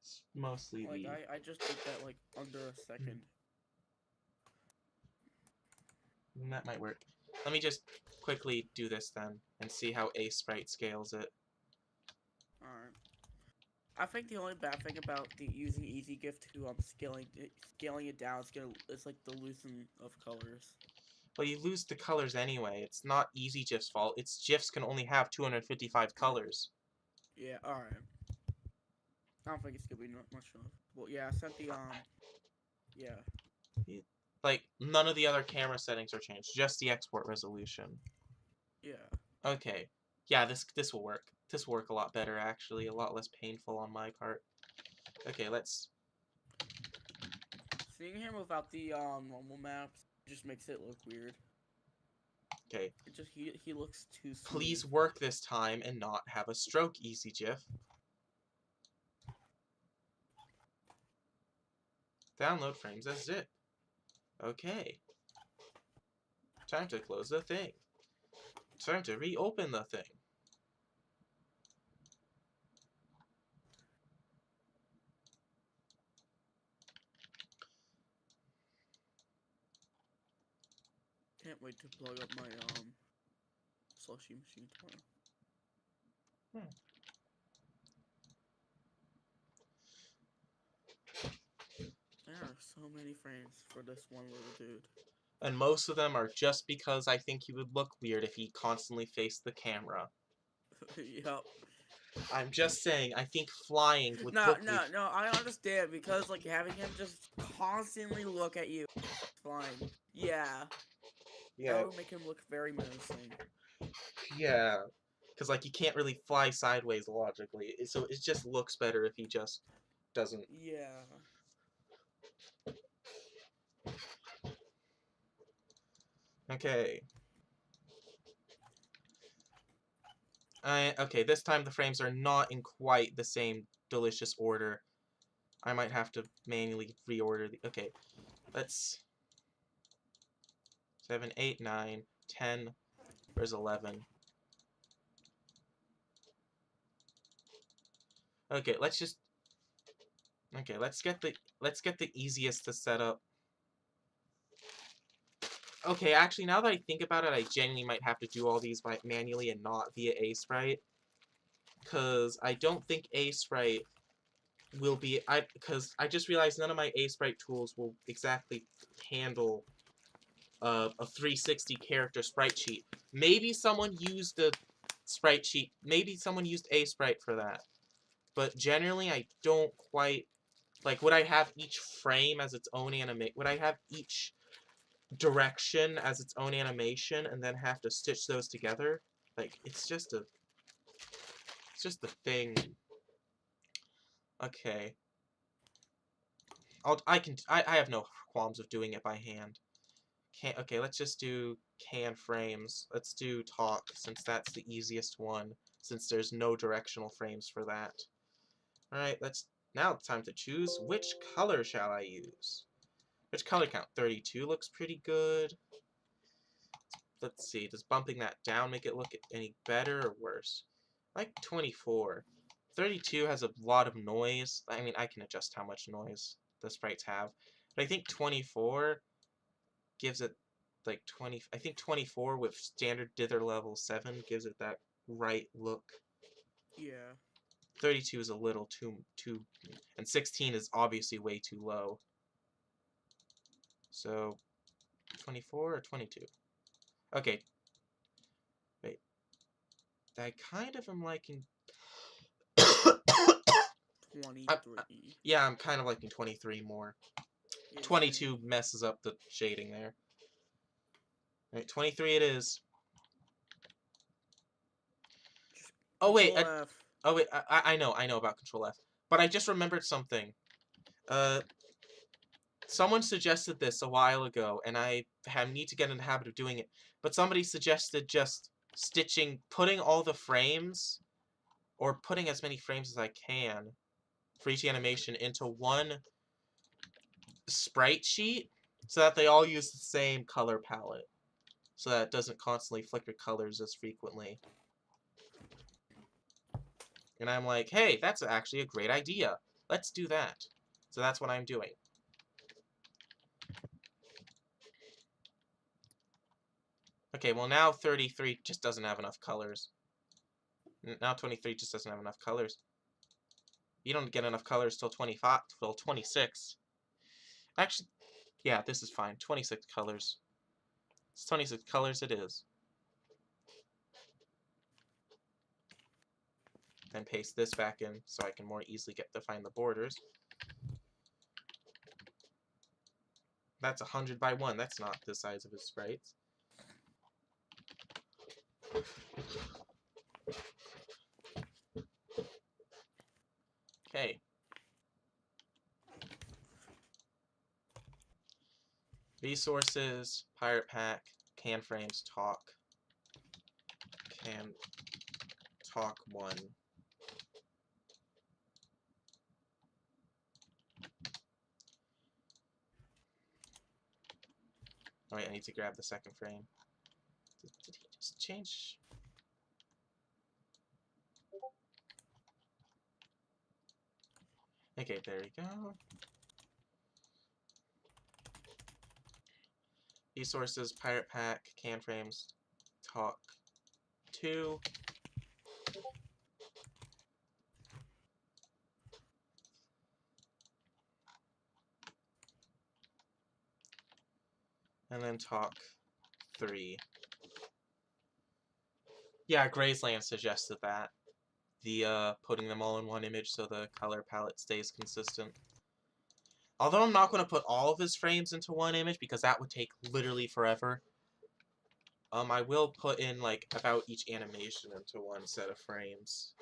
It's mostly Like, the... I just did that, like, under a second. That might work. Let me just quickly do this then, and see how A Sprite scales it. Alright. I think the only bad thing about using EasyGIF to scaling it down is like the loosen of colors. Well, you lose the colors anyway. It's not EasyGIF's fault. It's GIFs can only have 255 colors. Yeah, alright. I don't think it's gonna be much enough. Well, yeah, I sent the, yeah. Like, none of the other camera settings are changed. Just the export resolution. Yeah. Okay. Yeah, this will work. This will work a lot better, actually. A lot less painful on my part. Okay, let's... Seeing him without the, normal maps just makes it look weird. Okay. It just, he looks too smooth. Please work this time and not have a stroke, EasyGIF. Download frames as zip. Okay. Time to close the thing. Time to reopen the thing. wait to plug up my slushy machine tomorrow. There are so many frames for this one little dude. And most of them are just because I think he would look weird if he constantly faced the camera. Yup. I'm just saying, I think flying would No, look no, weird. no, I understand, because, like, having him just constantly look at you, flying. Yeah. That would make him look very menacing. Yeah. Because, like, you can't really fly sideways logically. So it just looks better if he just doesn't. Yeah. Okay. Okay, this time the frames are not in quite the same delicious order. I might have to manually reorder the... Okay, let's... 7, 8, 9, 10... Where's 11? Okay, let's just... Okay, let's get the easiest to set up. Okay, actually, now that I think about it, I genuinely might have to do all these manually and not via Sprite. Because I don't think Sprite will be... Because I just realized none of my Sprite tools will exactly handle a 360 character sprite sheet. Maybe someone used a sprite sheet. Maybe someone used Sprite for that. But generally, I don't quite... Like, would I have each frame as its own animation? Would I have each direction as its own animation and then have to stitch those together? Like, it's just a thing. Okay. I have no qualms of doing it by hand. Okay, let's just do can frames. Let's do talk, since that's the easiest one, since there's no directional frames for that. Alright, now it's time to choose which color shall I use. Which color count? 32 looks pretty good. Let's see, does bumping that down make it look any better or worse? I like 24. 32 has a lot of noise. I mean, I can adjust how much noise the sprites have. But I think 24 gives it like 20. I think 24 with standard dither level 7 gives it that right look. Yeah. 32 is a little too, and 16 is obviously way too low. So, 24 or 22? Okay. Wait. I kind of am liking... 23. Yeah, I'm kind of liking 23 more. Yeah, 22 messes up the shading there. Alright, 23 it is. Oh wait, I know about Control F. But I just remembered something. Someone suggested this a while ago, and I need to get in the habit of doing it. But somebody suggested just putting all the frames, or putting as many frames as I can for each animation into one sprite sheet, so that they all use the same color palette, so that it doesn't constantly flicker colors as frequently. And I'm like, hey, that's actually a great idea. Let's do that. So that's what I'm doing. Okay, well now 33 just doesn't have enough colors. Now 23 just doesn't have enough colors. You don't get enough colors till 25, till 26. Actually, yeah, this is fine. 26 colors. It's 26 colors it is. Then paste this back in so I can more easily define the borders. That's 100 by 1. That's not the size of his sprites. Okay. Resources, Pirate Pack, Can Frames, Talk. Can Talk 1. Oh wait, I need to grab the second frame. Did he just change? Okay, there we go. Resources, Pirate Pack, Can Frames, Talk 2. And then Talk 3. Yeah, Graceland suggested that. The, putting them all in one image so the color palette stays consistent. Although I'm not going to put all of his frames into one image because that would take literally forever. I will put in, like, about each animation into one set of frames.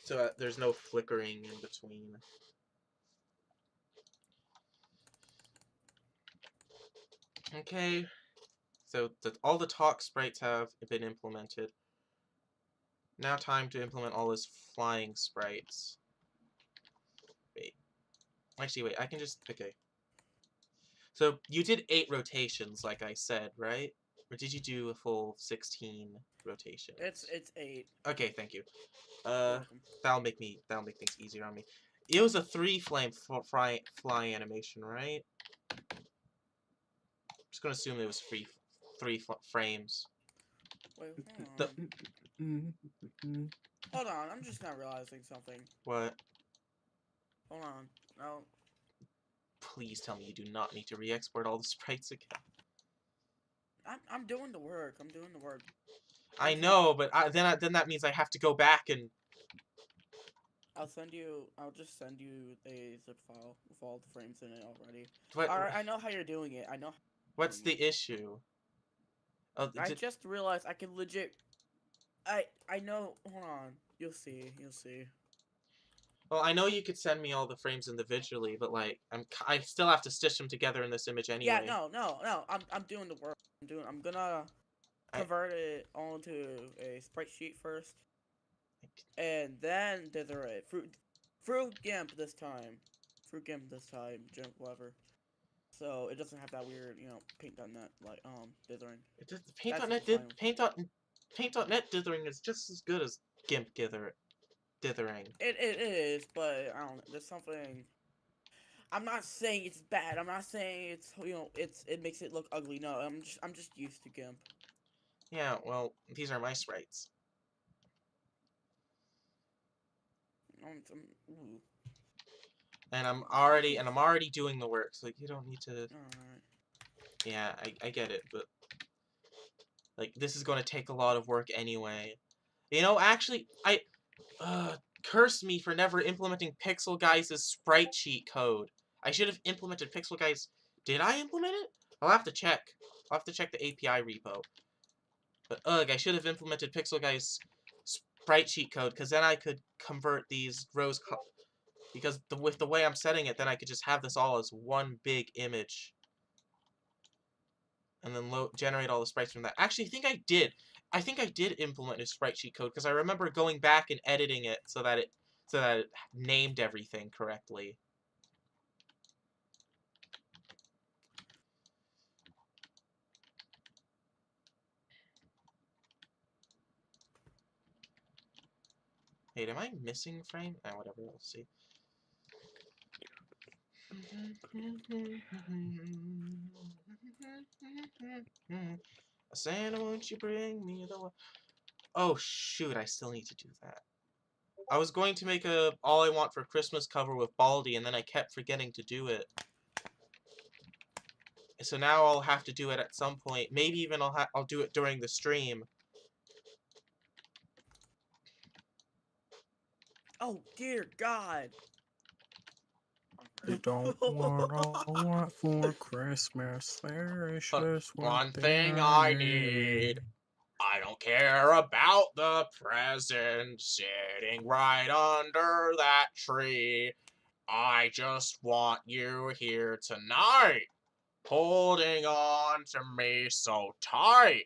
So that there's no flickering in between. Okay. So all the talk sprites have been implemented. Now time to implement all his flying sprites. Wait. Actually, wait, I can just... Okay. So, you did 8 rotations, like I said, right? Or did you do a full 16 rotations? It's 8. Okay, thank you. Welcome. That'll make things easier on me. It was a 3-frame fly animation, right? I'm just gonna assume it was three frames. Wait, Mm-hmm. hold on, I'm just not realizing something. What? Hold on. No. Please tell me you do not need to re-export all the sprites again. I'm doing the work. I'm doing the work. I know, but then that means I have to go back and... I'll just send you a zip file with all the frames in it already. What? Alright, I know how you're doing it. I know. What's the issue? Oh, I just realized I can legit. I know. Hold on. You'll see. You'll see. Well, I know you could send me all the frames individually, but like I still have to stitch them together in this image anyway. Yeah. No. I'm doing the work. I'm gonna convert it onto a sprite sheet first, and then dither it. Fruit GIMP this time. GIMP whatever. So it doesn't have that weird, paint.net like dithering. Paint.net dithering is just as good as GIMP dithering. It is, but I don't know. There's something. I'm not saying it's bad. I'm not saying it's it makes it look ugly. No, I'm just used to GIMP. Yeah, well, these are my sprites. Ooh. And I'm already doing the work, so you don't need to. Alright. Yeah, I get it, but like this is going to take a lot of work anyway. You know, actually, curse me for never implementing Pixel Guys' sprite sheet code. I should have implemented Pixel Guys. Did I implement it? I'll have to check. I'll have to check the API repo. But I should have implemented Pixel Guys' sprite sheet code, because then I could convert these rows. Because with the way I'm setting it, then I could just have this all as one big image. And then generate all the sprites from that. Actually, I think I did implement a sprite sheet code, because I remember going back and editing it so that it named everything correctly. Wait, am I missing a frame? Ah, whatever, we'll see. Santa, won't you bring me the... Oh, shoot, I still need to do that. I was going to make a All I Want for Christmas cover with Baldi, and then I kept forgetting to do it. So now I'll have to do it at some point. Maybe even I'll do it during the stream. Oh dear God! You don't want all I want for Christmas. There is just one thing I need. I don't care about the present sitting right under that tree. I just want you here tonight, holding on to me so tight.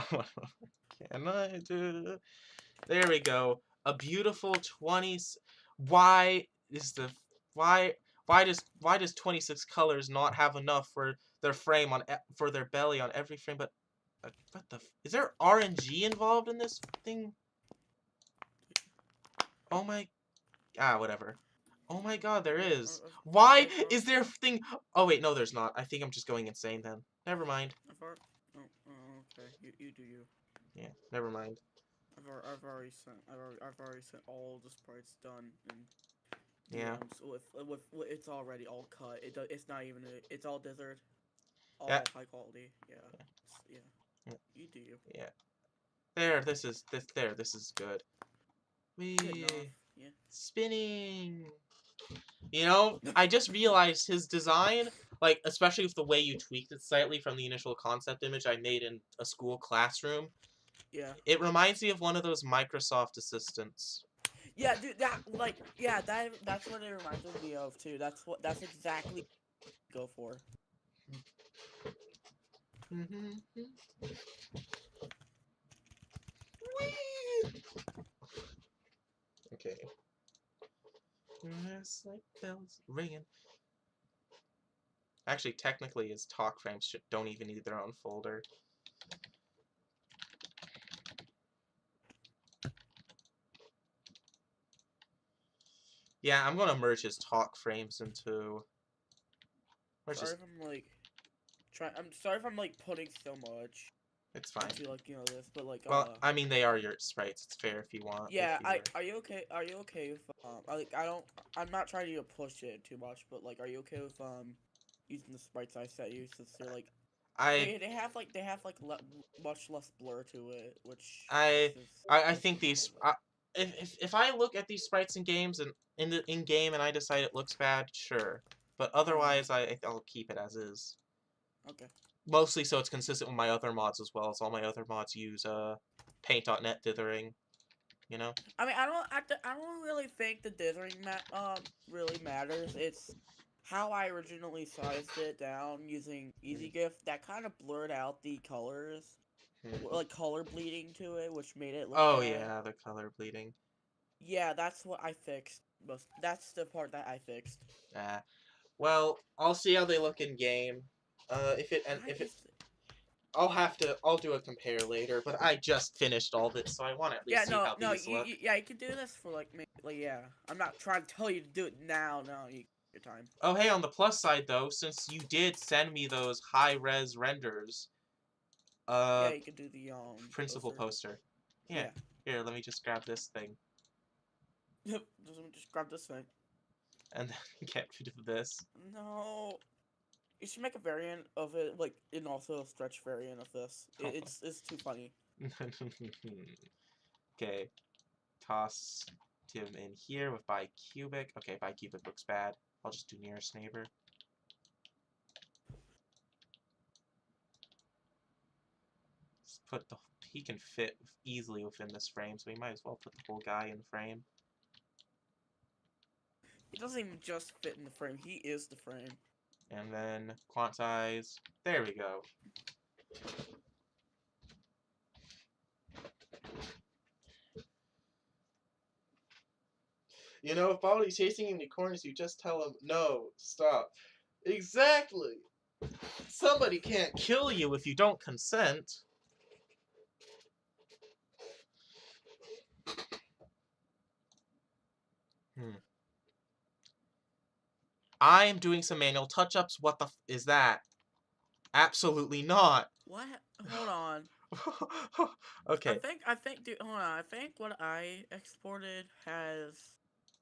Can I do? There we go. A beautiful 20. Why does 26 colors not have enough for their frame for their belly on every frame? But what the? Is there RNG involved in this thing? Oh my. Ah, whatever. Oh my god, there is. I've- Why I've al- is there a thing? Oh wait, no, there's not. I think I'm just going insane then. Never mind. okay. You do you. Yeah, never mind. I've already sent all the sprites done and Yeah. with it's already all cut. It's not even it's all dithered, all Yeah. high quality. Yeah. Yeah. Yeah. You do you. Yeah. There, this is good. Good enough. Wee. Yeah. Spinning. You know, I just realized his design, like, especially with the way you tweaked it slightly from the initial concept image I made in a school classroom, Yeah. it reminds me of one of those Microsoft assistants. Yeah, dude. That's what it reminds me of too. That's exactly what I go for. Whee! Okay. It's like bells ringing. Actually, technically, his talk frames don't even need their own folder. Yeah, I'm gonna merge his talk frames into. Sorry if I'm like I'm sorry if I'm like putting so much. It's fine. Into like this, but like Well, I mean, they are your sprites. It's fair if you want. Yeah, if are you okay? Are you okay with I'm not trying to push it too much, but like, are you okay with using the sprites I set you since they're like they have much less blur to it, which I think these. If I look at these sprites in games and in game and I decide it looks bad, sure. But otherwise, I'll keep it as is. Okay. Mostly so it's consistent with my other mods as well, as all my other mods use paint.net dithering. You know. I mean, I don't really think the dithering really matters. It's how I originally sized it down using EasyGIF that kind of blurred out the colors, like color bleeding to it, which made it look Oh bad. yeah, the color bleeding. Yeah, that's what I fixed. That's the part that I fixed. Well, I'll see how they look in game. I'll do a compare later, but I just finished all this, so I want to at least see how these look. You can do this for like maybe, yeah. I'm not trying to tell you to do it now. No, you your time. Oh, hey, on the plus side though, since you did send me those high-res renders, yeah, you can do the principal poster. Yeah. Here, let me just grab this thing. Yep, just grab this thing. And then get rid of this. No. You should make a variant of it, like, and also a stretch variant of this. It's too funny. Okay. Toss Tim in here with bicubic. Okay, bicubic looks bad. I'll just do nearest neighbor. Just put the... He can fit easily within this frame, so we might as well put the whole guy in the frame. He doesn't even just fit in the frame, he is the frame. And then quantize. There we go. You know, if Baldi's chasing any corners, you just tell him, no, stop. Exactly! Somebody can't kill you if you don't consent. I am doing some manual touch-ups. What the f is that? Absolutely not. What? Hold on. Okay. I think, dude, hold on. I think what I exported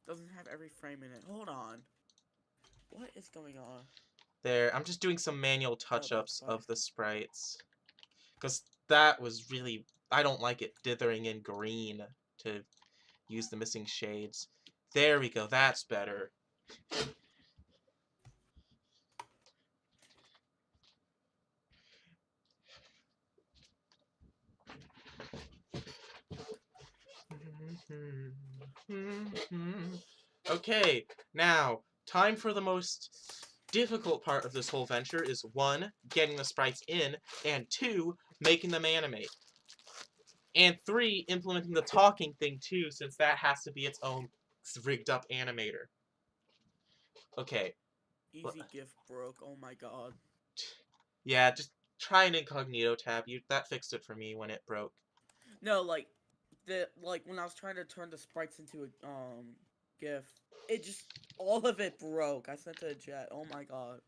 doesn't have every frame in it. Hold on. What is going on? There, I'm just doing some manual touch-ups of the sprites. Because that was really... I don't like it dithering in green to use the missing shades. There we go, that's better. Okay, now, time for the most difficult part of this whole venture is 1, getting the sprites in, and 2, making them animate. And 3, implementing the talking thing too, since that has to be its own rigged up animator. Okay. Easy GIF broke, oh my god. Yeah, just try an incognito tab. That fixed it for me when it broke. No, like when I was trying to turn the sprites into a GIF. It just all of it broke. I sent it to Jet. Oh my god.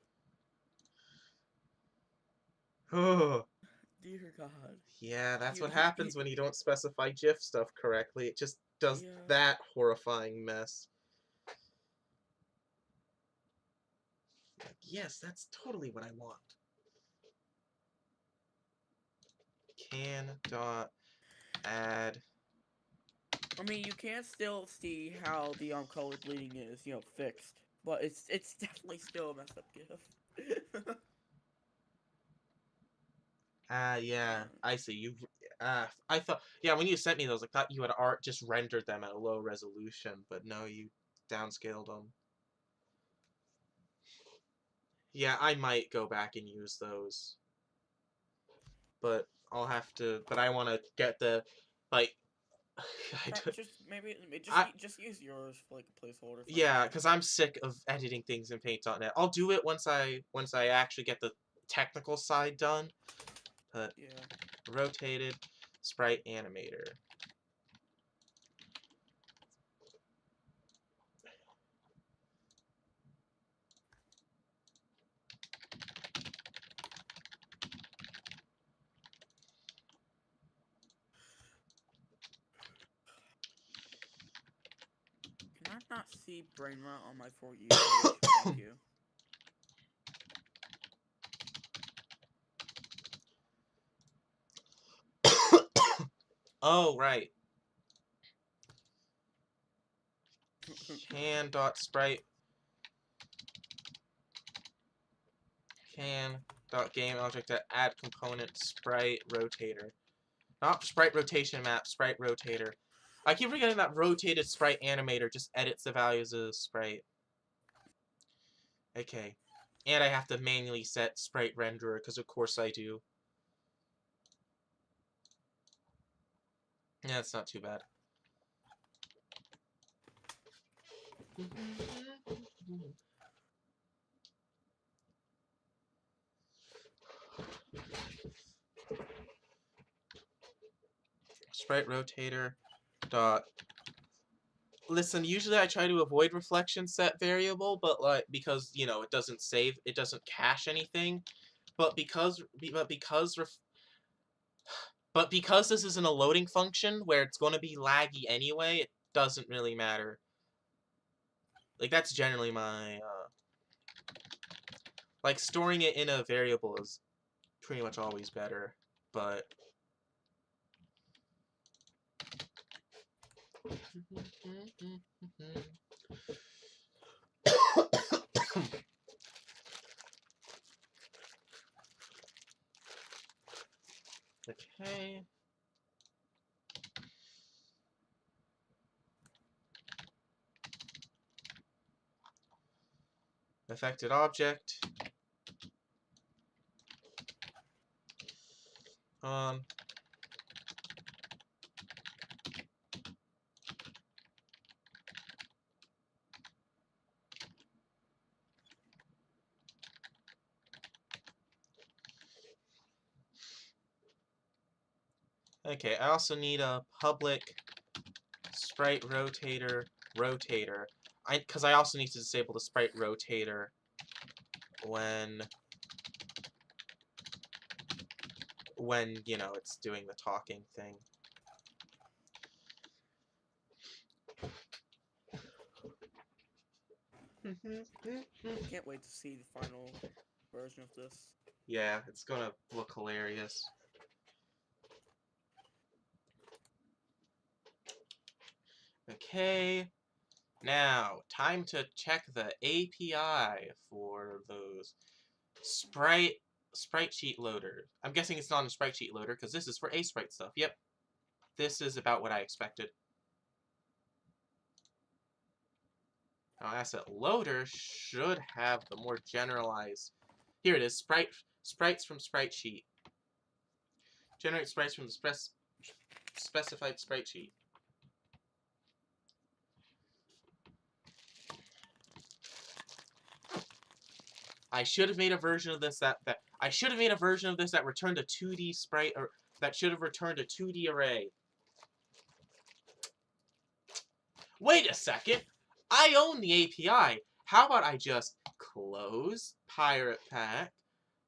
Oh. Dear God. Yeah, that's You- what you- happens when you don't specify GIF stuff correctly. It just does Yeah. that horrifying mess. Yes, that's totally what I want. Can dot add. I mean, you can still see how the color bleeding is, fixed, but it's definitely still a messed up GIF. Yeah, I see. I thought, yeah, when you sent me those, I thought you had just rendered them at a low resolution, but no, you downscaled them. Yeah, I might go back and use those, but I'll have to. But I want to get the, like, Just use yours for like a placeholder. Yeah, because I'm sick of editing things in Paint.net. I'll do it once I actually get the technical side done. But yeah. Rotated sprite animator. Can I not see brain rot on my For You page? Thank you. Oh, right. Can.sprite. Can.game object to add component sprite rotator. Not sprite rotation map, sprite rotator. I keep forgetting that rotated sprite animator just edits the values of the sprite. Okay. And I have to manually set sprite renderer, because of course I do. Yeah, it's not too bad. Sprite rotator dot. Listen, usually I try to avoid reflection set variable, but because it doesn't save, it doesn't cache anything. But because this isn't a loading function where it's going to be laggy anyway, it doesn't really matter. Like, that's generally my like, storing it in a variable is pretty much always better, but okay. Affected object. Okay, I also need a public sprite rotator. Because I also need to disable the sprite rotator when it's doing the talking thing. Can't wait to see the final version of this. Yeah, it's gonna look hilarious. Okay, now time to check the API for those sprite sheet loader. I'm guessing it's not a sprite sheet loader because this is for Sprite stuff. Yep, this is about what I expected. Now, asset loader should have the more generalized. Here it is, sprites from sprite sheet. Generate sprites from the specified sprite sheet. I should have made a version of this that returned a 2D sprite, or that should have returned a 2D array. Wait a second! I own the API. How about I just close Pirate Pack?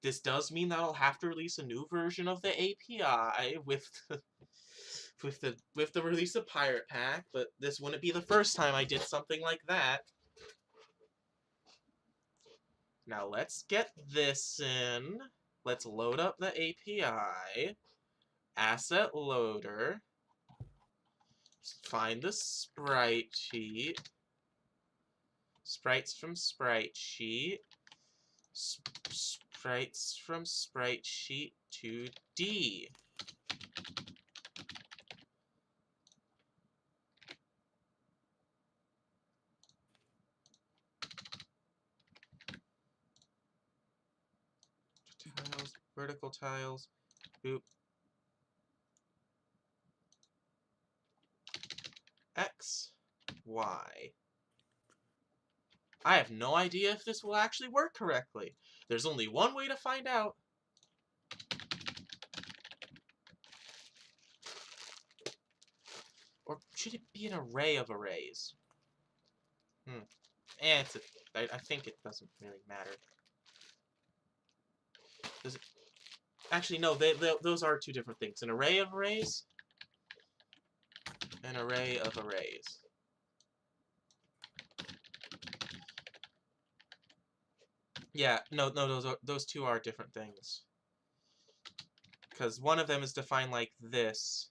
This does mean that I'll have to release a new version of the API with the release of Pirate Pack, but this wouldn't be the first time I did something like that. Now let's get this in. Let's load up the API. Asset loader. Find the sprite sheet. Sprites from sprite sheet. Sprites from sprite sheet 2D. Tiles, vertical tiles, boop. X, Y. I have no idea if this will actually work correctly. There's only one way to find out. Or should it be an array of arrays? I think it doesn't really matter. Does it? Actually, no, those are two different things. An array of arrays, an array of arrays. Yeah, no, those two are different things. Because one of them is defined like this.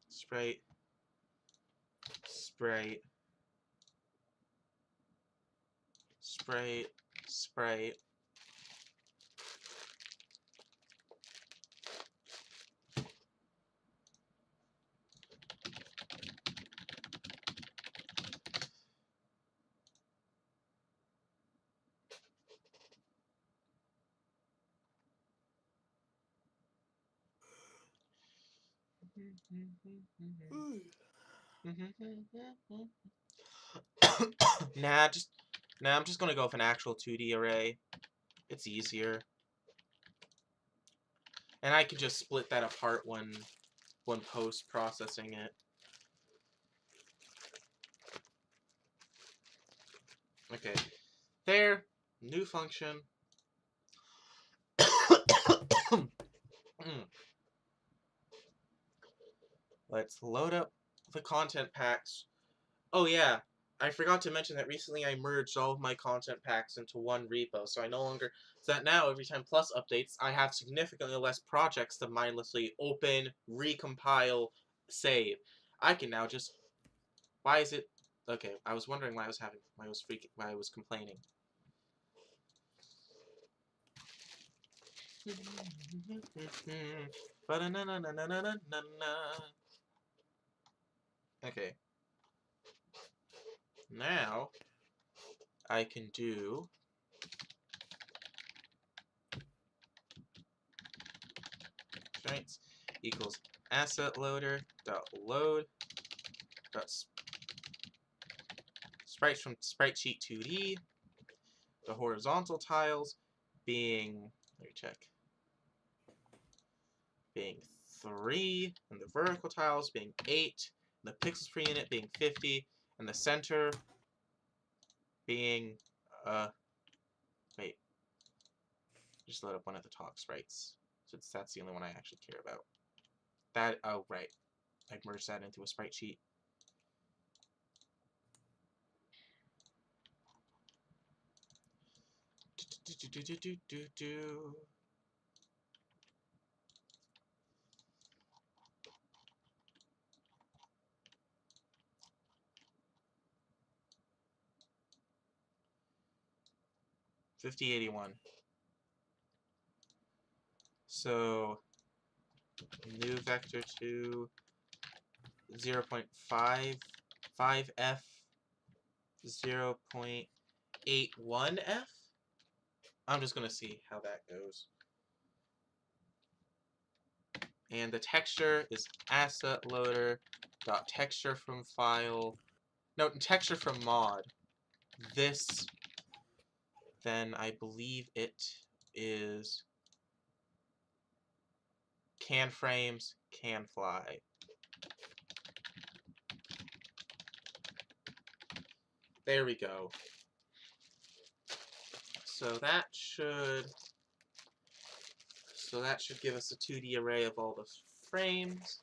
Sprite. Sprite. Sprite. Sprite. I'm just gonna go with an actual 2D array. It's easier. And I can just split that apart when post-processing it. Okay. There. New function. Let's load up the content packs. Oh yeah, I forgot to mention that recently I merged all of my content packs into one repo, so that now every time Plus updates, I have significantly less projects to mindlessly open, recompile, save. I can now just... Why is it... Okay, I was wondering why I was complaining. Okay. Now, I can do... Sprites equals asset loader dot load dot sprites from sprite sheet 2D. The horizontal tiles being, let me check, being 3, and the vertical tiles being 8, and the pixels per unit being 50, and the center being wait, just load up one of the top sprites, since that's the only one I actually care about. That, oh right, I merged that into a sprite sheet. Do. 5081. So new vector to 0.55f 0.81f. I'm just gonna see how that goes. And the texture is asset loader dot texture from file. No, texture from mod. This then I believe it is can frames, can fly. There we go. So that should give us a 2D array of all the frames.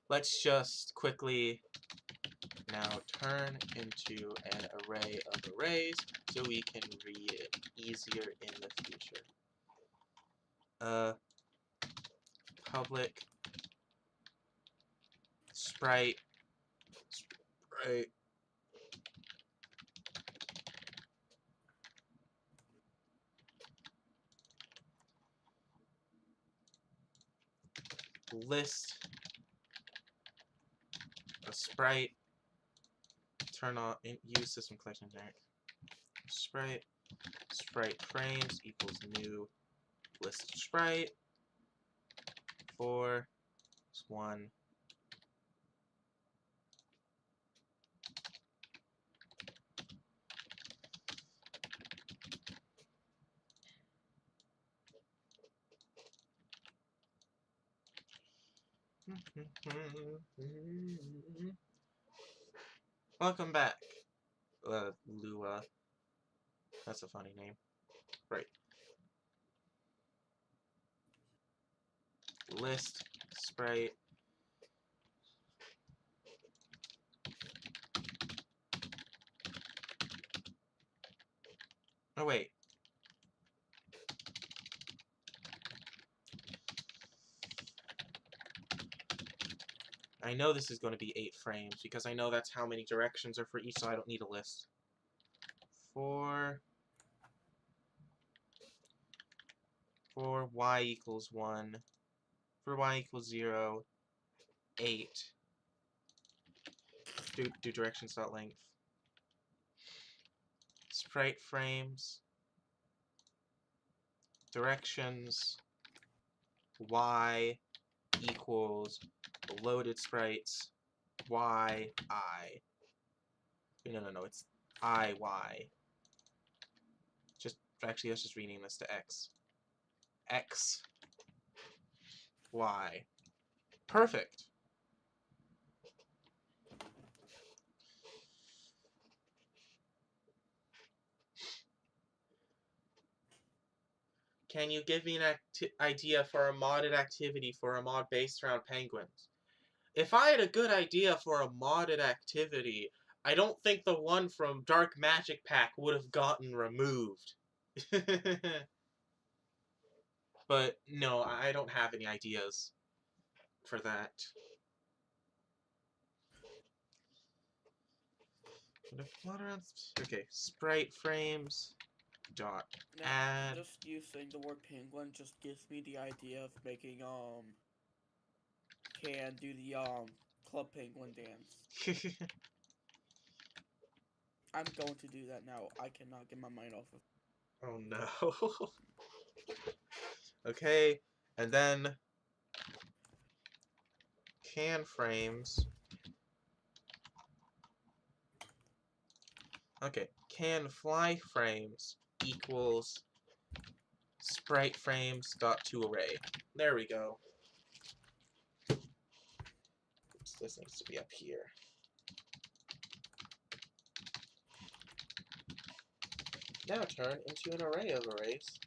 Let's just quickly now turn into an array of arrays so we can read it easier in the future. Public Sprite list a sprite, turn on use system collection generic sprite frames equals new list sprite for 1. Welcome back, Lua. That's a funny name. Right. List sprite oh wait. I know this is going to be 8 frames because I know that's how many directions are for each, so I don't need a list. For y equals 1, for y equals 0, 8. Do directions dot length. Sprite frames. Directions y equals loaded sprites y I. No, it's I y. Actually, let's just rename this to x. X y. Perfect. Can you give me an idea for a modded activity for a mod based around penguins? If I had a good idea for a modded activity, I don't think the one from Dark Magic Pack would have gotten removed. But no, I don't have any ideas for that. Okay, sprite frames dot add. Just using the word penguin just gives me the idea of making can do the club penguin dance. I'm going to do that now. I cannot get my mind off of it. Oh no. Okay, and then can frames. Okay, can fly frames equals sprite frames dot to array. There we go. Oops, this needs to be up here. Now turn into an array of arrays.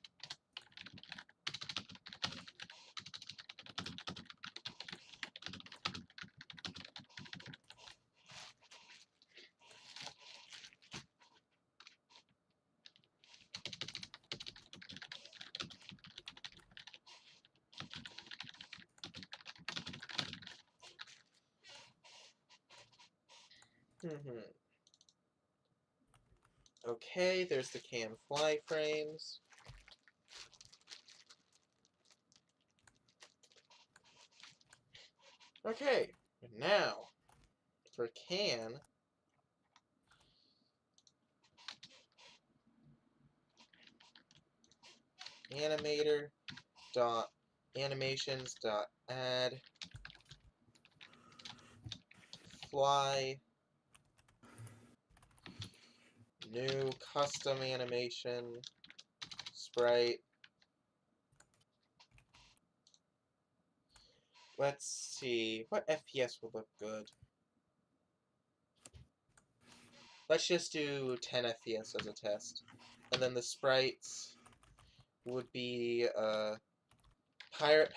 Okay, there's the can fly frames. Okay, and now for can, animator dot animations.add fly new custom animation sprite. Let's see what FPS would look good. Let's just do 10 FPS as a test, and then the sprites would be pirate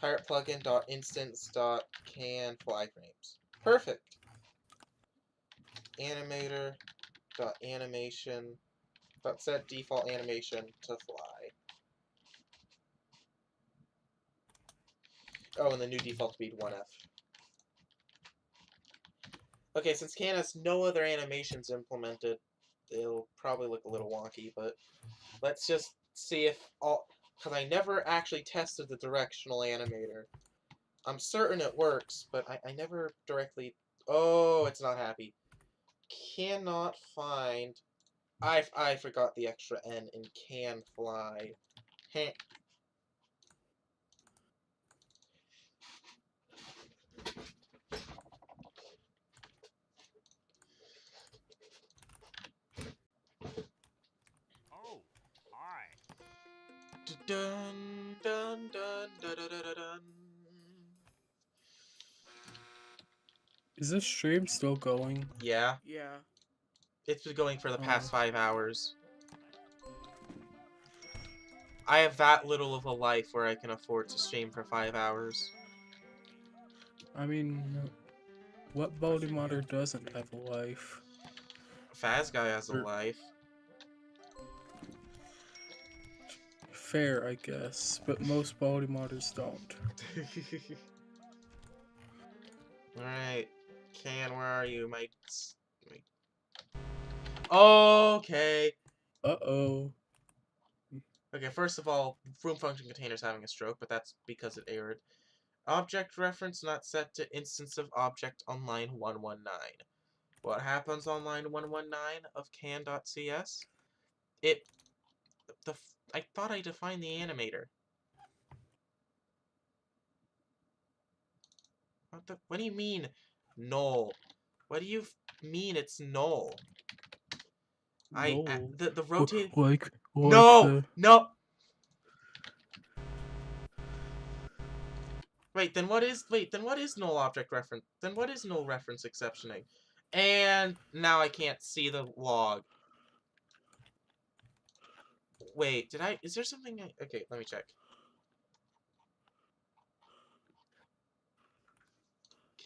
plugin dot instance dot can fly frames. Perfect. Animator dot animation dot set default animation to fly. Oh, and the new default speed 1F. Okay, since can has no other animations implemented, it'll probably look a little wonky, but let's just see if all... Because I never actually tested the directional animator. I'm certain it works, but I never directly... Oh, it's not happy. Cannot find... I forgot the extra N in can fly. Heh. Oh, hi. Dun dun dun dun dun dun dun. Is this stream still going? Yeah, Yeah. it's been going for the past Oh. 5 hours. I have that little of a life where I can afford to stream for 5 hours. I mean, what Baldi modder doesn't have a life? Faz guy has a Er, life. Fair, I guess, but most Baldi modders don't. Alright. Can, where are you, mates? Okay. Uh-oh. Okay, first of all, room function container's having a stroke, but that's because it errored. Object reference not set to instance of object on line 119. What happens on line 119 of can.cs? I thought I defined the animator. What do you mean, null? What do you mean it's null? No. The rotate... Like No! the... No! Then what is null object reference? Then what is null reference exceptioning? And now I can't see the log. Wait, is there something okay, let me check.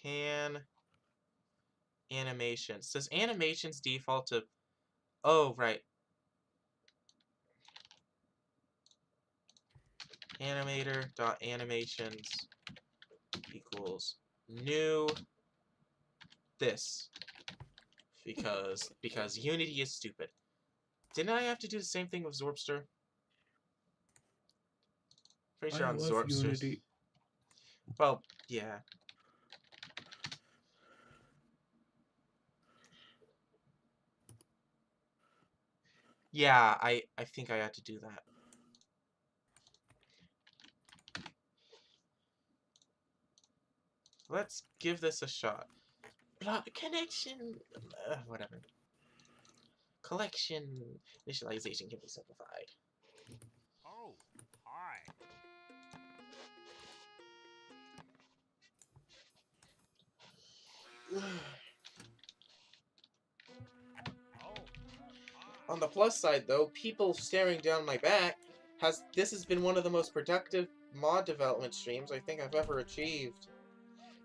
Can animations. Does animations default to... Oh, right. Animator.animations equals new this. Because Unity is stupid. Didn't I have to do the same thing with Zorpster? Pretty sure I on love Zorpster. Unity. Well, yeah. Yeah, I think I had to do that. Let's give this a shot. Connection... whatever. Collection initialization can be simplified. Oh, hi. On the plus side, though, people staring down my back this has been one of the most productive mod development streams I think I've ever achieved.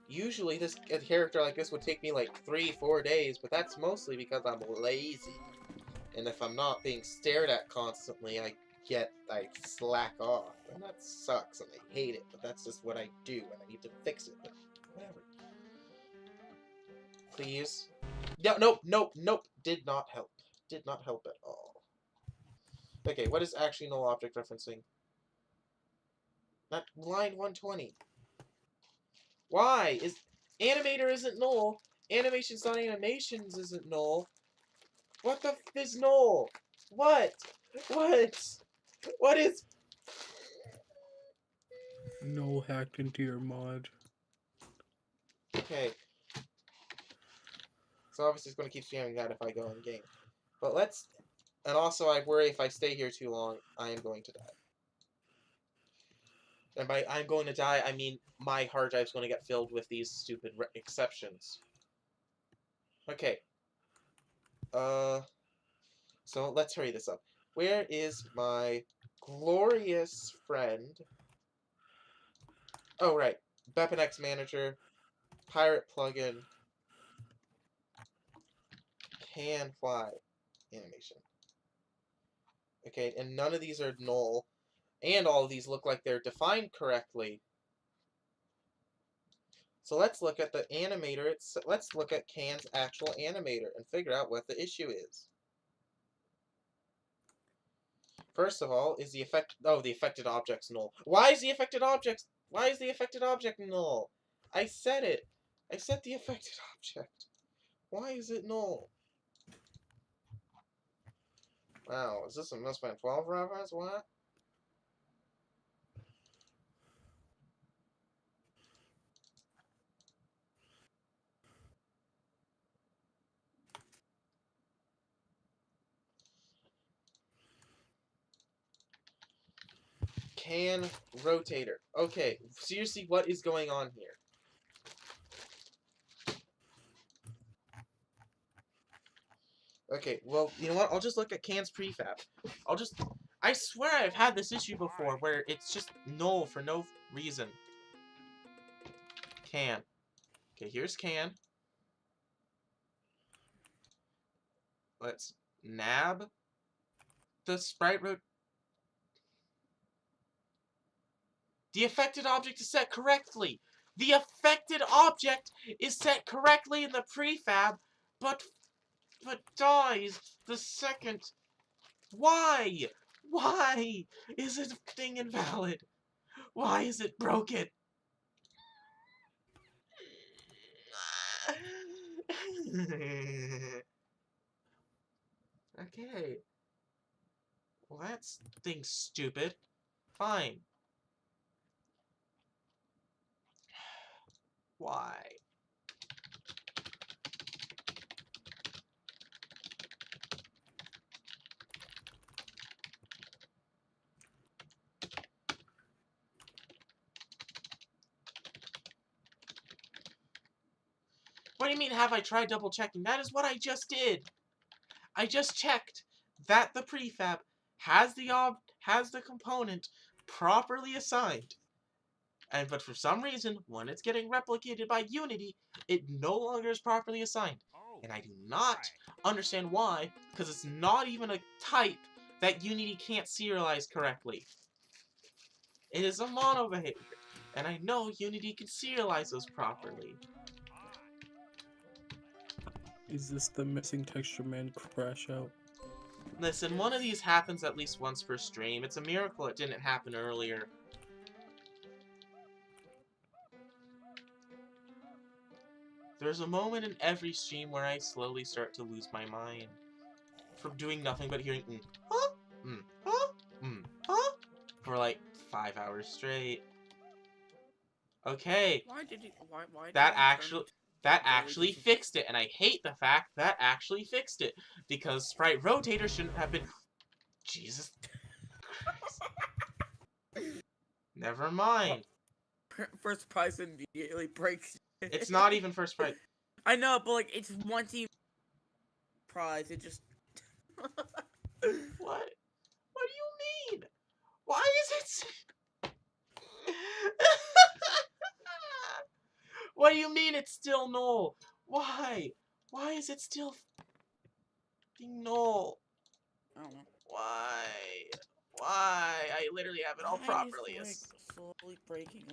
Usually, a character like this would take me like 3-4 days, but that's mostly because I'm lazy. And if I'm not being stared at constantly, I slack off, and that sucks, and I hate it. But that's just what I do, and I need to fix it. But whatever. Please. No, nope. Did not help. Did not help at all. Okay, what is actually null object referencing? Not line 120. Why? Animator isn't null. Animations.animations isn't null. What the f is null? What? What? What is... No hacked into your mod. Okay. So obviously it's going to keep spamming that if I go in game. But let's... And also I worry if I stay here too long, I am going to die. And by I'm going to die, I mean my hard drive's going to get filled with these stupid exceptions. Okay. So let's hurry this up. Where is my glorious friend? Oh, right. BepInEx Manager, Pirate Plugin, Can Fly animation. Okay, and none of these are null, and all of these look like they're defined correctly. So let's look at the animator. Let's look at Can's actual animator and figure out what the issue is. First of all, is the effect... Oh, the affected object's null. Why is the affected object... Why is the affected object null? I said it. I said the affected object. Why is it null? Wow, is this a Mustang 12 reference? What? Can rotator. Okay, seriously, what is going on here? Okay, well, you know what? I'll just look at Can's prefab. I swear I've had this issue before where it's just null for no reason. Can. Okay, here's Can. Let's nab the sprite root. The affected object is set correctly. The affected object is set correctly in the prefab, but dies the second. Why? Why is this thing invalid? Why is it broken? Okay. Well, that's thing's stupid. Fine. Why? What do you mean, have I tried double checking? That is what I just did. I just checked that the prefab has the component properly assigned. But for some reason, when it's getting replicated by Unity, it no longer is properly assigned. And I do not understand why, because it's not even a type that Unity can't serialize correctly. It is a mono behavior, and I know Unity can serialize those properly. Is this the missing texture man crash out? Listen, one of these happens at least once per stream. It's a miracle it didn't happen earlier. There's a moment in every stream where I slowly start to lose my mind. From doing nothing but hearing huh? Huh? Huh? For like 5 hours straight. Okay. Why did That actually fixed it, and I hate the fact that actually fixed it. Because Sprite Rotator shouldn't have been... Jesus. Never mind. First prize immediately breaks. It's not even first prize. I know, but like it's once you prize, it just. What? What do you mean? Why is it? What do you mean it's still null? Why? Why is it still being null? I don't know. Why? Why? I literally have it all properly. Why is the rig slowly breaking?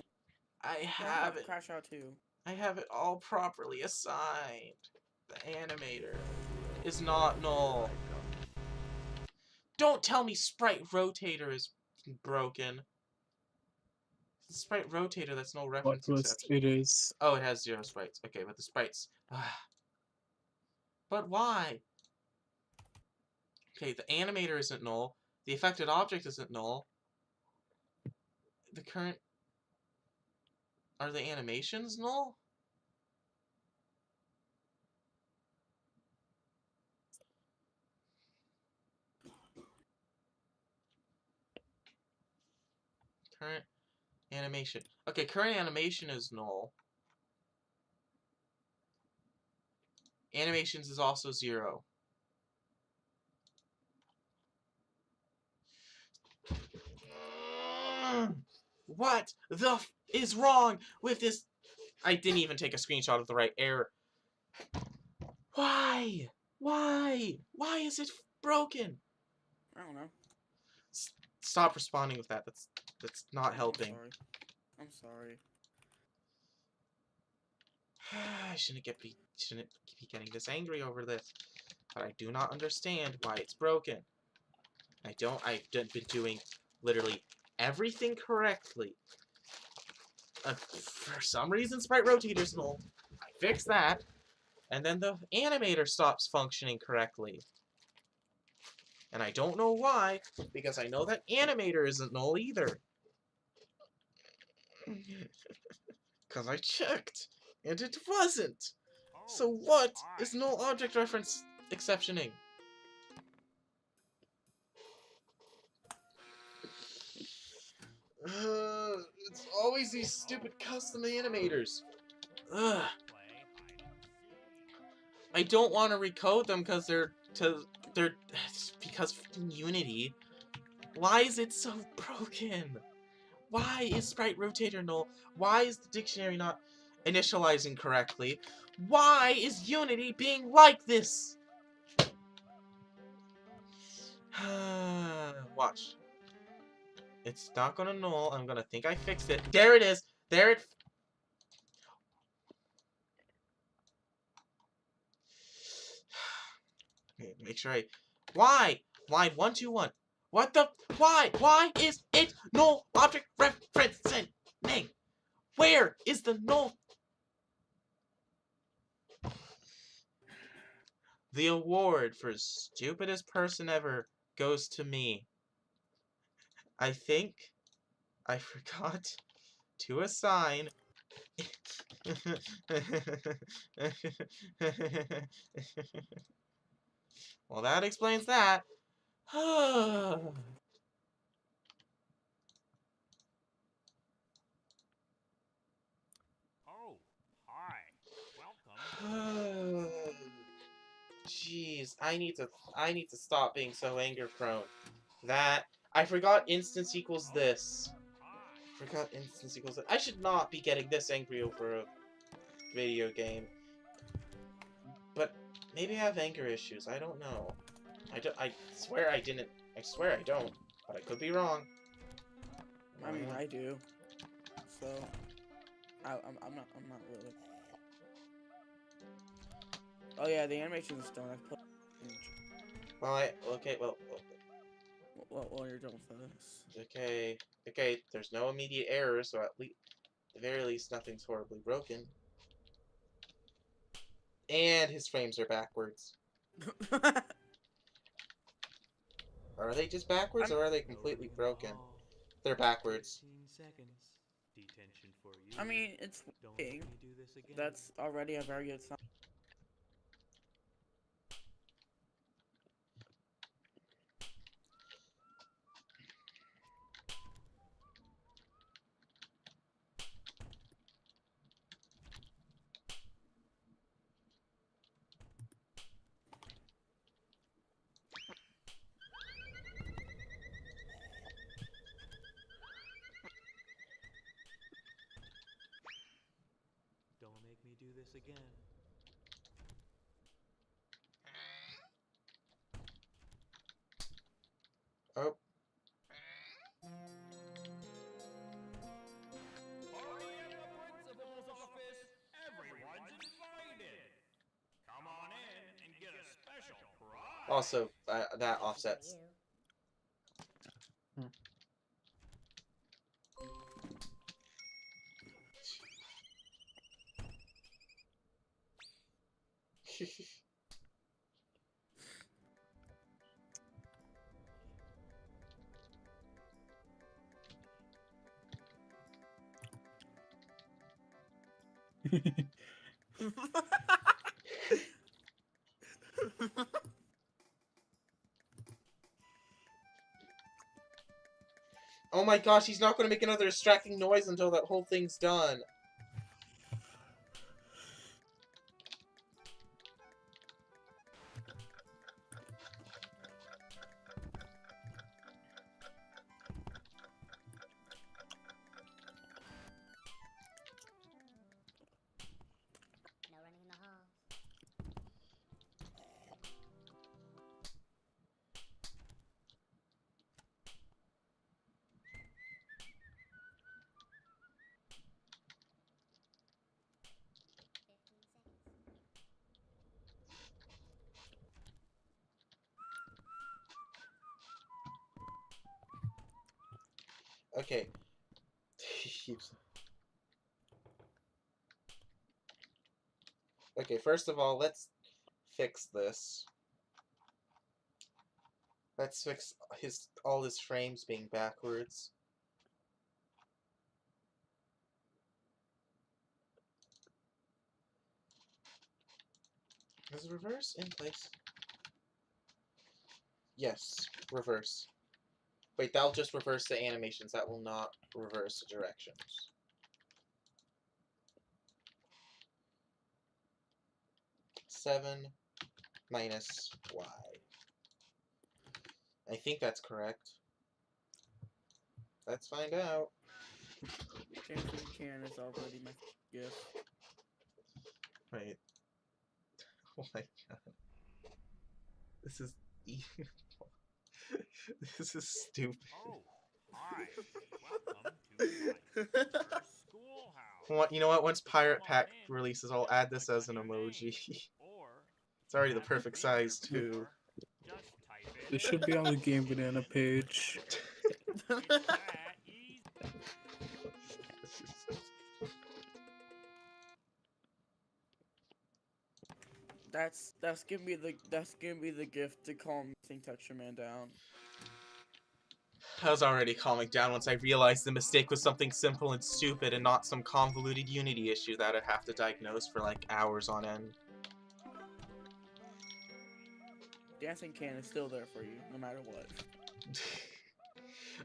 I have it. Crash out too. I have it all properly assigned. The animator is not null. Don't tell me Sprite Rotator is broken. The Sprite Rotator, that's no reference exception. It is. Oh, it has 0 sprites. Okay, but the sprites... But why? Okay, the animator isn't null. The affected object isn't null. The current Are the animations null? Current animation. Okay, current animation is null. Animations is also 0. What the f is wrong with this? I didn't even take a screenshot of the right error. Why? Why? Why is it broken? I don't know. Stop responding with that. That's not helping. I'm sorry. I shouldn't be getting this angry over this, but I do not understand why it's broken. I've been doing literally everything correctly. For some reason, Sprite Rotator's null. I fix that, and then the animator stops functioning correctly. And I don't know why, because I know that animator isn't null either. Because I checked, and it wasn't. So what is null object reference exceptioning? It's always these stupid custom animators. Ugh. I don't want to recode them because they're because in Unity. Why is it so broken? Why is Sprite Rotator null? Why is the dictionary not initializing correctly? Why is Unity being like this? Watch. It's not gonna null. I'm gonna think I fixed it. There it is. There it. Okay, make sure I. Why? Line 121. What the? Why? Why is it null object referencing? Where is the null? The award for stupidest person ever goes to me. I think I forgot to assign. Well, that explains that. Oh, hi. Welcome. Jeez, I need to stop being so anger prone. That I forgot instance equals this. Forgot instance equals this. I should not be getting this angry over a video game. But maybe I have anger issues. I don't know. I swear I didn't. I swear I don't. But I could be wrong. I mean, I do. So, I'm not really. Oh yeah, the animations don't. I've put. Well, okay. Well, you're done with this. Okay. Okay. There's no immediate error, so at the very least, nothing's horribly broken. And his frames are backwards. Are they just backwards, or are they completely broken? They're backwards. Detention for you. I mean, it's working. That's already a very good sign. Don't make me do this again. Oh. Party at the principal's office. Everyone's invited. Come on in and get a special prize. Also, that offsets. Oh my gosh, he's not going to make another distracting noise until that whole thing's done. No running in the halls. Okay. Okay, first of all, let's fix this. Let's fix all his frames being backwards. Is reverse in place? Yes, reverse. Wait, that'll just reverse the animations. That will not reverse the directions. Seven minus y. I think that's correct. Let's find out. Dancing can is already my gift. Wait. Oh my god. This is evil. This is stupid. Oh, hi. Welcome to my first schoolhouse. You know what? Once Pirate Come on Pack in. releases, I'll Just add this click as on an your emoji. name, or It's already the if that's perfect been there size, too. before, just type it It should be on the Game Banana in. page. It's that easy. That's gonna be the gift to calm Missing Texture Man down. I was already calming down once I realized the mistake was something simple and stupid and not some convoluted Unity issue that I'd have to diagnose for like hours on end. Dancing can is still there for you, no matter what.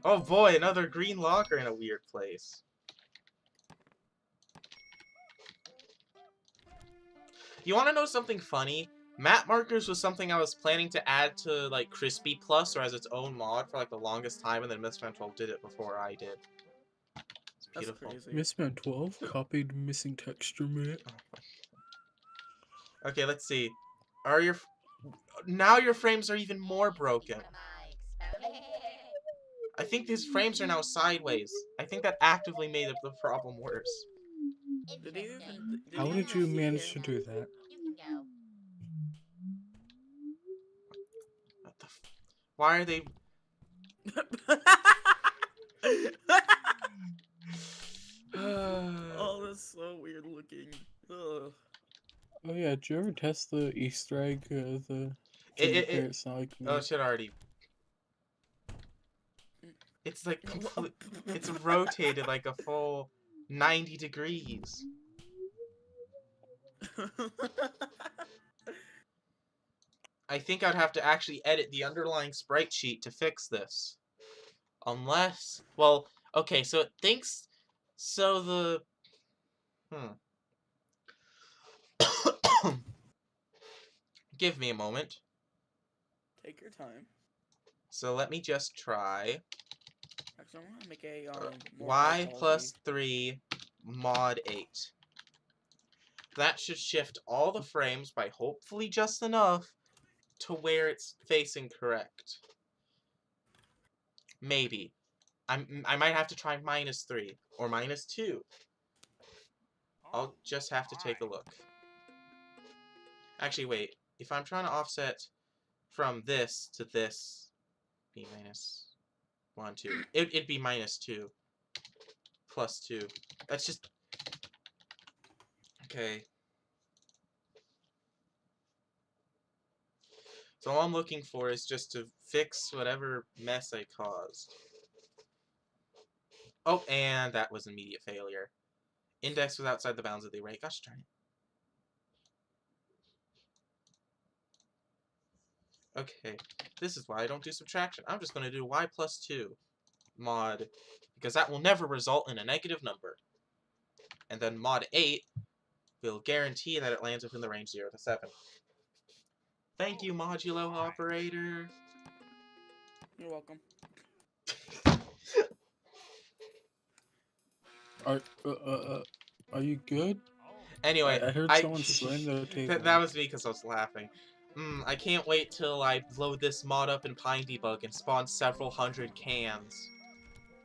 Oh boy, another green locker in a weird place. You want to know something funny? Map markers was something I was planning to add to like Crispy Plus or as its own mod for like the longest time, and then Miss Fan 12 did it before I did. It's That's beautiful. crazy. Missman 12 copied missing texture mate. Okay, let's see. Are your now your frames are even more broken. I think these frames are now sideways. I think that actively made the problem worse. How did you manage to do that? You can go. What the Why are they... Oh, that's so weird looking. Ugh. Oh yeah, did you ever test the Easter egg, the Parrot's not like me? Oh, it should already... It's like it's rotated like a full 90 degrees. I think I'd have to actually edit the underlying sprite sheet to fix this. Unless... Well, okay, so it thinks... So the... Give me a moment. Take your time. So let me just try. Actually, I want to make a more Y high plus quality. 3 mod 8. That should shift all the frames by hopefully just enough to where it's facing correct. Maybe. I might have to try -3 or -2. I'll just have to take a look. Actually, wait. If I'm trying to offset from this to this, be -1, 2. It'd be -2. +2. That's just... Okay. So all I'm looking for is just to fix whatever mess I caused. Oh, and that was immediate failure. Index was outside the bounds of the array. Gosh darn it. Okay, this is why I don't do subtraction. I'm just going to do y plus 2 mod, because that will never result in a negative number. And then mod 8 will guarantee that it lands within the range 0 to 7. Thank you, modulo operator. You're welcome. Are you good? Anyway, I heard someone slam their table. that was me because I was laughing. I can't wait till I load this mod up in Pine Debug and spawn several hundred cans.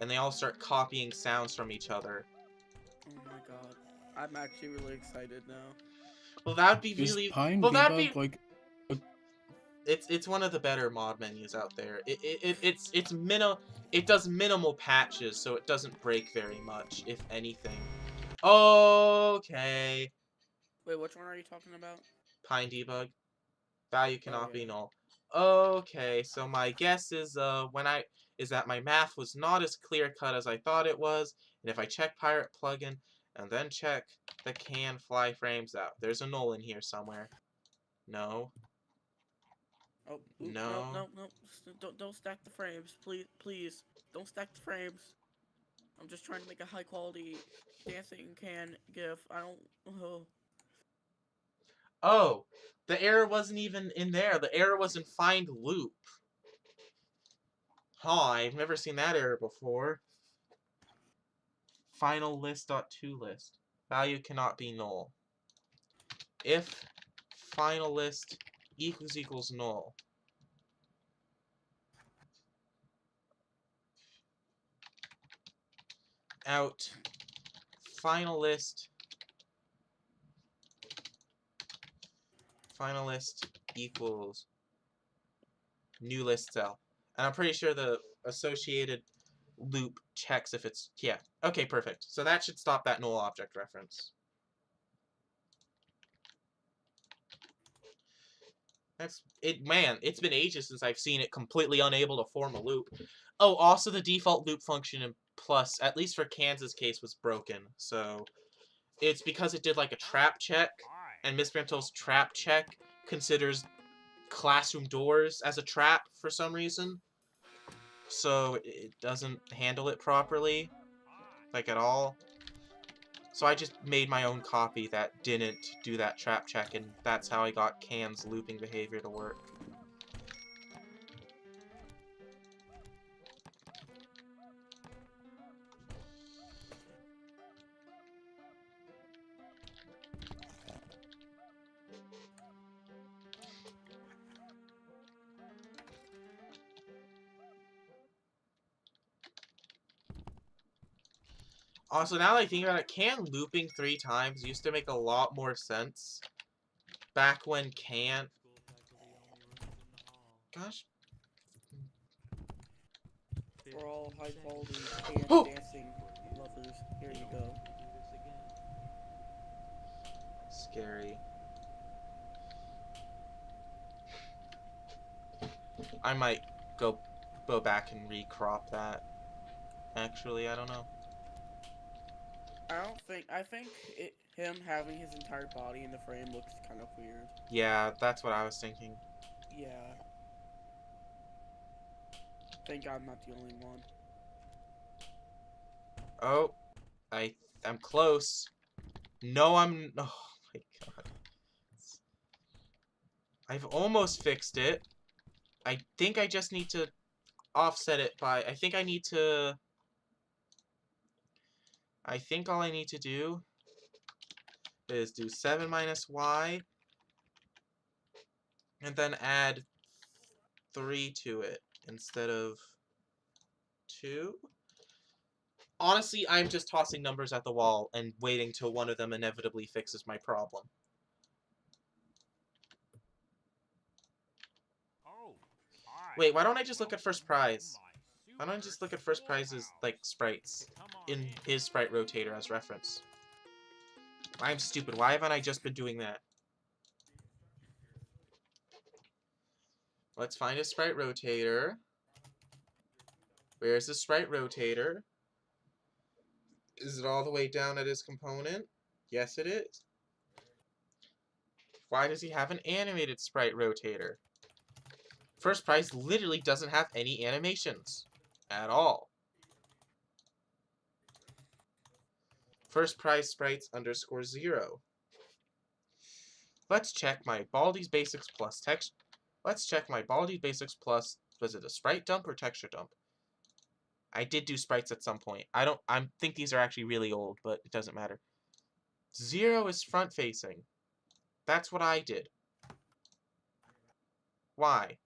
And they all start copying sounds from each other. Oh my god. I'm actually really excited now. Well, that'd be Is really... Pine well, that'd Debug be... like... It's one of the better mod menus out there. It does minimal patches, so it doesn't break very much, if anything. Okay. Wait, which one are you talking about? Pine Debug. Value cannot yeah. be null. Okay, so my guess is that my math was not as clear cut as I thought it was, and if I check Pirate plugin and then check the can fly frames out, there's a null in here somewhere. No. Oh, ooh, No. No. Don't stack the frames, please. Don't stack the frames. I'm just trying to make a high quality dancing can GIF. I don't. Oh. Oh, the error wasn't even in there. The error was in find loop. Huh, I've never seen that error before. Final list.toList. Value cannot be null. If final list equals null. Out final list equals new list cell. And I'm pretty sure the associated loop checks if it's... yeah. Okay, perfect. So that should stop that null object reference. Man, it's been ages since I've seen it completely unable to form a loop. Oh, also the default loop function in Plus, at least for Kansas case, was broken. So it's because it did like a trap check, and Miss Bramtle's trap check considers classroom doors as a trap for some reason. So it doesn't handle it properly, like at all. So I just made my own copy that didn't do that trap check, and that's how I got Can's looping behavior to work. Also, now that I think about it, Can looping 3 times used to make a lot more sense. Back when Can... Gosh. For all high quality can dancing lovers, here you go. Scary. I might go back and recrop that. Actually, I don't know. I think him having his entire body in the frame looks kind of weird. Yeah, that's what I was thinking. Yeah. Thank God I'm not the only one. Oh, I'm close. No, I'm... oh my god. I've almost fixed it. I think I just need to offset it by... I think all I need to do is do 7 minus y and then add 3 to it instead of 2. Honestly, I'm just tossing numbers at the wall and waiting till one of them inevitably fixes my problem. Wait, why don't I just look at first prize? Why don't I just look at first prize's, like, sprites in his sprite rotator as reference? I'm stupid. Why haven't I just been doing that? Let's find a sprite rotator. Where's the sprite rotator? Is it all the way down at his component? Yes, it is. Why does he have an animated sprite rotator? First Price literally doesn't have any animations at all. First Price sprites underscore 0. Let's check my Baldi's Basics Plus text. Let's check my Baldi's Basics Plus. Was it a sprite dump or texture dump? I did do sprites at some point. I think these are actually really old, but it doesn't matter. 0 is front facing. That's what I did. Why?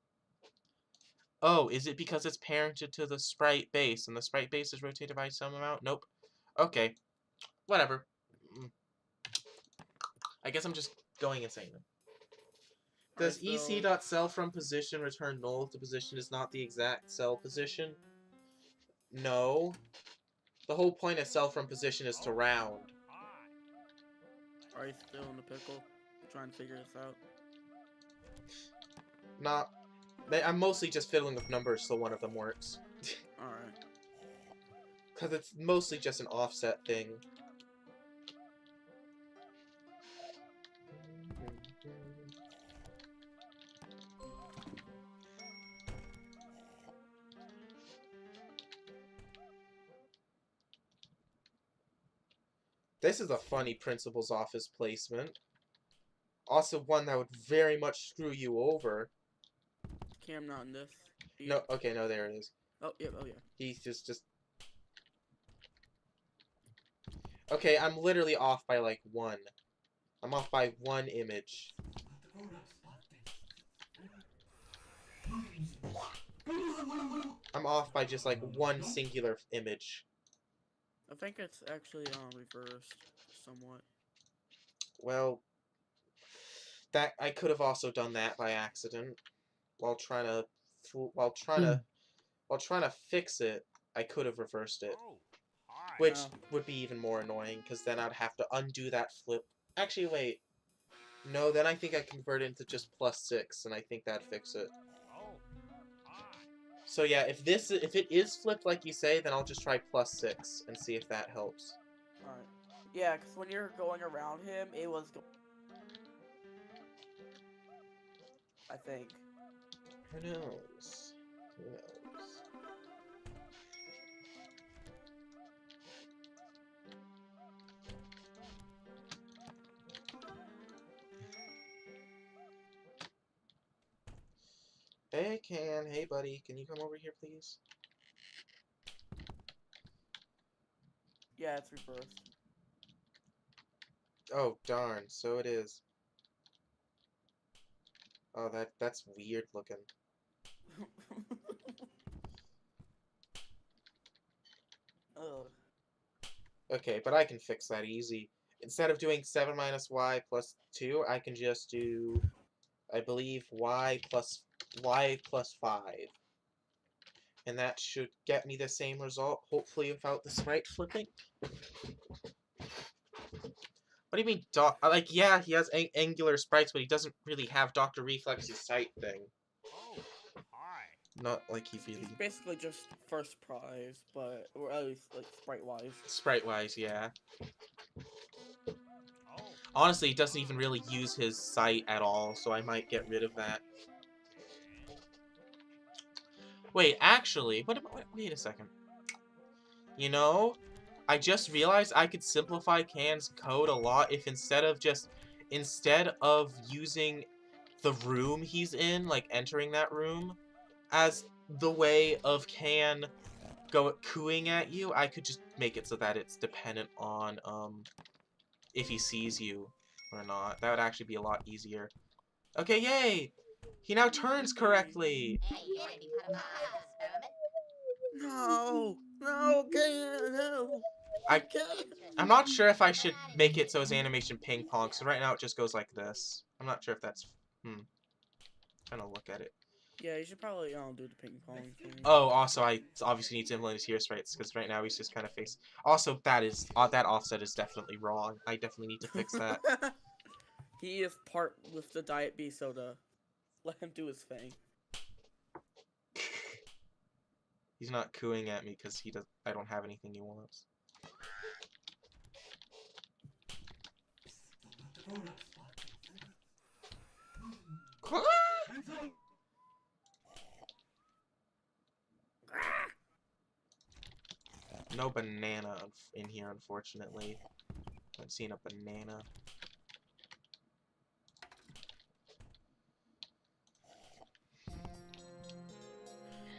Oh, is it because it's parented to the sprite base and the sprite base is rotated by some amount? Nope. Okay. Whatever. I guess I'm just going insane. Does ec.cell from position return null if the position is not the exact cell position? No. The whole point of cell from position is to round. Are you still in the pickle? Trying to figure this out? Not. I'm mostly just fiddling with numbers so one of them works. Alright. Because it's mostly just an offset thing. This is a funny principal's office placement. Also one that would very much screw you over. Cam not in this. No, okay, no, there it is. Oh, yeah, oh, yeah. He's just... Okay, I'm literally off by like 1. I'm off by 1 image. I'm off by just like 1 singular image. I think it's actually reversed somewhat. Well, that I could have also done that by accident while trying to fix it. I could have reversed it, which would be even more annoying because then I'd have to undo that flip. Actually, wait. No, then I think I convert it into just +6, and I think that'd fix it. So yeah, if it is flipped like you say, then I'll just try +6 and see if that helps. Alright. Yeah, because when you're going around him, it was I think. Who knows? Who knows? Hey, Can. Hey, buddy. Can you come over here, please? Yeah, it's reversed. Oh, darn. So it is. Oh, that's weird looking. Ugh. Okay, but I can fix that easy. Instead of doing 7 minus y plus 2, I can just do, I believe, y plus 5. And that should get me the same result, hopefully without the sprite flipping. What do you mean, like, yeah, he has angular sprites, but he doesn't really have Dr. Reflex's sight thing. Not like he really... He's basically just first prize, but, or at least, like, sprite-wise. Sprite-wise, yeah. Honestly, he doesn't even really use his sight at all, so I might get rid of that. Wait, actually, wait a second. You know, I just realized I could simplify Can's code a lot if instead of using the room he's in, like entering that room, as the way of Can cooing at you, I could just make it so that it's dependent on if he sees you or not. That would actually be a lot easier. Okay, yay! He now turns correctly! Hey, you gonna be part of my experiment? No! No, no! I'm not sure if I should make it so his animation ping-pong, so right now it just goes like this. I'm not sure if that's... trying to look at it. Yeah, you should probably do the ping-pong thing. Oh, also, I obviously need to implement his here sprites, because right now he's just kind of facing... Also, that offset is definitely wrong. I definitely need to fix that. He is part with the Diet B soda. Let him do his thing. He's not cooing at me because I don't have anything he wants. grown-up spot things. Hands up! No banana in here, unfortunately. Haven't seen a banana.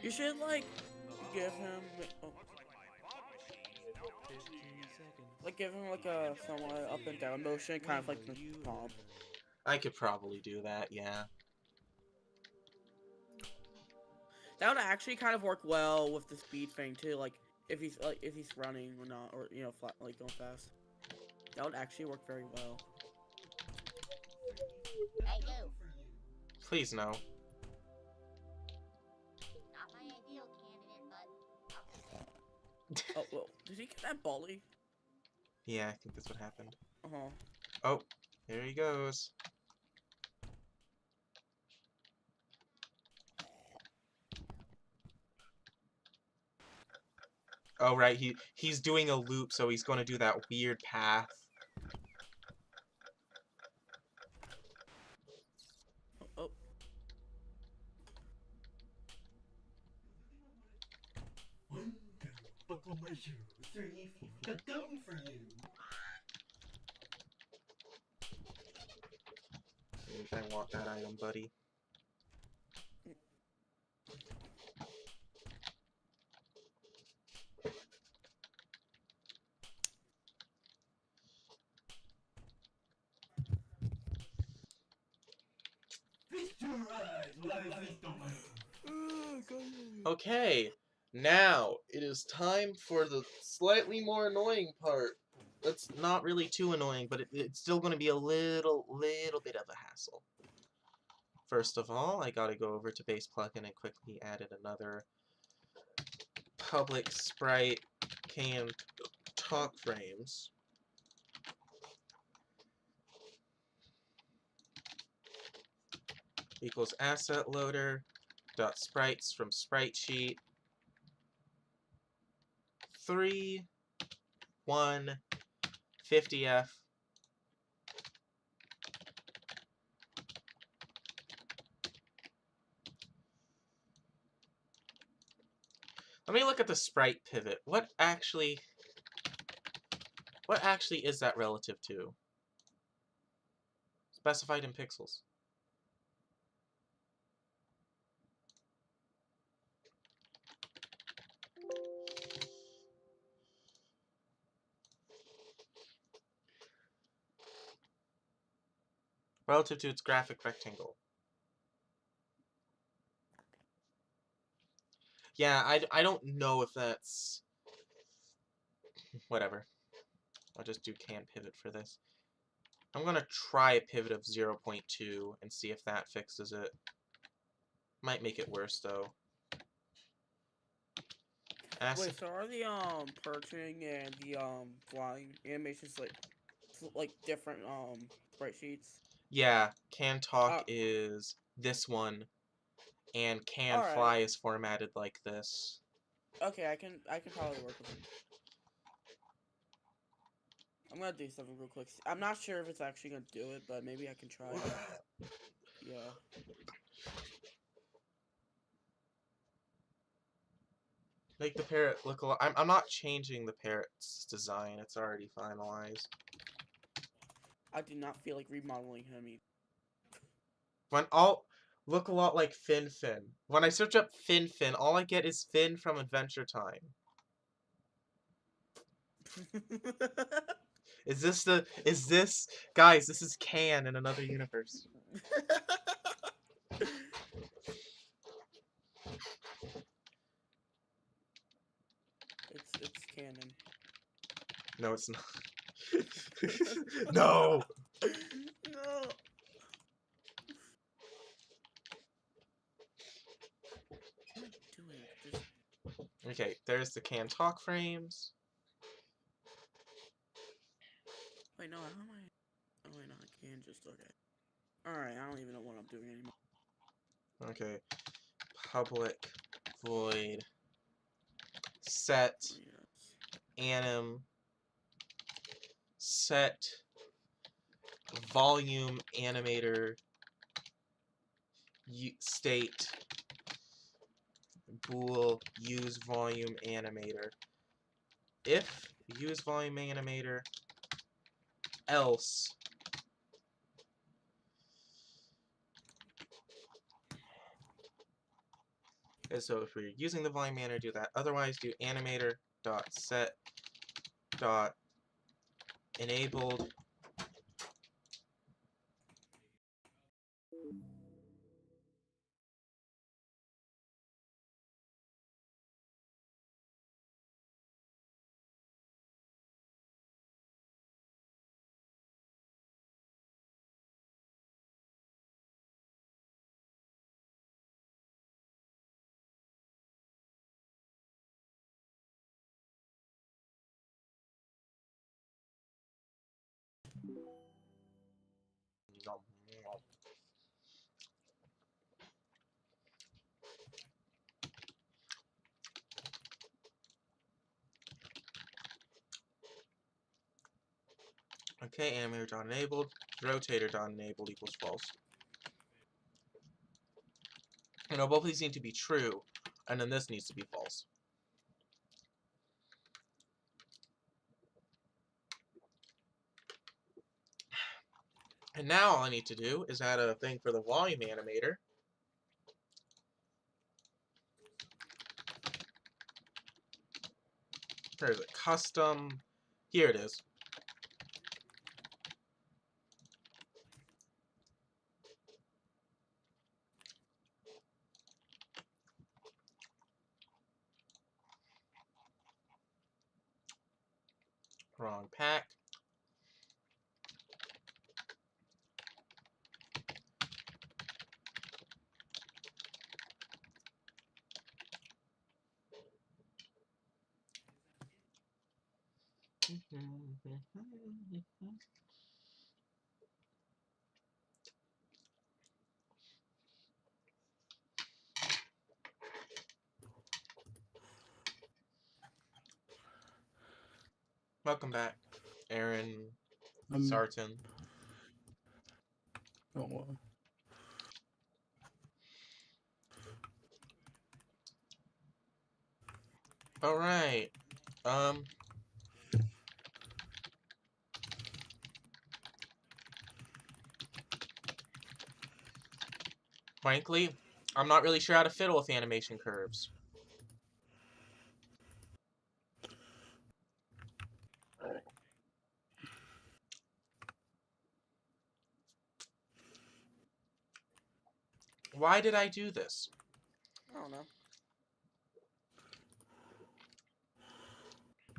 You should like give him like give him like a somewhat up and down motion, kind of like the mob. I could probably do that, yeah. That would actually kind of work well with the speed thing too. Like if he's running or not, or you know, like going fast. That would actually work very well. Hey, you. Please no. Not my ideal candidate, but Oh well, did he get that Baldi? Yeah, I think that's what happened. Oh, there he goes. Oh right, he's doing a loop, so he's going to do that weird path. oh. One, two, buckle my shoe. 3, 4, got down for you. I want that item, buddy. Feast your eyes while I feast on my Okay, now it is time for the slightly more annoying part. That's not really too annoying, but it's still going to be a little bit of a hassle. First of all, I gotta go over to base plugin and quickly added another public sprite can talk frames. Equals asset loader dot sprites from sprite sheet 3 1 50f Let me look at the sprite pivot. What actually is that relative to? Specified in pixels. Relative to its graphic rectangle. Yeah, I don't know if that's... Whatever. I'll just do can pivot for this. I'm gonna try a pivot of 0.2 and see if that fixes it. Might make it worse though. Wait, so are the perching and the flying animations like different sprite sheets? Yeah, can talk is this one, and can fly is formatted like this. Okay, I can probably work with it. I'm gonna do something real quick. I'm not sure if it's actually gonna do it, but maybe I can try it. Yeah. Make the parrot look a lot... I'm not changing the parrot's design. It's already finalized. I do not feel like remodeling him either. When all look a lot like Fin. When I search up Fin, all I get is Fin from Adventure Time. Is this guys, this is Can in another universe. It's canon. No, it's not. No. No. What am I doing? Just... Okay, there's the Can talk frames. Wait, no, how am I? Oh wait, no, I can just okay. Alright, I don't even know what I'm doing anymore. Okay. Public void set anim set volume animator state bool use volume animator. If use volume animator, else and so if we're using the volume animator, do that. Otherwise, do animator dot set dot enabled okay, animator dot enabled, rotator dot enabled equals false. You know, both of these need to be true, and then this needs to be false. And now all I need to do is add a thing for the volume animator. There's a custom. Here it is. Wrong pack. Welcome back, Aaron Sarton. Oh well. All right. Frankly, I'm not really sure how to fiddle with animation curves. Why did I do this? I don't know.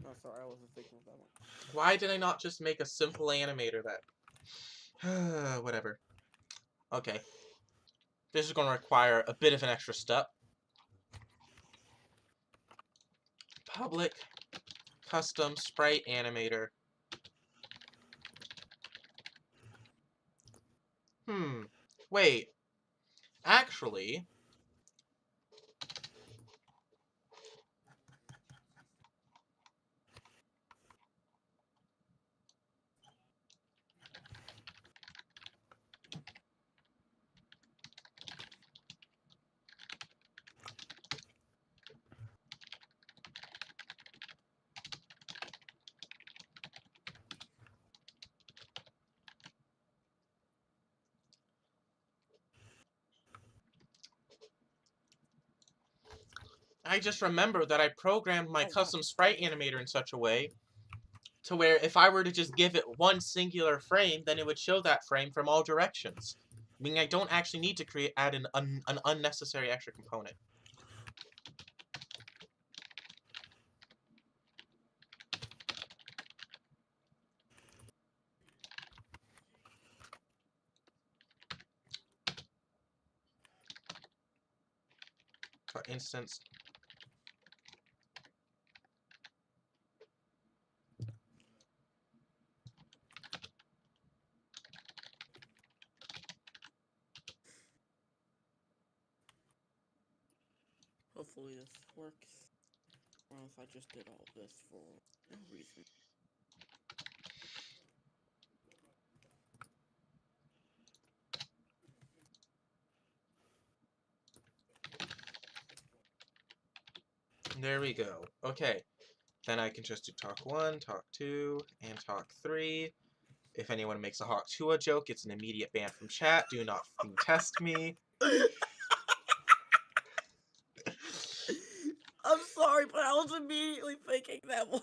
Oh, sorry, I wasn't thinking of that one. Why did I not just make a simple animator that... Whatever. Okay. This is going to require a bit of an extra step. Public custom sprite animator. Wait. Actually... I just remembered that I programmed my custom sprite animator in such a way to where if I were to just give it one singular frame, then it would show that frame from all directions. Meaning I don't actually need to add an unnecessary extra component. For instance, Hopefully this works. Or else I just did all this for no reason. There we go. Okay. Then I can just do talk 1, talk 2, and talk 3. If anyone makes a Hawk Chua joke, it's an immediate ban from chat. Do not f***ing test me. I'm sorry, but I was immediately thinking that one.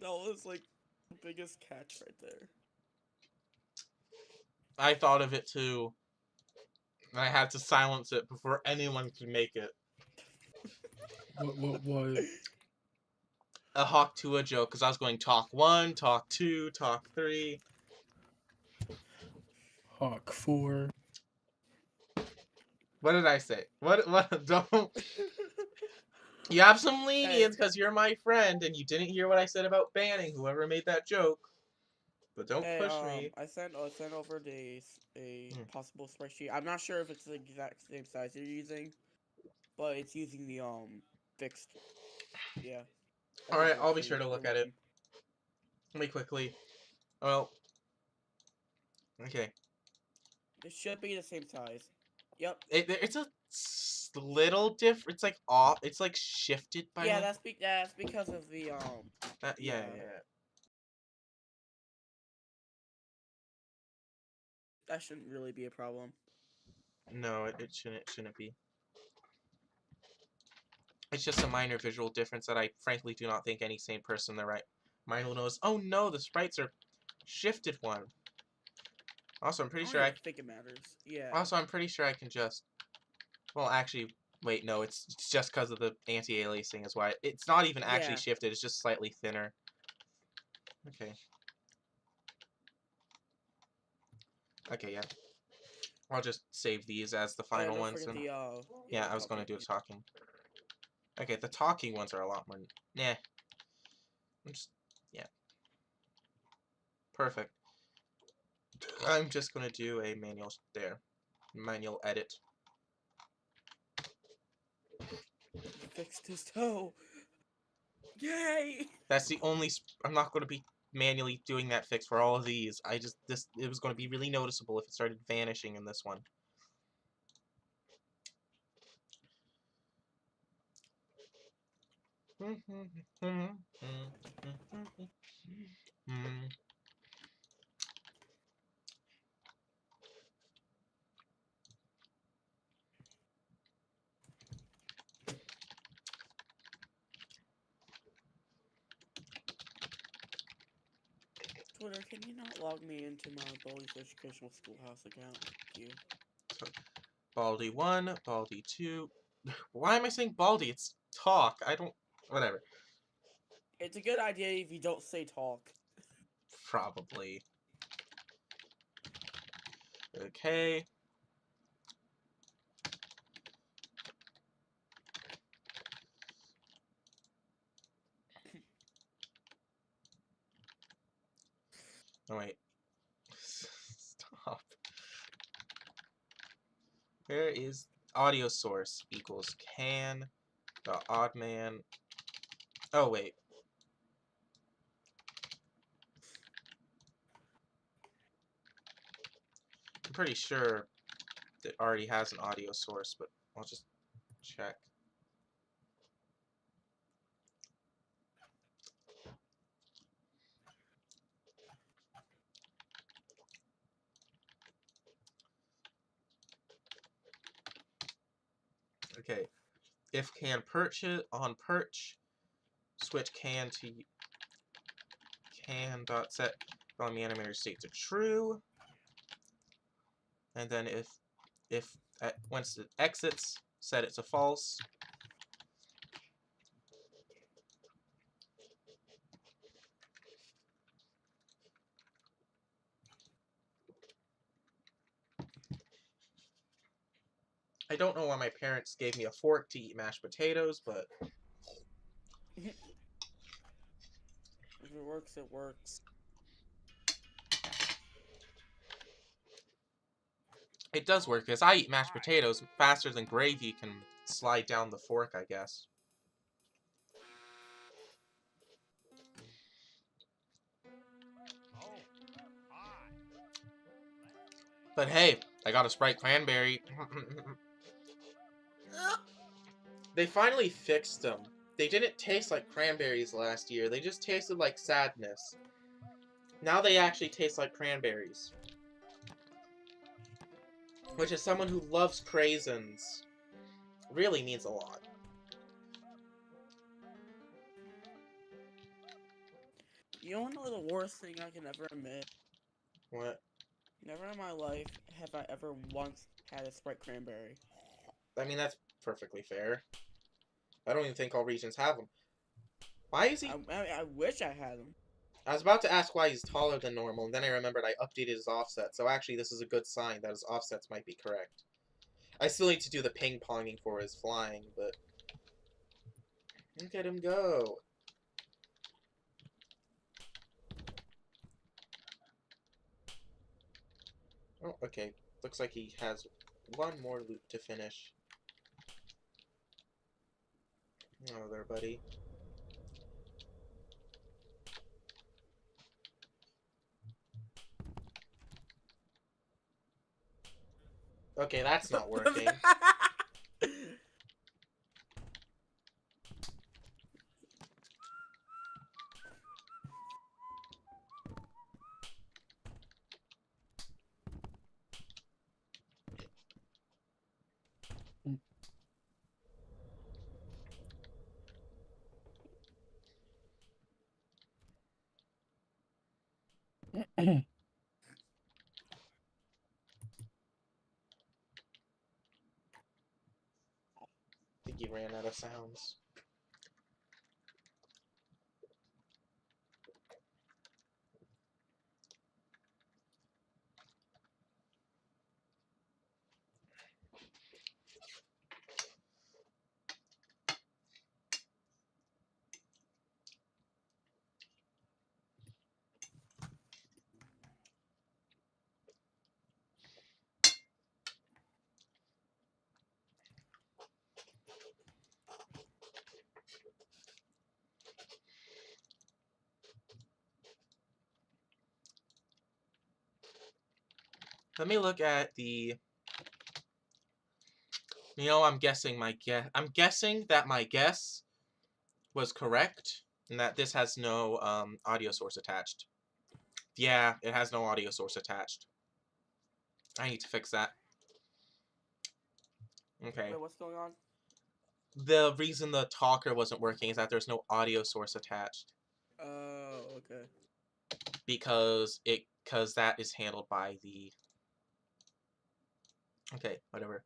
That was like the biggest catch right there. I thought of it too. And I had to silence it before anyone could make it. What? A Hawk Chua joke, because I was going talk 1, talk 2, talk 3. Hawk 4. What did I say? What don't... You have some lenience because you're my friend and you didn't hear what I said about banning whoever made that joke. But don't Hey, push me. I sent over a possible spreadsheet. I'm not sure if it's the exact same size you're using, but it's using the fixed. Yeah. Alright, I'll be sure to look at it. Let me quickly. Well. Okay. It should be the same size. Yep. It's a little different. It's like off. It's like shifted by. Yeah, that's because of the Yeah. That shouldn't really be a problem. No, it shouldn't be. It's just a minor visual difference that I frankly do not think any sane person in their right mind will notice. Oh no, the sprites are shifted one. Also, I'm pretty sure I think it matters. Yeah. Also, I'm pretty sure I can just. Well, actually, wait, no, it's just because of the anti-aliasing is why. It's not even actually shifted, it's just slightly thinner. Okay. Okay, yeah. I'll just save these as the final ones. And... yeah, I was going to do the talking. Okay, the talking ones are a lot more... Nah. Yeah. Perfect. I'm just going to do a manual there. Manual edit. Fixed his toe. Yay! That's the only... I'm not going to be manually doing that fix for all of these. It was going to be really noticeable if it started vanishing in this one. Twitter, can you not log me into my Baldi's Educational Schoolhouse account? Thank you. So, Baldi 1, Baldi 2. Why am I saying Baldi? It's talk. I don't... Whatever. It's a good idea if you don't say talk. Probably. Okay. Oh, wait. Stop. Where is audio source equals can the oddman. Oh, wait. I'm pretty sure it already has an audio source, but I'll just check. Okay. If can perch it on perch, switch can to can dot set volume animator state to true, and then if once it exits, set it to false. I don't know why my parents gave me a fork to eat mashed potatoes, but If it works, it works. it does work because I eat mashed potatoes faster than gravy can slide down the fork, I guess. But hey, I got a Sprite cranberry. They finally fixed them. They didn't taste like cranberries last year. They just tasted like sadness. Now they actually taste like cranberries. Which, as someone who loves craisins, really means a lot. You wanna know the worst thing I can ever admit? What? Never in my life have I ever once had a Sprite cranberry. I mean, that's perfectly fair. I don't even think all regions have them. Why is he... I wish I had them. I was about to ask why he's taller than normal, and then I remembered I updated his offset, so actually this is a good sign that his offsets might be correct. I still need to do the ping-ponging for his flying, but... Look at him go! Oh, okay. Looks like he has one more loop to finish. Oh, there, buddy. Okay, that's not working. I think he ran out of sounds. Let me look at the... You know, I'm guessing that my guess was correct, and that this has no audio source attached. Yeah, it has no audio source attached. I need to fix that. Okay. Wait, what's going on? The reason the talker wasn't working is that there's no audio source attached. Oh, okay. Because that is handled by the... Okay, whatever.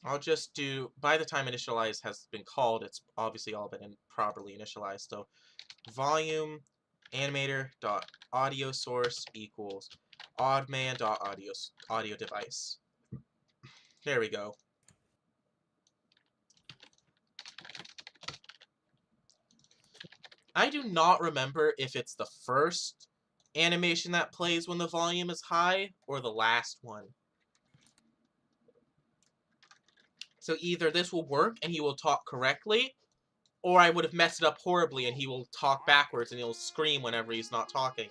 I'll just do... By the time initialize has been called, it's obviously all been properly initialized. So, volume animator dot audio source equals oddman dot audio device. There we go. I do not remember if it's the first animation that plays when the volume is high or the last one. So either this will work and he will talk correctly, or I would have messed it up horribly and he will talk backwards and he'll scream whenever he's not talking.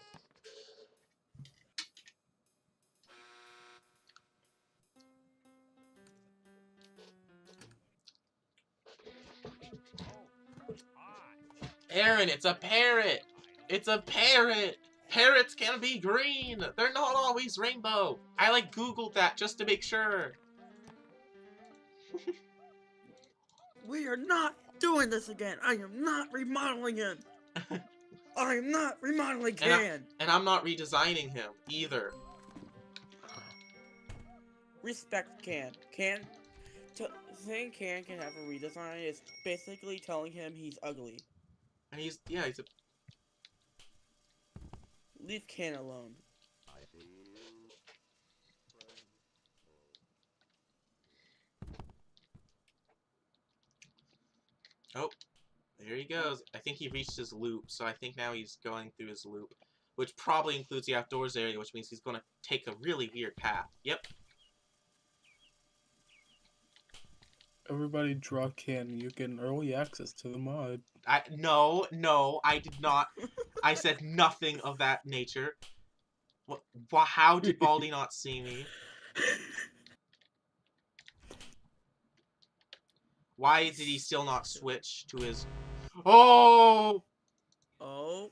Aaron, it's a parrot! It's a parrot! Parrots can be green! They're not always rainbow! I Googled that just to make sure. We are not doing this again. I am not remodeling him. I am not remodeling Can. And I'm not redesigning him either. Respect Can. Saying Can have a redesign is basically telling him he's ugly. And he's a... Leave Can alone. Oh, there he goes. I think he reached his loop, so I think now he's going through his loop, which probably includes the outdoors area, which means he's going to take a really weird path. Yep. Everybody draw can. You get early access to the mod. No, I did not. I said nothing of that nature. How did Baldi not see me? Why did he still not switch to his... Oh! Oh.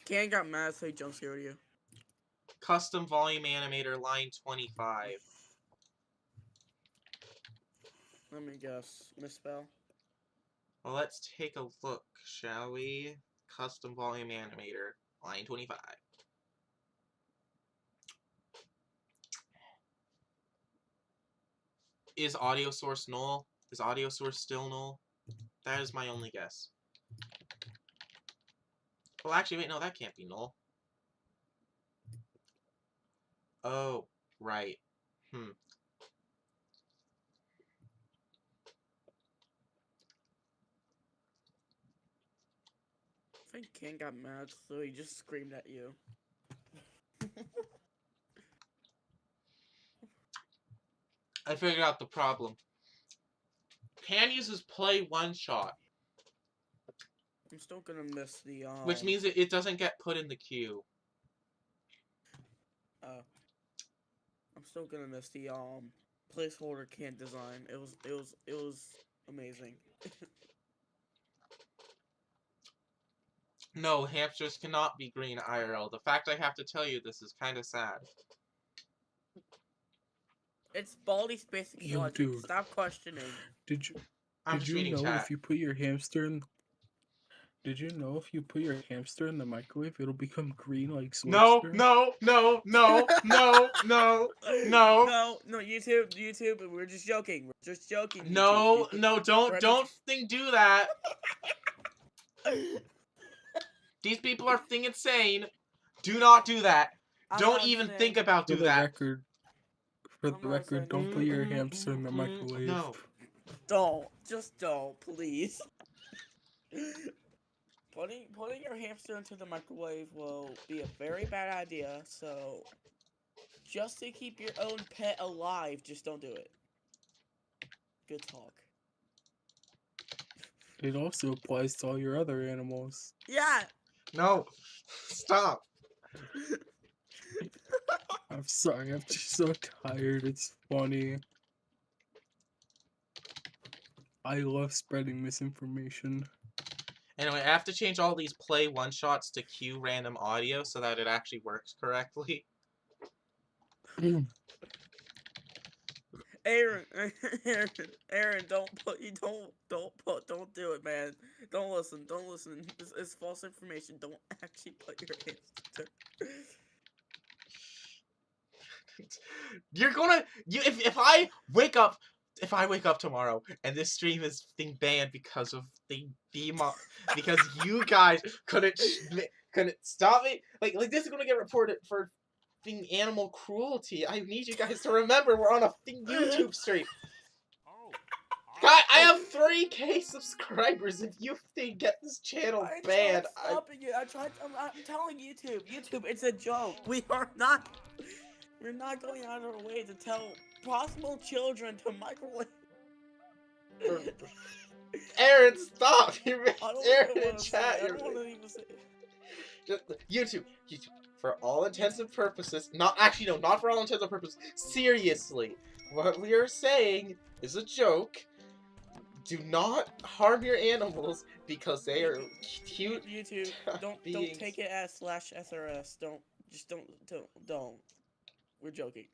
Ken got mad, so he jump scared you. Custom volume animator, line 25. Let me guess. Misspell. Well, let's take a look, shall we? Custom volume animator, line 25. Is audio source null? Is audio source still null? That is my only guess. Well, actually, wait, no, that can't be null. Oh, right. I think Ken got mad, so he just screamed at you. I figured out the problem. Can uses play one shot, I'm still gonna miss the which means it doesn't get put in the queue. I'm still gonna miss the placeholder can design. It was amazing. No, hamsters cannot be green IRL. The fact I have to tell you this is kind of sad. It's Baldi's basic Yo, logic. dude. Stop questioning. Did you I'm just reading know chat. if you put your hamster in? Did you know if you put your hamster in the microwave, it'll become green like Slurpster? No, YouTube, we're just joking. We're just joking. No, YouTube. don't do that. These people are insane. Do not do that. Don't even think about do that. For the record, don't put your hamster in the microwave. No. Don't. Just don't, please. Putting your hamster into the microwave will be a very bad idea, so just to keep your own pet alive, just don't do it. Good talk. It also applies to all your other animals. Yeah! No. Stop. I'm sorry, I'm just so tired. It's funny. I love spreading misinformation. Anyway, I have to change all these play one-shots to cue random audio so that it actually works correctly. Aaron, don't do it, man. Don't listen. It's false information. Don't actually put your hamster. You're gonna if I wake up tomorrow and this stream is being banned because of because you guys couldn't stop it, like this is gonna get reported for being animal cruelty. I need you guys to remember we're on a YouTube stream. God, I have 3K subscribers. If you get this channel banned, I'm telling YouTube, it's a joke. We're not going out of our way to tell possible children to microwave. Aaron, stop! You're Aaron in chat. I don't want to even say it. Just, YouTube, for all intents and purposes, not for all intents and purposes, seriously, what we are saying is a joke. Do not harm your animals because they are cute. YouTube, don't take it as /SRS. Don't. We're joking.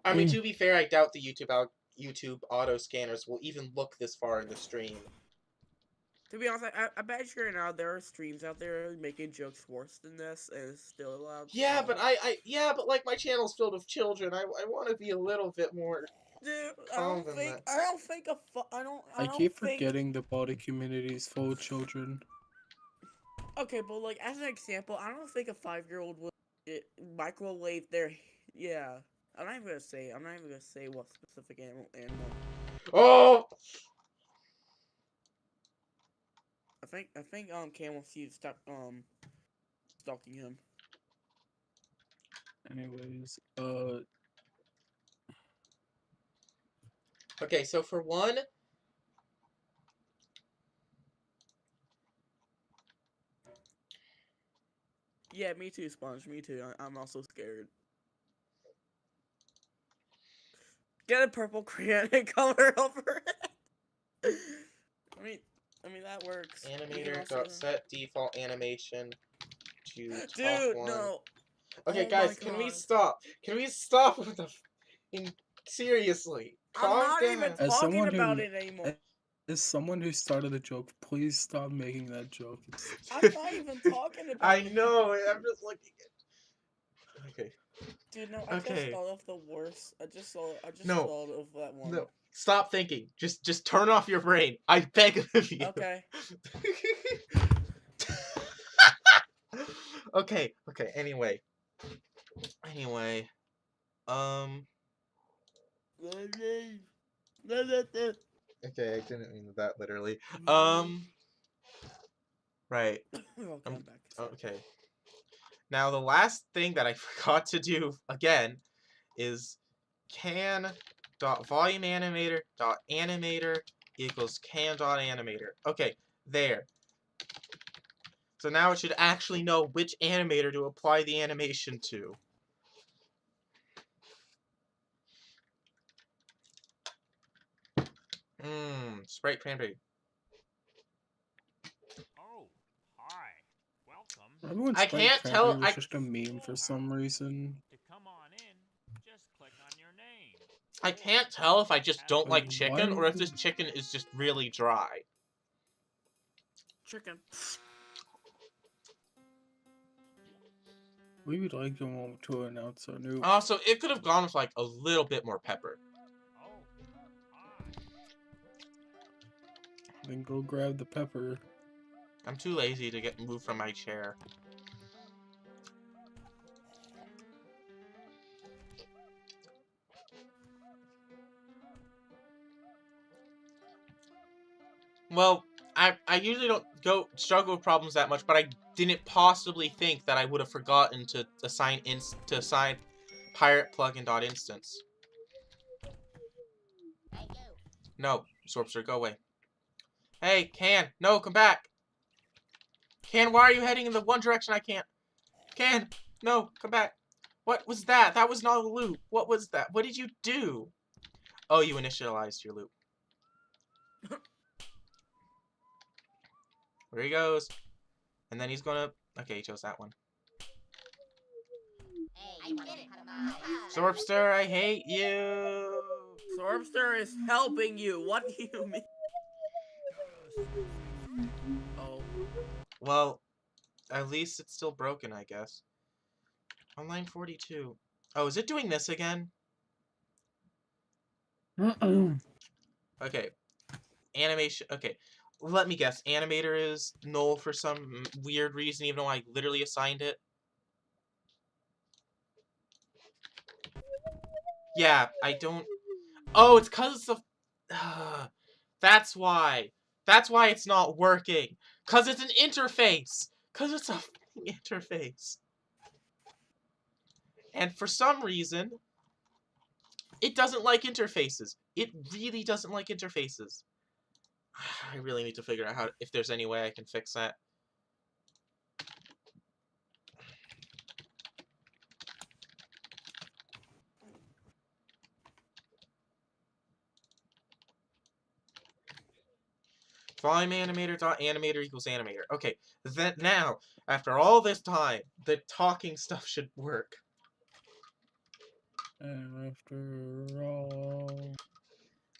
I mean, to be fair, I doubt the YouTube auto scanners will even look this far in the stream. To be honest, I bet you right now there are streams out there making jokes worse than this, and it's still allowed. Yeah, but but like my channel's filled with children. I want to be a little bit more. Dude, I keep forgetting the Baldi community is full of children. Okay, but like as an example, I don't think a 5-year-old would microwave their. Yeah, I'm not even gonna say what specific animal. Oh. I think Cam wants you to stop stalking him. Anyways, Okay, so for one, Yeah, me too, Sponge. Me too. I'm also scared. Get a purple crayon and color over it. I mean, that works. You can animator also- dot set default animation to top Dude, one. no. Okay, Oh guys, my can we God. stop? Can we stop with the seriously? I'm Calm not down. even As talking someone about who, it anymore. as someone who started a joke, please stop making that joke. I'm not even talking about I it. know. I'm just looking at. Okay. Dude, no, I just Okay. thought of the worst. I just No. thought of that one. No. Stop thinking. Just turn off your brain. I beg of you. Okay. Okay. Anyway. Okay, I didn't mean that literally. Right. Okay, I'm back. Sorry. Okay. Now the last thing that I forgot to do again is can dot volume animator dot animator equals can dot animator. Okay, there. So now it should actually know which animator to apply the animation to. Sprite cranberry. Oh, hi. Welcome. Remember when I Sprite can't Cranberry tell. was just a meme for some reason? To come on in, just click on your name. I can't tell if I just don't Wait, like chicken or if this why- chicken is just really dry. Chicken. We would like to announce our new. Also, it could have gone with like a little bit more pepper. Oh, hi. Then go grab the pepper. I'm too lazy to get moved from my chair. Well, I usually don't struggle with problems that much, but I didn't possibly think that I would have forgotten to assign pirate plugin dot instance. Hey, you. No, Sorpster, go away. Hey, Can, no, come back. Can, why are you heading in the one direction I can't? Can, no, come back. What was that? That was not a loop. What was that? What did you do? Oh, you initialized your loop. There he goes. And then he's gonna... Okay, he chose that one. Hey, you wanna be part of my Sorpster, I hate you. Sorbster is helping you. What do you mean? Oh. Well, at least it's still broken, I guess. On line 42. Oh, is it doing this again? Okay. Animation. Okay. Let me guess. Animator is null for some weird reason, even though I literally assigned it. Yeah, I don't... Oh, it's because of... That's why. That's why it's not working. Because it's an interface. Because it's a interface. And for some reason, it doesn't like interfaces. It really doesn't like interfaces. I really need to figure out if there's any way I can fix that. Volume animator dot animator equals animator. Okay, then now, after all this time, the talking stuff should work. And after all.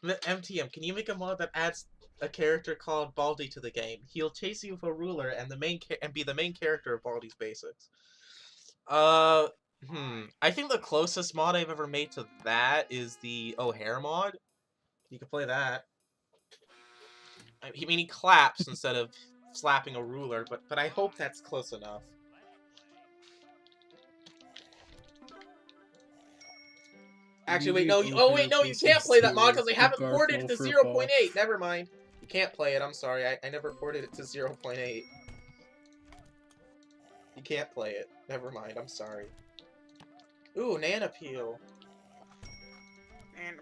The MTM, can you make a mod that adds a character called Baldi to the game? He'll chase you with a ruler and be the main character of Baldi's Basics. I think the closest mod I've ever made to that is the O'Hare mod. You can play that. I mean, he claps instead of slapping a ruler, but I hope that's close enough. Actually, wait, no. Oh, wait, no, you can't play that mod because they haven't ported it to 0.8. Never mind. You can't play it. I'm sorry. I never ported it to 0.8. You can't play it. Never mind. I'm sorry. Ooh, Nana Peel. And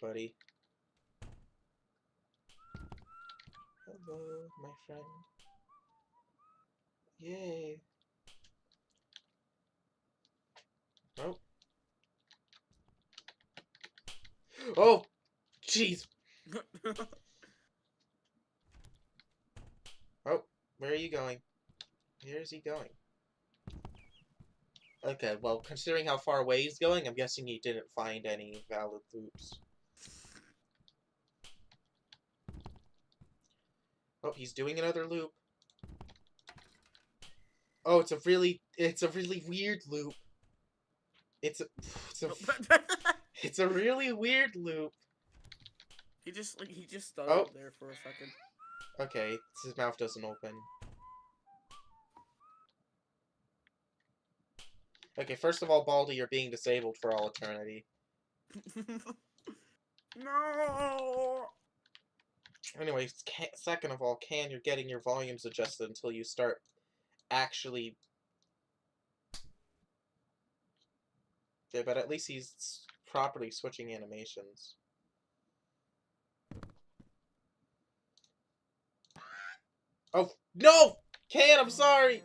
buddy. Hello, my friend. Yay. Oh. Oh! Jeez! Oh, where are you going? Where is he going? Okay, well, considering how far away he's going, I'm guessing he didn't find any valid loops. Oh, he's doing another loop. Oh, it's a really weird loop. It's a really weird loop. he just stuttered Oh. there for a second. Okay, his mouth doesn't open. Okay, first of all, Baldi, you're being disabled for all eternity. No. Anyway, second of all, you're getting your volumes adjusted until you start actually... Yeah, but at least he's properly switching animations. Oh, no! Can, I'm sorry!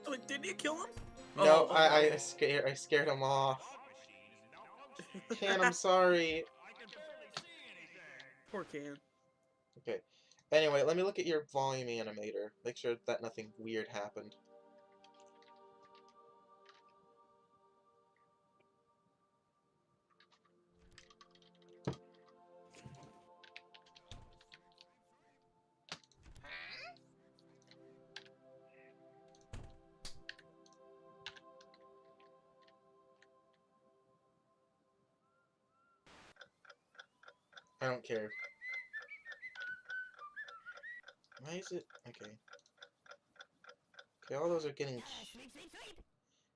Wait, didn't you kill him? No, Oh, I scared him off. Can, I'm sorry. Poor Can. Okay. Anyway, let me look at your volume animator. Make sure that nothing weird happened. I don't care. Why is it... Okay. Okay, all those are getting...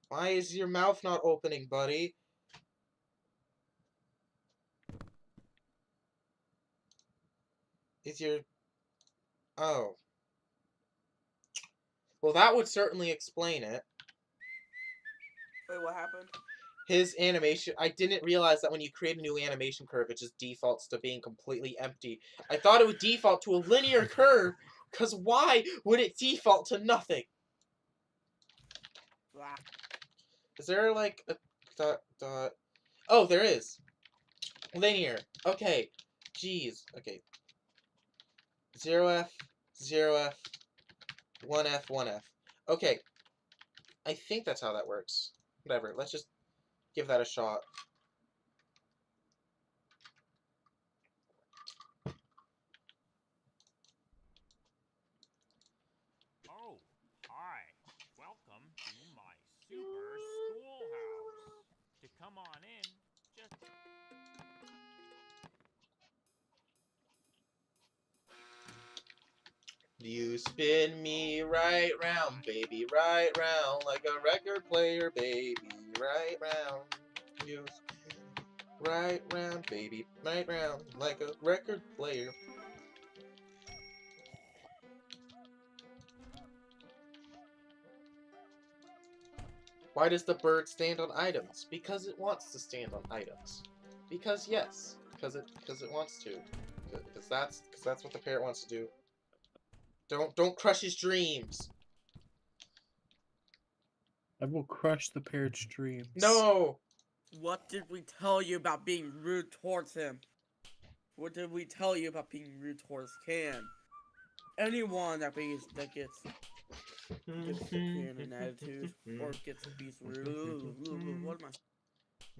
Why is your mouth not opening, buddy? Is your... Oh. Well, that would certainly explain it. Wait, what happened? His animation... I didn't realize that when you create a new animation curve, it just defaults to being completely empty. I thought it would default to a linear curve, because why would it default to nothing? Ah. Is there, like, a dot... Oh, there is. Linear. Okay. Jeez. Okay. 0F, 0F, 1F, 1F. Okay. I think that's how that works. Whatever. Let's just give that a shot. Oh, hi. Welcome to my super schoolhouse. To come on in, just... You spin me right round, baby, right round, like a record player, baby, right round. You spin me right round, baby, right round, like a record player. Why does the bird stand on items? Because it wants to stand on items. Because yes, because it wants to. Because that's what the parrot wants to do. Don't crush his dreams. I will crush the parrot's dreams. No. What did we tell you about being rude towards him? What did we tell you about being rude towards Can? Anyone that gets the Can an attitude or gets to be rude. What am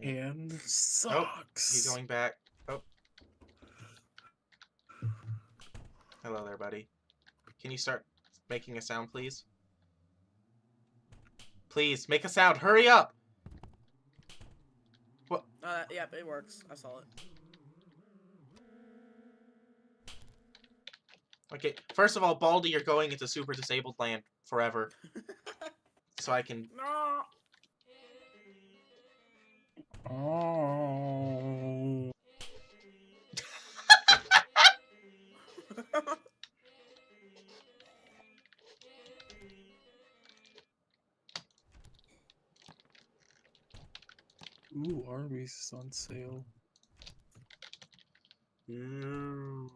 I? And sucks. Oh, he's going back. Oh. Hello there, buddy. Can you start making a sound, please? Please, make a sound. Hurry up! What? Yeah, it works. I saw it. Okay, first of all, Baldi, you're going into super disabled land forever. So I can... No! Oh. Ooh, Arby's is on sale. Oh.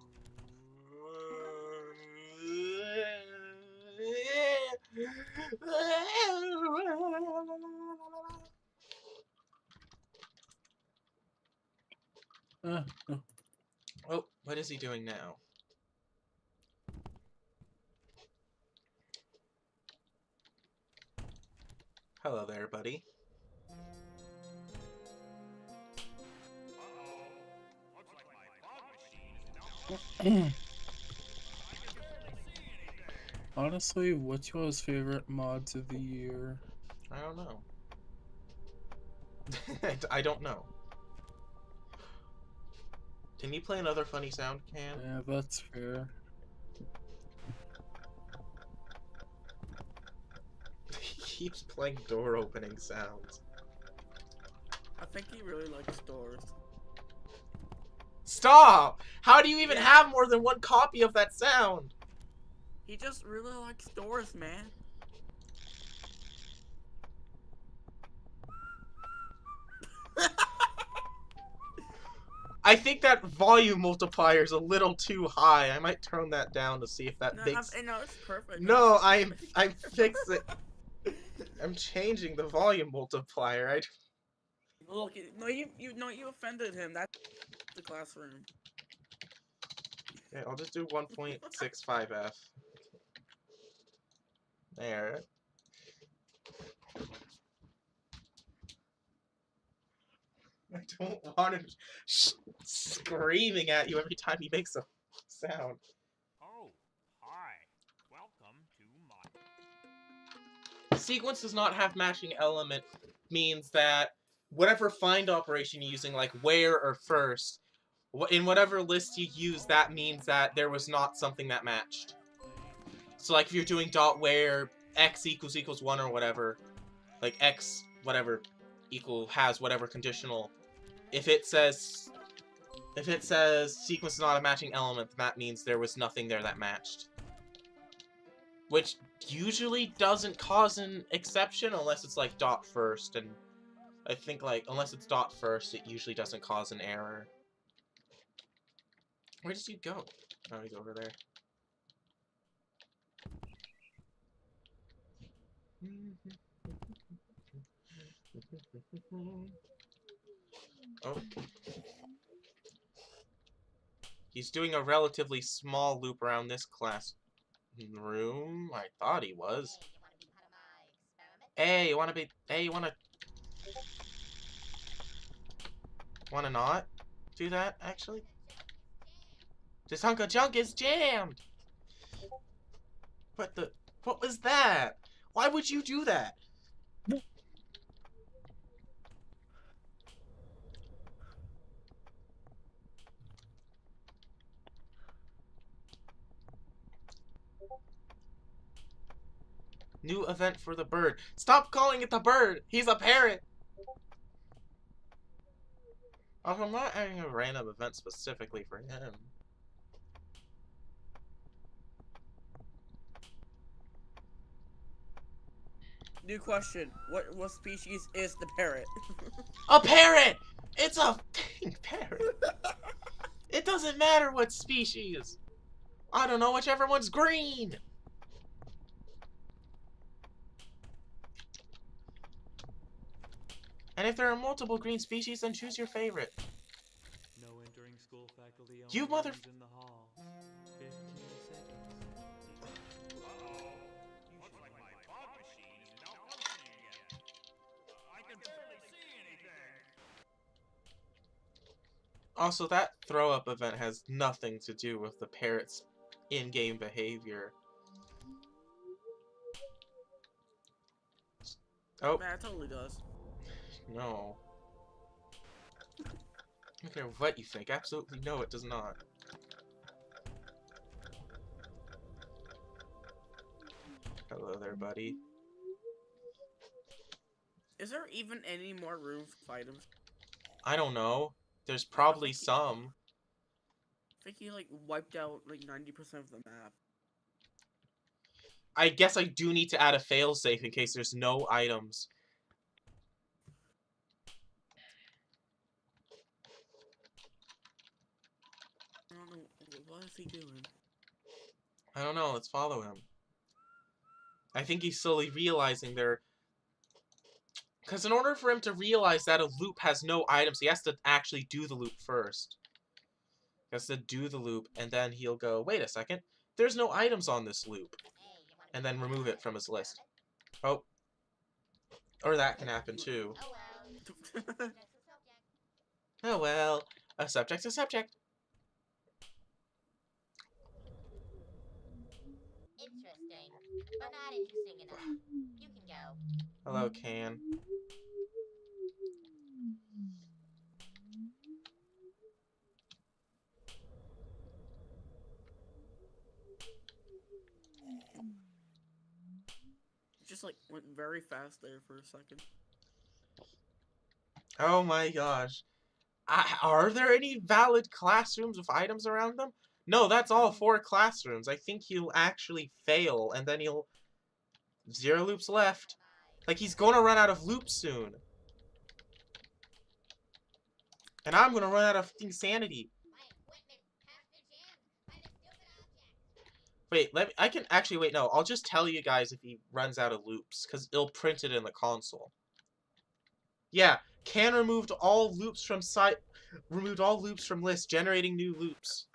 Oh, what is he doing now? Hello there, buddy. Looks like my fog machine is now I can barely see anything. Honestly, what's y'all's favorite mods of the year? I don't know. I don't know. Can you play another funny sound, Cam? Yeah, that's fair. He keeps playing door opening sounds. I think he really likes doors. Stop! How do you even Yeah. have more than one copy of that sound? He just really likes doors, man. I think that volume multiplier is a little too high. I might turn that down to see if that No, makes. no, it's perfect. No, I'm fixing. I'm changing the volume multiplier. Look, you offended him. That's the classroom. Okay, I'll just do 1.65F. There. I don't want him screaming at you every time he makes a sound. Oh, hi. Welcome to my... Sequence does not have matching element means that whatever find operation you're using, like where or first, in whatever list you use, that means that there was not something that matched. So like if you're doing dot where x equals 1 or whatever, like x whatever has whatever conditional, if it says sequence is not a matching element, that means there was nothing there that matched. Which usually doesn't cause an exception unless it's like dot first, and I think like unless it's dot first, it usually doesn't cause an error. Where did you go? Oh, he's over there. Oh. He's doing a relatively small loop around this classroom. I thought he was. Hey, you wanna be... Hey, you wanna... Wanna not do that, actually? This hunk of junk is jammed! What the... What was that? Why would you do that? New event for the bird. Stop calling it the bird! He's a parrot! Also, I'm not adding a random event specifically for him. New question. What species is the parrot? A parrot! It's a dang parrot! It doesn't matter what species! I don't know, whichever one's green! And if there are multiple green species, then choose your favorite. No entering school faculty only You mother... rooms in the hall. 15 seconds. Looks like my fog machine is now functioning again. I can barely see anything. Also, that throw-up event has nothing to do with the parrot's in-game behavior. Oh. Man, it totally does. No. I don't care what you think. Absolutely no, it does not. Hello there, buddy. Is there even any more room for items? I don't know. There's probably some. I think he like wiped out like 90% of the map. I guess I do need to add a failsafe in case there's no items. he doing? I don't know. Let's follow him. I think he's slowly realizing there. Because in order for him to realize that a loop has no items, he has to actually do the loop first. He has to do the loop, and then he'll go, wait a second, there's no items on this loop. And then remove it from his list. Oh. Or that can happen too. Oh well, a subject's a subject. Interesting, but not interesting enough. You can go. Hello, Can. Just like went very fast there for a second. Oh my gosh. Are there any valid classrooms with items around them? No, that's all 4 classrooms. I think he'll actually fail, and then he'll... 0 loops left. Like, he's gonna run out of loops soon. And I'm gonna run out of insanity. Wait, I can actually, wait, no. I'll just tell you guys if he runs out of loops, because it'll print it in the console. Yeah, Can removed all loops from list, generating new loops.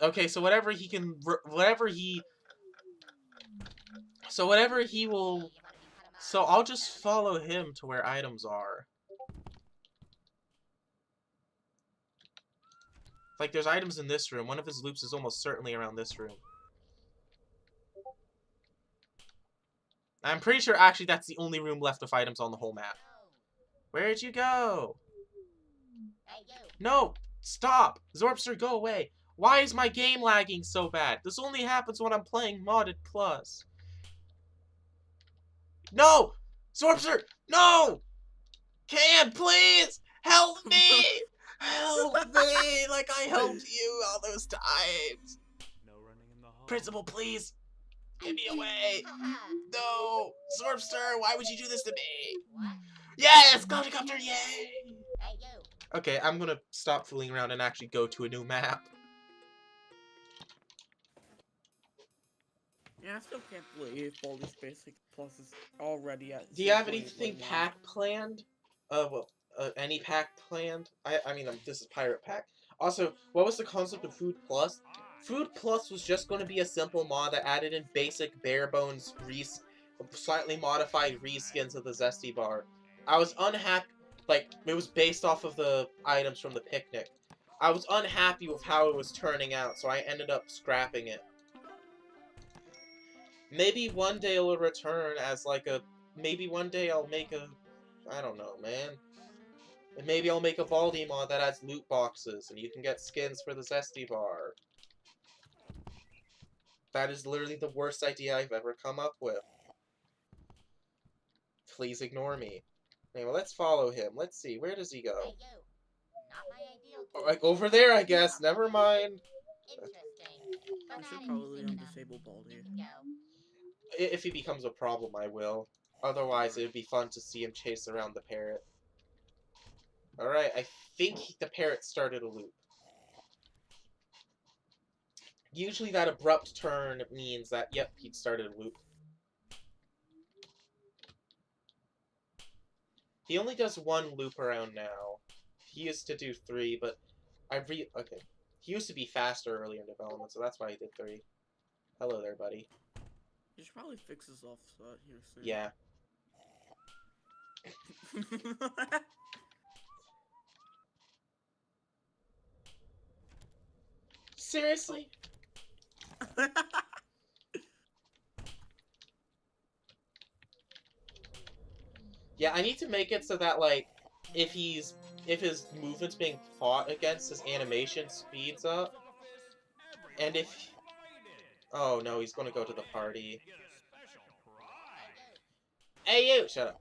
Okay, so whatever he will... So I'll just follow him to where items are. Like, there's items in this room. One of his loops is almost certainly around this room. I'm pretty sure, actually, that's the only room left with items on the whole map. Where'd you go? No! Stop! Zorpster, go away! Why is my game lagging so bad? This only happens when I'm playing Modded Plus. No! Zorpster! No! Can, please! Help me! Help me! Like I helped you all those times! No running in the hall. Principal, please! Get me away! No! Zorpster, why would you do this to me? What? Yes! Helicopter, yay! Hey, you. Okay, I'm gonna stop fooling around and actually go to a new map. Yeah, I still can't believe Baldi's Basic Plus is already at. Do you have 0.1. anything pack planned? Any pack planned? I mean, this is Pirate Pack. Also, what was the concept of Food Plus? Food Plus was just going to be a simple mod that added in basic bare bones slightly modified reskins of the Zesty Bar. I was unhappy, like, it was based off of the items from the picnic. I was unhappy with how it was turning out, so I ended up scrapping it. Maybe one day it'll return as like a... Maybe one day I'll make a... I don't know, man. And maybe I'll make a Baldi mod that adds loot boxes, and you can get skins for the Zesty Bar. That is literally the worst idea I've ever come up with. Please ignore me. Anyway, let's follow him. Let's see, where does he go? Hey, you. Not my ideal Oh, kid. like, over there, I guess. Never mind. Interesting, but I not should probably interesting enough. undisable Baldi. You can go. If he becomes a problem, I will. Otherwise, it would be fun to see him chase around the parrot. Alright, I think the parrot started a loop. Usually that abrupt turn means that, yep, he'd started a loop. He only does 1 loop around now. He used to do 3, but okay. He used to be faster earlier in development, so that's why he did 3. Hello there, buddy. You should probably fix this off spot here soon. Yeah. Seriously? Yeah, I need to make it so that, like, if his movement's being fought against, his animation speeds up. And if... Oh, no, he's gonna go to the party. Hey, you! Shut up.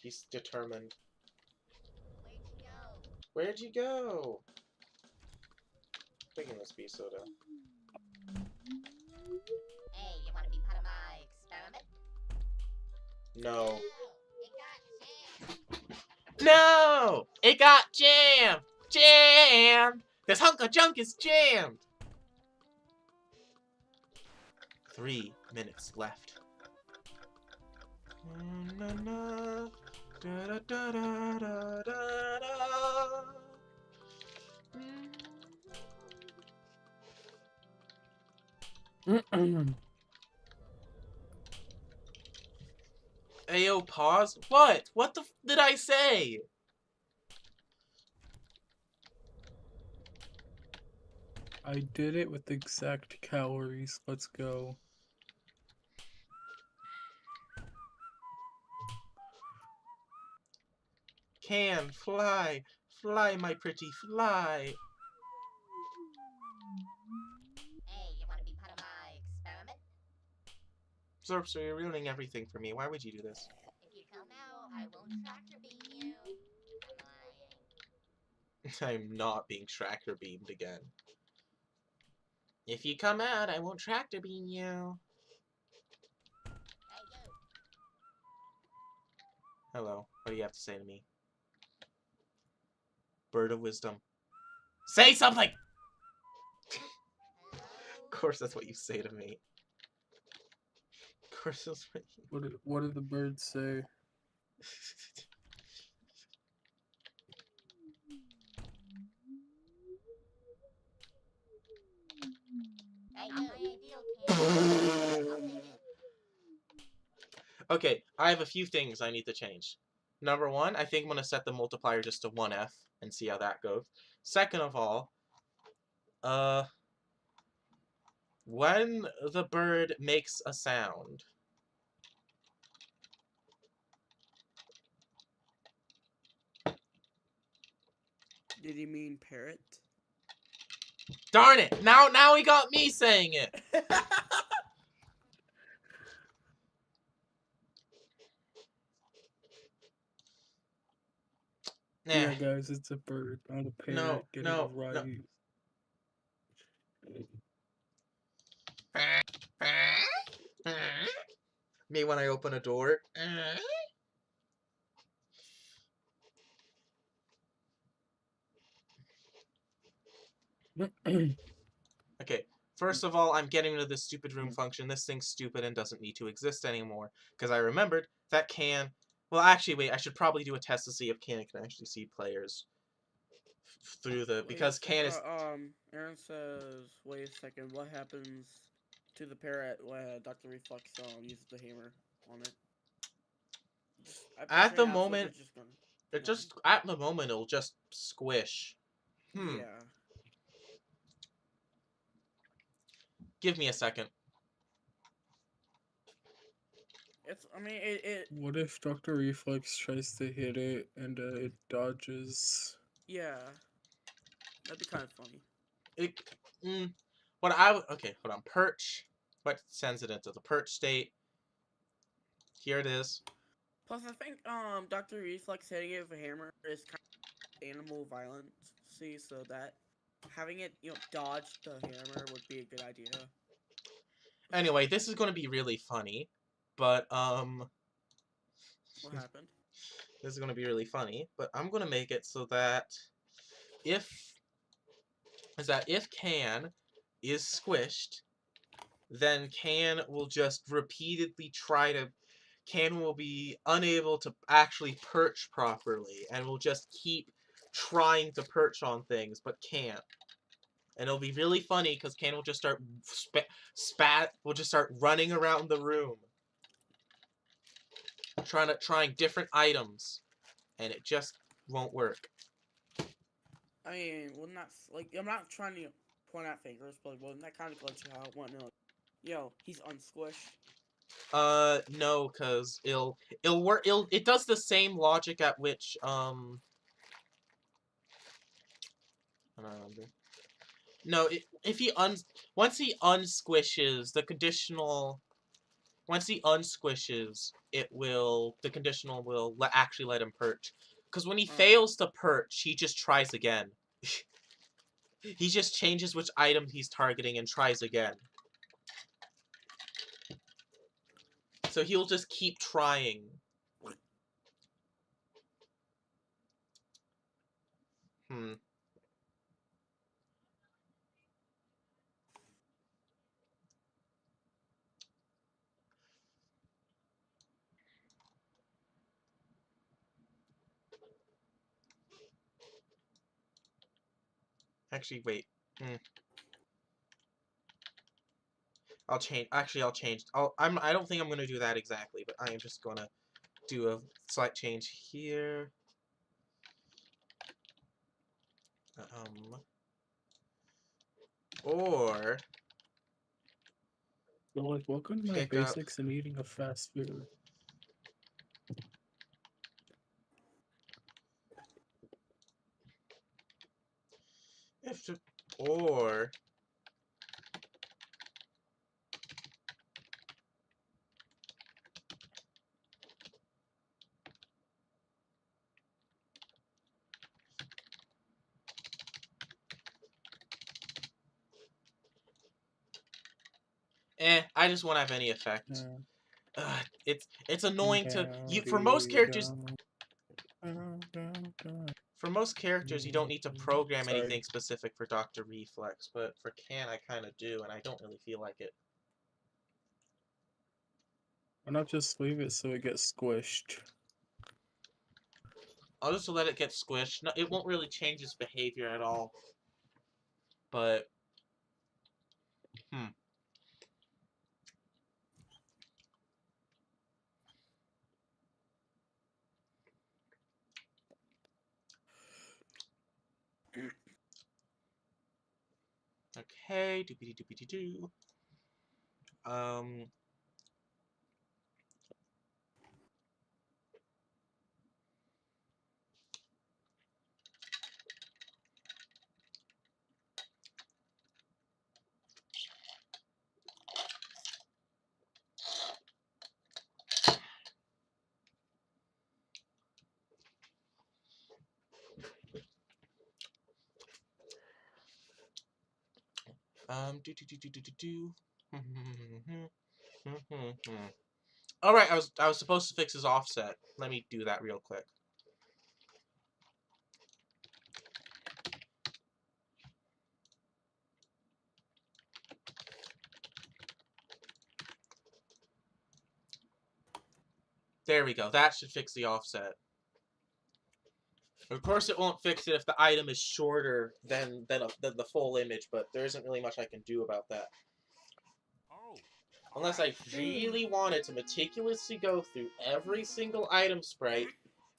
He's determined. Where'd you go? Where'd you go? Thinking this be soda. Hey, you want to be part of my experiment? No. You got a chance. No! It got jammed! Jammed! This hunk of junk is jammed! 3 minutes left. Na, na, na. Da, da, da, da, da, da, da. Ayo, pause? What? What the f did I say? I did it with exact calories. Let's go. Can fly, fly, my pretty fly. Hey, you wanna be part of my experiment? Zorp, so you're ruining everything for me. Why would you do this? If you come out, I won't tractor beam you. I'm lying. I'm not being tractor beamed again. If you come out, I won't tractor beam you. Hey, you. Hello, what do you have to say to me? Bird of wisdom. Say something! Hello? Of course that's what you say to me. Of course that's what you... What did the bird say? Hey, got my ideal can. I'll take it. Okay, I have a few things I need to change. Number one, I think I'm going to set the multiplier just to 1F and see how that goes. Second of all, when the bird makes a sound, Did he mean parrot? darn it! Now he got me saying it. Nah. Yeah, guys, it's a bird, not a parrot. Get it No. right. Me when I open a door. Okay, first of all, I'm getting rid of this stupid room function. This thing's stupid and doesn't need to exist anymore. Because I remembered that can... Well, actually, wait, I should probably do a test to see if can actually see players through the... Because can is... Aaron says, wait a second, what happens to the parrot when Dr. Reflex uses the hammer on it? At the moment, at the moment, it'll just squish. Yeah. Give me a second. It What if Dr. Reflex tries to hit it and it dodges? yeah. That'd be kind of funny. Okay, hold on. Perch. What sends it into the perch state? Here it is. Plus, I think Dr. Reflex hitting it with a hammer is kind of animal violence. See, so that having it dodge the hammer would be a good idea. Anyway, this is going to be really funny, but What happened? This is going to be really funny, but I'm going to make it so that if can is squished, then can will just repeatedly try to... Can will be unable to actually perch properly, and will just keep trying to perch on things, but can't. And it'll be really funny, because Can will just start will just start running around the room. Trying different items, and it just won't work. I mean, wouldn't that, like, I'm not trying to point out fingers, but wouldn't that kind of glitch you out? What, no, yo, he's unsquished. No, cause it'll work. It does the same logic at which I don't remember. No, once he unsquishes the conditional. Once he unsquishes, the conditional will actually let him perch. Because when he fails to perch, he just tries again. He just changes which item he's targeting and tries again. So he'll just keep trying. Actually, wait. I'll change. Actually, I'll change. I don't think I'm gonna do that exactly, but I am just gonna do a slight change here. Or So, like, welcome to my pick up. basics in eating a fast food. Or I just won't have any effect. It's annoying to you for most characters. For most characters, you don't need to program anything specific for Dr. Reflex, but for Can, I kind of do, and I don't really feel like it. Why not just leave it so it gets squished? I'll just let it get squished. No, it won't really change its behavior at all. But, Okay, doopity doopity doo. Do do do do do do do. All right, I was supposed to fix his offset. Let me do that real quick. There we go. That should fix the offset. Of course, it won't fix it if the item is shorter than the full image, but there isn't really much I can do about that. Unless I really wanted to meticulously go through every single item sprite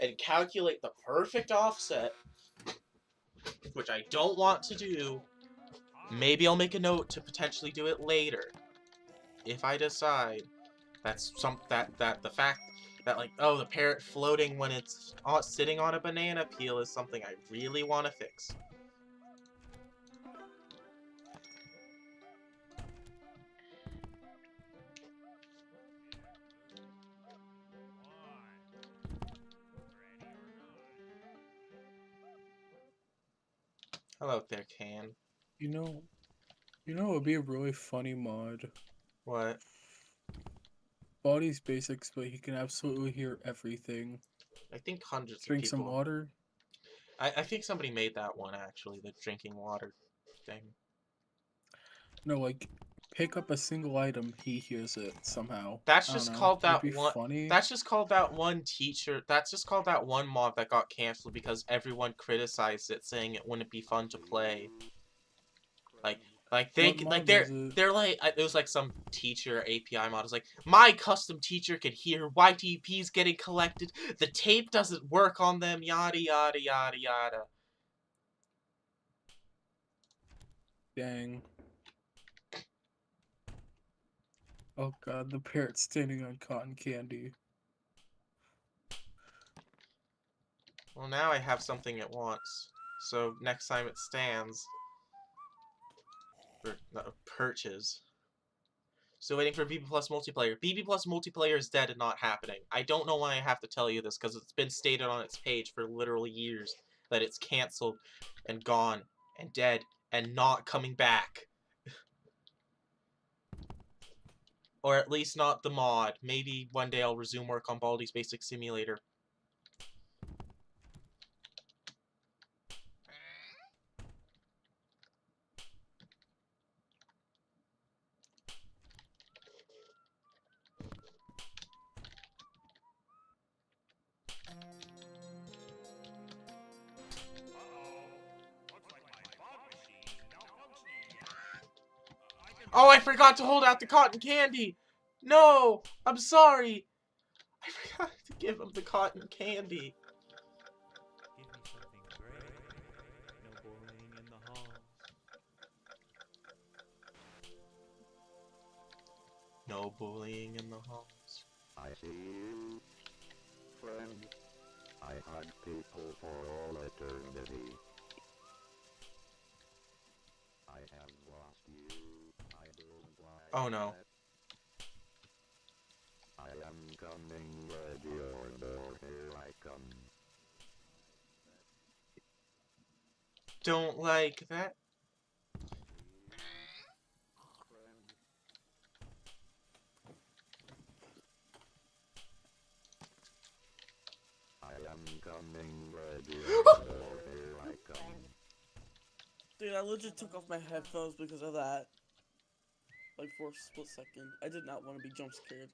and calculate the perfect offset, which I don't want to do. Maybe I'll make a note to potentially do it later, if I decide that's the fact that, like, oh, the parrot floating when it's sitting on a banana peel is something I really want to fix. Hello there, Can. You know, it would be a really funny mod. What? Baldi's basics, but he can absolutely hear everything. I think hundreds Drink of people. some water. I think somebody made that one, actually, the drinking water thing. No, like, pick up a single item, he hears it somehow. That's just called that one. Funny. That's just called that one teacher. That's just called that one mod that got canceled because everyone criticized it, saying it wouldn't be fun to play. They're like, it was like some teacher API mod. It's like, my custom teacher can hear YTPs getting collected. The tape doesn't work on them. Yada yada yada yada. Dang. Oh god, the parrot standing on cotton candy. Well, now I have something it wants. So next time it stands, or no, perches. Still waiting for BB Plus multiplayer. BB Plus multiplayer is dead and not happening. I don't know why I have to tell you this, because it's been stated on its page for literally years that it's cancelled and gone and dead and not coming back. Or at least not the mod. Maybe one day I'll resume work on Baldi's Basic Simulator. Looks like my fog machine Oh, I forgot to hold out the cotton candy. No, I'm sorry. I forgot to give him the cotton candy. Give me something great. No bullying in the halls. No bullying in the halls. I see you, friend. I hunt people for all eternity. I have lost you. I don't like Oh no. that. I am coming, ready or door, here I come. Don't like that. I am coming, ready or door, here I come. Dude, I legit took off my headphones because of that. Like for a split second. I did not want to be jump scared.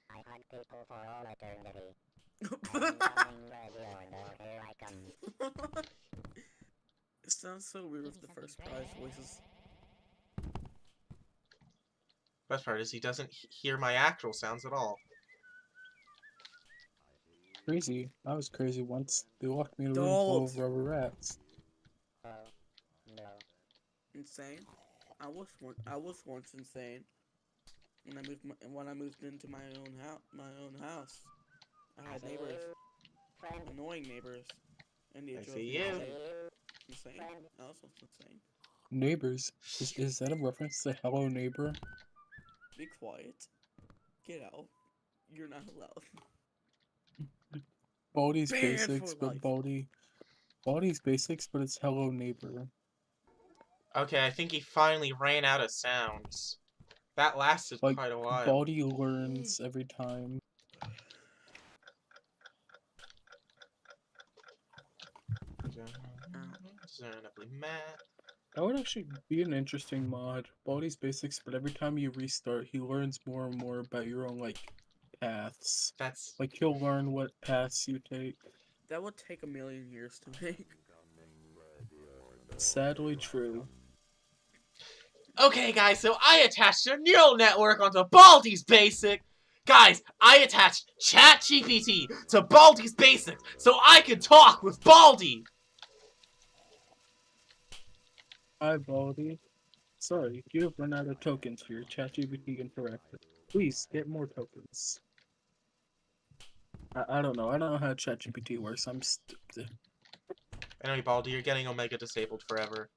I hunt people for all eternity. I'm coming, ready or door, here I come. It sounds so weird with the first guy's voices. Best part is he doesn't hear my actual sounds at all. Crazy. I was crazy once. They locked me in a room full of rubber rats. Oh, no. Insane? I was once insane. When I moved into my own house. I had neighbors. Annoying neighbors. And they I drove see me you. insane. I was insane. Neighbors. Is that a reference to Hello Neighbor? Be quiet. Get out. You're not allowed. Baldi's Banned Basics, for but life. Baldi's Basics, but it's Hello Neighbor. Okay, I think he finally ran out of sounds. That lasted Like, quite a while. Baldi learns every time. That would actually be an interesting mod. Baldi's Basics, but every time you restart, he learns more and more about your own, like, paths. That's... Like, he'll learn what paths you take. That would take a million years to make. Sadly true. Okay, guys, so I attached a neural network onto Baldi's Basic. Guys, I attached ChatGPT to Baldi's Basic so I could talk with Baldi. Hi, Baldi. Sorry, you have run out of tokens for your ChatGPT Interactive. Please, get more tokens. I don't know. I don't know how ChatGPT works. I'm stupid. Anyway, Baldi, you're getting Omega disabled forever.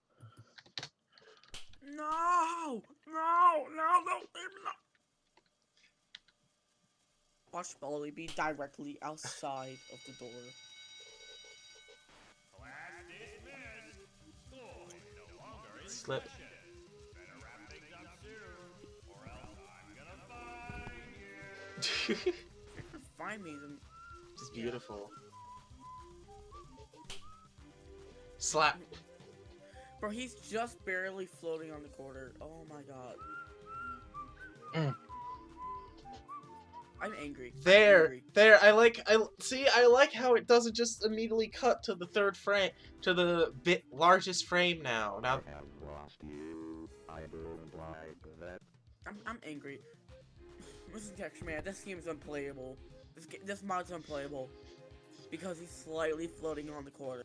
No! No! Leave me alone! Watch Baldi be directly outside of the door. Class dismissed. School is no longer in Slip. session. Better wrap things up soon, or else I'm gonna find you. Find me then. It's beautiful. Slap. Bro, he's just barely floating on the corner. Oh my god. I'm angry. There, I like how it doesn't just immediately cut to the third frame, to the largest frame now. Now, I have lost you. I don't like that. I'm angry. Listen, Texture Man, this game is unplayable. This mod's unplayable because he's slightly floating on the corner.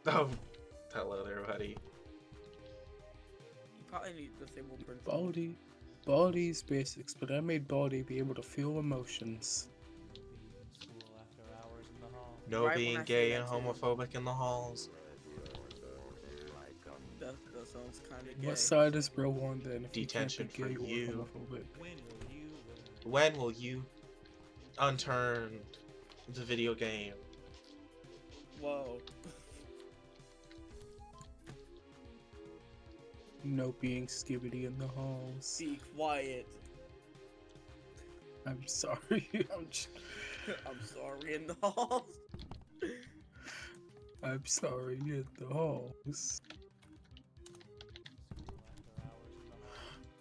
oh, hello there, buddy. You probably need to disable principal. Baldi's Basics, but I made Baldi be able to feel emotions. School after hours in the hall. No Right when being I say gay and that too. homophobic in the halls. That sounds kind of gay. What side is bro on then? If Detention he can't for be gay or you. homophobic? When will you Unturn the video game? Whoa. No being skibbity in the halls. Be quiet. I'm sorry. I'm sorry in the halls. I'm sorry in the halls.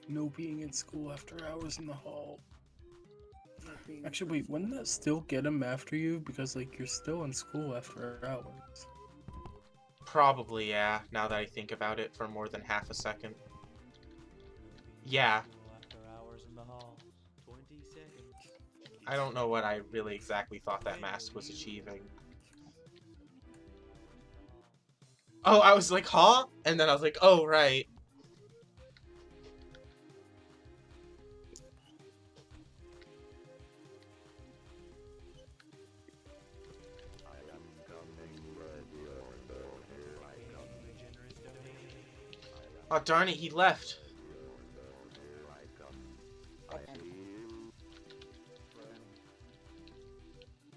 No being in school after hours in the hall. Actually, wait, wouldn't that still get him after you? Because, like, you're still in school after hours. Probably, yeah, now that I think about it for more than half a second. Yeah. After hours in the halls. 20 seconds. I don't know what I really exactly thought that mask was achieving. Oh, I was like, huh? And then I was like, oh, right. Oh, darn it, he left.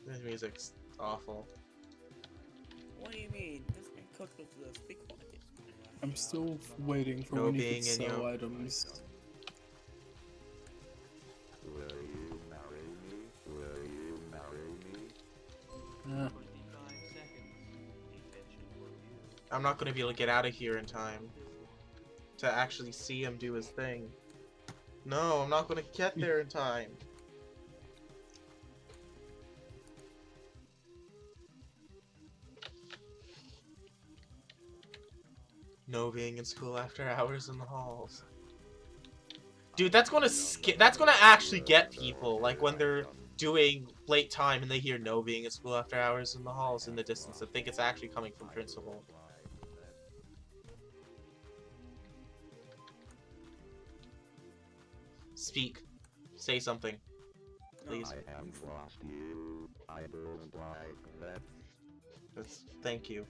This music's awful. What do you mean? This man cooked with this. Be quiet. I'm still waiting for No when you being can in sell you. items. Will you marry me? Will you marry me? 25 seconds. Detention for you. I'm not going to be able to get out of here in time to actually see him do his thing. No, I'm not going to get there in time. No being in school after hours in the halls. Dude, that's gonna actually get people, like when they're doing late time and they hear no being in school after hours in the halls in the distance and think it's actually coming from principal. Speak. Say something. Please. I have lost you. I don't like that. Thank you.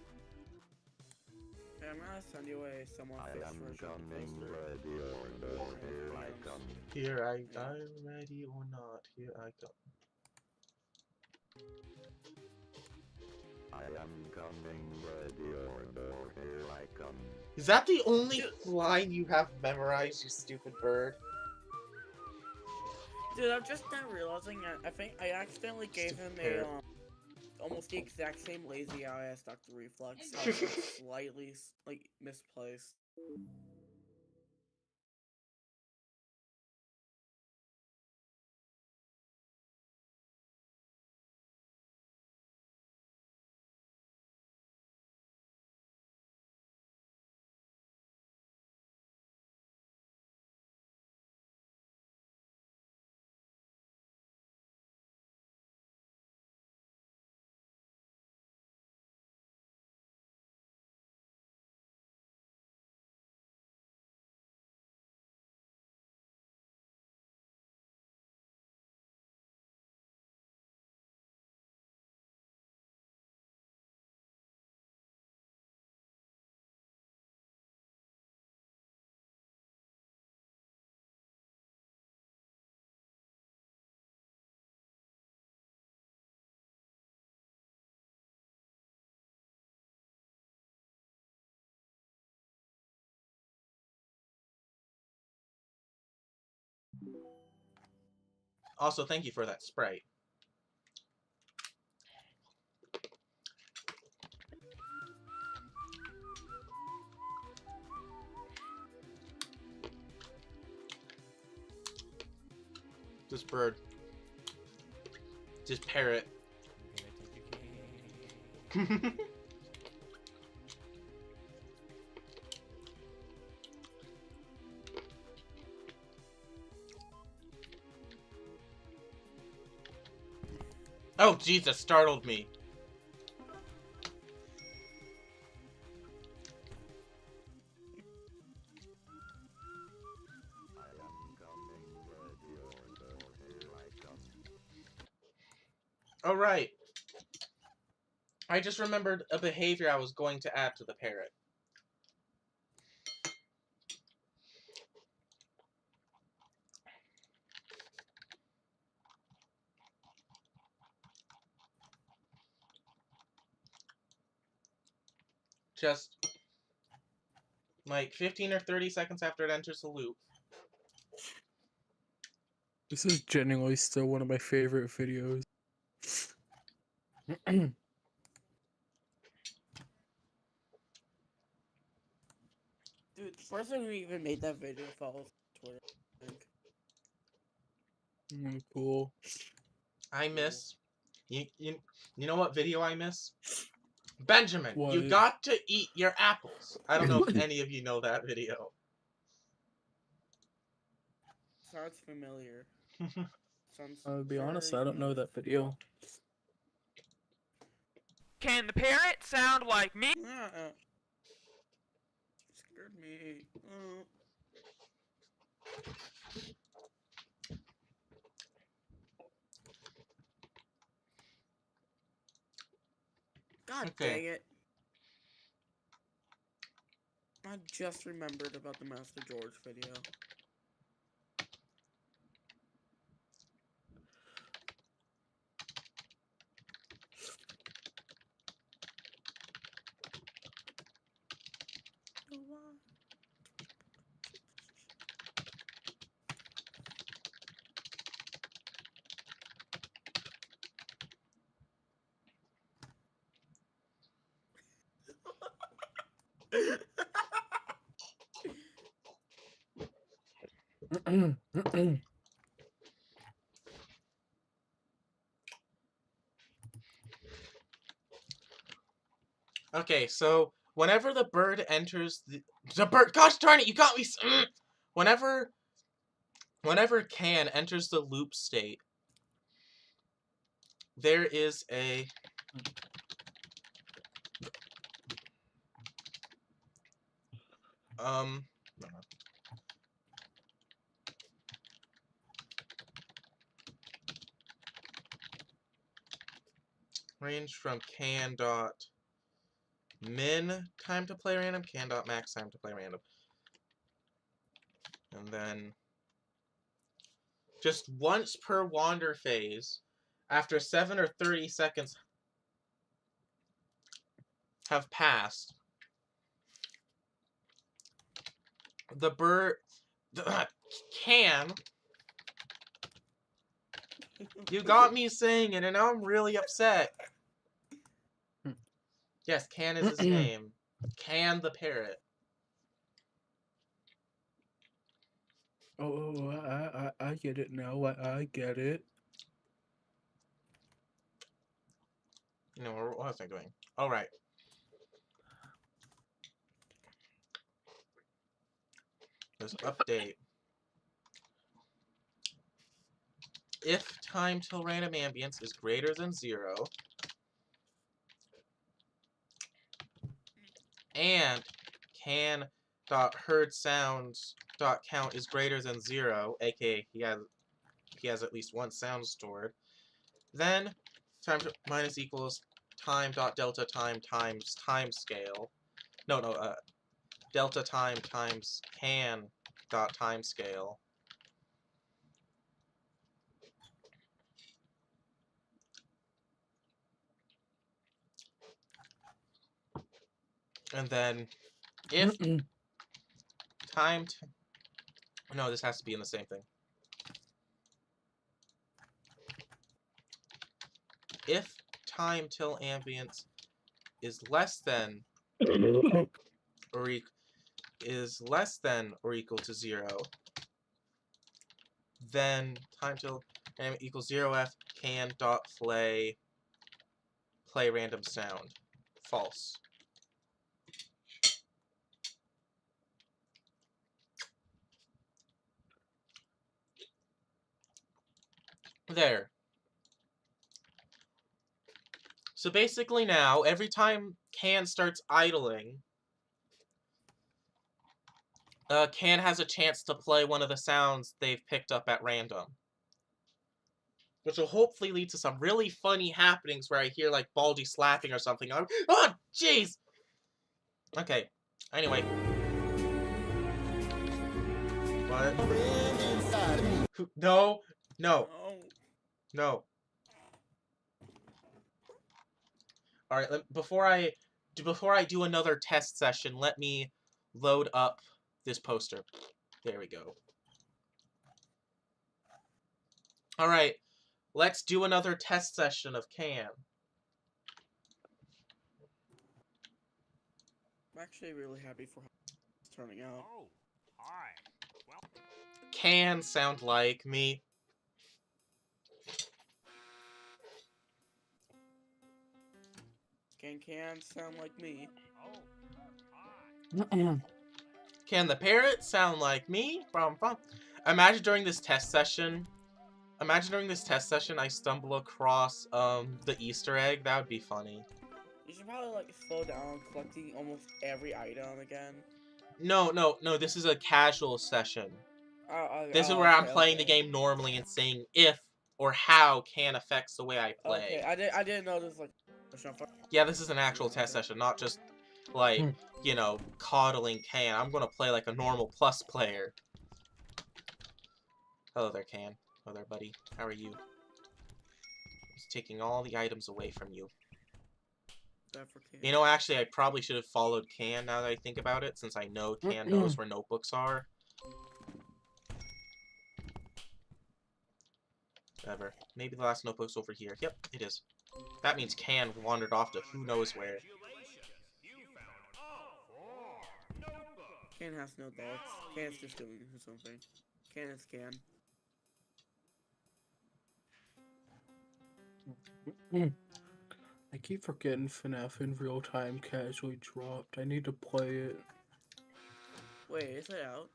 Hey, I'm gonna send you a somewhat I fresh am version of coming, poster. ready or not, here I come. Here I'm ready or not, here I come. I am coming, ready or not, here I come. Is that the only line you have memorized, you stupid bird? Dude, I'm just now realizing I think I accidentally gave him a almost the exact same lazy eye as Dr. Reflex. I was slightly like misplaced. Also, thank you for that Sprite. This bird. This parrot. Oh, Jesus, startled me. Oh, right. I just remembered a behavior I was going to add to the parrot. Just like 15 or 30 seconds after it enters the loop. This is genuinely still one of my favorite videos. Dude, the person who even made that video follows Twitter, I think. Cool. I miss... You know what video I miss? Benjamin, you What? got to eat your apples. I don't know if any of you know that video. Sounds familiar. Sounds I'll be honest, very I don't know familiar. that video. Can the parrot sound like me? Scared me. God dang it. I just remembered about the Master George video. Okay, so whenever the bird enters the bird, gosh darn it, you got me. Whenever can enters the loop state, there is a range from can dot min time to play random, can dot max time to play random, and then just once per wander phase, after 7 or 30 seconds have passed, the bird can. You got me saying it, and now I'm really upset. Yes, Can is his name. Can the parrot. Oh, I get it now. I get it. No, what was I doing? All right. Let's update. If time till random ambience is greater than 0, and can dot heard sounds dot count is greater than 0, aka he has at least one sound stored, then time to minus equals time dot delta time times time scale. No, delta time times can dot time scale. And then if time no, this has to be in the same thing. If time till ambience is less than or equal to 0, then time till ambience equals 0f can dot play random sound. False. There. So basically now, every time Can starts idling, Can has a chance to play one of the sounds they've picked up at random. Which will hopefully lead to some really funny happenings where I hear, like, Baldi slapping or something. Oh, jeez! Okay, anyway. What? No, no, no. Alright, before I do another test session, let me load up this poster. There we go. Alright, let's do another test session of Can. I'm actually really happy for how it's turning out. Oh, hi. Well, Can sound like me. Can can sound like me? Can the parrot sound like me? Imagine during this test session. I stumble across the Easter egg. That would be funny. You should probably like slow down collecting almost every item again. No. This is a casual session. This is where I'm playing the game normally and saying if or how can affects the way I play. Okay, I didn't know this like. Yeah, this is an actual test session, not just like coddling Can. I'm gonna play like a normal plus player. Hello there, Can. Hello there, buddy. How are you? He's taking all the items away from you. You know, actually, I probably should have followed Can now that I think about it, since I know Can knows where notebooks are. Whatever. Maybe the last notebook's over here. Yep, it is. That means Can wandered off to who knows where. Can has no thoughts. Can's just doing his own thing. Can is Can. I keep forgetting FNAF in real time casually dropped. I need to play it. Wait, is it out?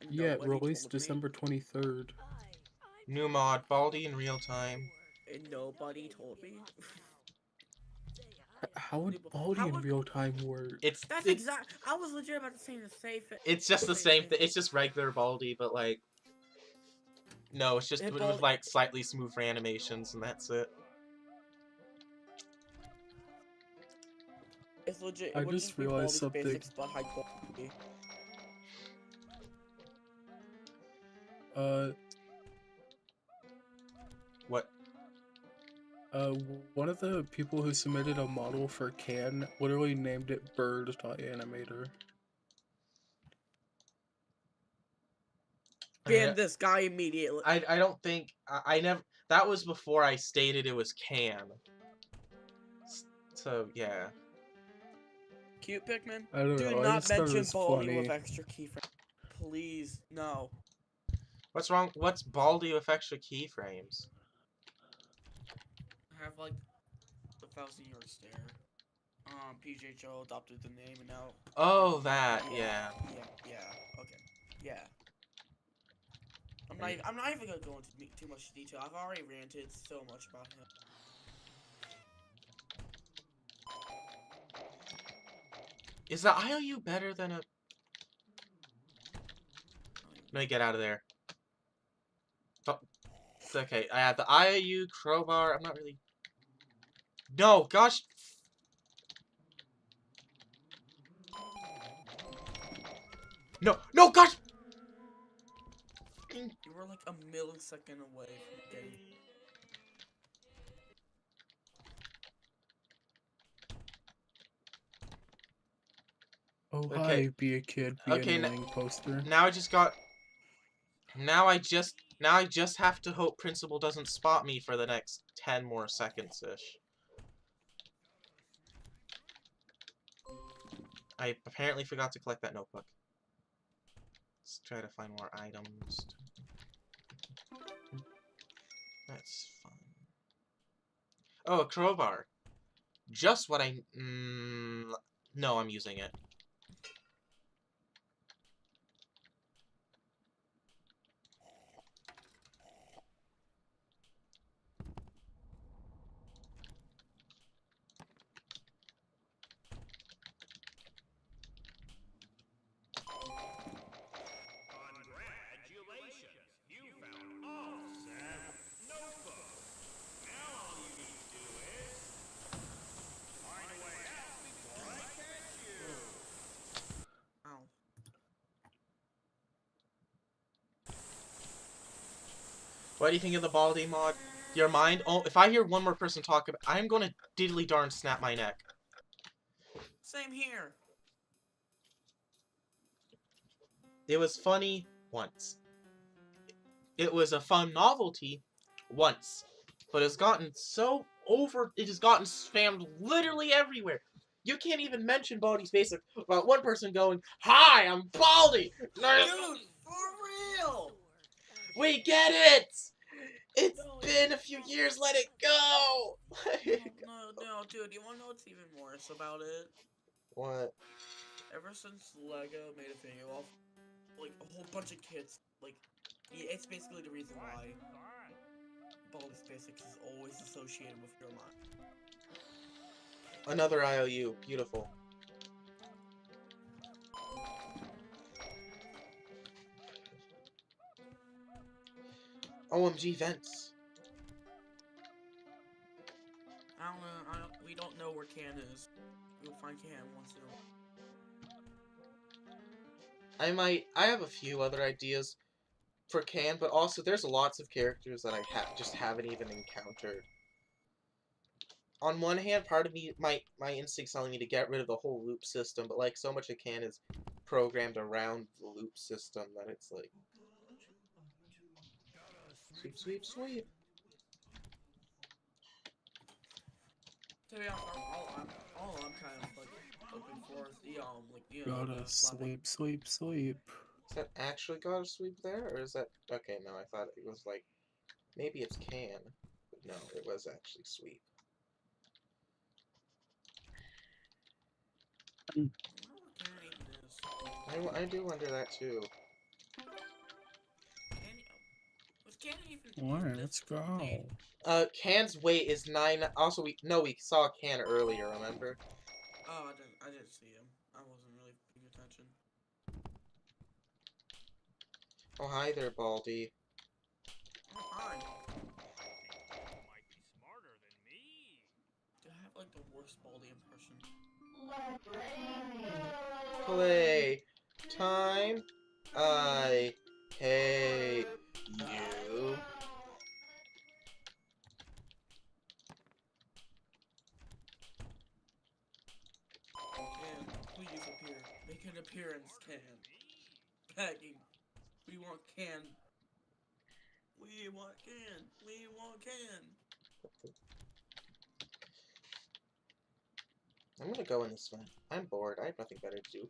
Yeah, it released December 23rd. New mod, Baldi in real time. And nobody told me. How would Baldi in real time work? That's exact. I was legit about to say the same thing. It's just the same thing. It's just regular Baldi, but like, no, it's just with like slightly smoother animations, and that's it. It's legit. I just realized something. Basics, but high quality. What? One of the people who submitted a model for Can literally named it Bird.animator. Ban this guy immediately. I don't think I never. That was before I stated it was Can. So yeah. Cute Pikmin. I don't know. Do I not just thought it mention was Baldi funny. with extra keyframes. Please, no. What's wrong? What's Baldi with extra keyframes? I have like 1,000-year stare. PJHO adopted the name and now. Oh, that, yeah. Yeah. Okay. Yeah. I'm not even gonna go into too much detail. I've already ranted so much about him. Is the IOU better than a... Let me get out of there. Oh, it's okay. I have the IOU, crowbar, I'm not really... No, gosh! No, gosh! You were like a millisecond away from getting... Oh, Okay. hi, be a kid, be Okay, an annoying poster. Now I just got... Now I just have to hope Principal doesn't spot me for the next 10 more seconds-ish. I apparently forgot to collect that notebook. Let's try to find more items. That's fun. Oh, a crowbar. Just what I... no, I'm using it. What do you think of the Baldi mod? Your mind? Oh, if I hear one more person talk about, I'm gonna diddly darn snap my neck. Same here. It was funny once. It was a fun novelty once, but it's gotten so over. It has gotten spammed literally everywhere. You can't even mention Baldi's basic without one person going, "Hi, I'm Baldi." Dude, for real. We get it! It's No, been a few years. Let it go. No, dude. You wanna know what's even worse about it? What? Ever since Lego made a video of, like, a whole bunch of kids, like, it's basically the reason why Baldi's Basics is always associated with your mind. Another IOU. Beautiful. OMG vents. We don't know where Can is. We'll find Can once in a while. I have a few other ideas for Can, but also there's lots of characters that I just haven't even encountered. On one hand, part of me, my instinct's telling me to get rid of the whole loop system, but like so much of Can is programmed around the loop system that it's like sweep, sweep, sweep. To be honest, all I'm kind of like hoping for is the like Gotta the slapping. sleep. Is that actually got a sweep there, or is that okay? No, I thought it was like maybe it's Can, but no, it was actually sweep. I do wonder that too. Alright, let's go. Can's weight is 9. Also, we saw Can earlier. Remember? Oh, I didn't see him. I wasn't really paying attention. Oh, hi there, Baldi. Oh, hi. Do I have like the worst Baldi impression? Play time. I hate you. Can, please appear. Make an appearance, Can. Begging. We want Can. We want Can. We want Can. I'm gonna go in this one. I'm bored. I have nothing better to do.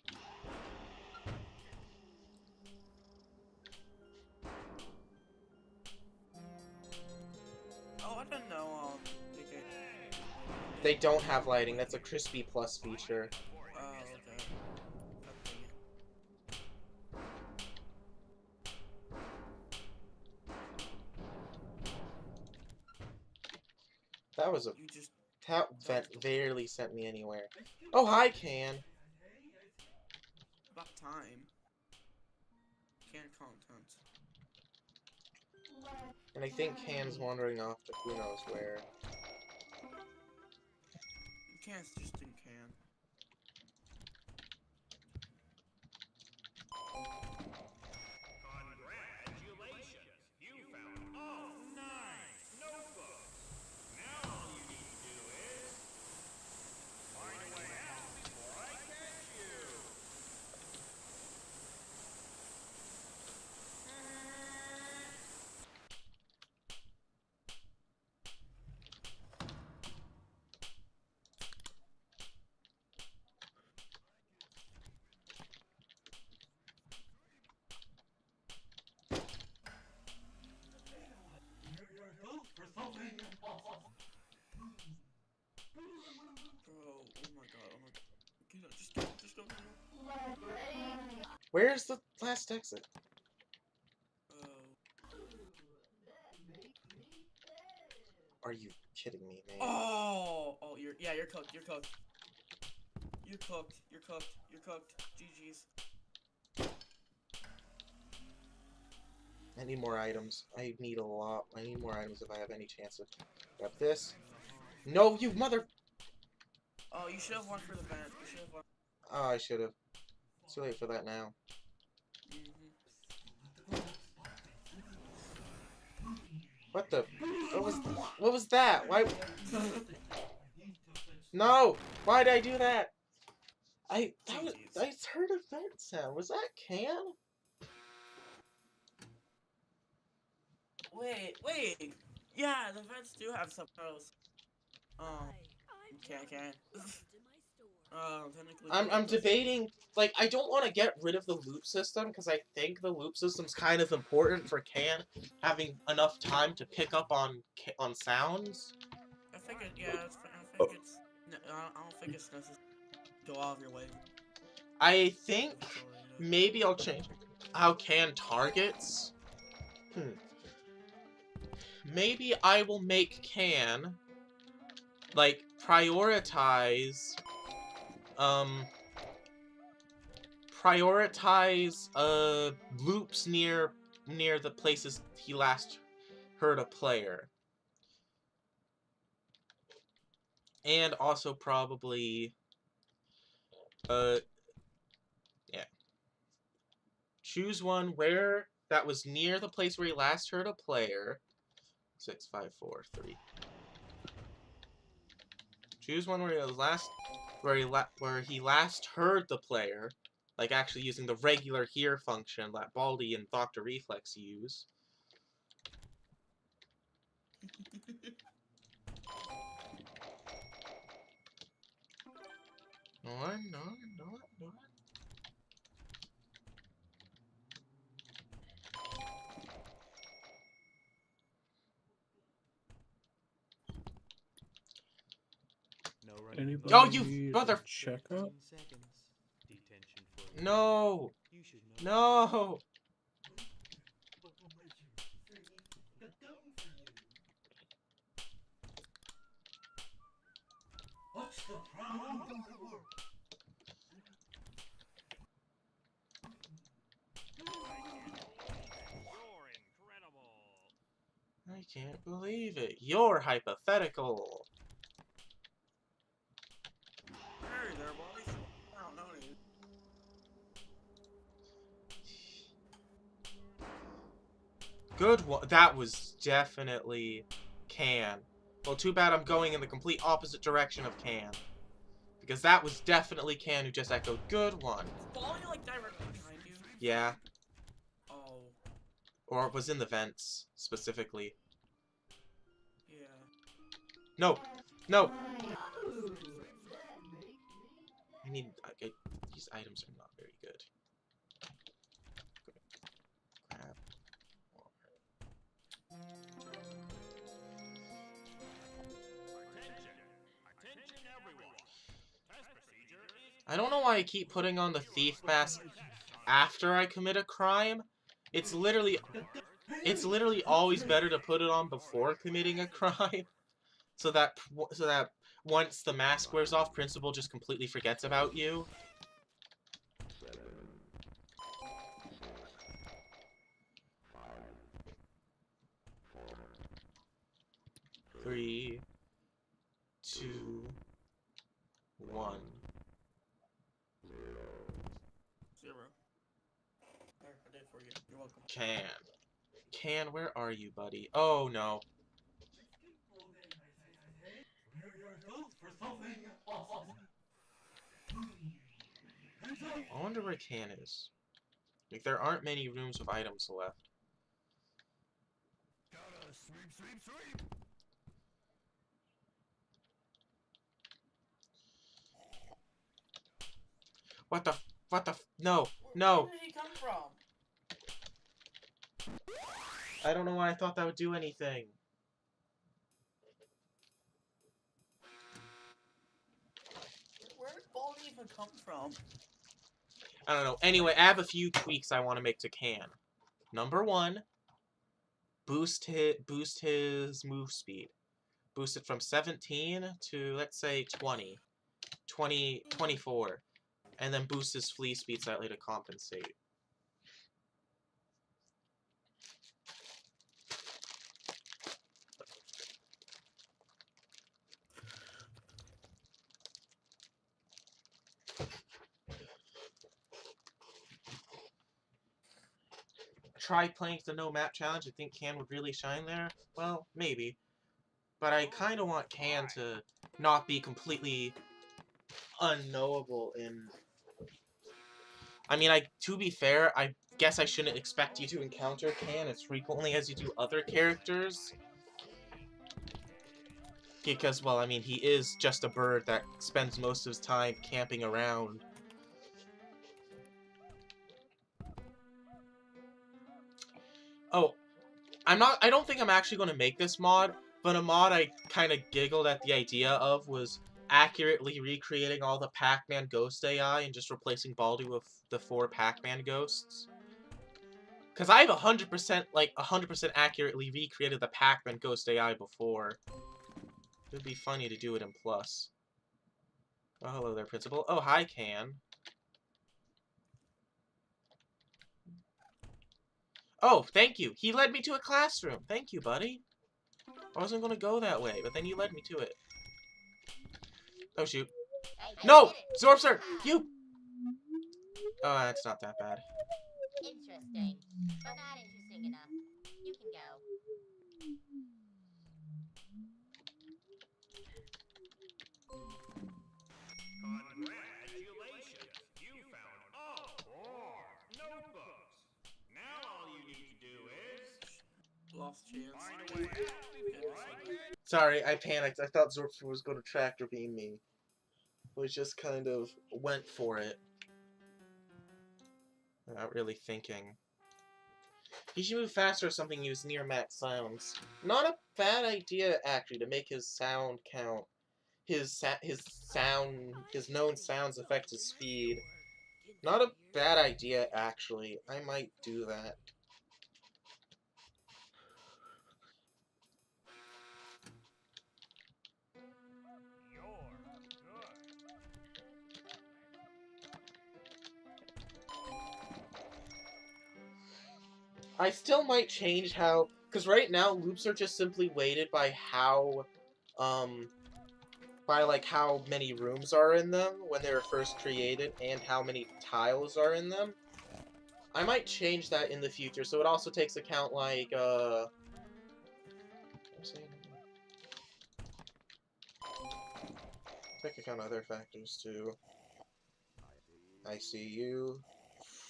Oh, I didn't know. They don't have lighting. That's a Crispy Plus feature. Oh, okay. That was a... That vent barely sent me anywhere. Oh, hi, Can. About time. Can content. And I think Can's wandering off to who knows where. Can's just in Can. Congratulations! You found all 9 notebooks. Now all you need to do is find a way out before I catch you. Bro, oh my god. Just go. Where's the last exit? Are you kidding me, man? Oh, you're cooked. You're cooked. GG's. I need more items. I need a lot. I need more items if I have any chance of... Grab this. No, you mother... Oh, you should have won for the vent. You should have won. Oh, I should have. It's too late for that now. What the... What was that? Why... No! Why did I do that? I heard a vent sound. Was that Can? Wait. Yeah, the vents do have subtitles. Okay. Technically. I'm debating, like, I don't want to get rid of the loop system, because I think the loop system's kind of important for Can having enough time to pick up on sounds. I think it, yeah, I think it's, I don't think it's necessary to go out of your way. I think maybe I'll change how Can targets. Maybe I will make Can, like, prioritize loops near the places he last heard a player. And also probably yeah. Choose one where that was near the place where he last heard a player. 6, 5, 4, 3. Choose one where he was last where he last heard the player, like actually using the regular hear function that Baldi and Dr. Reflex use. No. Anybody Oh, you need mother! a checkup? No! No! What's the problem? I can't believe it. You're hypothetical. Hey there, boys. I don't know you. Good one. That was definitely Can. Well, too bad I'm going in the complete opposite direction of Can. Because that was definitely Can who just echoed, good one. Baldi, like, directly behind you? Yeah. Oh. Or it was in the vents, specifically. Yeah. No! No! I need... these items are not very good. Grab. I don't know why I keep putting on the thief mask after I commit a crime. It's literally always better to put it on before committing a crime, so that once the mask wears off, Principal just completely forgets about you. 3, 2, 1. 0. There, I did it for you. You're welcome. Can, where are you, buddy? Oh, no. I wonder where Can is. Like, there aren't many rooms with items left. Gotta sweep. What the no. Where did he come from? I don't know why I thought that would do anything. Where did Baldi even come from? I don't know. Anyway, I have a few tweaks I want to make to Can. Number 1, boost his move speed. Boost it from 17 to, let's say, 20. 24. And then boost his flee speed slightly to compensate. Try playing the no map challenge. I think Can would really shine there. Well, maybe. But I kind of want Can to not be completely unknowable in... I mean, to be fair, I guess I shouldn't expect you to encounter Can as frequently as you do other characters. Because, well, I mean, he is just a bird that spends most of his time camping around. Oh, I don't think I'm actually going to make this mod, but a mod I kind of giggled at the idea of was accurately recreating all the Pac-Man Ghost AI and just replacing Baldi with the 4 Pac-Man ghosts. Because I've 100%, like, 100% accurately recreated the Pac-Man Ghost AI before. It would be funny to do it in Plus. Oh, hello there, Principal. Oh, hi, Can. Oh, thank you. He led me to a classroom. Thank you, buddy. I wasn't going to go that way, but then you led me to it. Oh, shoot. No! Zorpster! You! Oh, that's not that bad. Interesting, but not interesting enough. You can go. Congratulations! You found all 4 notebooks. Now all you need to do is Lost chance. find a way out before I get Sorry, I panicked. I thought Zorpster was going to tractor beam me. We just kind of went for it. Without really thinking. He should move faster or something, use near max sounds. Not a bad idea, actually, to make his sound count. His known sounds affect his speed. Not a bad idea, actually. I might do that. I still might change how, because right now loops are just simply weighted by how, like how many rooms are in them when they were first created and how many tiles are in them. I might change that in the future, so it also takes account like, take account other factors too. I see you,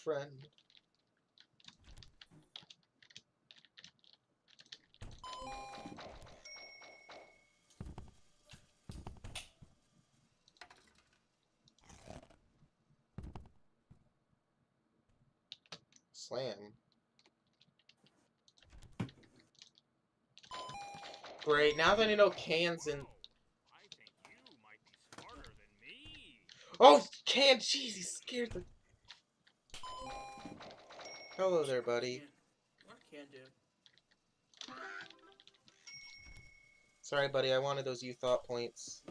friend. Slam. Great, now that I know Can's in... Oh, Can! Jeez, he scared the... Hello there, buddy. What can do? Sorry, buddy, I wanted those thought points.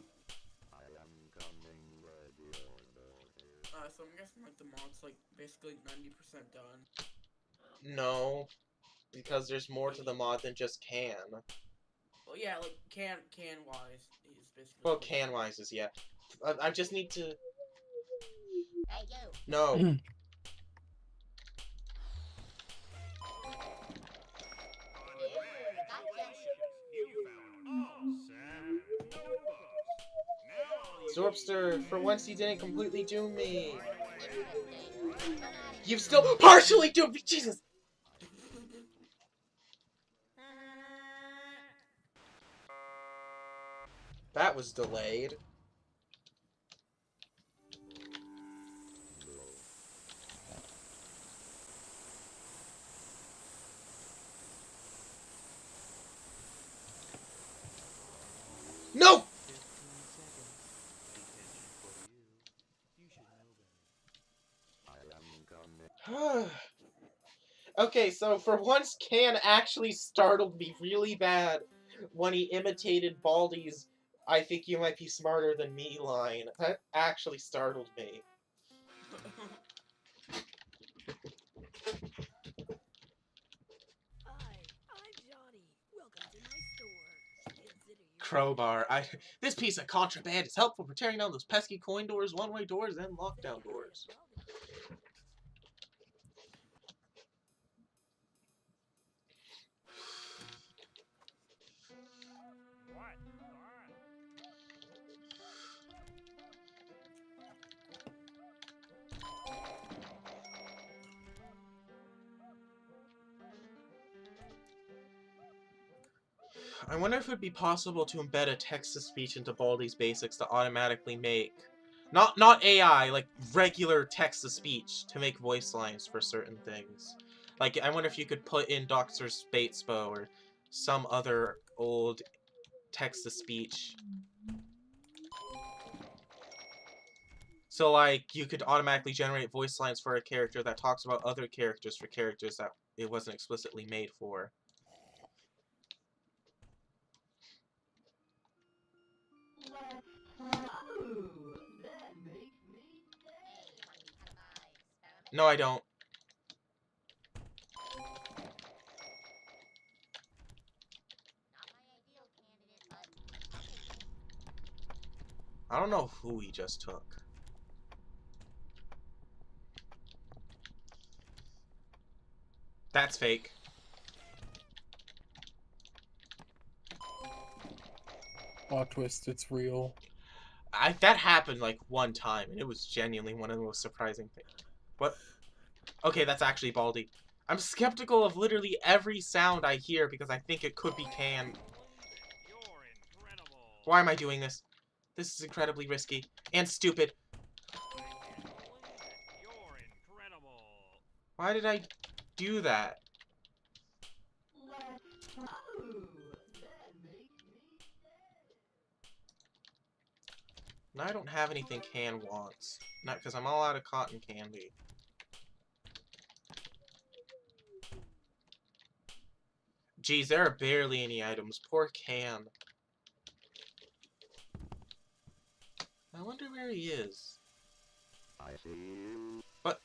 So I'm guessing like the mod's like basically 90% done. No, because there's more to the mod than just Can. Well, yeah, like can wise, he's basically. Well, Can wise is yeah. I just need to. Hey, you. No. Zorpster, for once you didn't completely doom me. You've still partially doomed me, Jesus! That was delayed. No! Okay, so for once, Can actually startled me really bad when he imitated Baldi's "I think you might be smarter than me" line. That actually startled me. Crowbar. This piece of contraband is helpful for tearing down those pesky coin doors, one-way doors, and lockdown doors. I wonder if it would be possible to embed a text-to-speech into Baldi's Basics to automatically make... Not AI, like regular text-to-speech to make voice lines for certain things. Like, I wonder if you could put in Dr. Spatesbo or some other old text-to-speech. So, like, you could automatically generate voice lines for a character that talks about other characters for characters that it wasn't explicitly made for. No, I don't. I don't know who he just took. That's fake. Plot twist, it's real. That happened like one time, and it was genuinely one of the most surprising things. What? Okay, that's actually Baldi. I'm skeptical of literally every sound I hear because I think it could be canned. Why am I doing this? This is incredibly risky and stupid. Why did I do that? Now I don't have anything Can wants. Not because I'm all out of cotton candy. Geez, there are barely any items. Poor Can. I wonder where he is. I see you. What?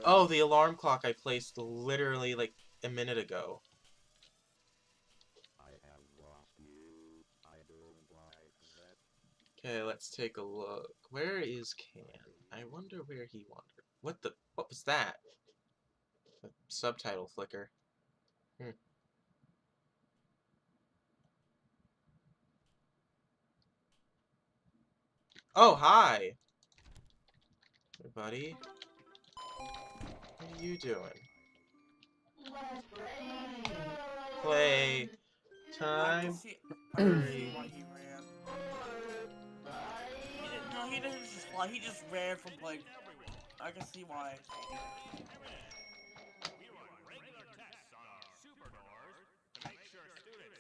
Oh, the alarm clock I placed literally like a minute ago. I have lost you. I don't like that. Okay, let's take a look. Where is Can? I wonder where he wandered. What was that? A subtitle flicker. Oh, hi! Hey, buddy. What are you doing? Play time. I can see why he ran. He didn't just fly, he just ran from like... I can see why.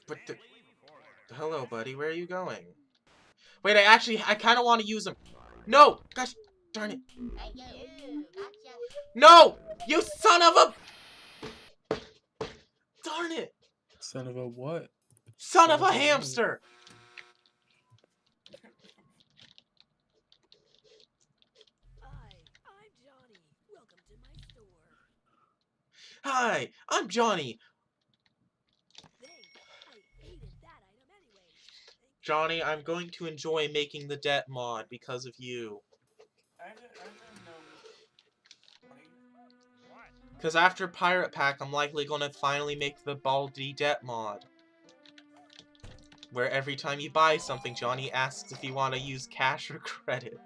But hello, buddy. Where are you going? Wait, I kind of want to use him. No! Gosh, darn it. No! You son of a... Darn it! Son of a what? Son of a hamster! Hi, I'm Johnny. Johnny, I'm going to enjoy making the debt mod because of you. I didn't know. Because after Pirate Pack, I'm likely going to finally make the Baldi debt mod. Where every time you buy something, Johnny asks if you want to use cash or credit.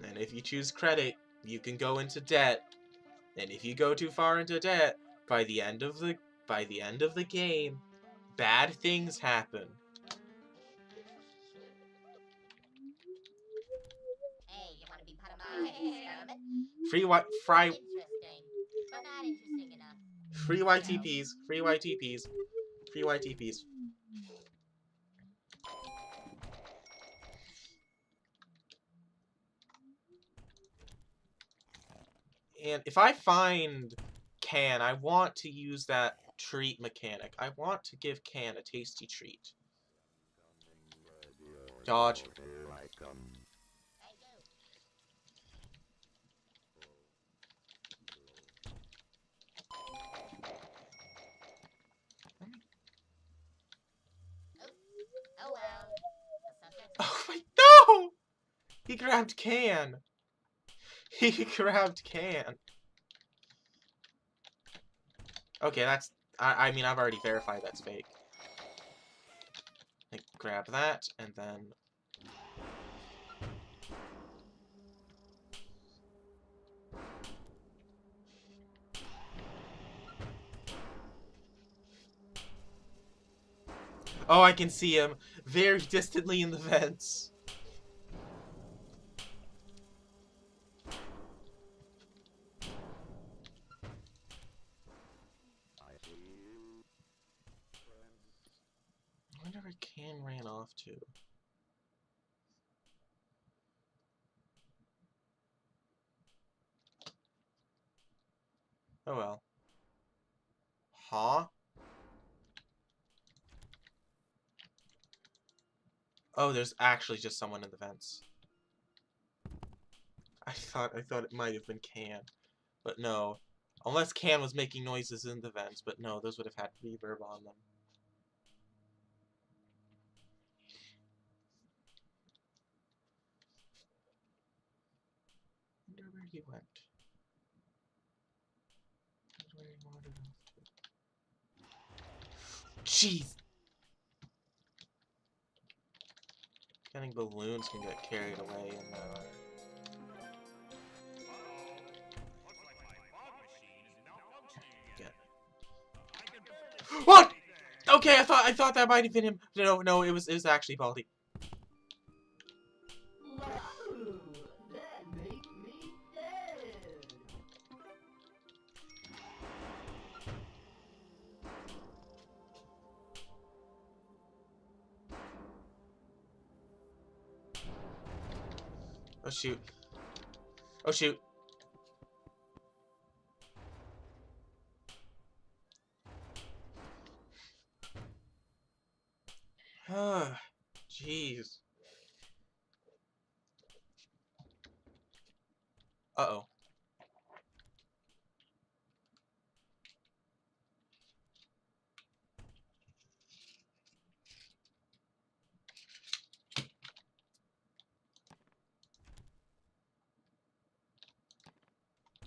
And if you choose credit, you can go into debt. And if you go too far into debt, by the end of the game, bad things happen. Hey, you want to be part of my experiment? Interesting, but not interesting enough. Free YTPs. Free YTPs. Free YTPs. And if I find Can, I want to use that treat mechanic. I want to give Can a tasty treat. Dodge. Oh well. Oh wait, no! He grabbed Can. He grabbed Can. Okay, that's... I mean, I've already verified that's fake. Like, grab that, and then... Oh, I can see him very distantly in the vents. I see you, friend. I wonder where Can ran off to. Oh well. Huh? Oh, there's actually just someone in the vents. I thought it might have been Can, but no. Unless Can was making noises in the vents, but no, those would have had reverb on them. I wonder where he went. I wonder where he wandered off to. Jeez! Getting balloons can get carried away in that. What? Okay, I thought that might have been him. No, it was actually Baldi. That make me dead. Oh shoot. Oh shoot. Ah, jeez. Uh-oh.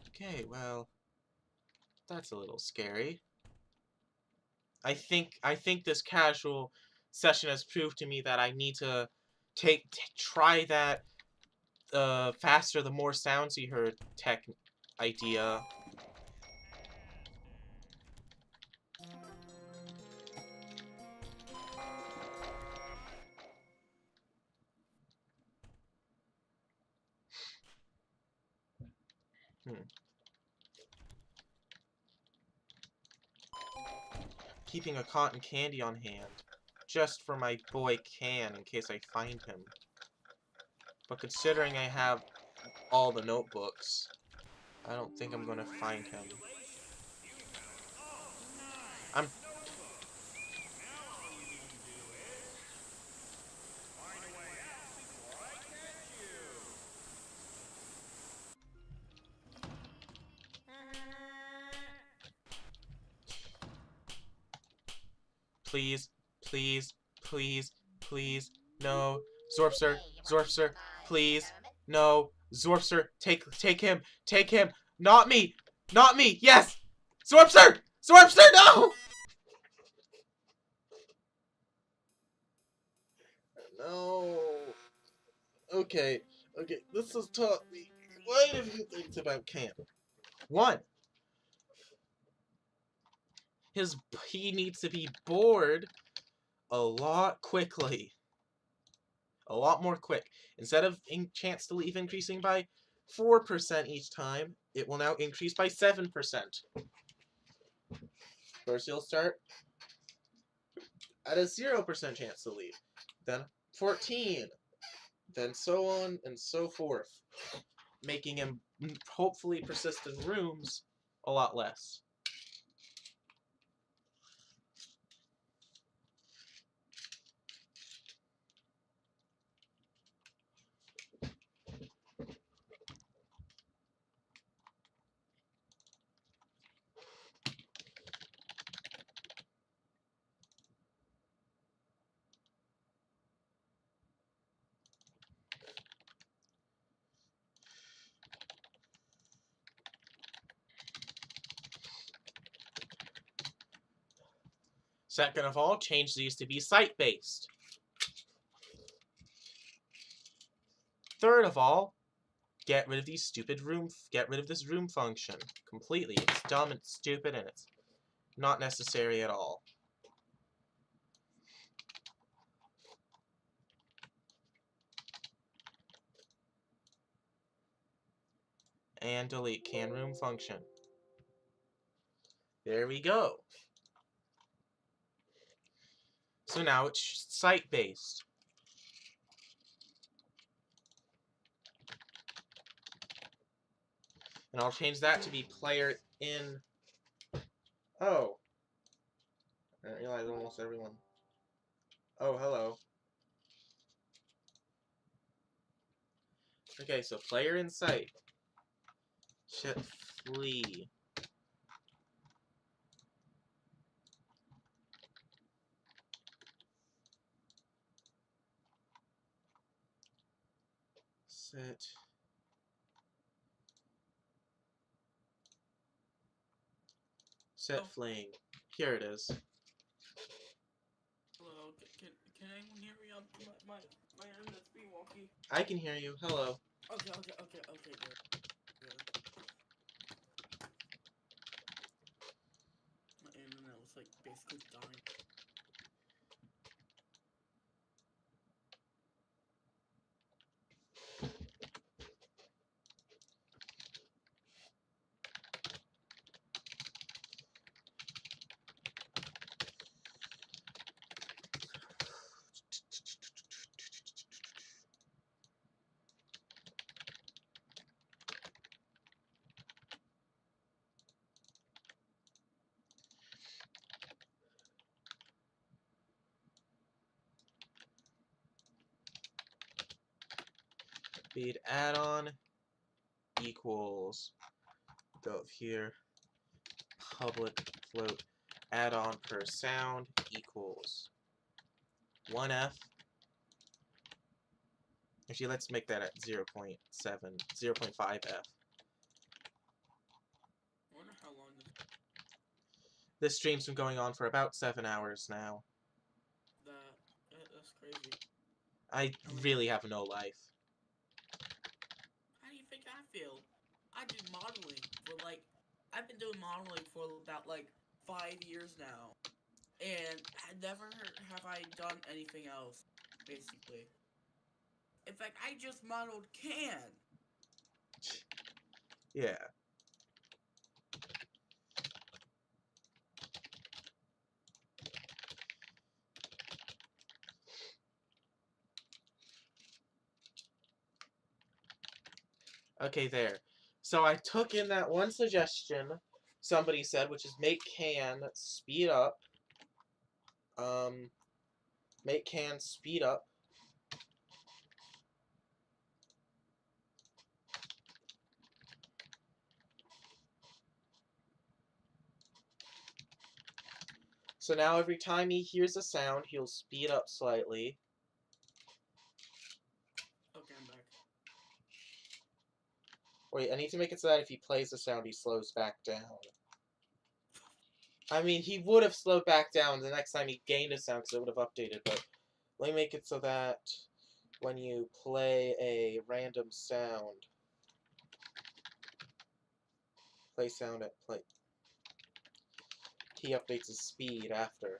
Okay, well, that's a little scary. I think this casual session has proved to me that I need to try that faster the more sounds he heard tech idea. Keeping a cotton candy on hand. Just for my boy Can, in case I find him. But considering I have all the notebooks, I don't think I'm gonna find him. I'm... Please, please, please, please, no. Zorpster, Zorpster, please, no. Zorpster, take him, not me, yes! Zorpster, no! No. Okay, this has taught me quite a few things about Cam. One, he needs to be bored a lot quickly. A lot more quick. Instead of chance to leave increasing by 4% each time, it will now increase by 7%. First you'll start at a 0% chance to leave, then 14, then so on and so forth, making him hopefully persist in rooms a lot less. Second of all, change these to be site-based. Third of all, get rid of these get rid of this room function completely. It's dumb, it's stupid, and it's not necessary at all. And delete can room function. There we go. So now it's site-based. And I'll change that to be player in. Oh. I didn't realize almost everyone. Oh, hello. Okay, so player in site. Shit, flee. Set fleeing. Here it is. Hello, can anyone hear me? My internet's being wonky. I can hear you. Hello. Okay, good. My internet was like basically dying. Speed add-on equals. Go here. Public float add-on per sound equals 1F. Actually, let's make that at 0.7, 0.5F. I wonder how long This stream's been going on for about 7 hours now. that's crazy. I really have no life. How do you think I feel? I do modeling for like, I've been doing modeling for about like 5 years now, and never have I done anything else, basically. In fact, I just modeled Can. Yeah. Okay, there. So I took in that one suggestion somebody said, which is make Can speed up. Make Can speed up. So now every time he hears a sound, he'll speed up slightly. Okay, I'm back. Wait, I need to make it so that if he plays the sound, he slows back down. I mean, he would have slowed back down the next time he gained a sound because it would have updated, but let me make it so that when you play a random sound, play sound at play, he updates his speed after.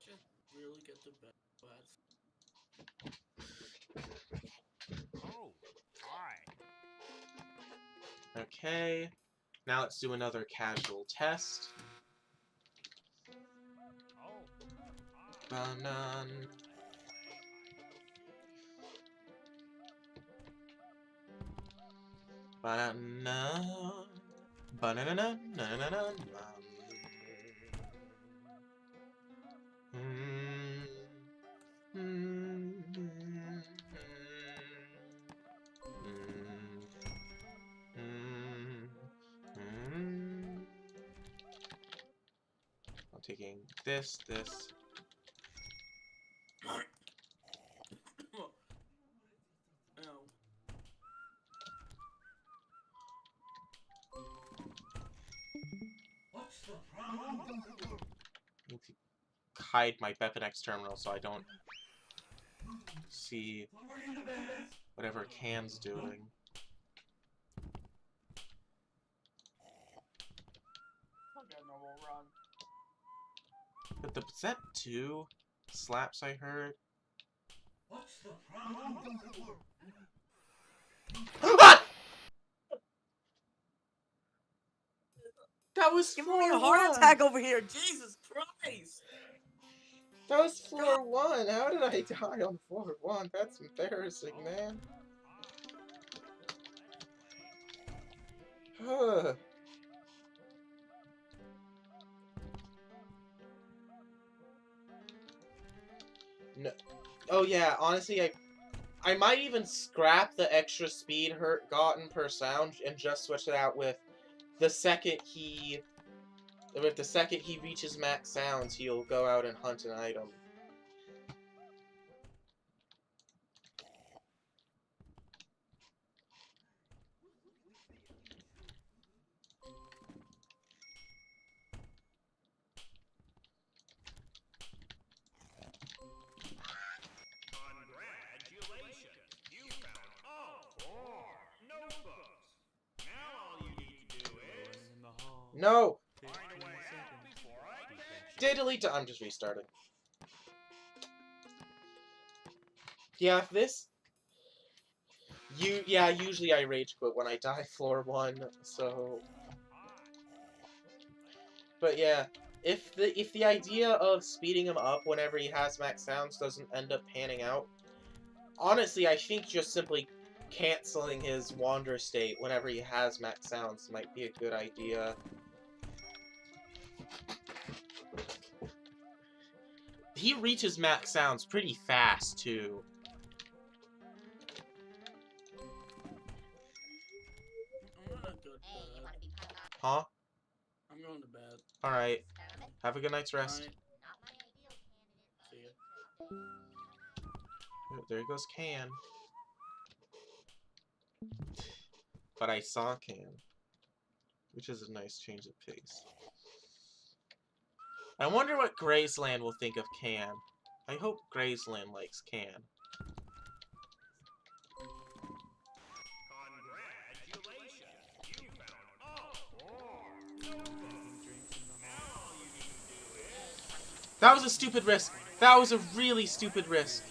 Just really get the best. Oh, hi. Okay, now let's do another casual test. Oh, Banan. Banana. Banana. Banana. I'm taking this. Ow. What's the problem? I need to hide my Bepinex terminal so I don't see whatever Can's doing. Okay, normal run. But was that 2 slaps I heard? What's the problem? Ah! That was Give floor me a heart one. attack over here. Jesus Christ. That was floor one. How did I die on floor one? That's embarrassing, man. Ugh. No. Oh yeah, honestly, I might even scrap the extra speed gotten per sound and just switch it out with the second he reaches max sounds, he'll go out and hunt an item. Congratulations! You found all 4 notebooks. Now all you need to do is... In the hall. No! 15 Find a way out seconds. before I catch you. Diddly I'm just restarting. Yeah, usually I rage quit when I die floor one, so... But yeah, if the idea of speeding him up whenever he has max sounds doesn't end up panning out, honestly, I think just simply canceling his wander state whenever he has max sounds might be a good idea. He reaches max sounds pretty fast, too. I'm gonna go to Hey, you bed. wanna be part of my Huh? I'm going to bed. Alright. experiment? Have a good night's rest. Alright. Not my ideal candidate, but See ya. Oh, there goes Can. But I saw Can. Which is a nice change of pace. I wonder what Graceland will think of Can. I hope Graceland likes Can. Congratulations! You found all 4 notebooks. Now all you need to do is... That was a stupid risk. That was a really stupid risk.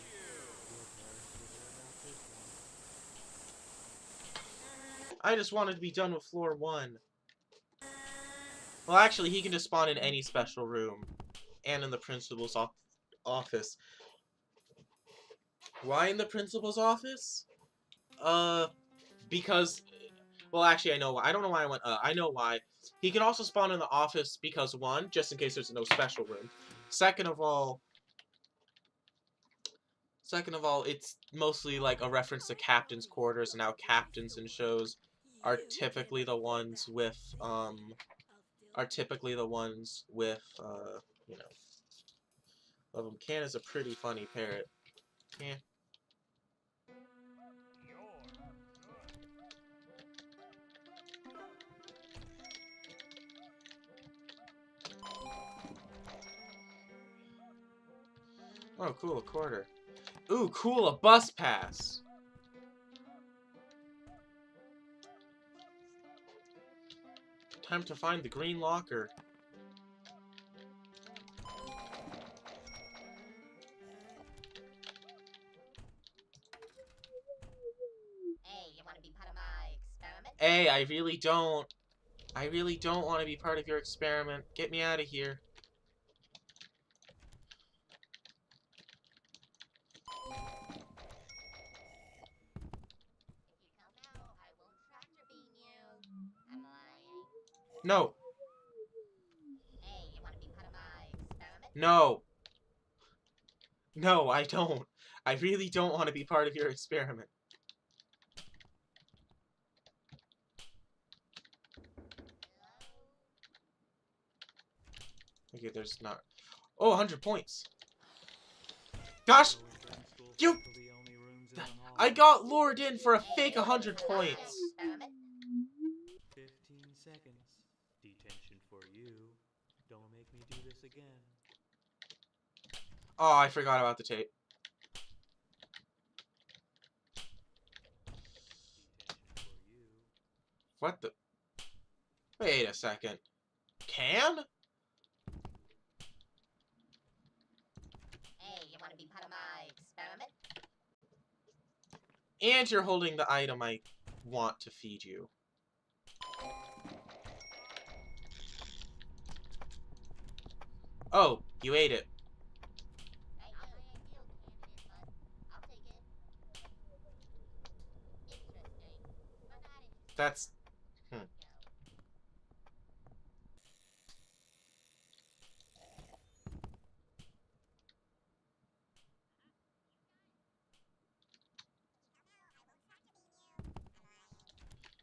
I just wanted to be done with floor one. Well, actually, he can just spawn in any special room. And in the principal's office. Why in the principal's office? Because... Well, actually, I know why. I don't know why I went, I know why. He can also spawn in the office because, one, just in case there's no special room. Second of all, it's mostly like a reference to captain's quarters and how captains in shows are typically the ones with, you know, love him. Can is a pretty funny parrot. Yeah. Oh, cool, a quarter. Ooh, cool, a bus pass. Time to find the green locker. Hey, you wanna be part of my experiment? Hey, I really don't want to be part of your experiment. Get me out of here. If you come out, I won't tractor beam you. I'm lying. No. Hey, you wanna be part of my experiment? No. No, I don't. I really don't want to be part of your experiment. Okay, there's not... Oh, 100 points. Gosh! You... I got lured in for a fake 100 points. 15 seconds. Detention for you. Don't make me do this again. Oh, I forgot about the tape. Detention for you. What the... Wait a second. Can? Hey, you wanna be part of my experiment? And you're holding the item I want to feed you. Oh, you ate it. Hey, I ain't field candidate, but I'll take it. Interesting, but not interesting. That's... Go.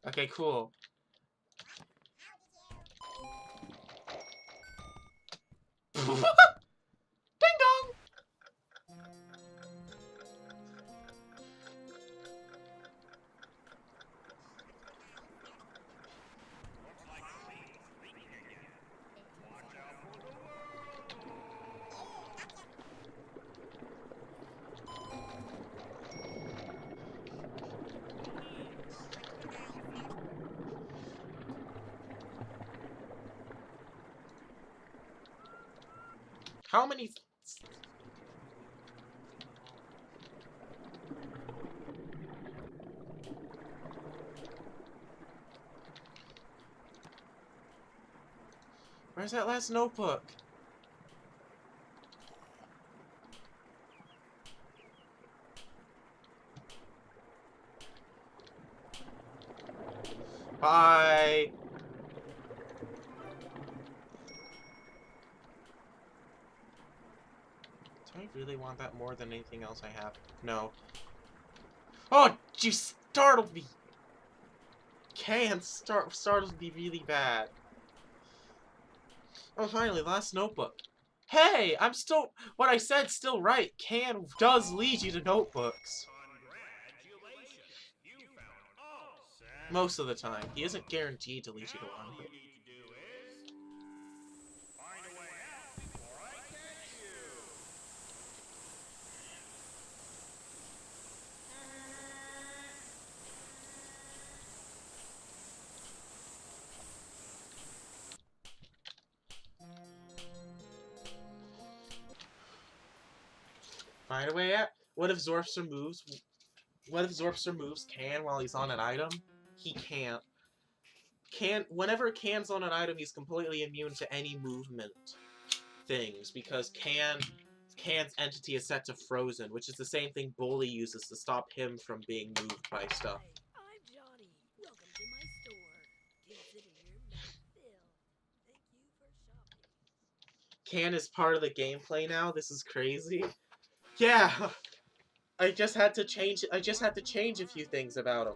Okay, cool. Ding dong! Looks like Cleve's leaking again. Watch out for the world. How many... Where's that last notebook? Bye! Do I really want that more than anything else I have? No. Oh, you startled me! Startled me really bad. Oh, finally, last notebook. Hey, I'm still... What I said still right. Can does lead you to notebooks. Congratulations. You found all 7. Most of the time. He isn't guaranteed to lead you to Now one. all you need to do is find a way out before I catch you. Find a way out. What if Zorpster moves? What if Zorpster moves Can while he's on an item? He can't. Whenever Can's on an item, he's completely immune to any movement things because Can's entity is set to frozen, which is the same thing Bully uses to stop him from being moved by stuff. Hi, I'm Johnny. Welcome to my store. Consider your map filled. Thank you for shopping. Can is part of the gameplay now. This is crazy. Yeah, I just had to change a few things about him.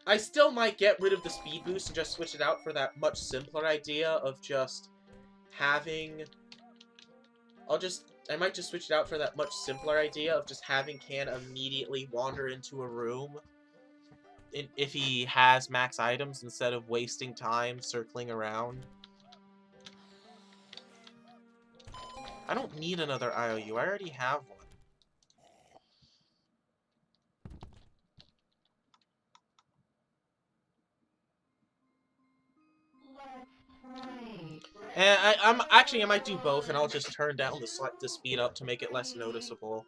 I still might get rid of the speed boost and just switch it out for that much simpler idea of just having... I might just switch it out for that much simpler idea of just having Can immediately wander into a room if he has max items instead of wasting time circling around. I don't need another IOU, I already have one. And I might do both, and I'll just turn down the speed up to make it less noticeable.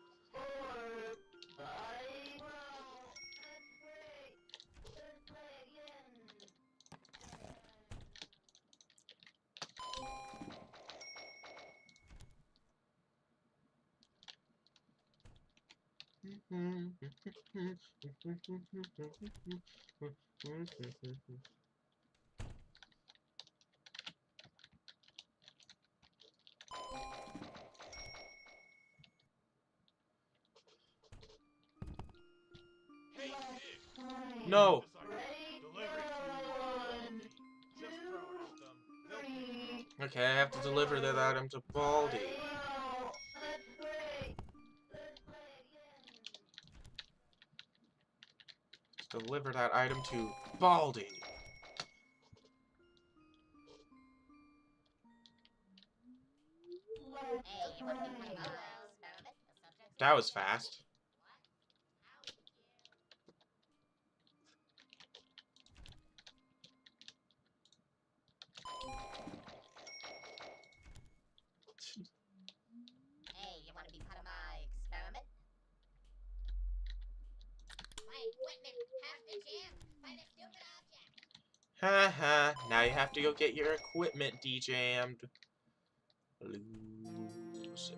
No. Okay, I have to deliver that item to Baldi. Deliver that item to Baldi. Hey, you wanna be part of my experiment? The subject's That was fast. Hey, you wanna be part of my experiment? equipment has been jammed by the stupid object. Haha, now you have to go get your equipment de-jammed. Lose.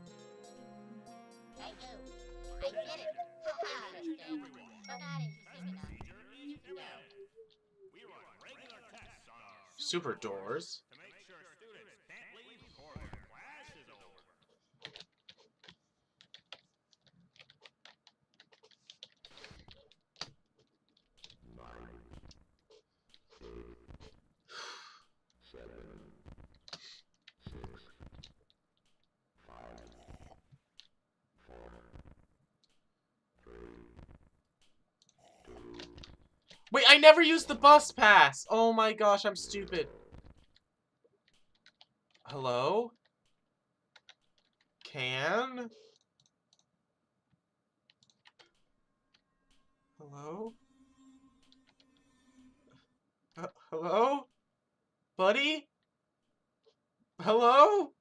Hey, you. I did it. Haha, interesting. But not interesting enough. You can go. We run regular tests on our Super doors. to make sure students can't leave before their class is over. Wait, I never used the bus pass! Oh my gosh, I'm stupid. Hello? Can? Hello? Hello? Buddy? Hello?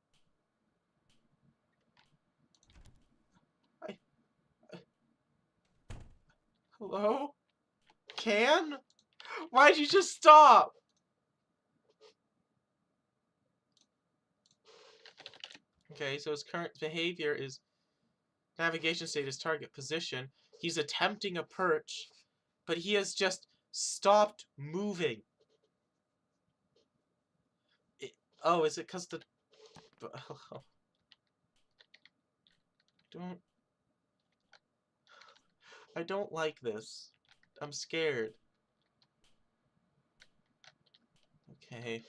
Hello? Can? Why'd you just stop? Okay, so his current behavior is navigation state is target position. He's attempting a perch, but he has just stopped moving. Oh, is it because the... I don't like this. I'm scared. Okay.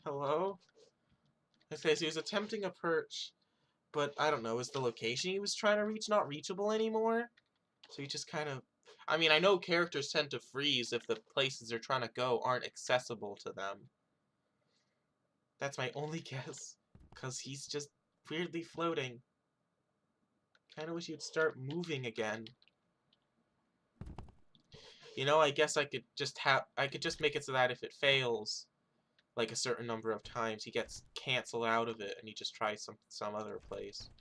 Hello? Okay, so he was attempting a perch, but I don't know, is the location he was trying to reach not reachable anymore? So he just kind of... I mean, I know characters tend to freeze if the places they're trying to go aren't accessible to them. That's my only guess. Because he's just weirdly floating. Kinda wish he'd start moving again. You know, I guess I could just make it so that if it fails, like a certain number of times, he gets canceled out of it and he just tries some other place.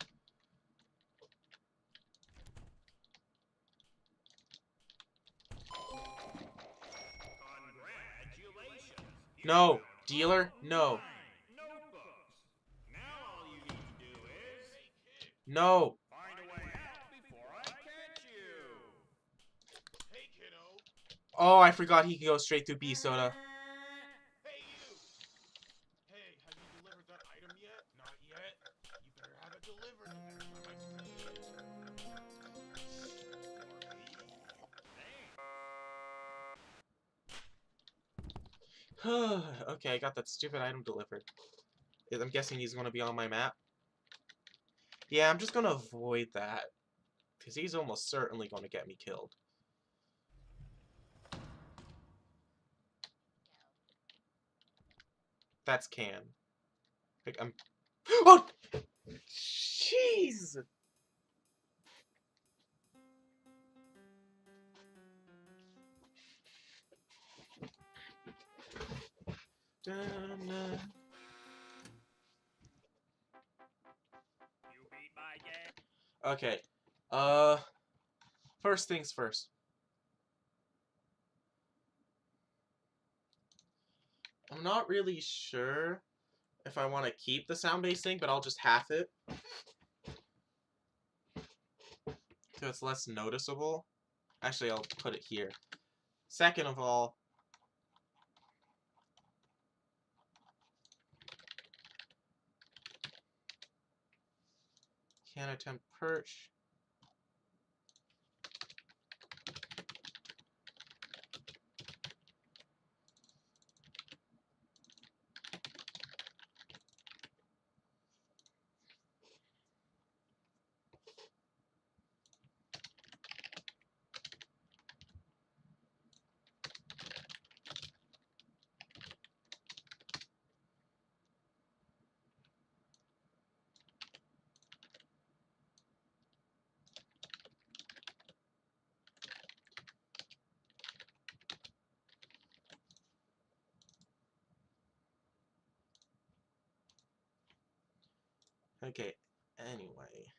Congratulations. No! Dealer? No. Notebooks. Now all you need to do is No! find a way out before I catch you. Hey, kiddo. Oh, I forgot he can go straight through B soda. Hey, you. Hey, have you delivered that item yet? Not yet. You better have it delivered the next time I see you. Okay, I got that stupid item delivered. I'm guessing he's going to be on my map. Yeah, I'm just going to avoid that. Because he's almost certainly going to get me killed. That's Can. Like, I'm... Oh! Jeez! Dun-dun. You beat my game. Okay. First things first. I'm not really sure if I want to keep the sound-based thing, but I'll just half it. So it's less noticeable. Actually, I'll put it here. Second of all, can't attempt perch. Okay, anyway.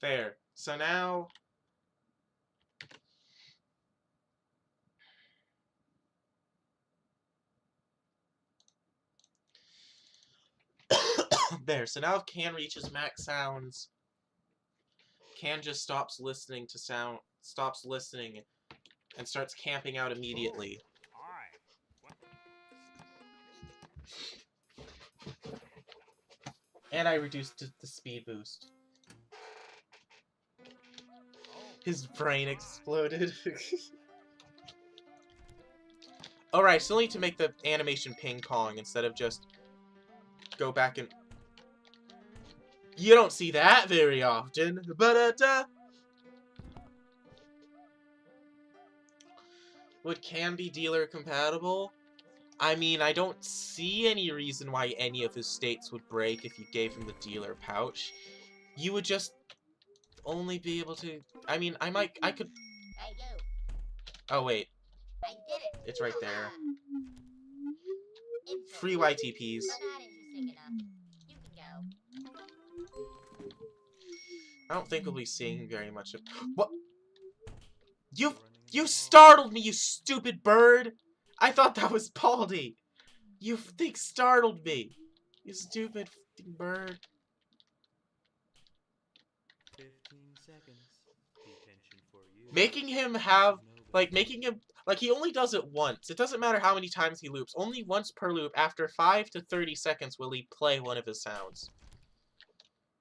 There. So now... there. So now if Can reaches max sounds, Can just stops listening to sound, stops listening, and starts camping out immediately. And I reduced the speed boost. His brain exploded. Alright, still need to make the animation ping-pong instead of just go back and... You don't see that very often. Ba-da-da! Would Can be dealer compatible? I mean, I don't see any reason why any of his states would break if you gave him the dealer pouch. You would just only be able to... I mean, I could... Hey, you. Oh, wait. I did it. It's right there. Free Interesting, YTPs. but not interesting enough. You can go. I don't think we'll be seeing very much of... What? You startled me, you stupid bird! I thought that was Baldi! You startled me! You stupid bird. 15 seconds. Detention for you. Making him have... Like, making him... Like, he only does it once. It doesn't matter how many times he loops. Only once per loop, after 5 to 30 seconds, will he play one of his sounds.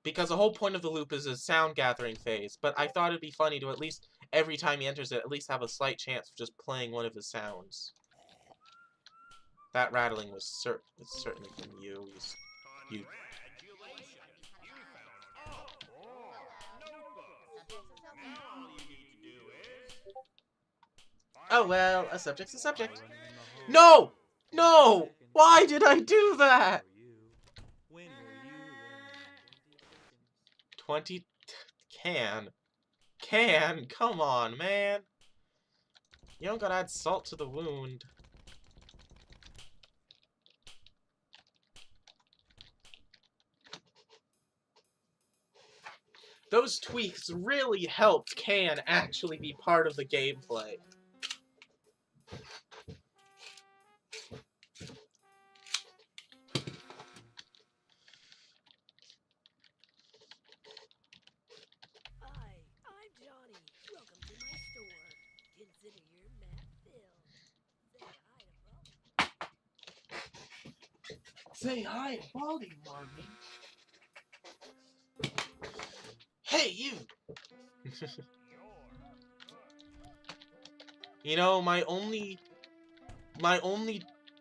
Because the whole point of the loop is a sound gathering phase. But I thought it'd be funny to at least, every time he enters it, at least have a slight chance of just playing one of his sounds. That rattling was certainly from you. You... Oh well, a subject's a subject. No! No! Why did I do that? 20... Can, come on, man. You don't gotta add salt to the wound. Those tweaks really helped Can actually be part of the gameplay. Hi, I'm Johnny. Welcome to my store. Consider your map filled. Say hi to Baldi. Say hi to Baldi, Marvin. Hey, you! You know, my only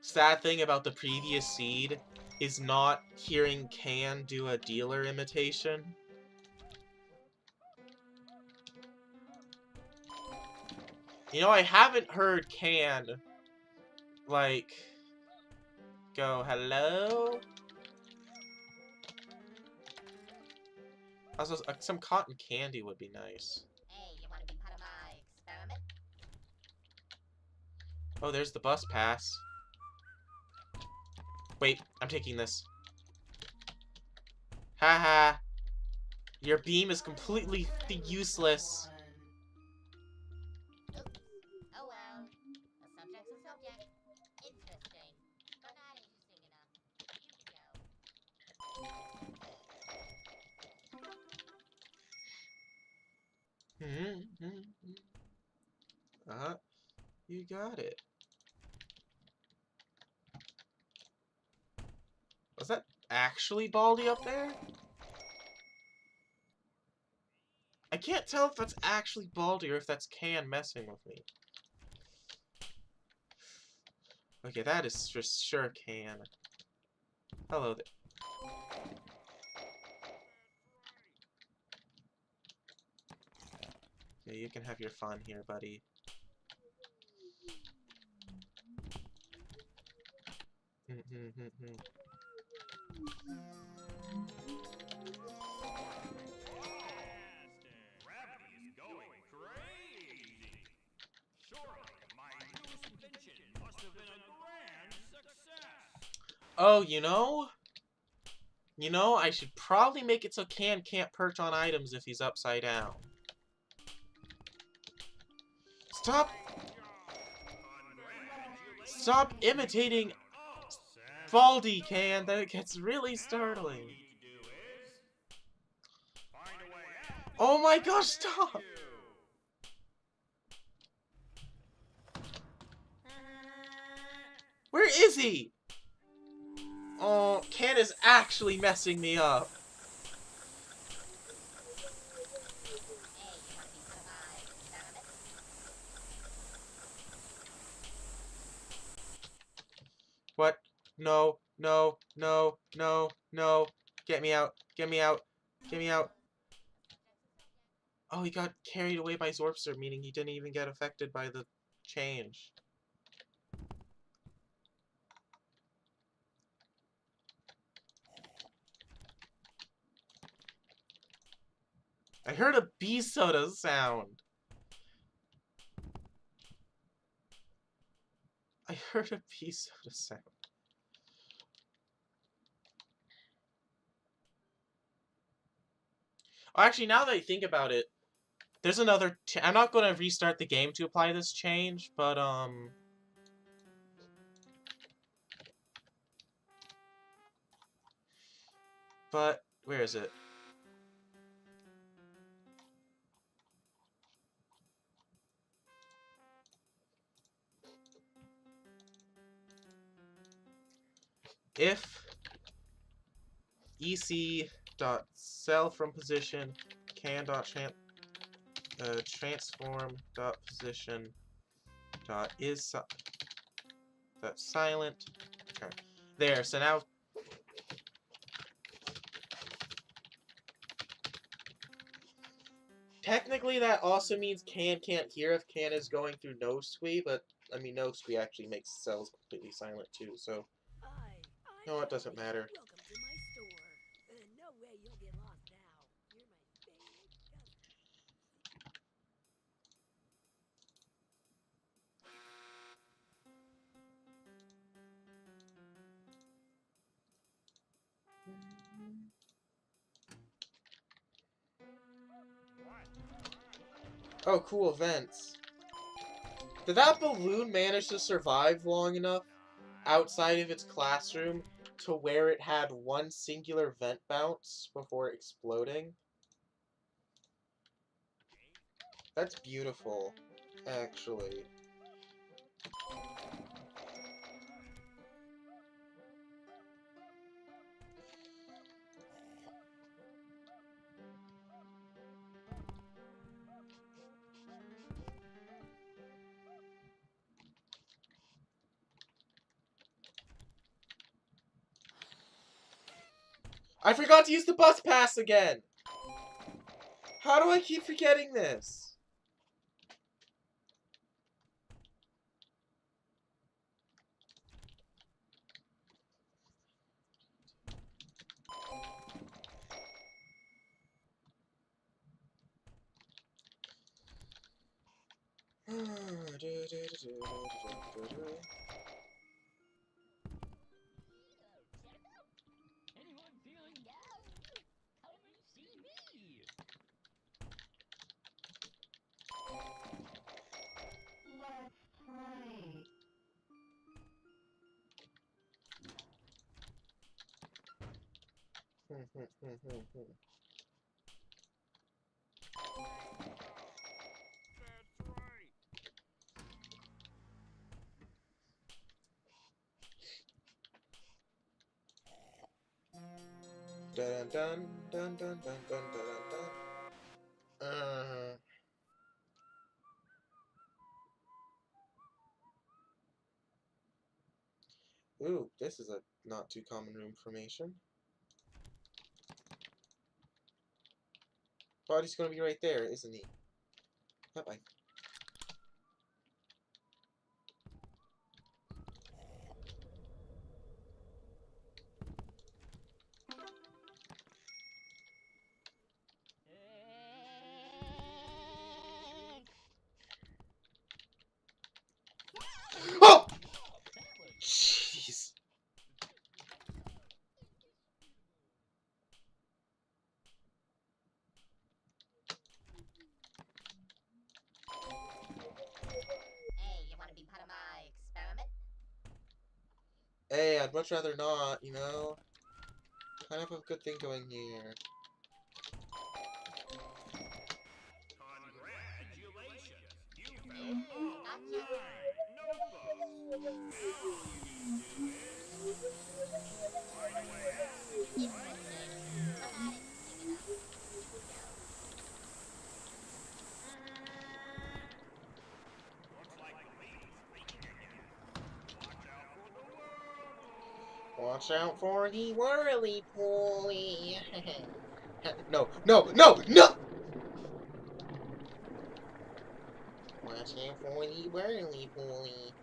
sad thing about the previous seed is not hearing Can do a dealer imitation. You know, I haven't heard Can, like, go, hello? Also, some cotton candy would be nice. Hey, you want to be part of my experiment? Oh, there's the bus pass. Wait, I'm taking this. Haha. Your beam is completely useless. Oops. Oh well. A subject's a subject. Interesting, but not interesting enough. You can go. You got it. Was that actually Baldi up there? I can't tell if that's actually Baldi or if that's Can messing with me. Okay, that is just sure Can. Hello there. Yeah, you can have your fun here, buddy. Gravity is going crazy. Surely my newest invention must have been a grand success. Oh, you know? You know, I should probably make it so Can can't perch on items if he's upside down. Stop! Stop imitating Baldi, Can. That gets really startling. Oh my gosh, stop! Where is he? Oh, Can is actually messing me up. What? No, no, no, no, no. Get me out. Get me out. Get me out. Oh, he got carried away by Zorpster, meaning he didn't even get affected by the change. I heard a bee soda sound. I heard a bee soda sound. Oh, actually, now that I think about it, there's another... I'm not going to restart the game to apply this change, but, But, where is it? If ec.cell from position can.transform.position.is silent. Okay. There, so now technically that also means Can can't hear if Can is going through no squee, but I mean no squee actually makes cells completely silent too, so no, it doesn't matter. Welcome to my store. No way you'll get lost now. You're my favorite customer. Oh, cool events. Did that balloon manage to survive long enough outside of its classroom to where it had one singular vent bounce before exploding? That's beautiful, actually. I forgot to use the bus pass again! How do I keep forgetting this? Dun dun dun dun dun dun dun dun. Ooh, this is a not too common room formation. Body's gonna be right there, isn't he? Bye-bye. Oh! Jeez. Hey, I'd much rather not, you know? Kind of a good thing going here. Congratulations! You found all 9 notebooks! Now all you need to do is find a way out before I catch you! But not interesting enough. You can go. Looks like the wheel's speaking again. Watch out for the whirlpool! Watch out for the whirly-pooly. No, no, no, no! Watch out for the whirly-pooly.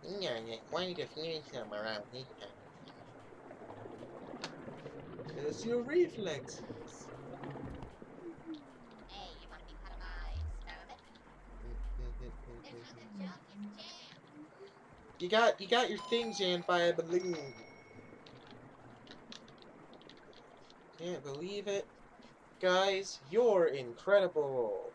You're gonna get quite a fearsome around this time. It's your reflexes. Hey, you wanna be part of my experiment? This isn't junk, it's jam. You got your thing jammed by a balloon. Can't believe it. Guys, you're incredible.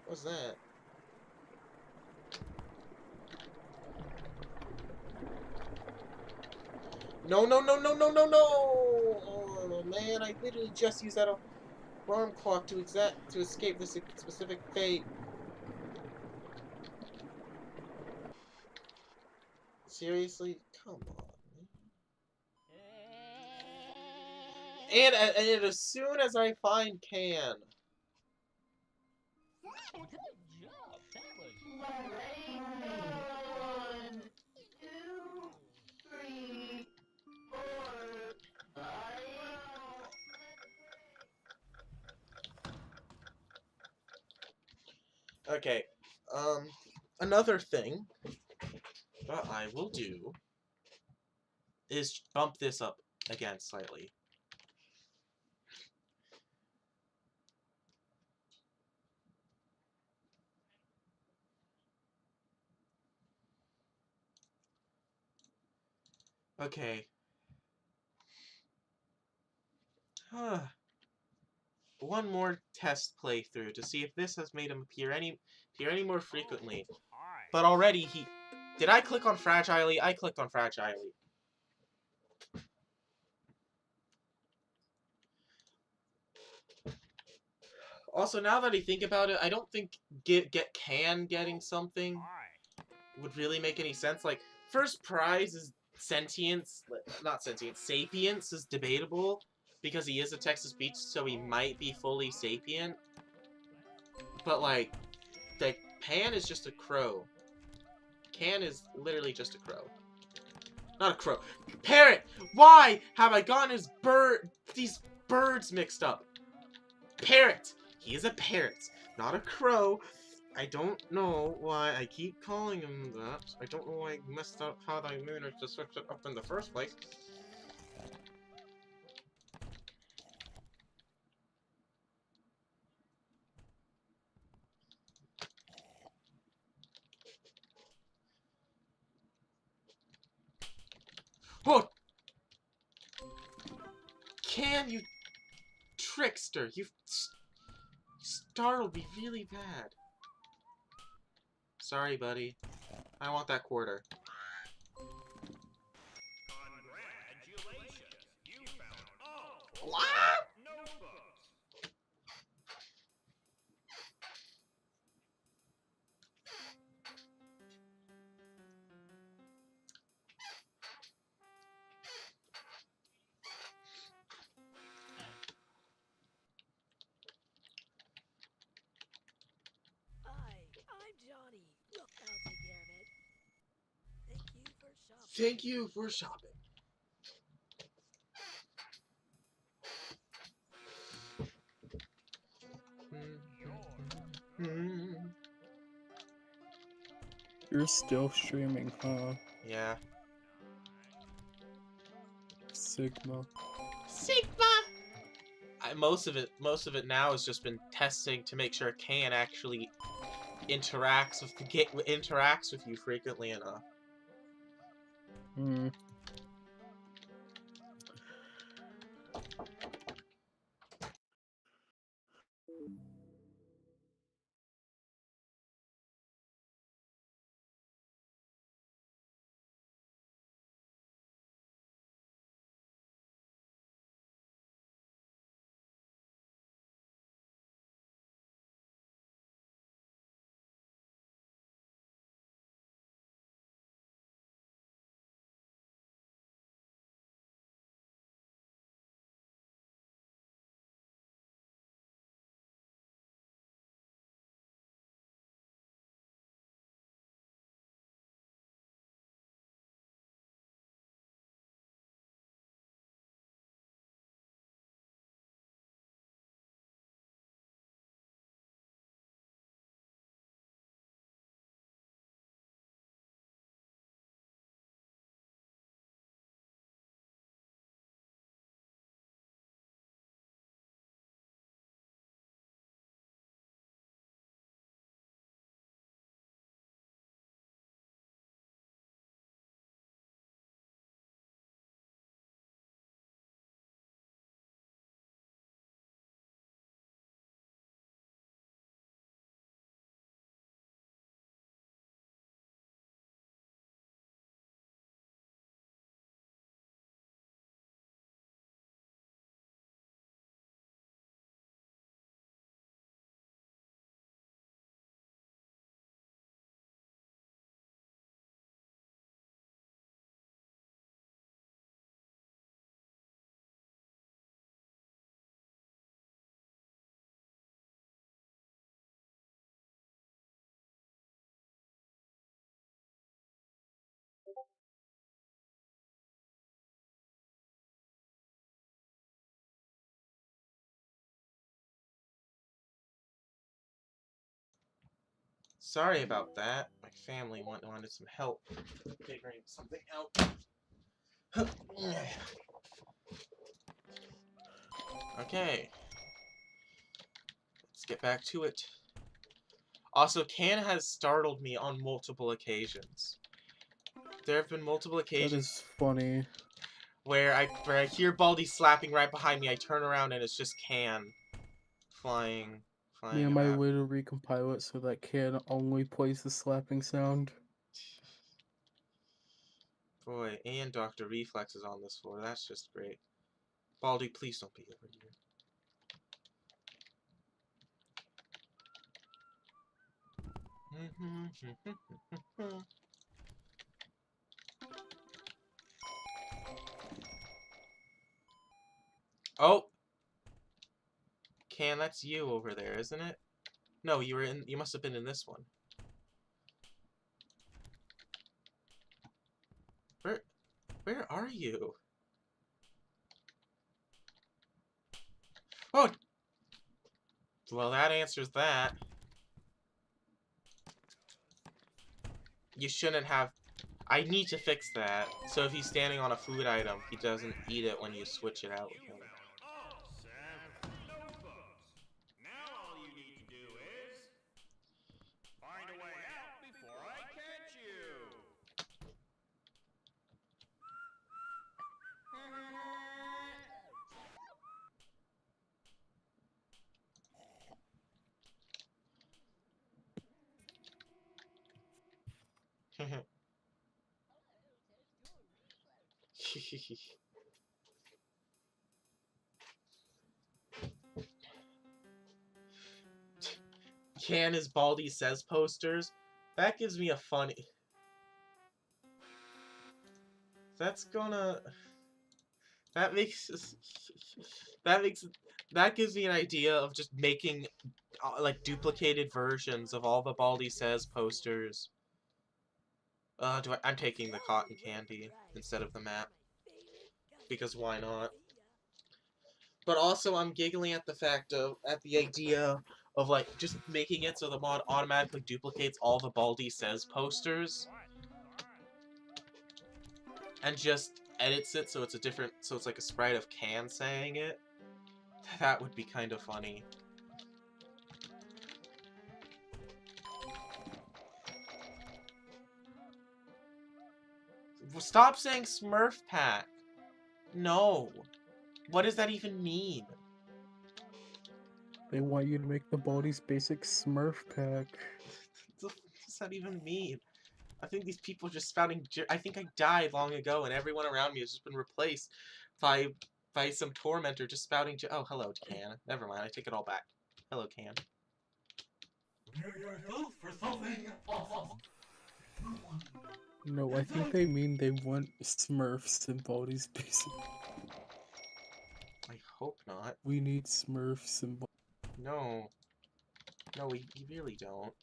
What's that? No, no, no, no, no, no, no! Oh, man, I literally just used that alarm clock to escape this specific fate. Seriously? Come on, man. And as soon as I find Can. Wow, good job. That was... 1, 2, 3, 4, 5. Okay, another thing that I will do is bump this up again slightly. Okay. One more test playthrough to see if this has made him appear any more frequently. But already he... Did I click on Fragilely? I clicked on Fragilely. Also, now that I think about it, I don't think getting something would really make any sense. Like, first prize is sentience, not sentience, sapience is debatable because he is a text-to-speech, so he might be fully sapient. But like Pan is just a crow. Can is literally just a crow. Not a crow. Parrot! Why have I gotten these birds mixed up? Parrot! He is a parrot, not a crow. I don't know why I keep calling him that. I don't know why I messed up how I managed to switch it up in the first place. Oh! Can you trickster? You startled me really bad. Sorry, buddy. I want that quarter. Congratulations! You found all What? notebooks! Hi, I'm Johnny. Look, I'll take care of it. Thank you for shopping. Thank you for shopping. You're still streaming, huh? Yeah. Sigma. Sigma! Most of it now has just been testing to make sure Can actually interacts with you frequently enough. Hmm. Sorry about that. My family wanted some help figuring something out. Okay. Let's get back to it. Also, Can has startled me on multiple occasions. There have been multiple That occasions is funny. where I hear Baldi slapping right behind me. I turn around and it's just Can flying Me on my about. way to recompile it so that Can only plays the slapping sound. Boy, and Dr. Reflex is on this floor. That's just great. Baldi, please don't be over here. Oh! Can, that's you over there, isn't it? No, you must have been in this one. Where are you? Oh! Well, that answers that. You shouldn't have... I need to fix that. So if he's standing on a food item, he doesn't eat it when you switch it out with him. Now all you need to do is find a way out before I catch you. Can is Baldi says posters. That gives me a funny... That's gonna... That makes... That gives me an idea of just making, like, duplicated versions of all the Baldi says posters. I'm taking the cotton candy instead of the map. Because why not? But also, I'm giggling at the idea of, like, just making it so the mod automatically duplicates all the Baldi says posters. And just edits it so it's like a sprite of Can saying it. That would be kind of funny. Stop saying Smurf Pack! No! What does that even mean? They want you to make the Baldi's basic Smurf pack. What does that even mean? I think these people are just spouting... I think I died long ago and everyone around me has just been replaced by some tormentor just spouting... Oh, hello, Can. Never mind, I take it all back. Hello, Can. For something awesome. No, I think they mean they want Smurfs in Baldi's basic. I hope not. We need Smurfs in No. No, we really don't.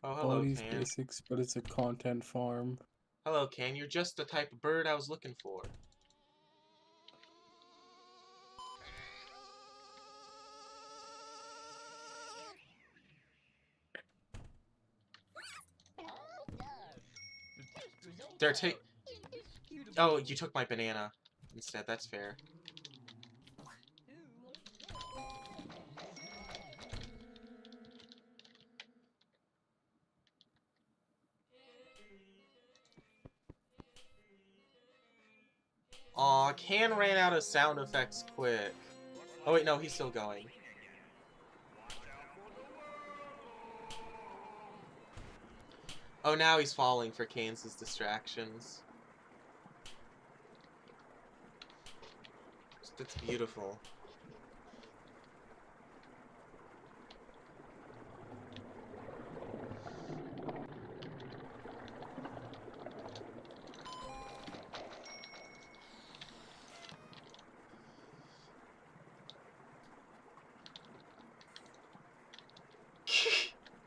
Oh, hello, Baldi's Can. basics, but it's a content farm. Hello, Can. You're just the type of bird I was looking for. They're Oh, you took my banana instead. That's fair. Aw, Can ran out of sound effects quick. Oh wait, no, he's still going. Oh, now he's falling for Kansas distractions. That's beautiful.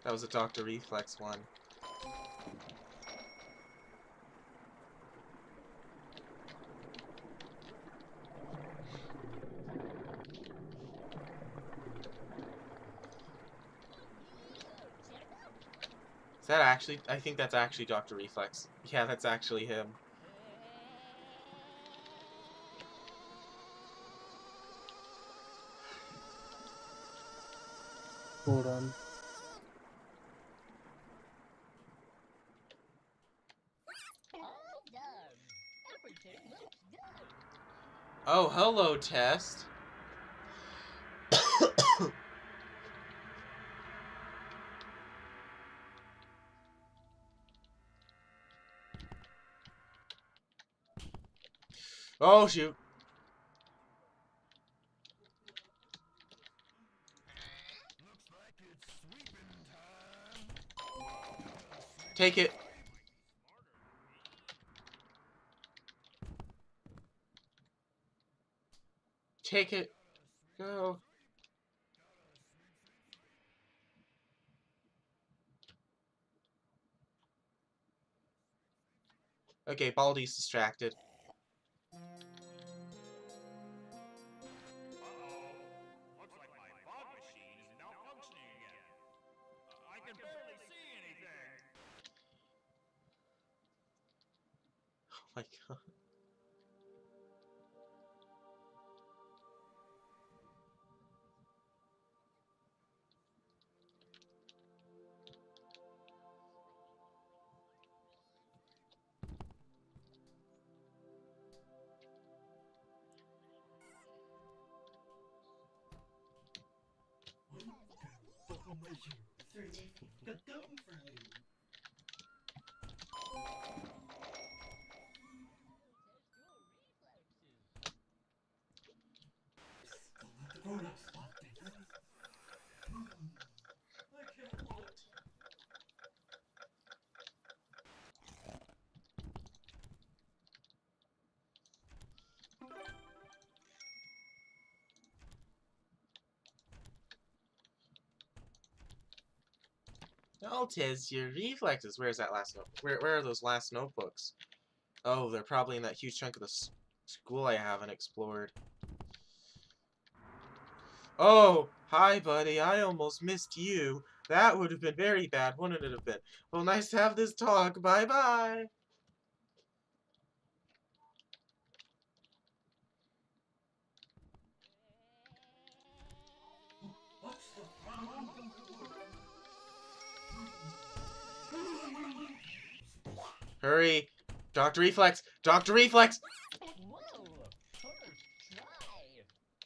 That was a Dr. Reflex one. that actually? I think that's actually Dr. Reflex. Yeah, that's actually him. Hold on. All done. Everything looks good. Oh, hello, Test. Oh, shoot. Looks like it's sweeping time. Take it. Take it. Go. Okay, Baldi's distracted. Looks like my fog machine is malfunctioning again. I can barely see anything. Oh my god. Buckle my shoes. Got gum for you. Don't let the grown-ups spot this. I can't wait. Oh, tis your reflexes. Where's that last note? Where are those last notebooks? Oh, they're probably in that huge chunk of the school I haven't explored. Oh, hi, buddy. I almost missed you. That would have been very bad, wouldn't it have been? Well, nice to have this talk. Bye-bye. What's the problem? Hurry. Dr. Reflex. Dr. Reflex. Whoa! First try.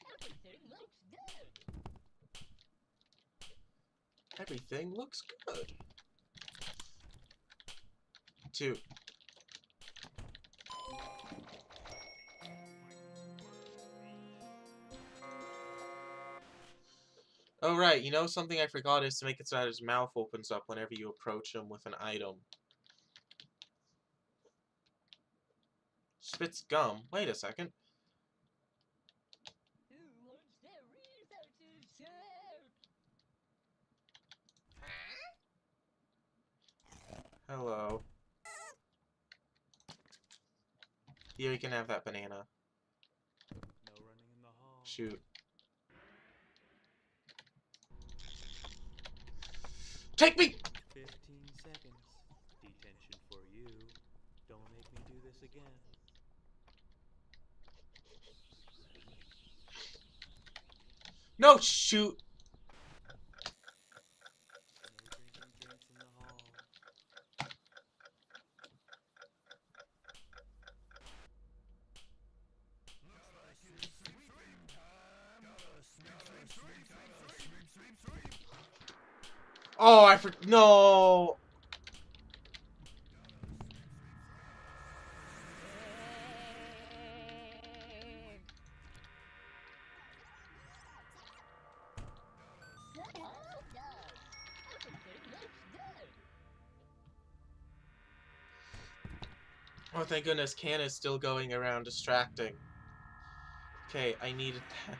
Everything looks good. Everything looks good. 2. Oh, right. You know, something I forgot is to make it so that his mouth opens up whenever you approach him with an item. Spits gum. Wait a second. Who wants their researchers shared? Hello. Here, you can have that banana. No running in the hall. Shoot. Take me! 15 seconds. Detention for you. Don't make me do this again. No, shoot! No drinking drinks in the hall. Looks like it's sweeping time. Gotta sweep. Oh, no! All done. Everything looks good. Oh, thank goodness, Can is still going around distracting. Okay, I needed that.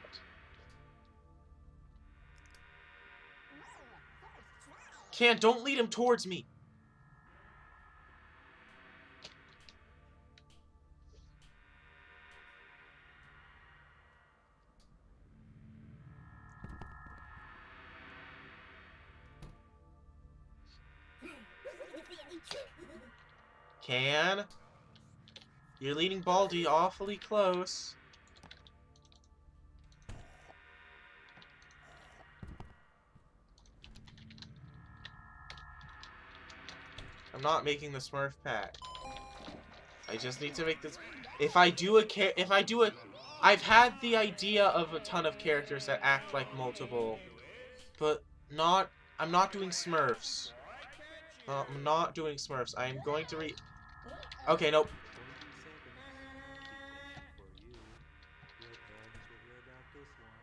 Can, don't lead him towards me! Can? You're leading Baldi awfully close. I'm not making the Smurf pack. I just need to make this. If I do a, I've had the idea of a ton of characters that act like multiple, but not. I'm not doing Smurfs. I'm not doing Smurfs. I am going to Okay, nope. 20 seconds. Detention for you. Your parents will hear about this one.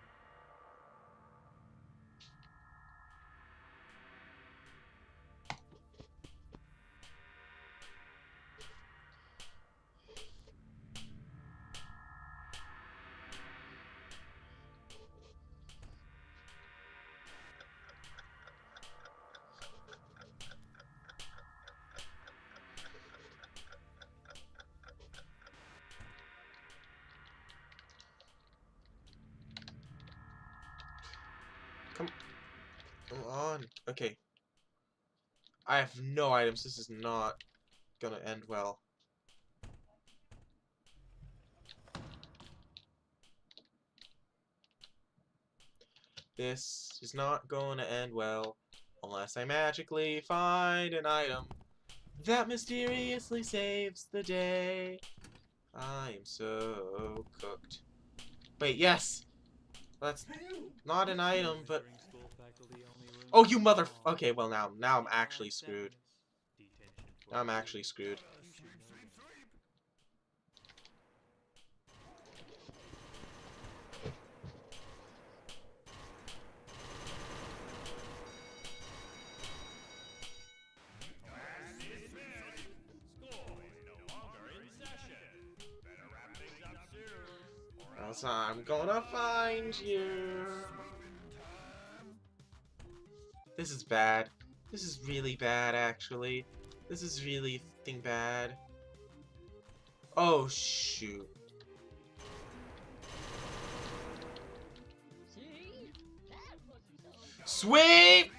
Come on. Okay. I have no items. This is not gonna end well. This is not gonna end well unless I magically find an item that mysteriously saves the day. I am so cooked. Wait, yes! That's not an item, but... Entering school faculty only room Oh, for you mother... all. Okay, well now I'm 5 actually screwed. seconds. Detention for Now I'm you. actually screwed. You should know this. Class dismissed. School is no longer in session. Better wrap things up soon. Or Else I'm gonna find you. This is bad. This is really bad, actually. This is really f***ing bad. Oh, shoot. See? That wasn't so Sweep!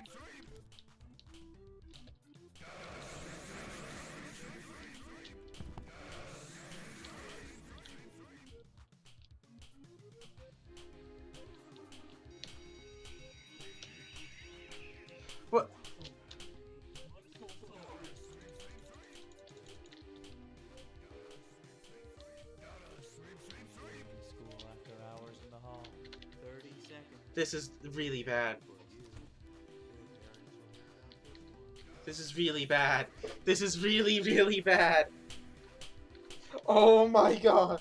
What? School after hours in the hall. 30 seconds. This is really bad. For you. Your parents will hear about this one. This is really bad. This is really, really bad. Oh my god.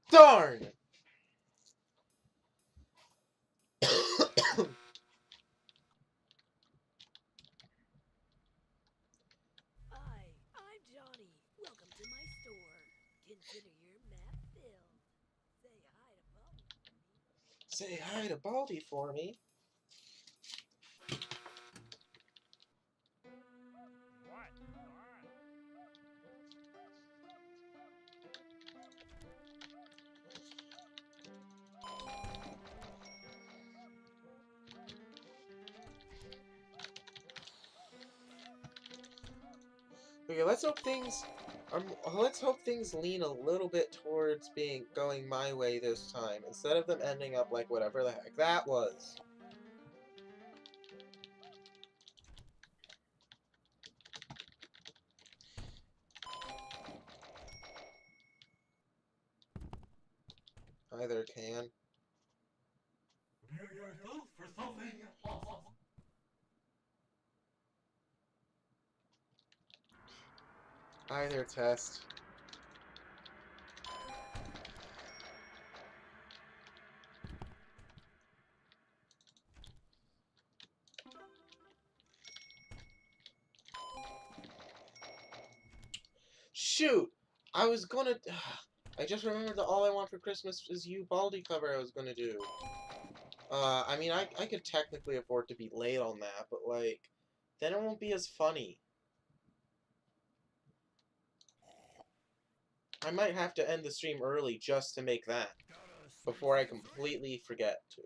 Darn! Hi, I'm Johnny. Welcome to my store. Consider your map filled. Say hi to Baldi for me. Say hi to Baldi for me. what? Okay, let's hope things... let's hope things lean a little bit towards going my way this time, instead of them ending up like whatever the heck that was. Either can. Prepare yourself for something awesome. Hi there, Test. Shoot! I was gonna... I just remembered the All I Want for Christmas Is You Baldi cover I was gonna do. I mean, I could technically afford to be late on that, but, like, then it won't be as funny. I might have to end the stream early just to make that, before I completely forget to.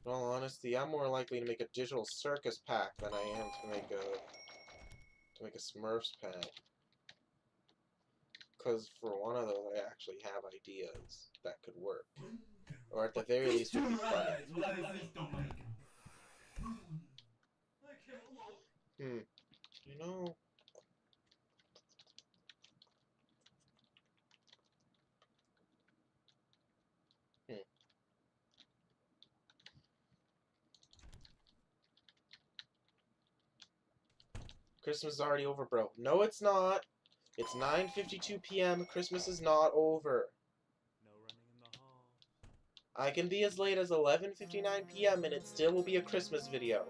In all honesty, I'm more likely to make a digital circus pack than I am to make a Smurfs pack. Because for one of those, I actually have ideas that could work, or at the very least would be funny. You know. Christmas is already over, bro. No, it's not. It's 9:52 p.m. Christmas is not over. No running in the hall. I can be as late as 11:59 p.m. and it still will be a Christmas video.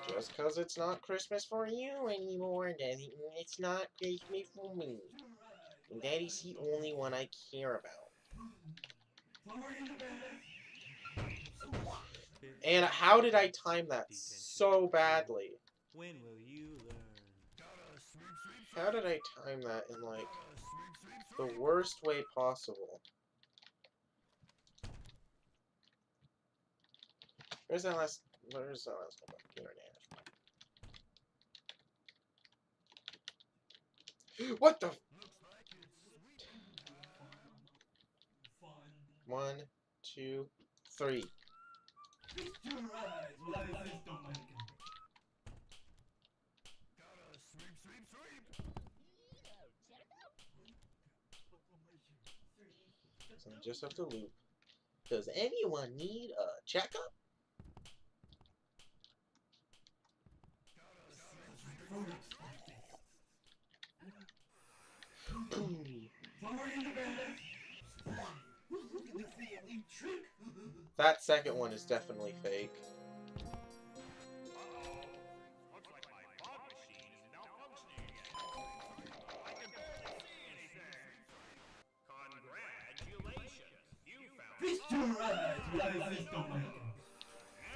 Just because it's not Christmas for you anymore doesn't mean it's not Christmas for me. And Daddy's the only one I care about. And how did I time that so badly? When will you learn? How did I time that in, like, the worst way possible? Where's that last one? What the? 1, 2, 3. So I just have to loop. Does anyone need a checkup? That second one is definitely fake. Looks like my fog machine is malfunctioning again. I can barely see anything. Congratulations, you found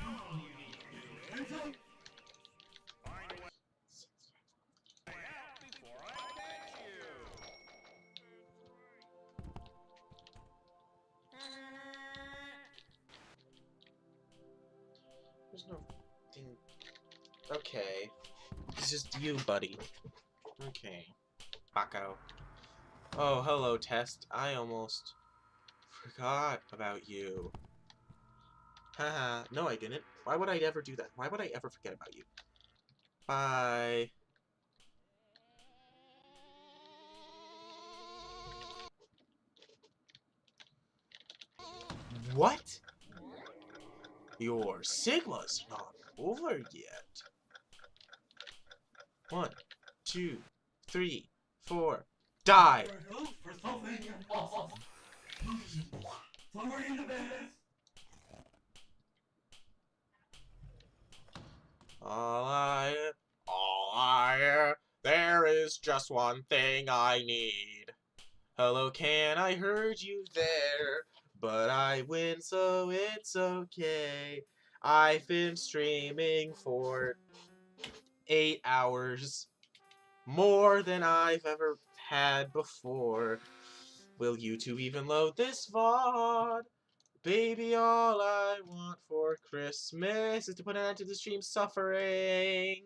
Now all you need to do is find a way out before I catch you. There's no thing. Okay. It's just you, buddy. Okay. Bucko. Oh, hello, Test. I almost forgot about you. Haha. No, I didn't. Why would I ever do that? Why would I ever forget about you? Bye. What? Your Sigma's not over yet. 1, 2, 3, 4. Die! All I, there is just one thing I need. Hello, Can, I heard you there, but I win, so it's okay. I've been streaming for 8 hours, more than I've ever had before. Will YouTube even load this VOD? Baby, all I want for Christmas is to put an end to the stream suffering.